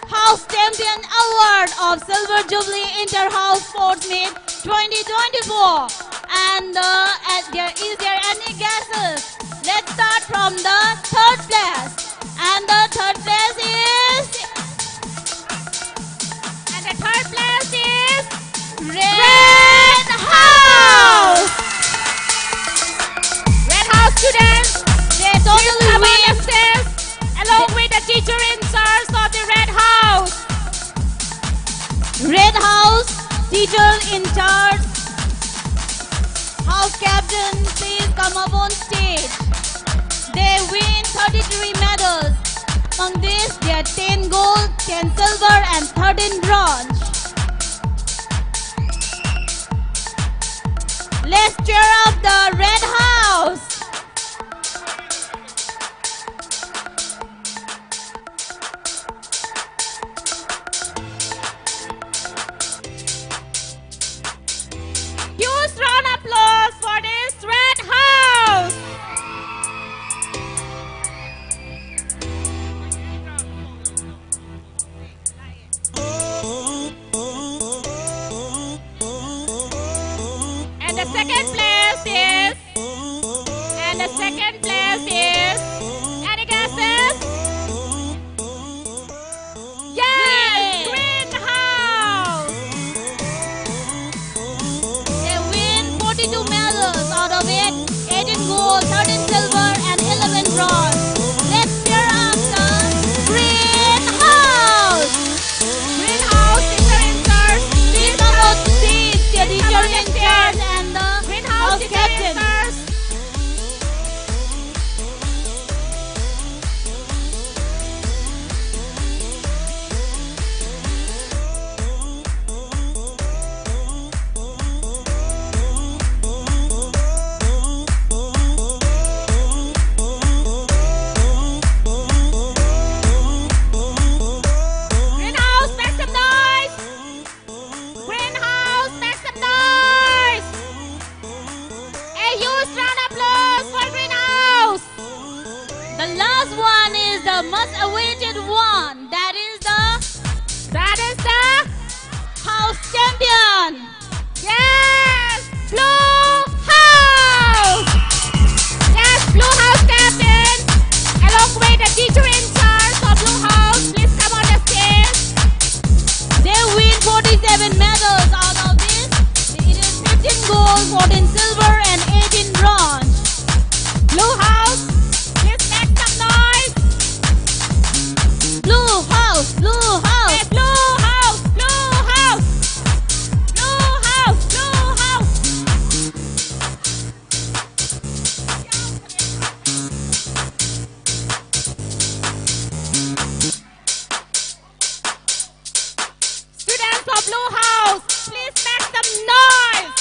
House Champion Award of Silver Jubilee Inter-House Sports Meet 2024. And is there any guesses? Let's start from the third place. And the third place is... The third place is Red House. Red House students, they totally win along with the teacher in charge of the Red House. Red House teacher in charge, House Captain, please come up on stage. They win 33 medals. Among this, there are 10 gold, 10 silver, and 13 bronze. Let's cheer up the Red House. Huge round of applause for this Red House. And the second place is, any guesses? Yes, Green House. They win 42 medals, out of it 18 gold, 13 silver, and 11 bronze. Let's cheer up the Green House. Green House teacher in charge, please come on stage. The teacher in charge and the Green House captain. Greenhouse, make some noise! Greenhouse, make some noise! A huge round of applause for Greenhouse! The last one is the most awaited one. That is the House Champion! Yes! Blue House! Yes, Blue House Captain! Along with the teacher in charge of Blue House, please come on the stage. They win 47 medals. Out of this, it is 15 gold, 14 silver, and 18 bronze. Blue House, please make some noise. Blue House, Blue House. Hey, Blue House, Blue House. Blue House, Blue House. Students of Blue House, please make some noise.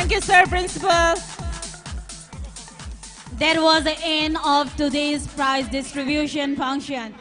Thank you, sir, principal. That was the end of today's prize distribution function.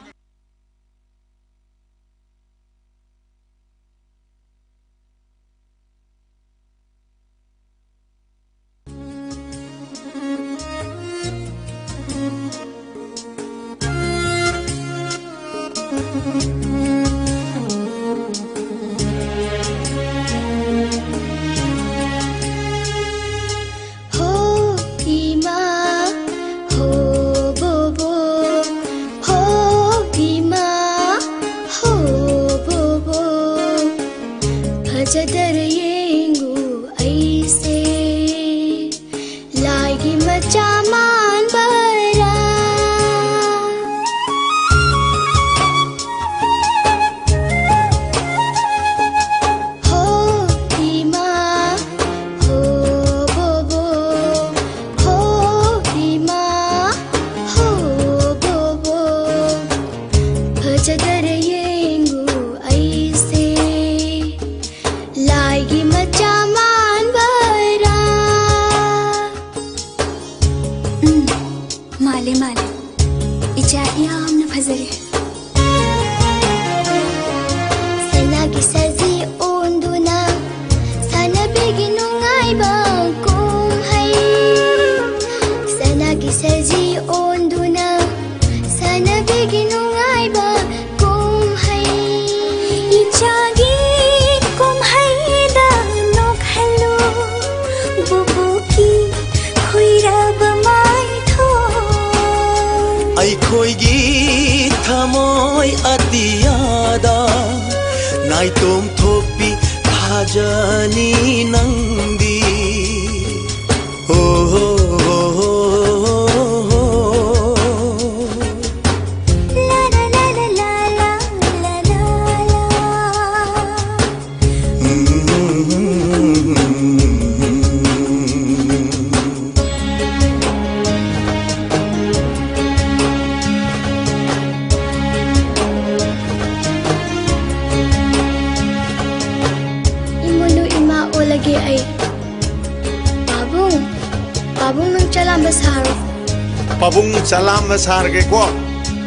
Salam besar ke ko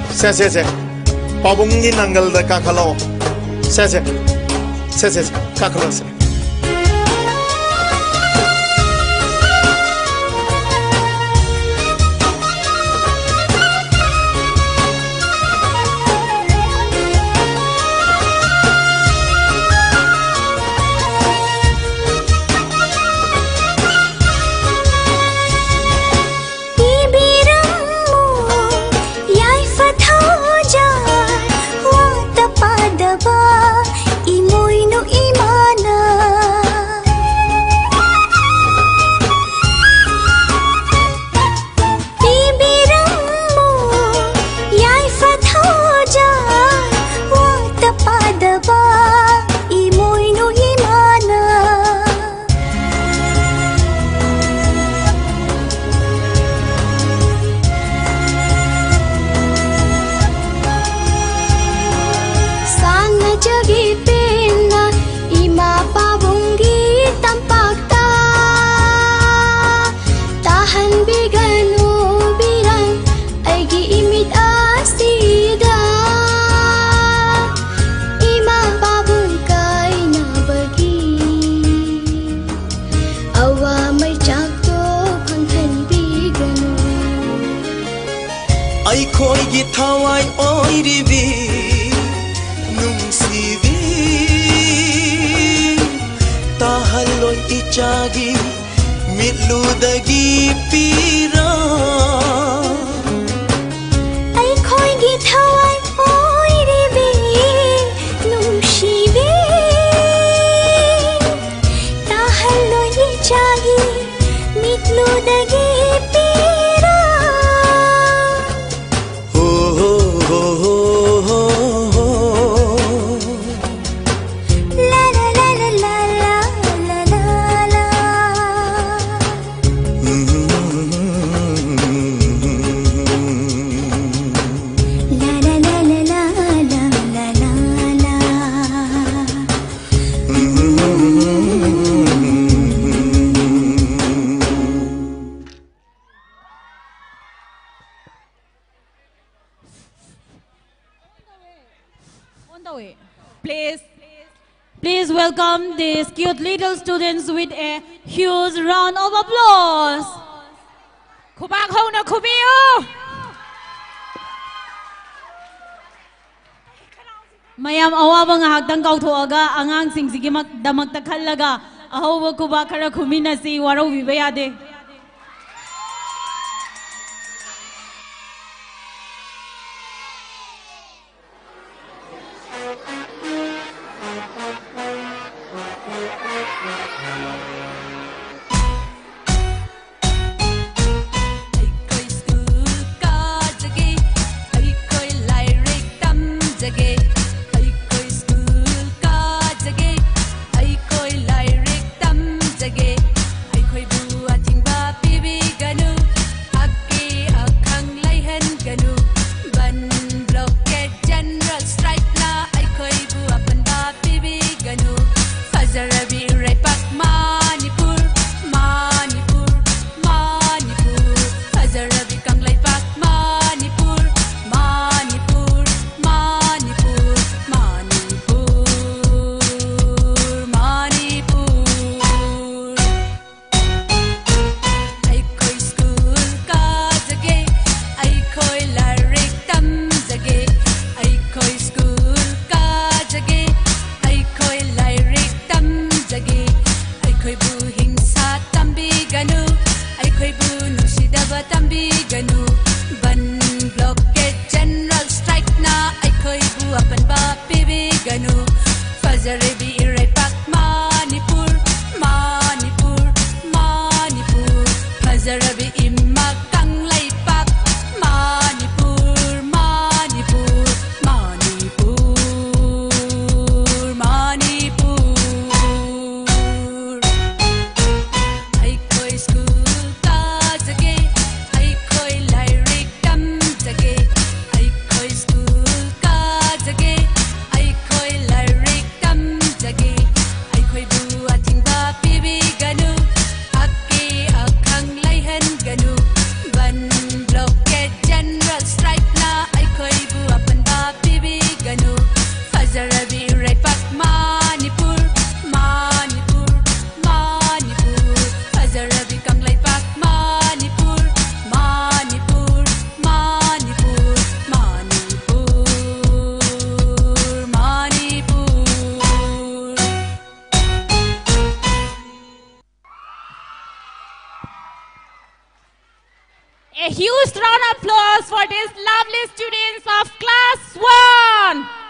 se pabung ni nanggal da kakalo se kakalo se Please welcome these cute little students with a huge round of applause. Khubak hona khubiyo. Mayam awabang hagdang kauthoaga angang singsigi damakta khallaga ahawa khubak khara khumina si waro vibayade. A huge round of applause for these lovely students of class 1.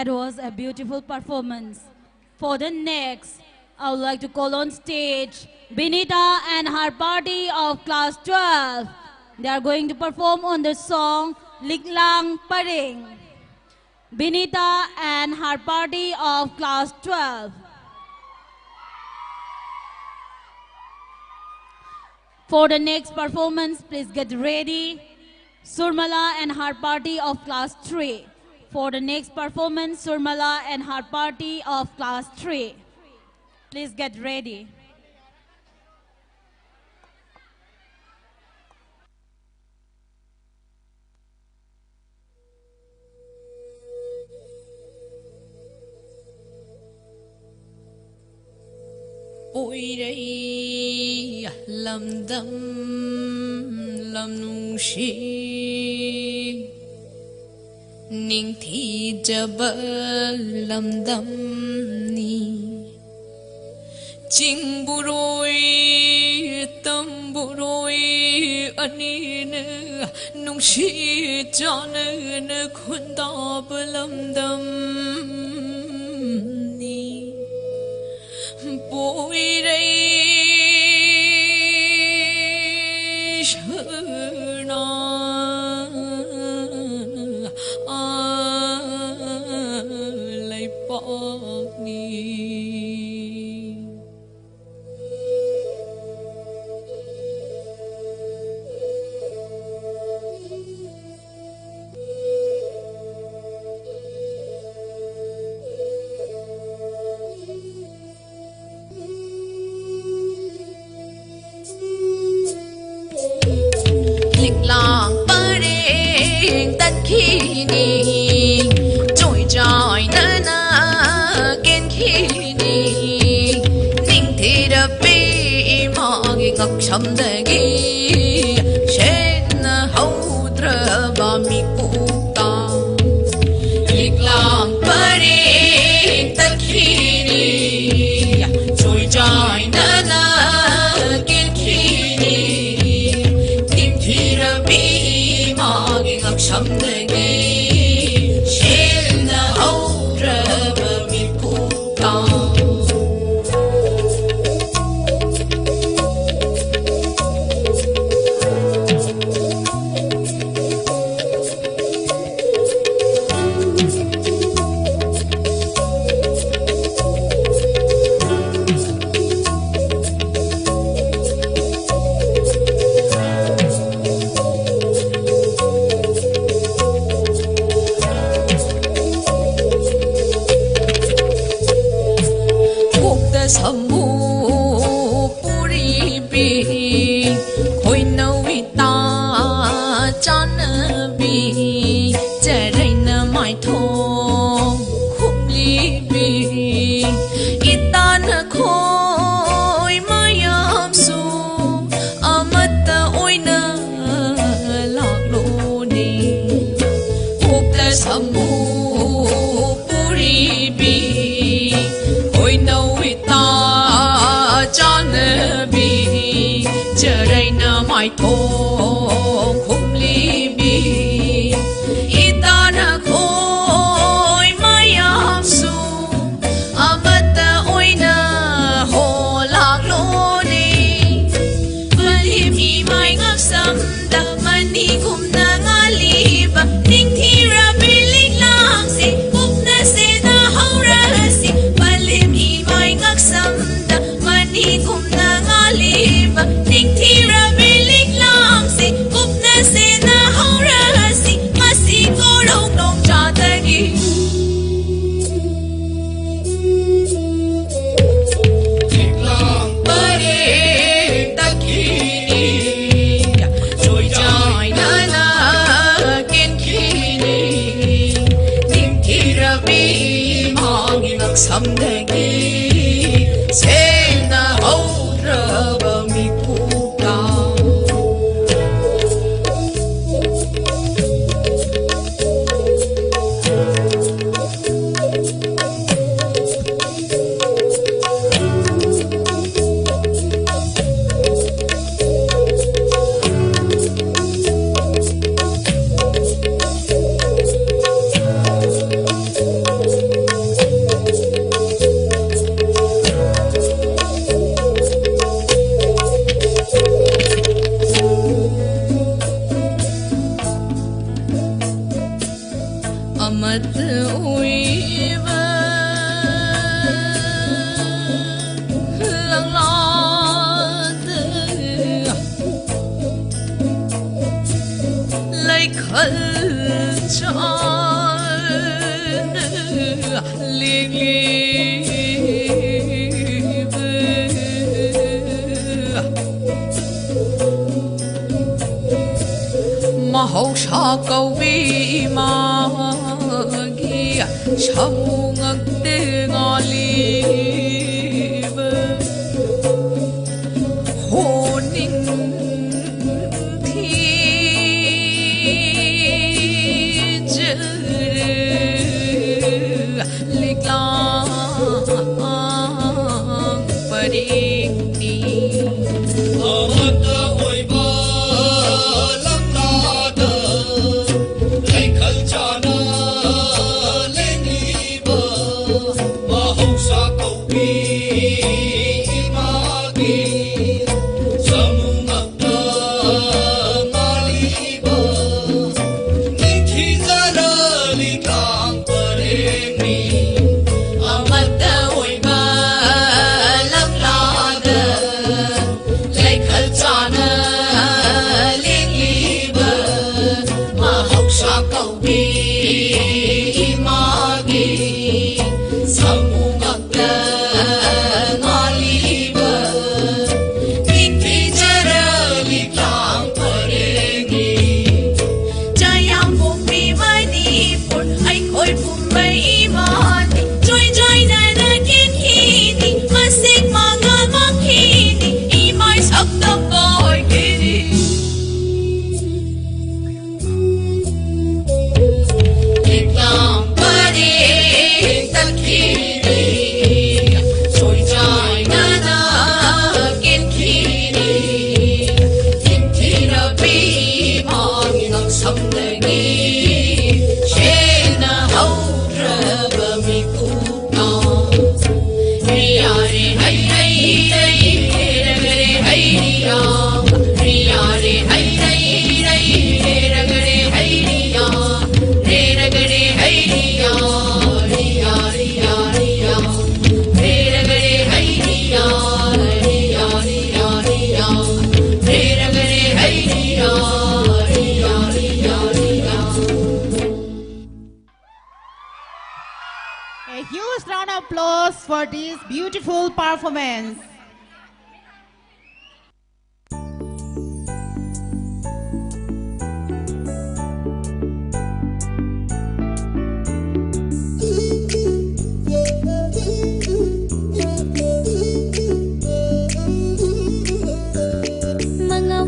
That was a beautiful performance. For the next, I would like to call on stage Binita and her party of class 12. They are going to perform on the song Liglang Paring. Binita and her party of class 12. For the next performance, please get ready. Surmala and her party of class 3. For the next performance, Surmala and her party of class 3. Please get ready. Ôi đây làm đắm làm nung shi ninh thi cha bơ làm đắm ni chinh bu rồi tâm bu rồi anh nè nung shi cho nè khuôn ta bơ làm đắm ni bôi đây lại bỏ đi. Lang paring tất khi ni trôi trôi na na kiến khi ni ninh thì đập bi mà cái ngọc sầm đời ghi trên hậu trơ ba mi cụ ta lang paring tất khi ni trôi trôi na na kiến khi ni thì ra bi mà cái ngọc sầm đời ghi trên hậu trơ ba mi cụ ta sambu puri bi khoi nau ta chan bi charai na mai thong khum li bi itan khoi mayam su amata oina lak lo ni ukta sambu puri bi khoi nau ta chan bi charai na mai thong khum li bi itan khoi mayam su amata oina ho lak lo ni valim i mai ngap sam da mani kum na ngali ba ning thi ra bilik lang si kum na se na haura si valim i mai ngak sam da mani kum na ngali ba ning thi ra bilik lang si kum na se na haura si masi ko long long cha ta gi lang pare takini trôi trôi na na kiến khi ni ning thi ra bi ma ngi ngak sam de gi se na hau ra ba mi ku ta khẩn tròn liên mà hậu sa cầu vi mà ghi sông ngân tê ngò li hồ ninh thi chữ lịch lang pading ni A huge round of applause for this beautiful performance. Marau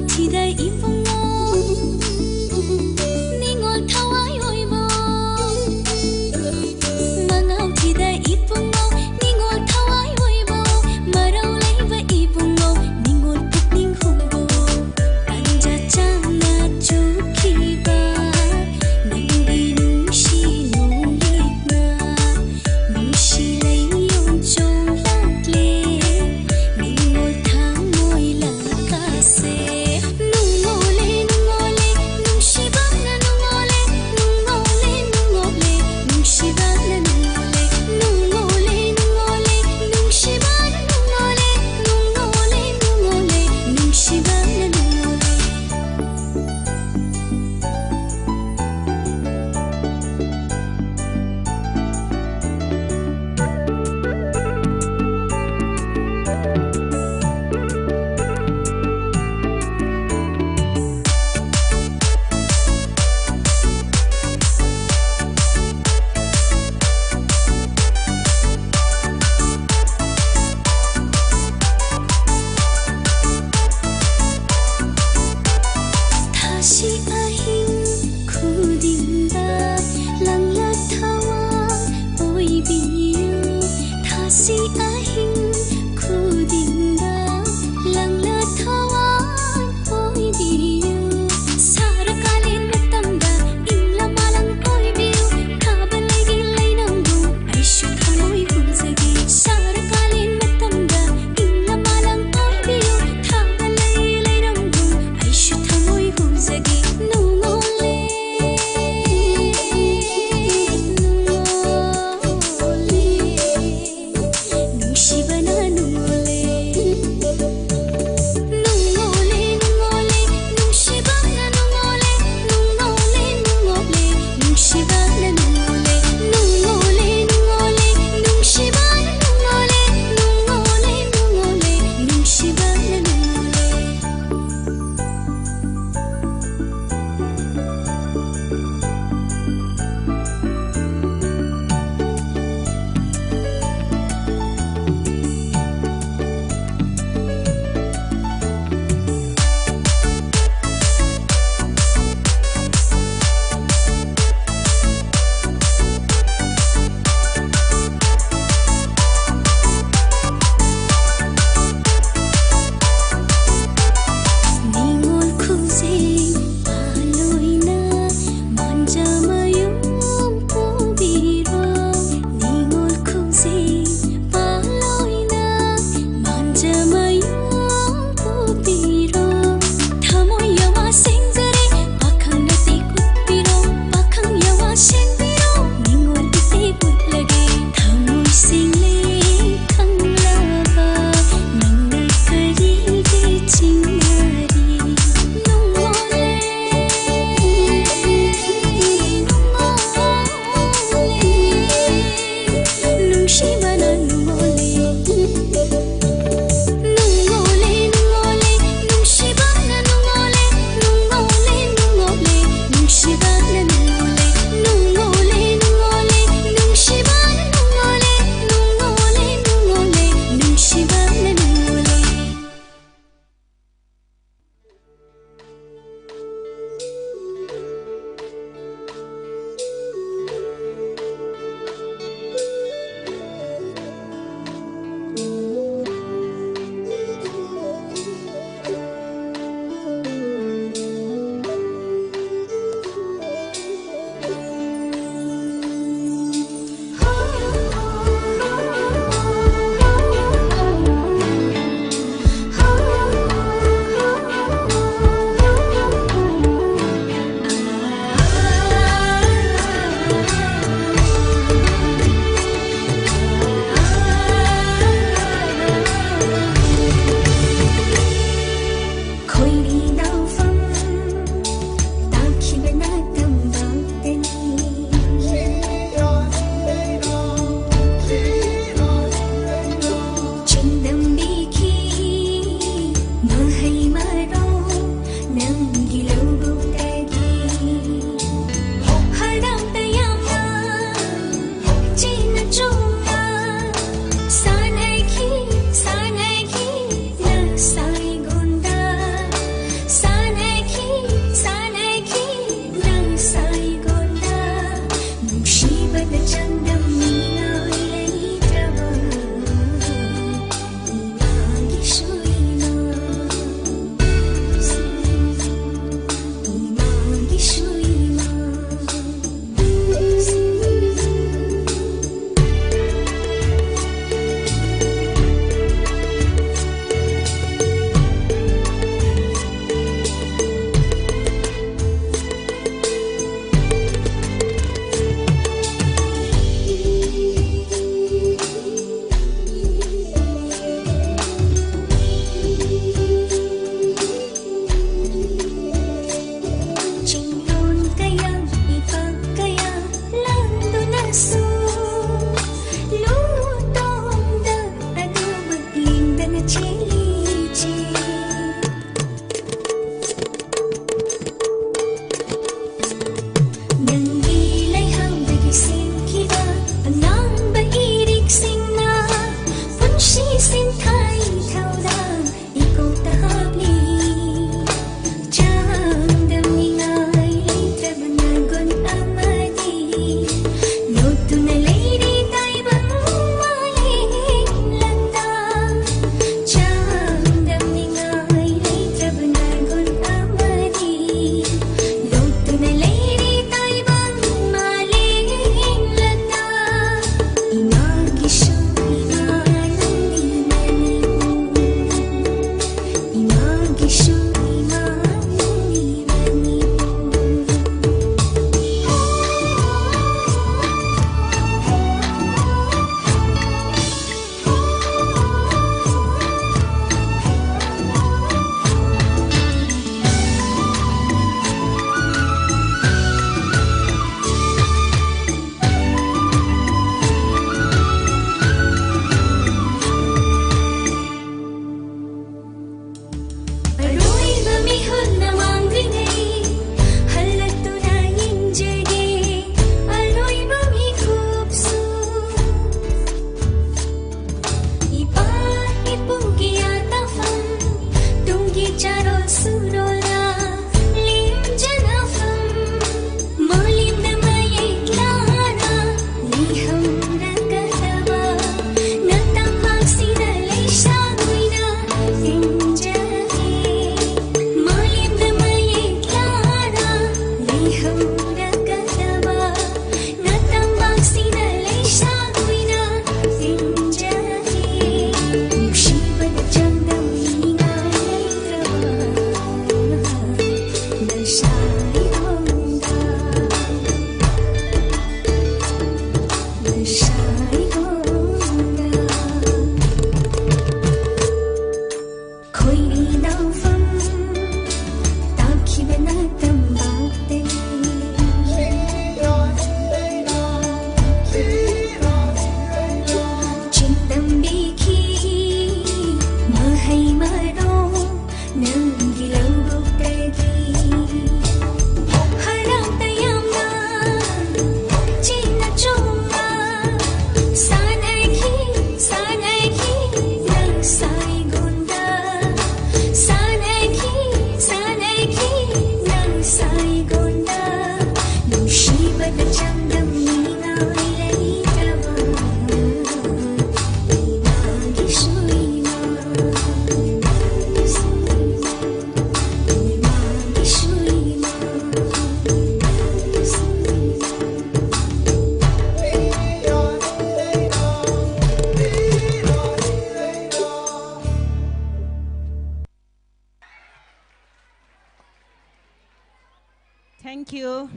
Thank you.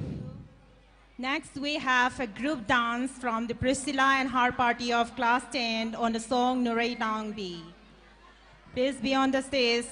Next, we have a group dance from the Priscilla and her party of class 10 on the song Nurai Nangbi. Please be on the stage.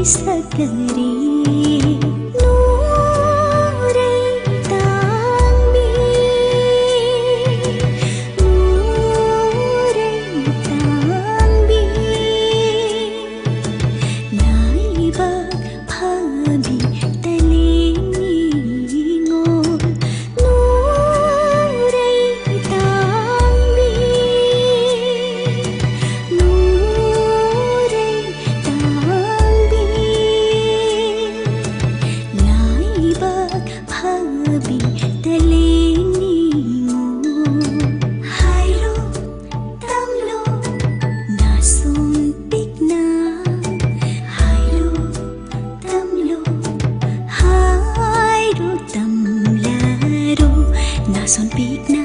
Sakari Nurai son big na.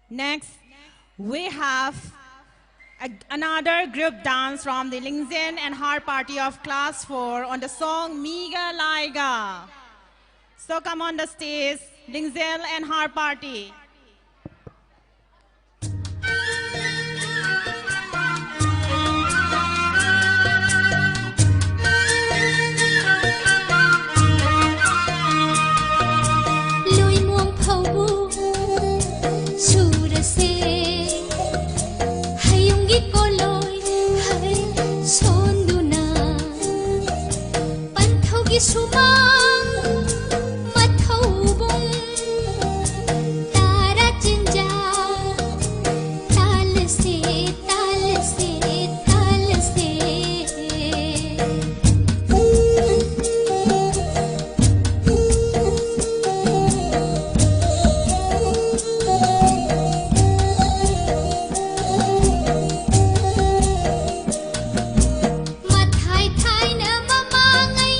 Next, we have another group dance from the Lingzhen and Har Party of Class 4 on the song Miga Laiga. So come on the stage, Lingzhen and Har Party. Sumang mathaubong tara chinja talse talse talse mathai thai na mamangai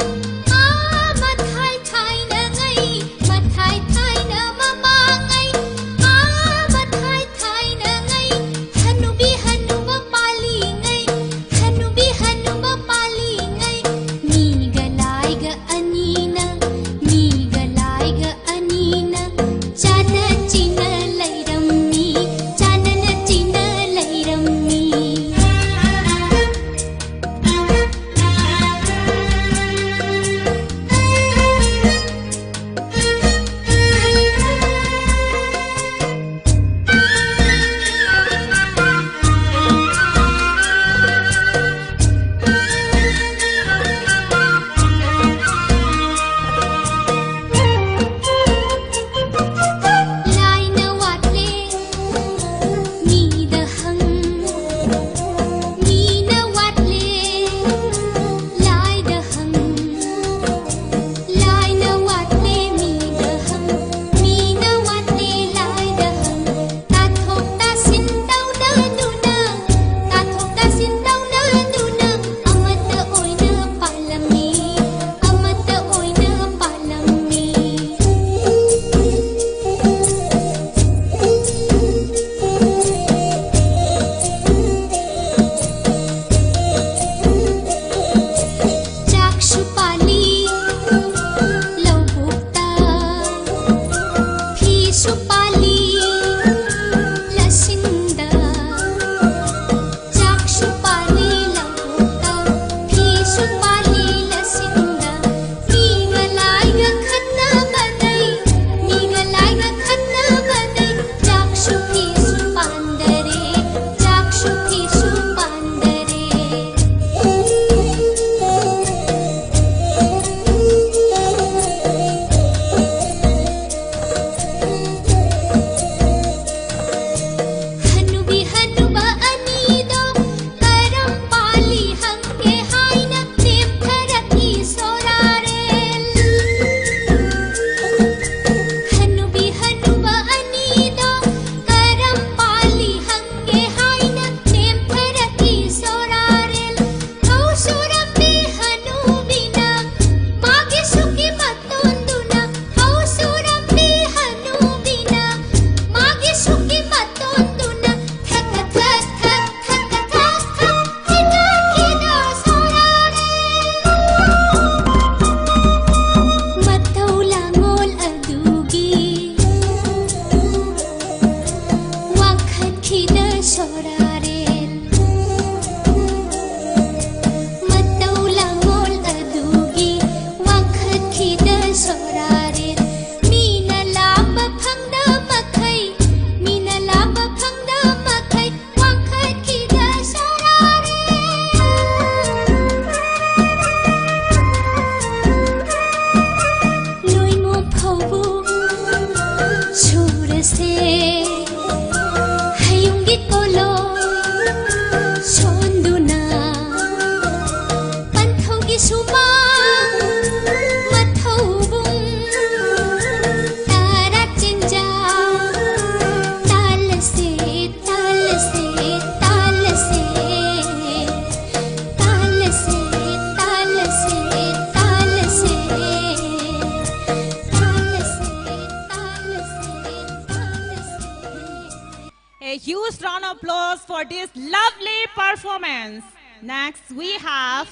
huge round of applause for this lovely performance. Next, we have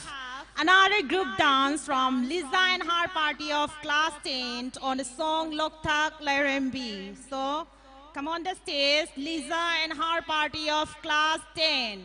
another group dance from Lisa and her party of class 10 on the song Loktak Lairembi. So, come on the stage, Lisa and her party of class 10.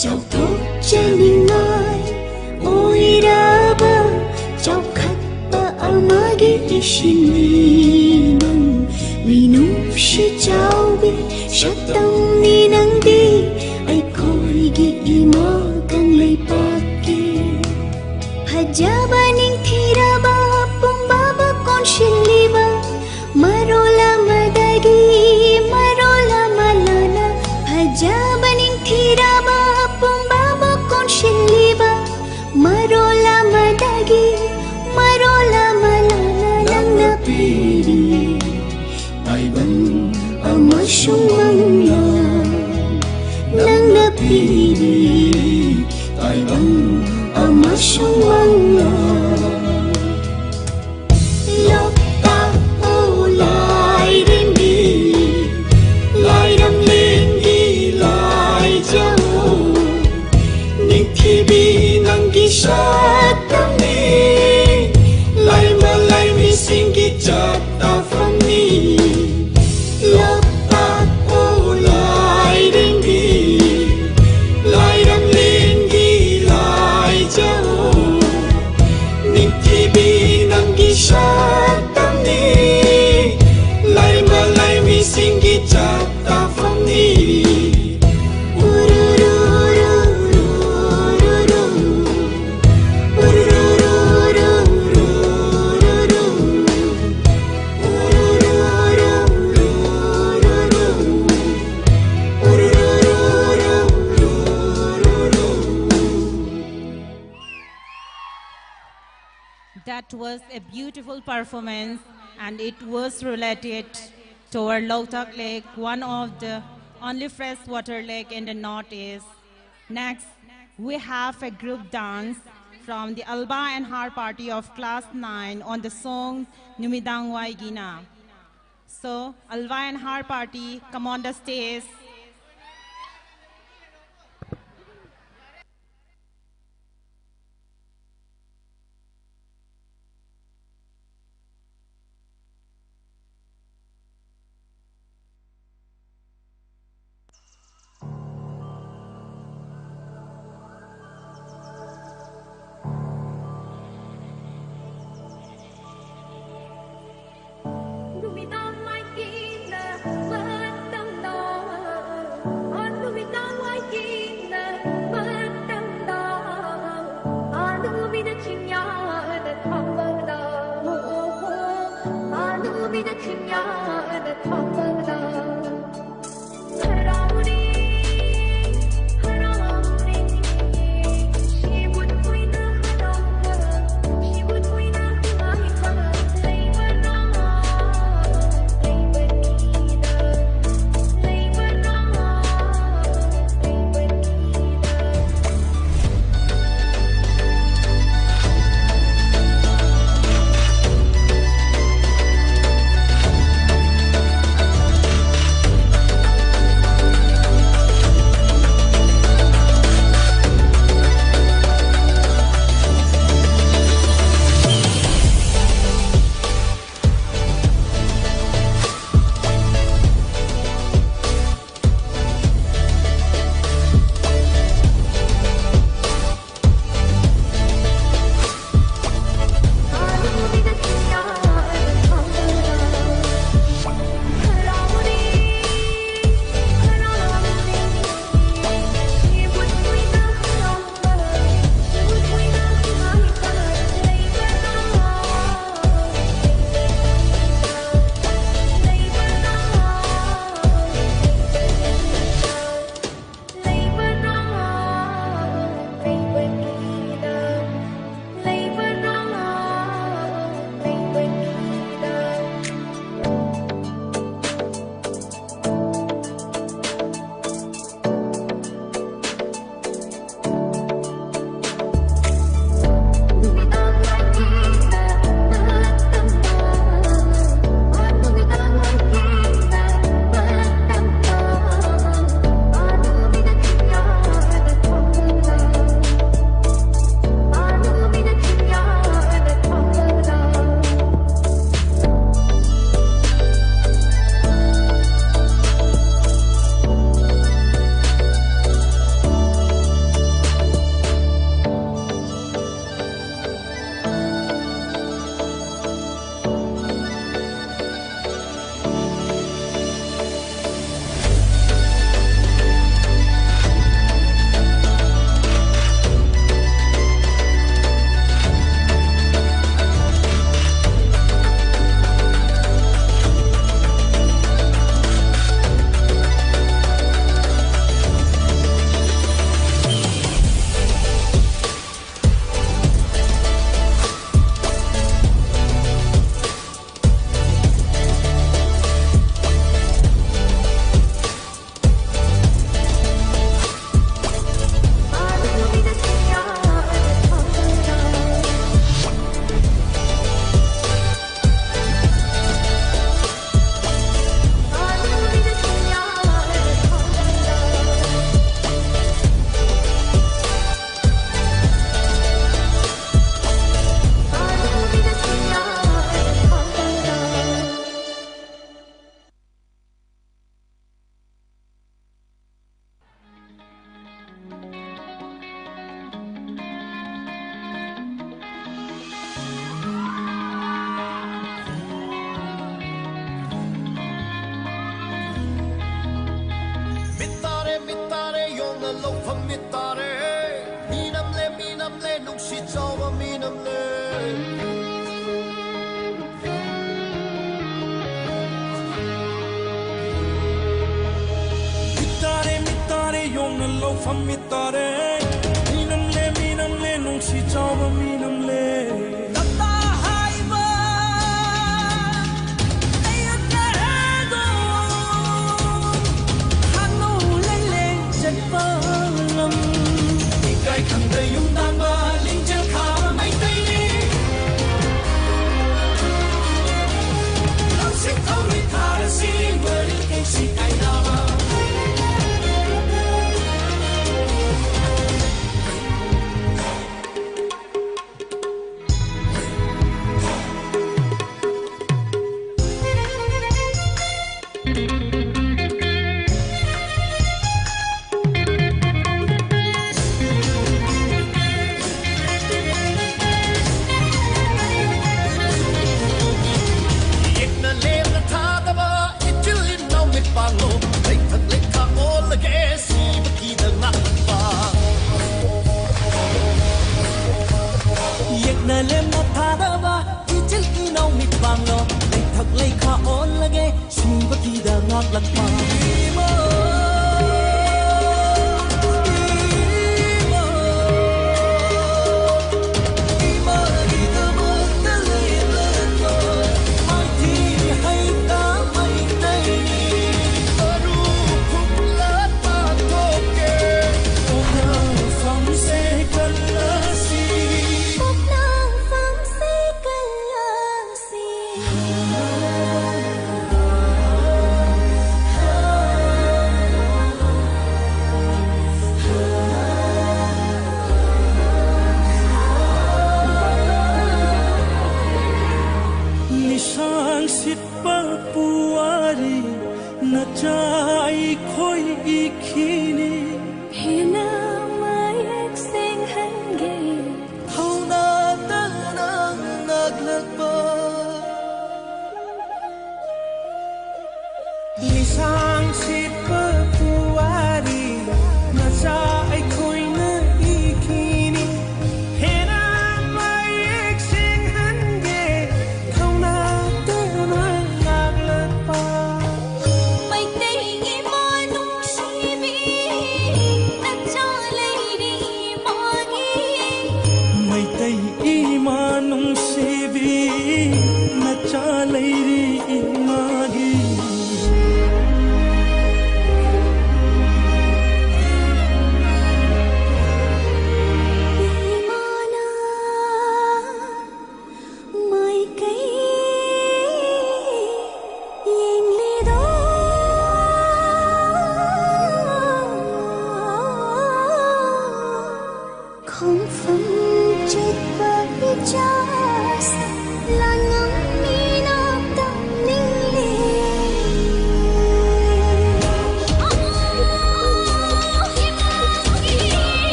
ꯆꯥꯎꯊꯣꯛꯆꯅꯤꯡꯉꯥꯏ ꯑꯣꯏꯔꯕ ꯆꯥꯎꯈꯠꯄ ꯑꯃꯒꯤ ꯏꯁꯤꯡꯅꯤ ꯅꯪ ꯃꯤꯅꯨꯡꯁꯤ ꯆꯥꯎꯕꯤ ꯁꯛꯇꯝꯅꯤ ꯅꯪꯗꯤ ꯑꯩꯈꯣꯏꯒꯤ ꯏꯃꯥ ꯀꯪꯂꯩꯄꯥꯛꯀꯤ ꯐꯖꯕ ꯅꯤꯡꯊꯤꯔꯕ ꯄꯨꯡꯕꯥꯕ ꯀꯣꯟꯁꯤꯜꯂꯤꯕ ꯃꯔꯣꯜ ꯑꯃꯗꯒꯤ ꯃꯔꯣꯜ ꯑꯃ ꯂꯣꯟꯅ ꯐꯖꯕ ꯅꯤꯡꯊꯤꯔꯕ ꯄꯨꯡꯕꯥꯕ ꯀꯣꯟꯁꯤꯜꯂꯤꯕ ꯃꯔꯣꯜ ꯑꯃꯗꯒꯤ ꯃꯔꯣꯜ ꯑꯃ ꯂꯣꯟꯅ ꯅꯪꯅ ꯄꯤꯔꯤ ꯇꯥꯏꯕꯪ ꯑꯃꯁꯨꯡ ꯃꯪꯂꯥꯟ ꯅꯪꯅ ꯄꯤꯔꯤ ꯇꯥꯏꯕꯪ ꯑꯃꯁꯨꯡ ꯃꯪꯂꯥꯟ ꯂꯣꯛꯇꯥꯛ ꯑꯣ ꯂꯥꯏꯔꯦꯝꯕꯤ ꯂꯥꯏꯔꯝꯂꯦꯟꯒꯤ ꯂꯥꯏꯖꯥꯎ ꯅꯤꯡꯊꯤꯕꯤ ꯅꯪꯒꯤ ꯁꯛꯇꯝꯅꯤ ꯂꯥꯏꯃ ꯂꯥꯏꯃꯤꯁꯤꯡꯒꯤ ꯆꯥꯛꯇꯥꯐꯝꯅꯤ ꯂꯣꯛꯇꯥꯛ ꯑꯣ ꯂꯥꯏꯔꯦꯝꯕꯤ ꯂꯥꯏꯔꯝꯂꯦꯟꯒꯤ ꯂꯥꯏꯖꯥꯎ ꯅꯤꯡꯊꯤꯕꯤ ꯅꯪꯒꯤ ꯁꯛꯇꯝꯅꯤ ꯂꯥꯏꯃ ꯂꯥꯏꯃꯤꯁꯤꯡꯒꯤ ꯆꯥꯛꯇꯥꯐꯝꯅꯤ That was a beautiful performance, and it was related to our Loktak Lake, one of the only freshwater lake in the northeast. Next, we have a group dance from the Alba and Har party of class 9 on the song Numidang Waigina. So, Alba and Har party, come on the stage. lo fam mi tare minam le nong si chau ba minam le tata hai ba ai ta do hanu le le jet ba lam kai khang da yum dan ba ling chen kha mai tai ni lo si thau ri tha si ba ri kai si kai na ba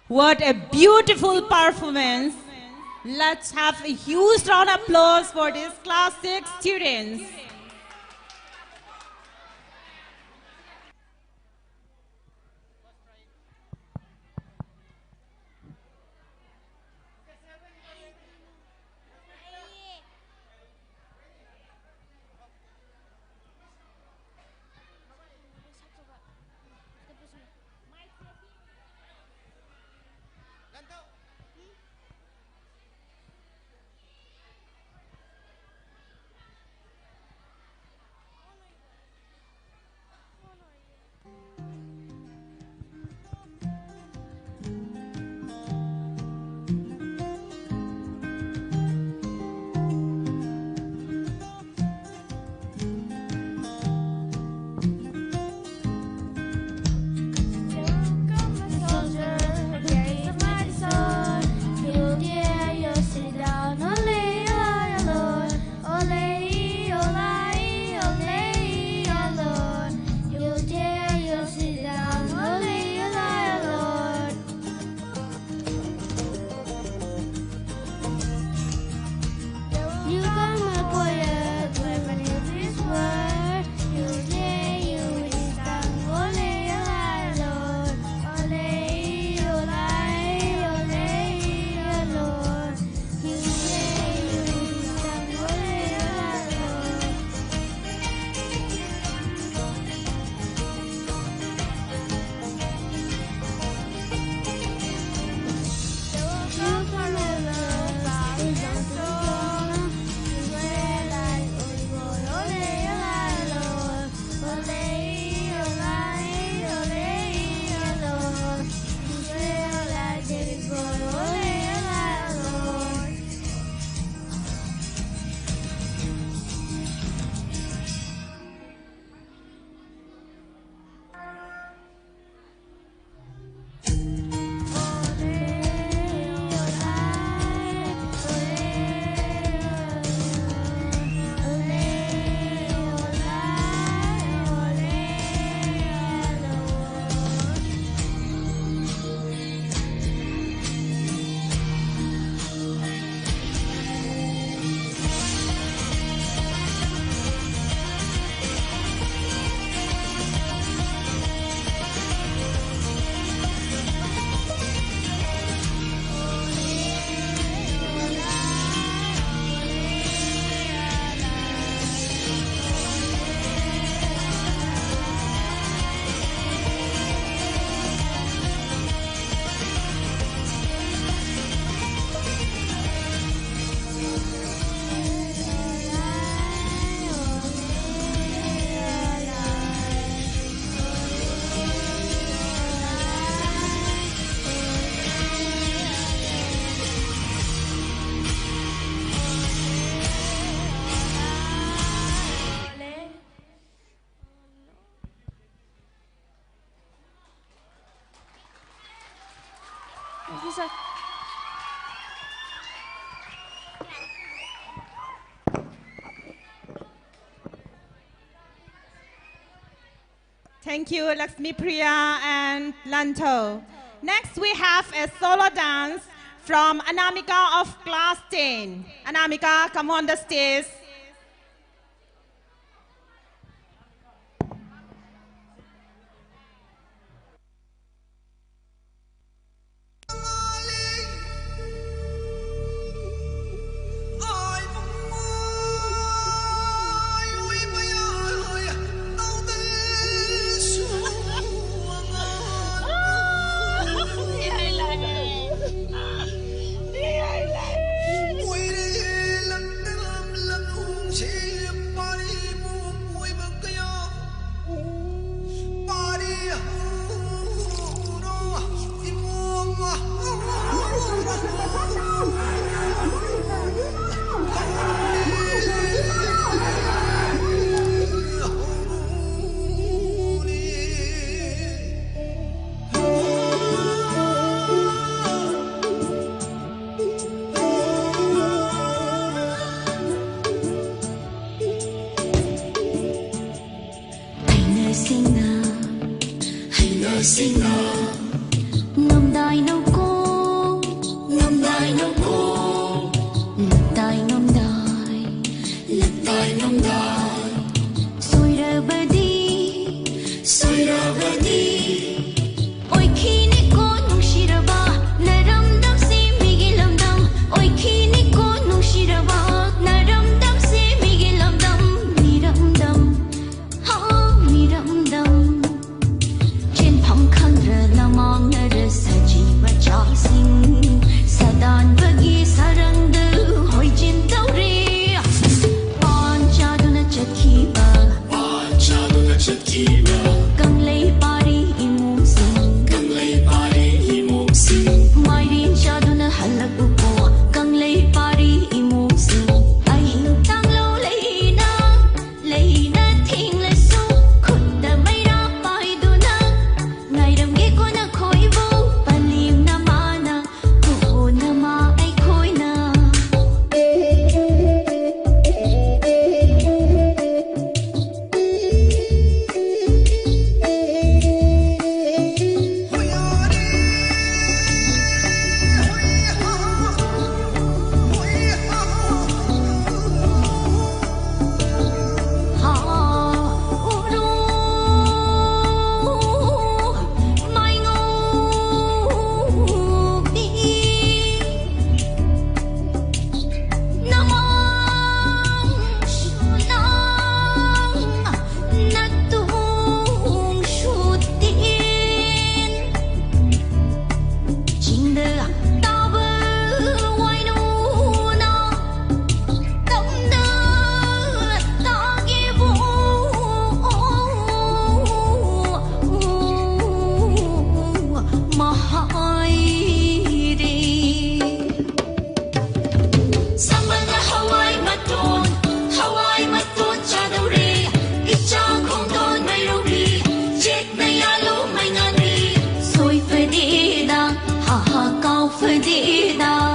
What a beautiful performance. Let's have a huge round of applause for these class 6 students. Thank you, Lakshmi Priya and Lanto. Next, we have a solo dance from Anamika of Class 10. Anamika, come on the stage. Hãy subscribe cho kênh Ghiền Mì Gõ để không bỏ lỡ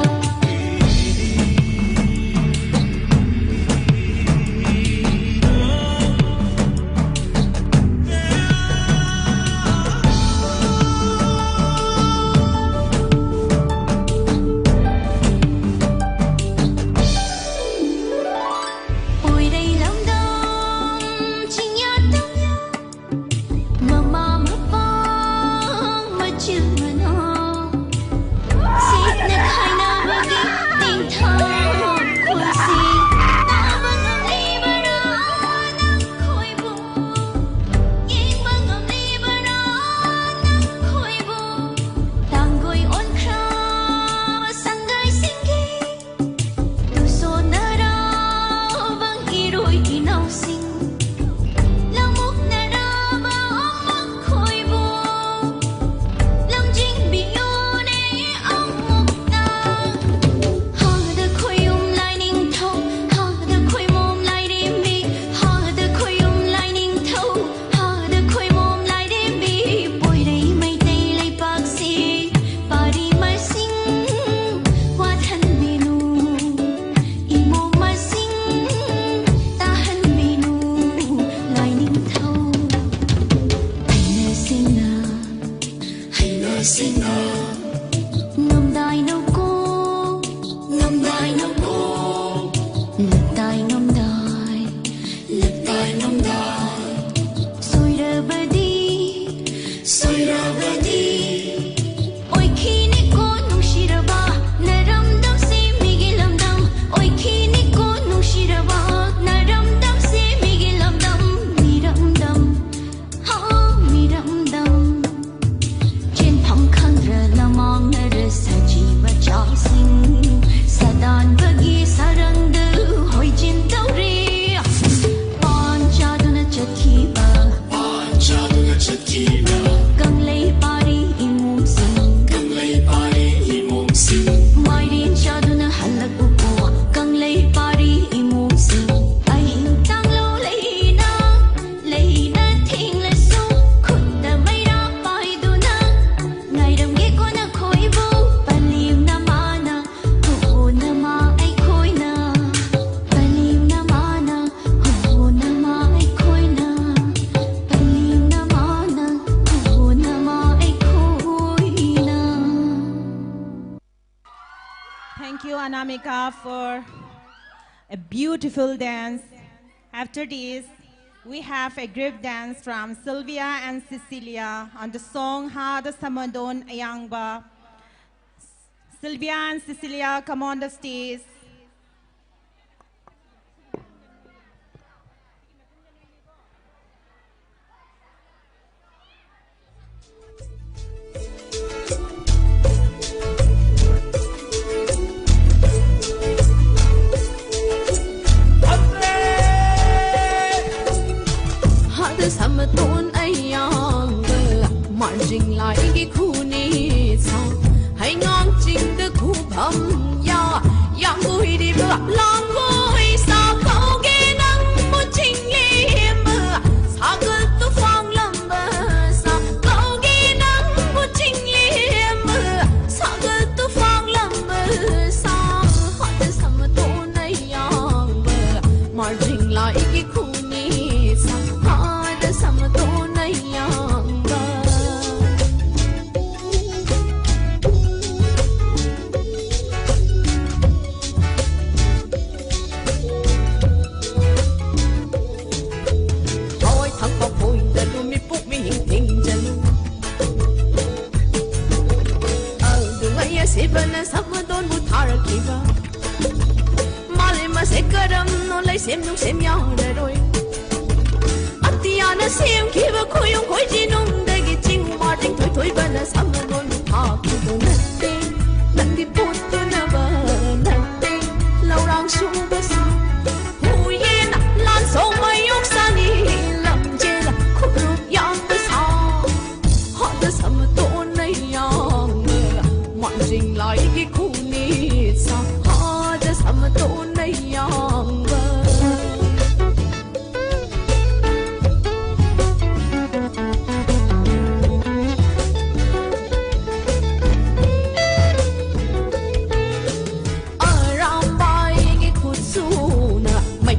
Thank you, Anamika, for a beautiful dance. After this, we have a group dance from Sylvia and Cecilia on the song Hada Samadon Ayangba. Sylvia and Cecilia, come on the stage. Samadon ayangba marching like a kuni song. Hay ngang ching the kubam ya yang vui đi bờ lang vui sao câu nghe nắng một chinh liêm sao cứ tu phong lâm bờ sao câu nghe nắng một chinh liêm sao cứ tu phong lâm bờ sao họ đến Samadon ayangba marching like a kuni song. Samadon ayangba Hoi thang pa phoi da lu mi puk mi hing ting jalu Dunga se bana Samadon mu thar kiba Male ma se karam no lai sem nung sem yaw na roi Tiana xem khi và khôi ông khôi chi nung đây cái chinh mà đinh thổi thổi bên là sắm mà nôn thả cứ đồ năn đi bút tôi na bờ năn đi lâu đang xuống bờ sông hùi yên lan sông mây ốc xa đi làm chê là khúc rụt yang bờ sao họ đã sắm mà tổ này yang mọi trình lại cái khu ni sao họ đã sắm mà tổ này yang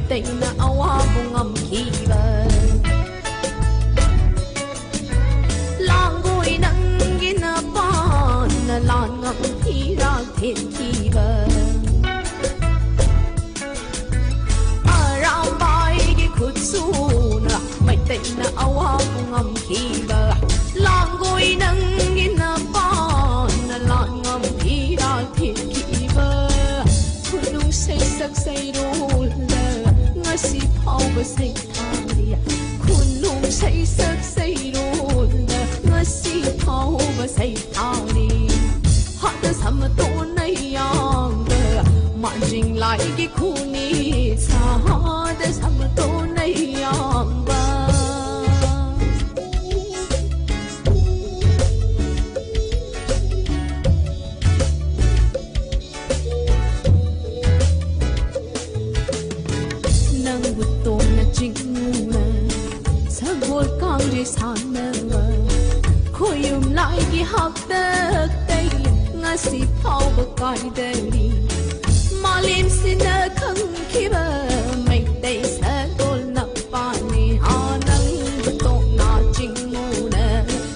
tình na awa bungam kiba lang goi nang gina pan na lan ngam thi ra thiên kiba aram bai gi kutsu na mai tình na awa bungam kiba lang goi nang gina pan na lan ngam thi ra thiên kiba kunung say sak say ro si phao ba say thari kunung say sak say ro na si phao ba say thari ha da Samadon ayangba marching like a kuni sa ha da Samadon ayangba sana khoi lại gi hak ta tay nga si phao ba kai dali malim sina khang khiba mai tay sa gol na pa ni anang to na ching mu na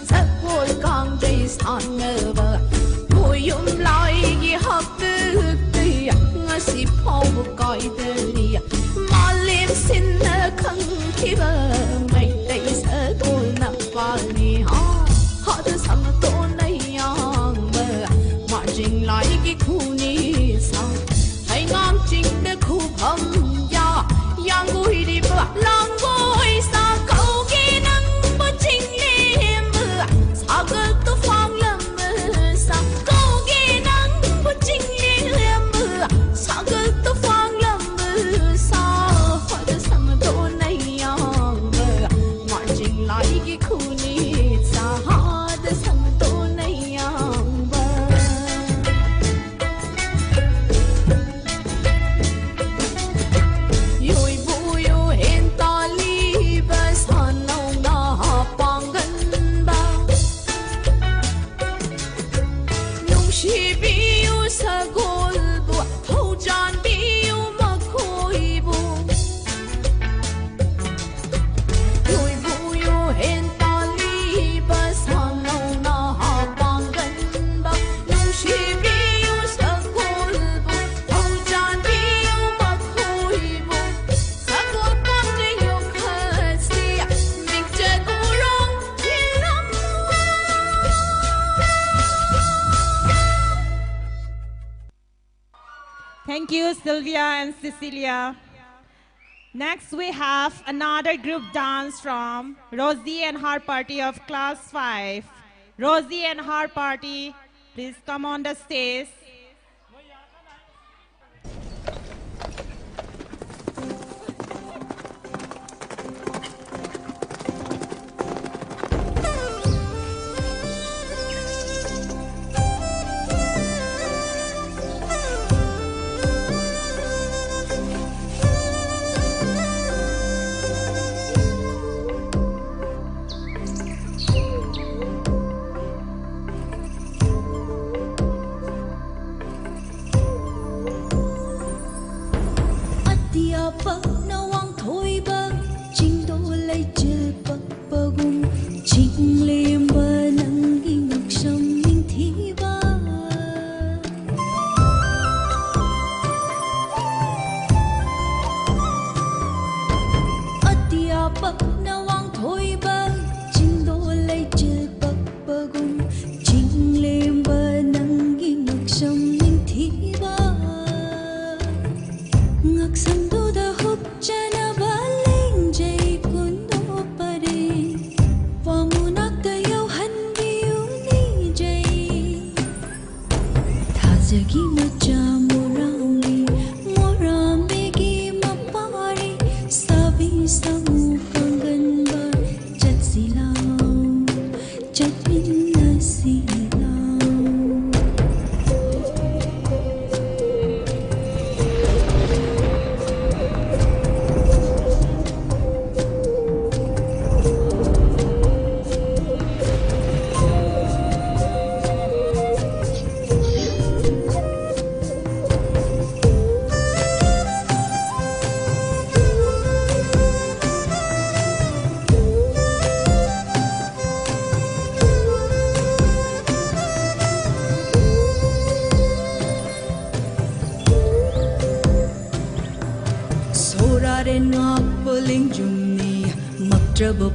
sa gol kang dai sana ba khoi lại gi hak ta tay nga si phao ba kai dali malim sina khang khiba mai tay sa gol na pa ni họ đã Samadon ayangba marching like a kuni sao hay ngang chinh để khu hầm ya yang vui đi bờ lang vui sao câu kia nắng bờ chinh liêm sao cứ tu phong lâm sao câu kia nắng bờ chinh liêm sao cứ tu phong lâm sao họ đã Samadon ayangba marching like a kuni sao họ đã Samadon ayangba yoi bu yo hen ta li ba san nau na pang gan ba nung shi bi yo sa gol bu thâu jan bi yo ma khoi bu yoi bu yo hen ta li ba san nau na pang gan ba nung shi bi yo sa gol Thank you, Sylvia and Cecilia. Next, we have another group dance from Rosie and her party of class 5. Rosie and her party, please come on the stage.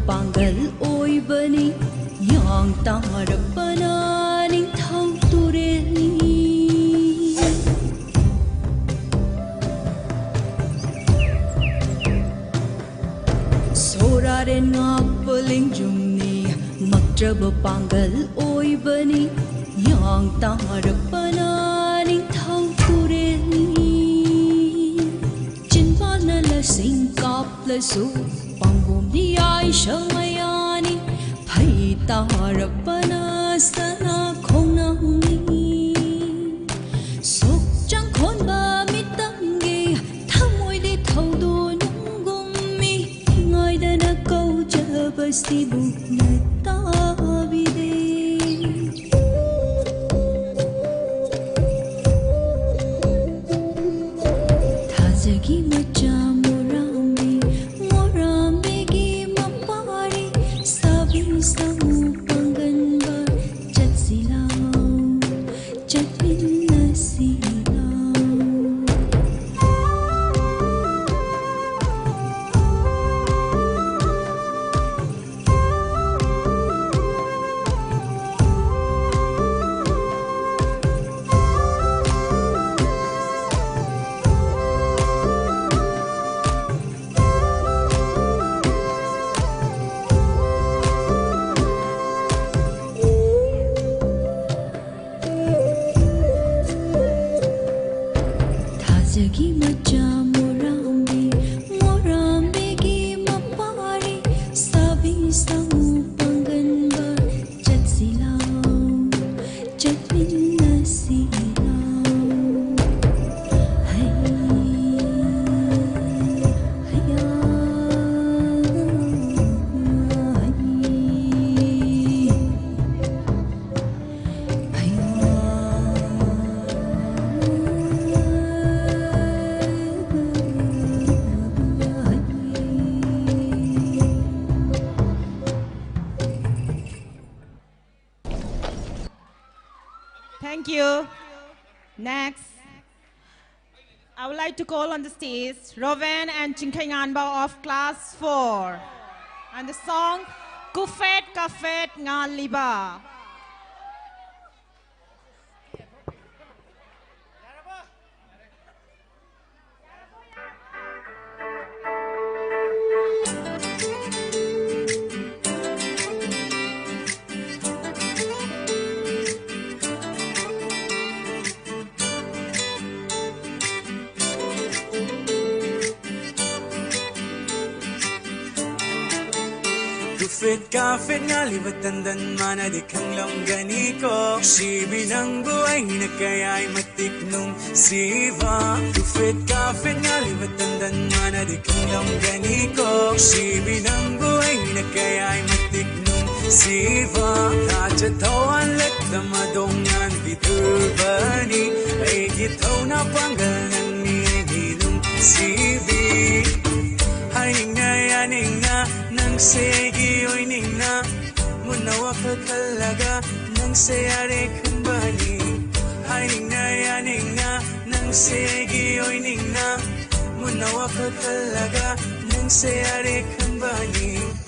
Pangal oi bani yang tarapana ning thau tureli sorare ngapaling jumni matrab pangal oi bani yang tarapana ning thau tureli chinpana la singkap la su Di ai shamayani phai tarapana sana khonami sok chang khon ba mitangi thamoi de thaudo nungumi ngai da na kau jabasti bukna tabide thazagi macham Thank you. Next, I would like to call on the stage Rowan and Chinkayanba of class 4 and the song Kufet Kafet Ngaliba. Tufit kafit nga libatandan mana di kang longgani ko Sibi ng buhay na kaya'y matiknong siva Tufit kafit nga libatandan mana di kang longgani ko Sibi ng buhay na kaya'y matiknong siva Kajatawan lat na madongan biturbani Ay gitaw na panggal ng nilong sibi Hay ningna ya ningna nang segi oy ningna munawa kakalaga nang sayare kambani Hay ningna ya ningna nang segi oy ningna munawa kakalaga nang sayare kambani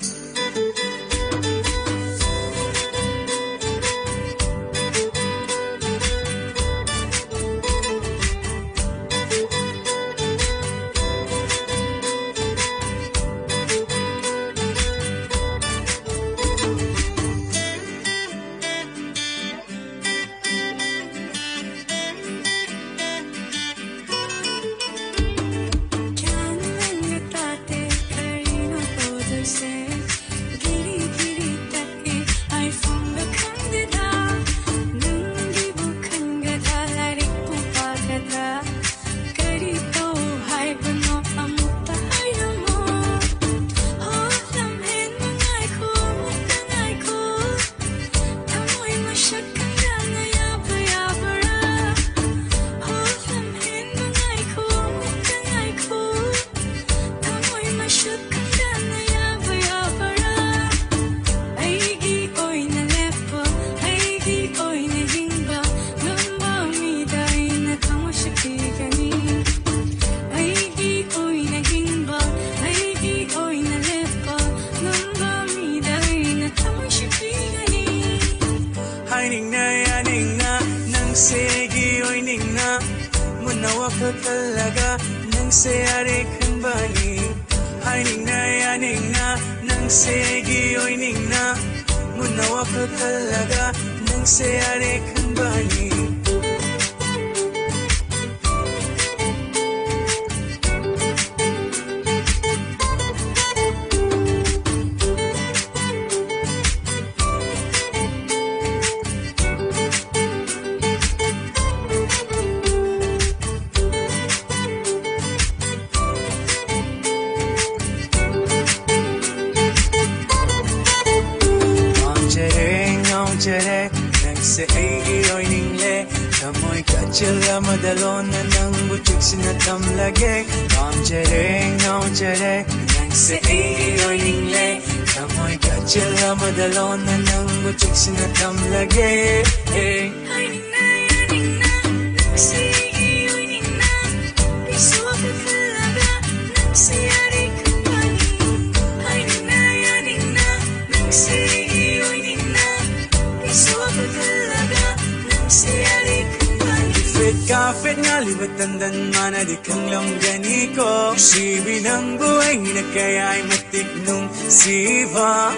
Kafit nga libatandan mana di kang longgani ko Sibi ng buhay na kaya'y matiknong siva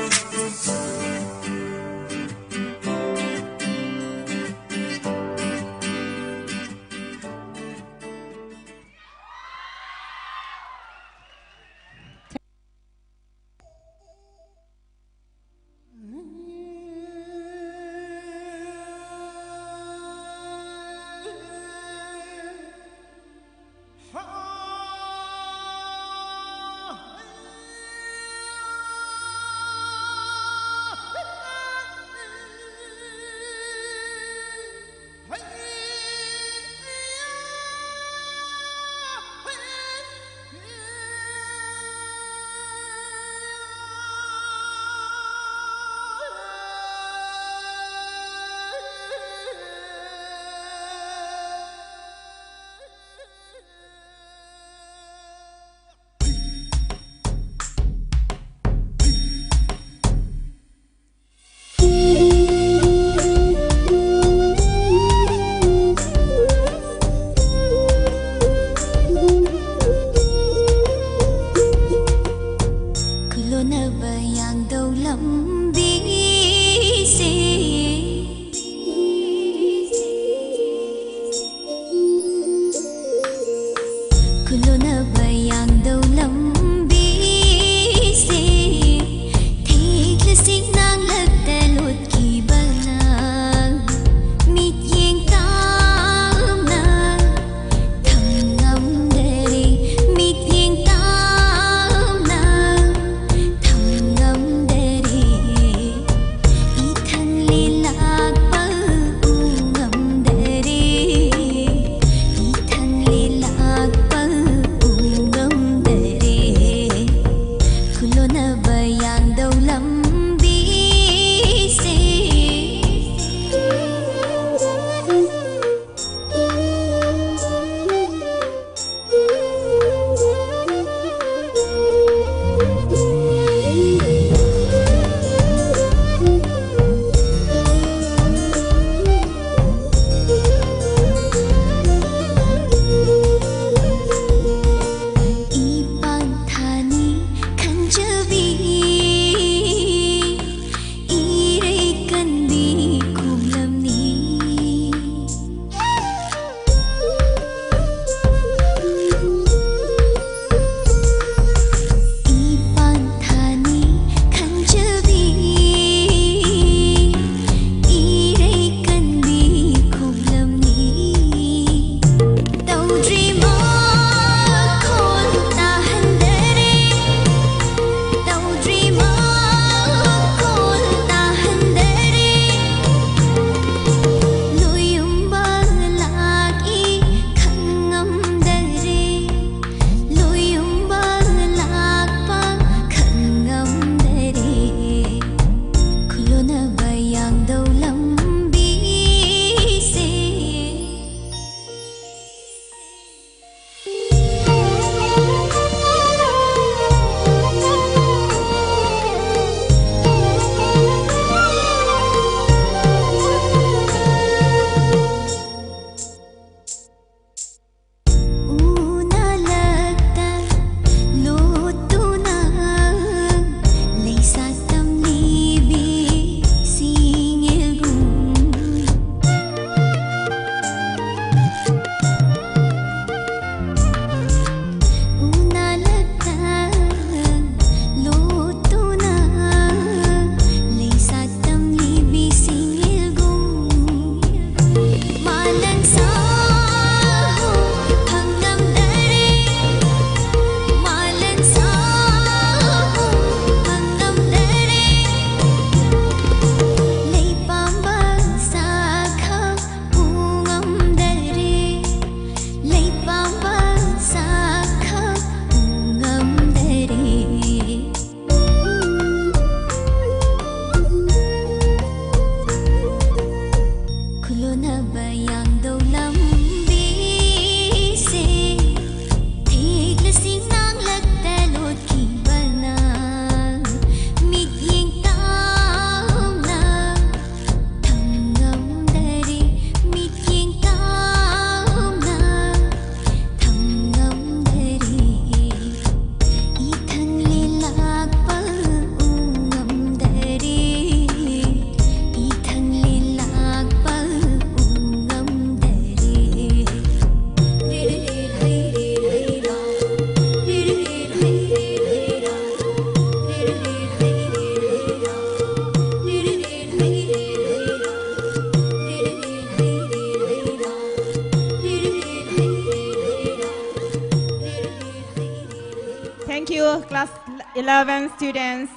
Thank you, class 11 students.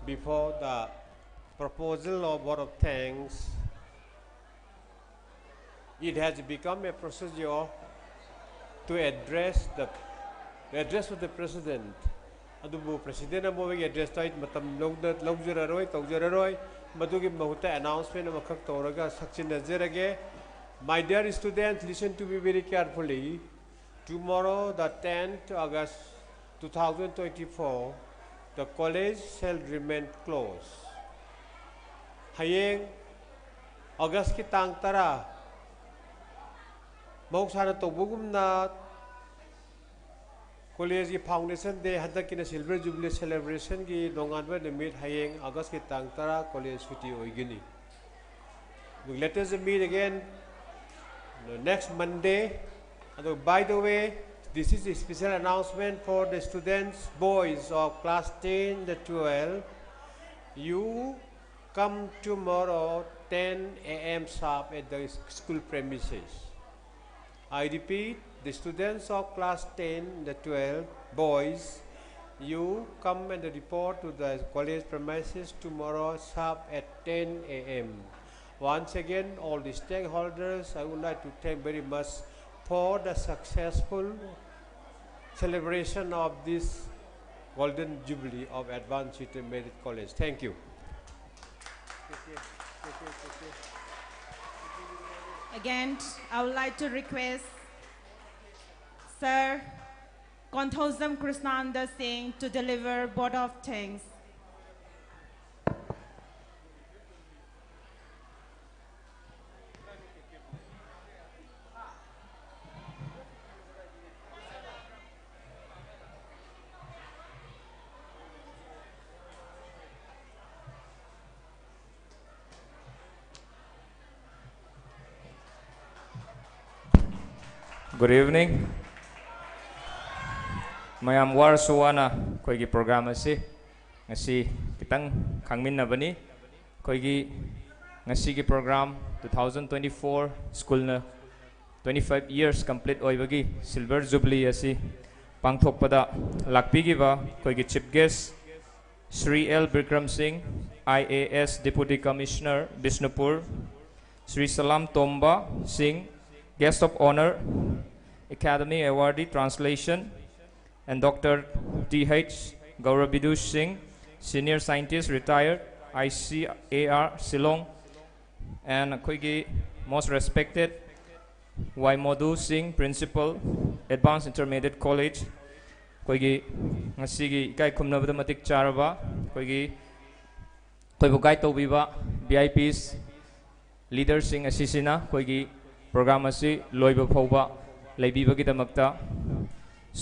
Before the proposal of vote of thanks, it has become a procedure to address of the president. Adubu president na mo address tayo matam logzeraroi togzeraroi madugi mahuta announcement na makak toraga saksin nazerage. My dear students, listen to me very carefully. Tomorrow, the 10th August 2024, the college shall remain closed. Hayeng August ki tang tara mahok sana tobugum na college ki foundation day hadak kina silver jubilee celebration ki donganwa nimit hayeng August ki tang tara college suti oigini. Let us meet again next Monday. And by the way, this is a special announcement for the students, boys of class 10 to 12. You come tomorrow 10 a.m. sharp at the school premises. I repeat, the students of class 10 to 12, boys, you come and report to the college premises tomorrow sharp at 10 a.m. Once again, all the stakeholders, I would like to thank very much for the successful celebration of this Golden Jubilee of Advanced Intermediate College. Thank you. Again, I would like to request Sir Konthosam Krishnanda Singh to deliver vote of thanks. Good evening. Mayam war suwana koi gi program asi ngasi kitang khangmin na bani koi gi ngasi gi program 2024 school na 25 years complete oi bagi silver jubilee asi pangthok pada lakpi gi ba koi gi chief guest Sri L Bikram Singh, IAS Deputy Commissioner Bishnupur, Sri Salam Tomba Singh, Guest of Honor, Academy Awardee Translation, and Dr. T.H. Gaurabidush Singh, Senior Scientist, Retired, ICAR, Silong, and Koigi, most respected, Y. Modhu Singh, Principal, Advanced Intermediate College, Koigi, Nasigi, Kai Kumnabada Matik Charaba, Koigi, Koibu Gai Tobiba, VIPs leadersing asisina koigi program asi loiba phauba leibiba gidamakta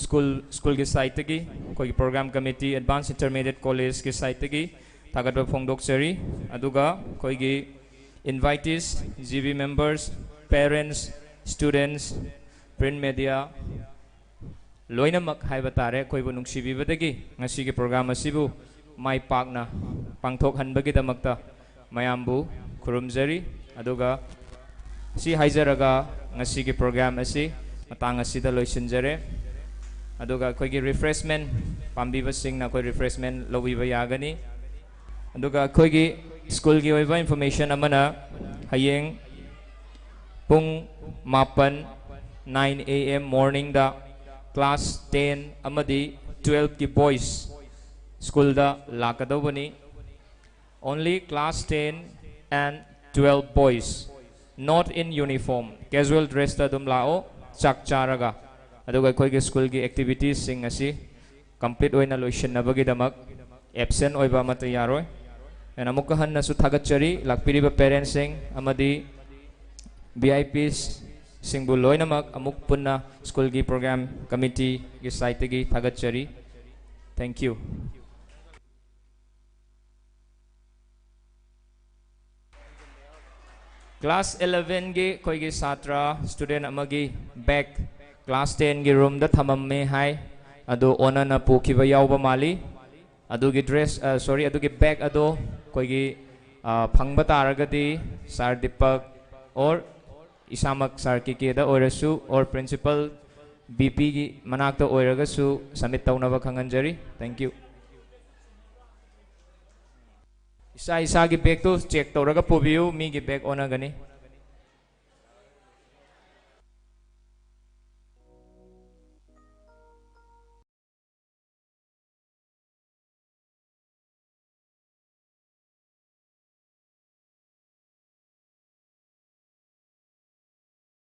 school ki site gi koigi program committee advanced intermediate college ki site gi tagadba phongdokchari aduga koigi invitees GB members parents students print media loinamak haiba tare koibu nungsibibadagi ngasi ki program asibu mai pakna pangthok hanbagi damakta mayambu khurumjari aduga si haijaraga ngasi ki program asi matang asida loisinjare aduga koigi refreshment pambiba singna koi refreshment lobiba yagani aduga koigi school ki oiba information amana hayeng pung mapan 9 AM morning da class 10 amadi 12 ki boys school da lakadobani only class 10 and 12 boys not in uniform casual dress da dum lao chak charaga aduga koi ki school ki activities sing asi complete oina loisin nabagi damak absent oiba mata yaroi and amukka hanna su thagachari lakpiriba parents sing amadi VIPs singbu loinamak amuk punna school ki program committee ki site gi thagachari thank you class 11 gi koi gi satra student amagi back class 10 gi room da thamamme hai adu onana pukhiba yawba mali adu gi dress sorry adu gi bag adu koi gi phangba taragadi sir Deepak or isamak sir ki da orasu or principal BP gi manakta oiragasu submit tawnaba khanganjari thank you isa gi bag to check tawraga pubiu mi gi bag onagani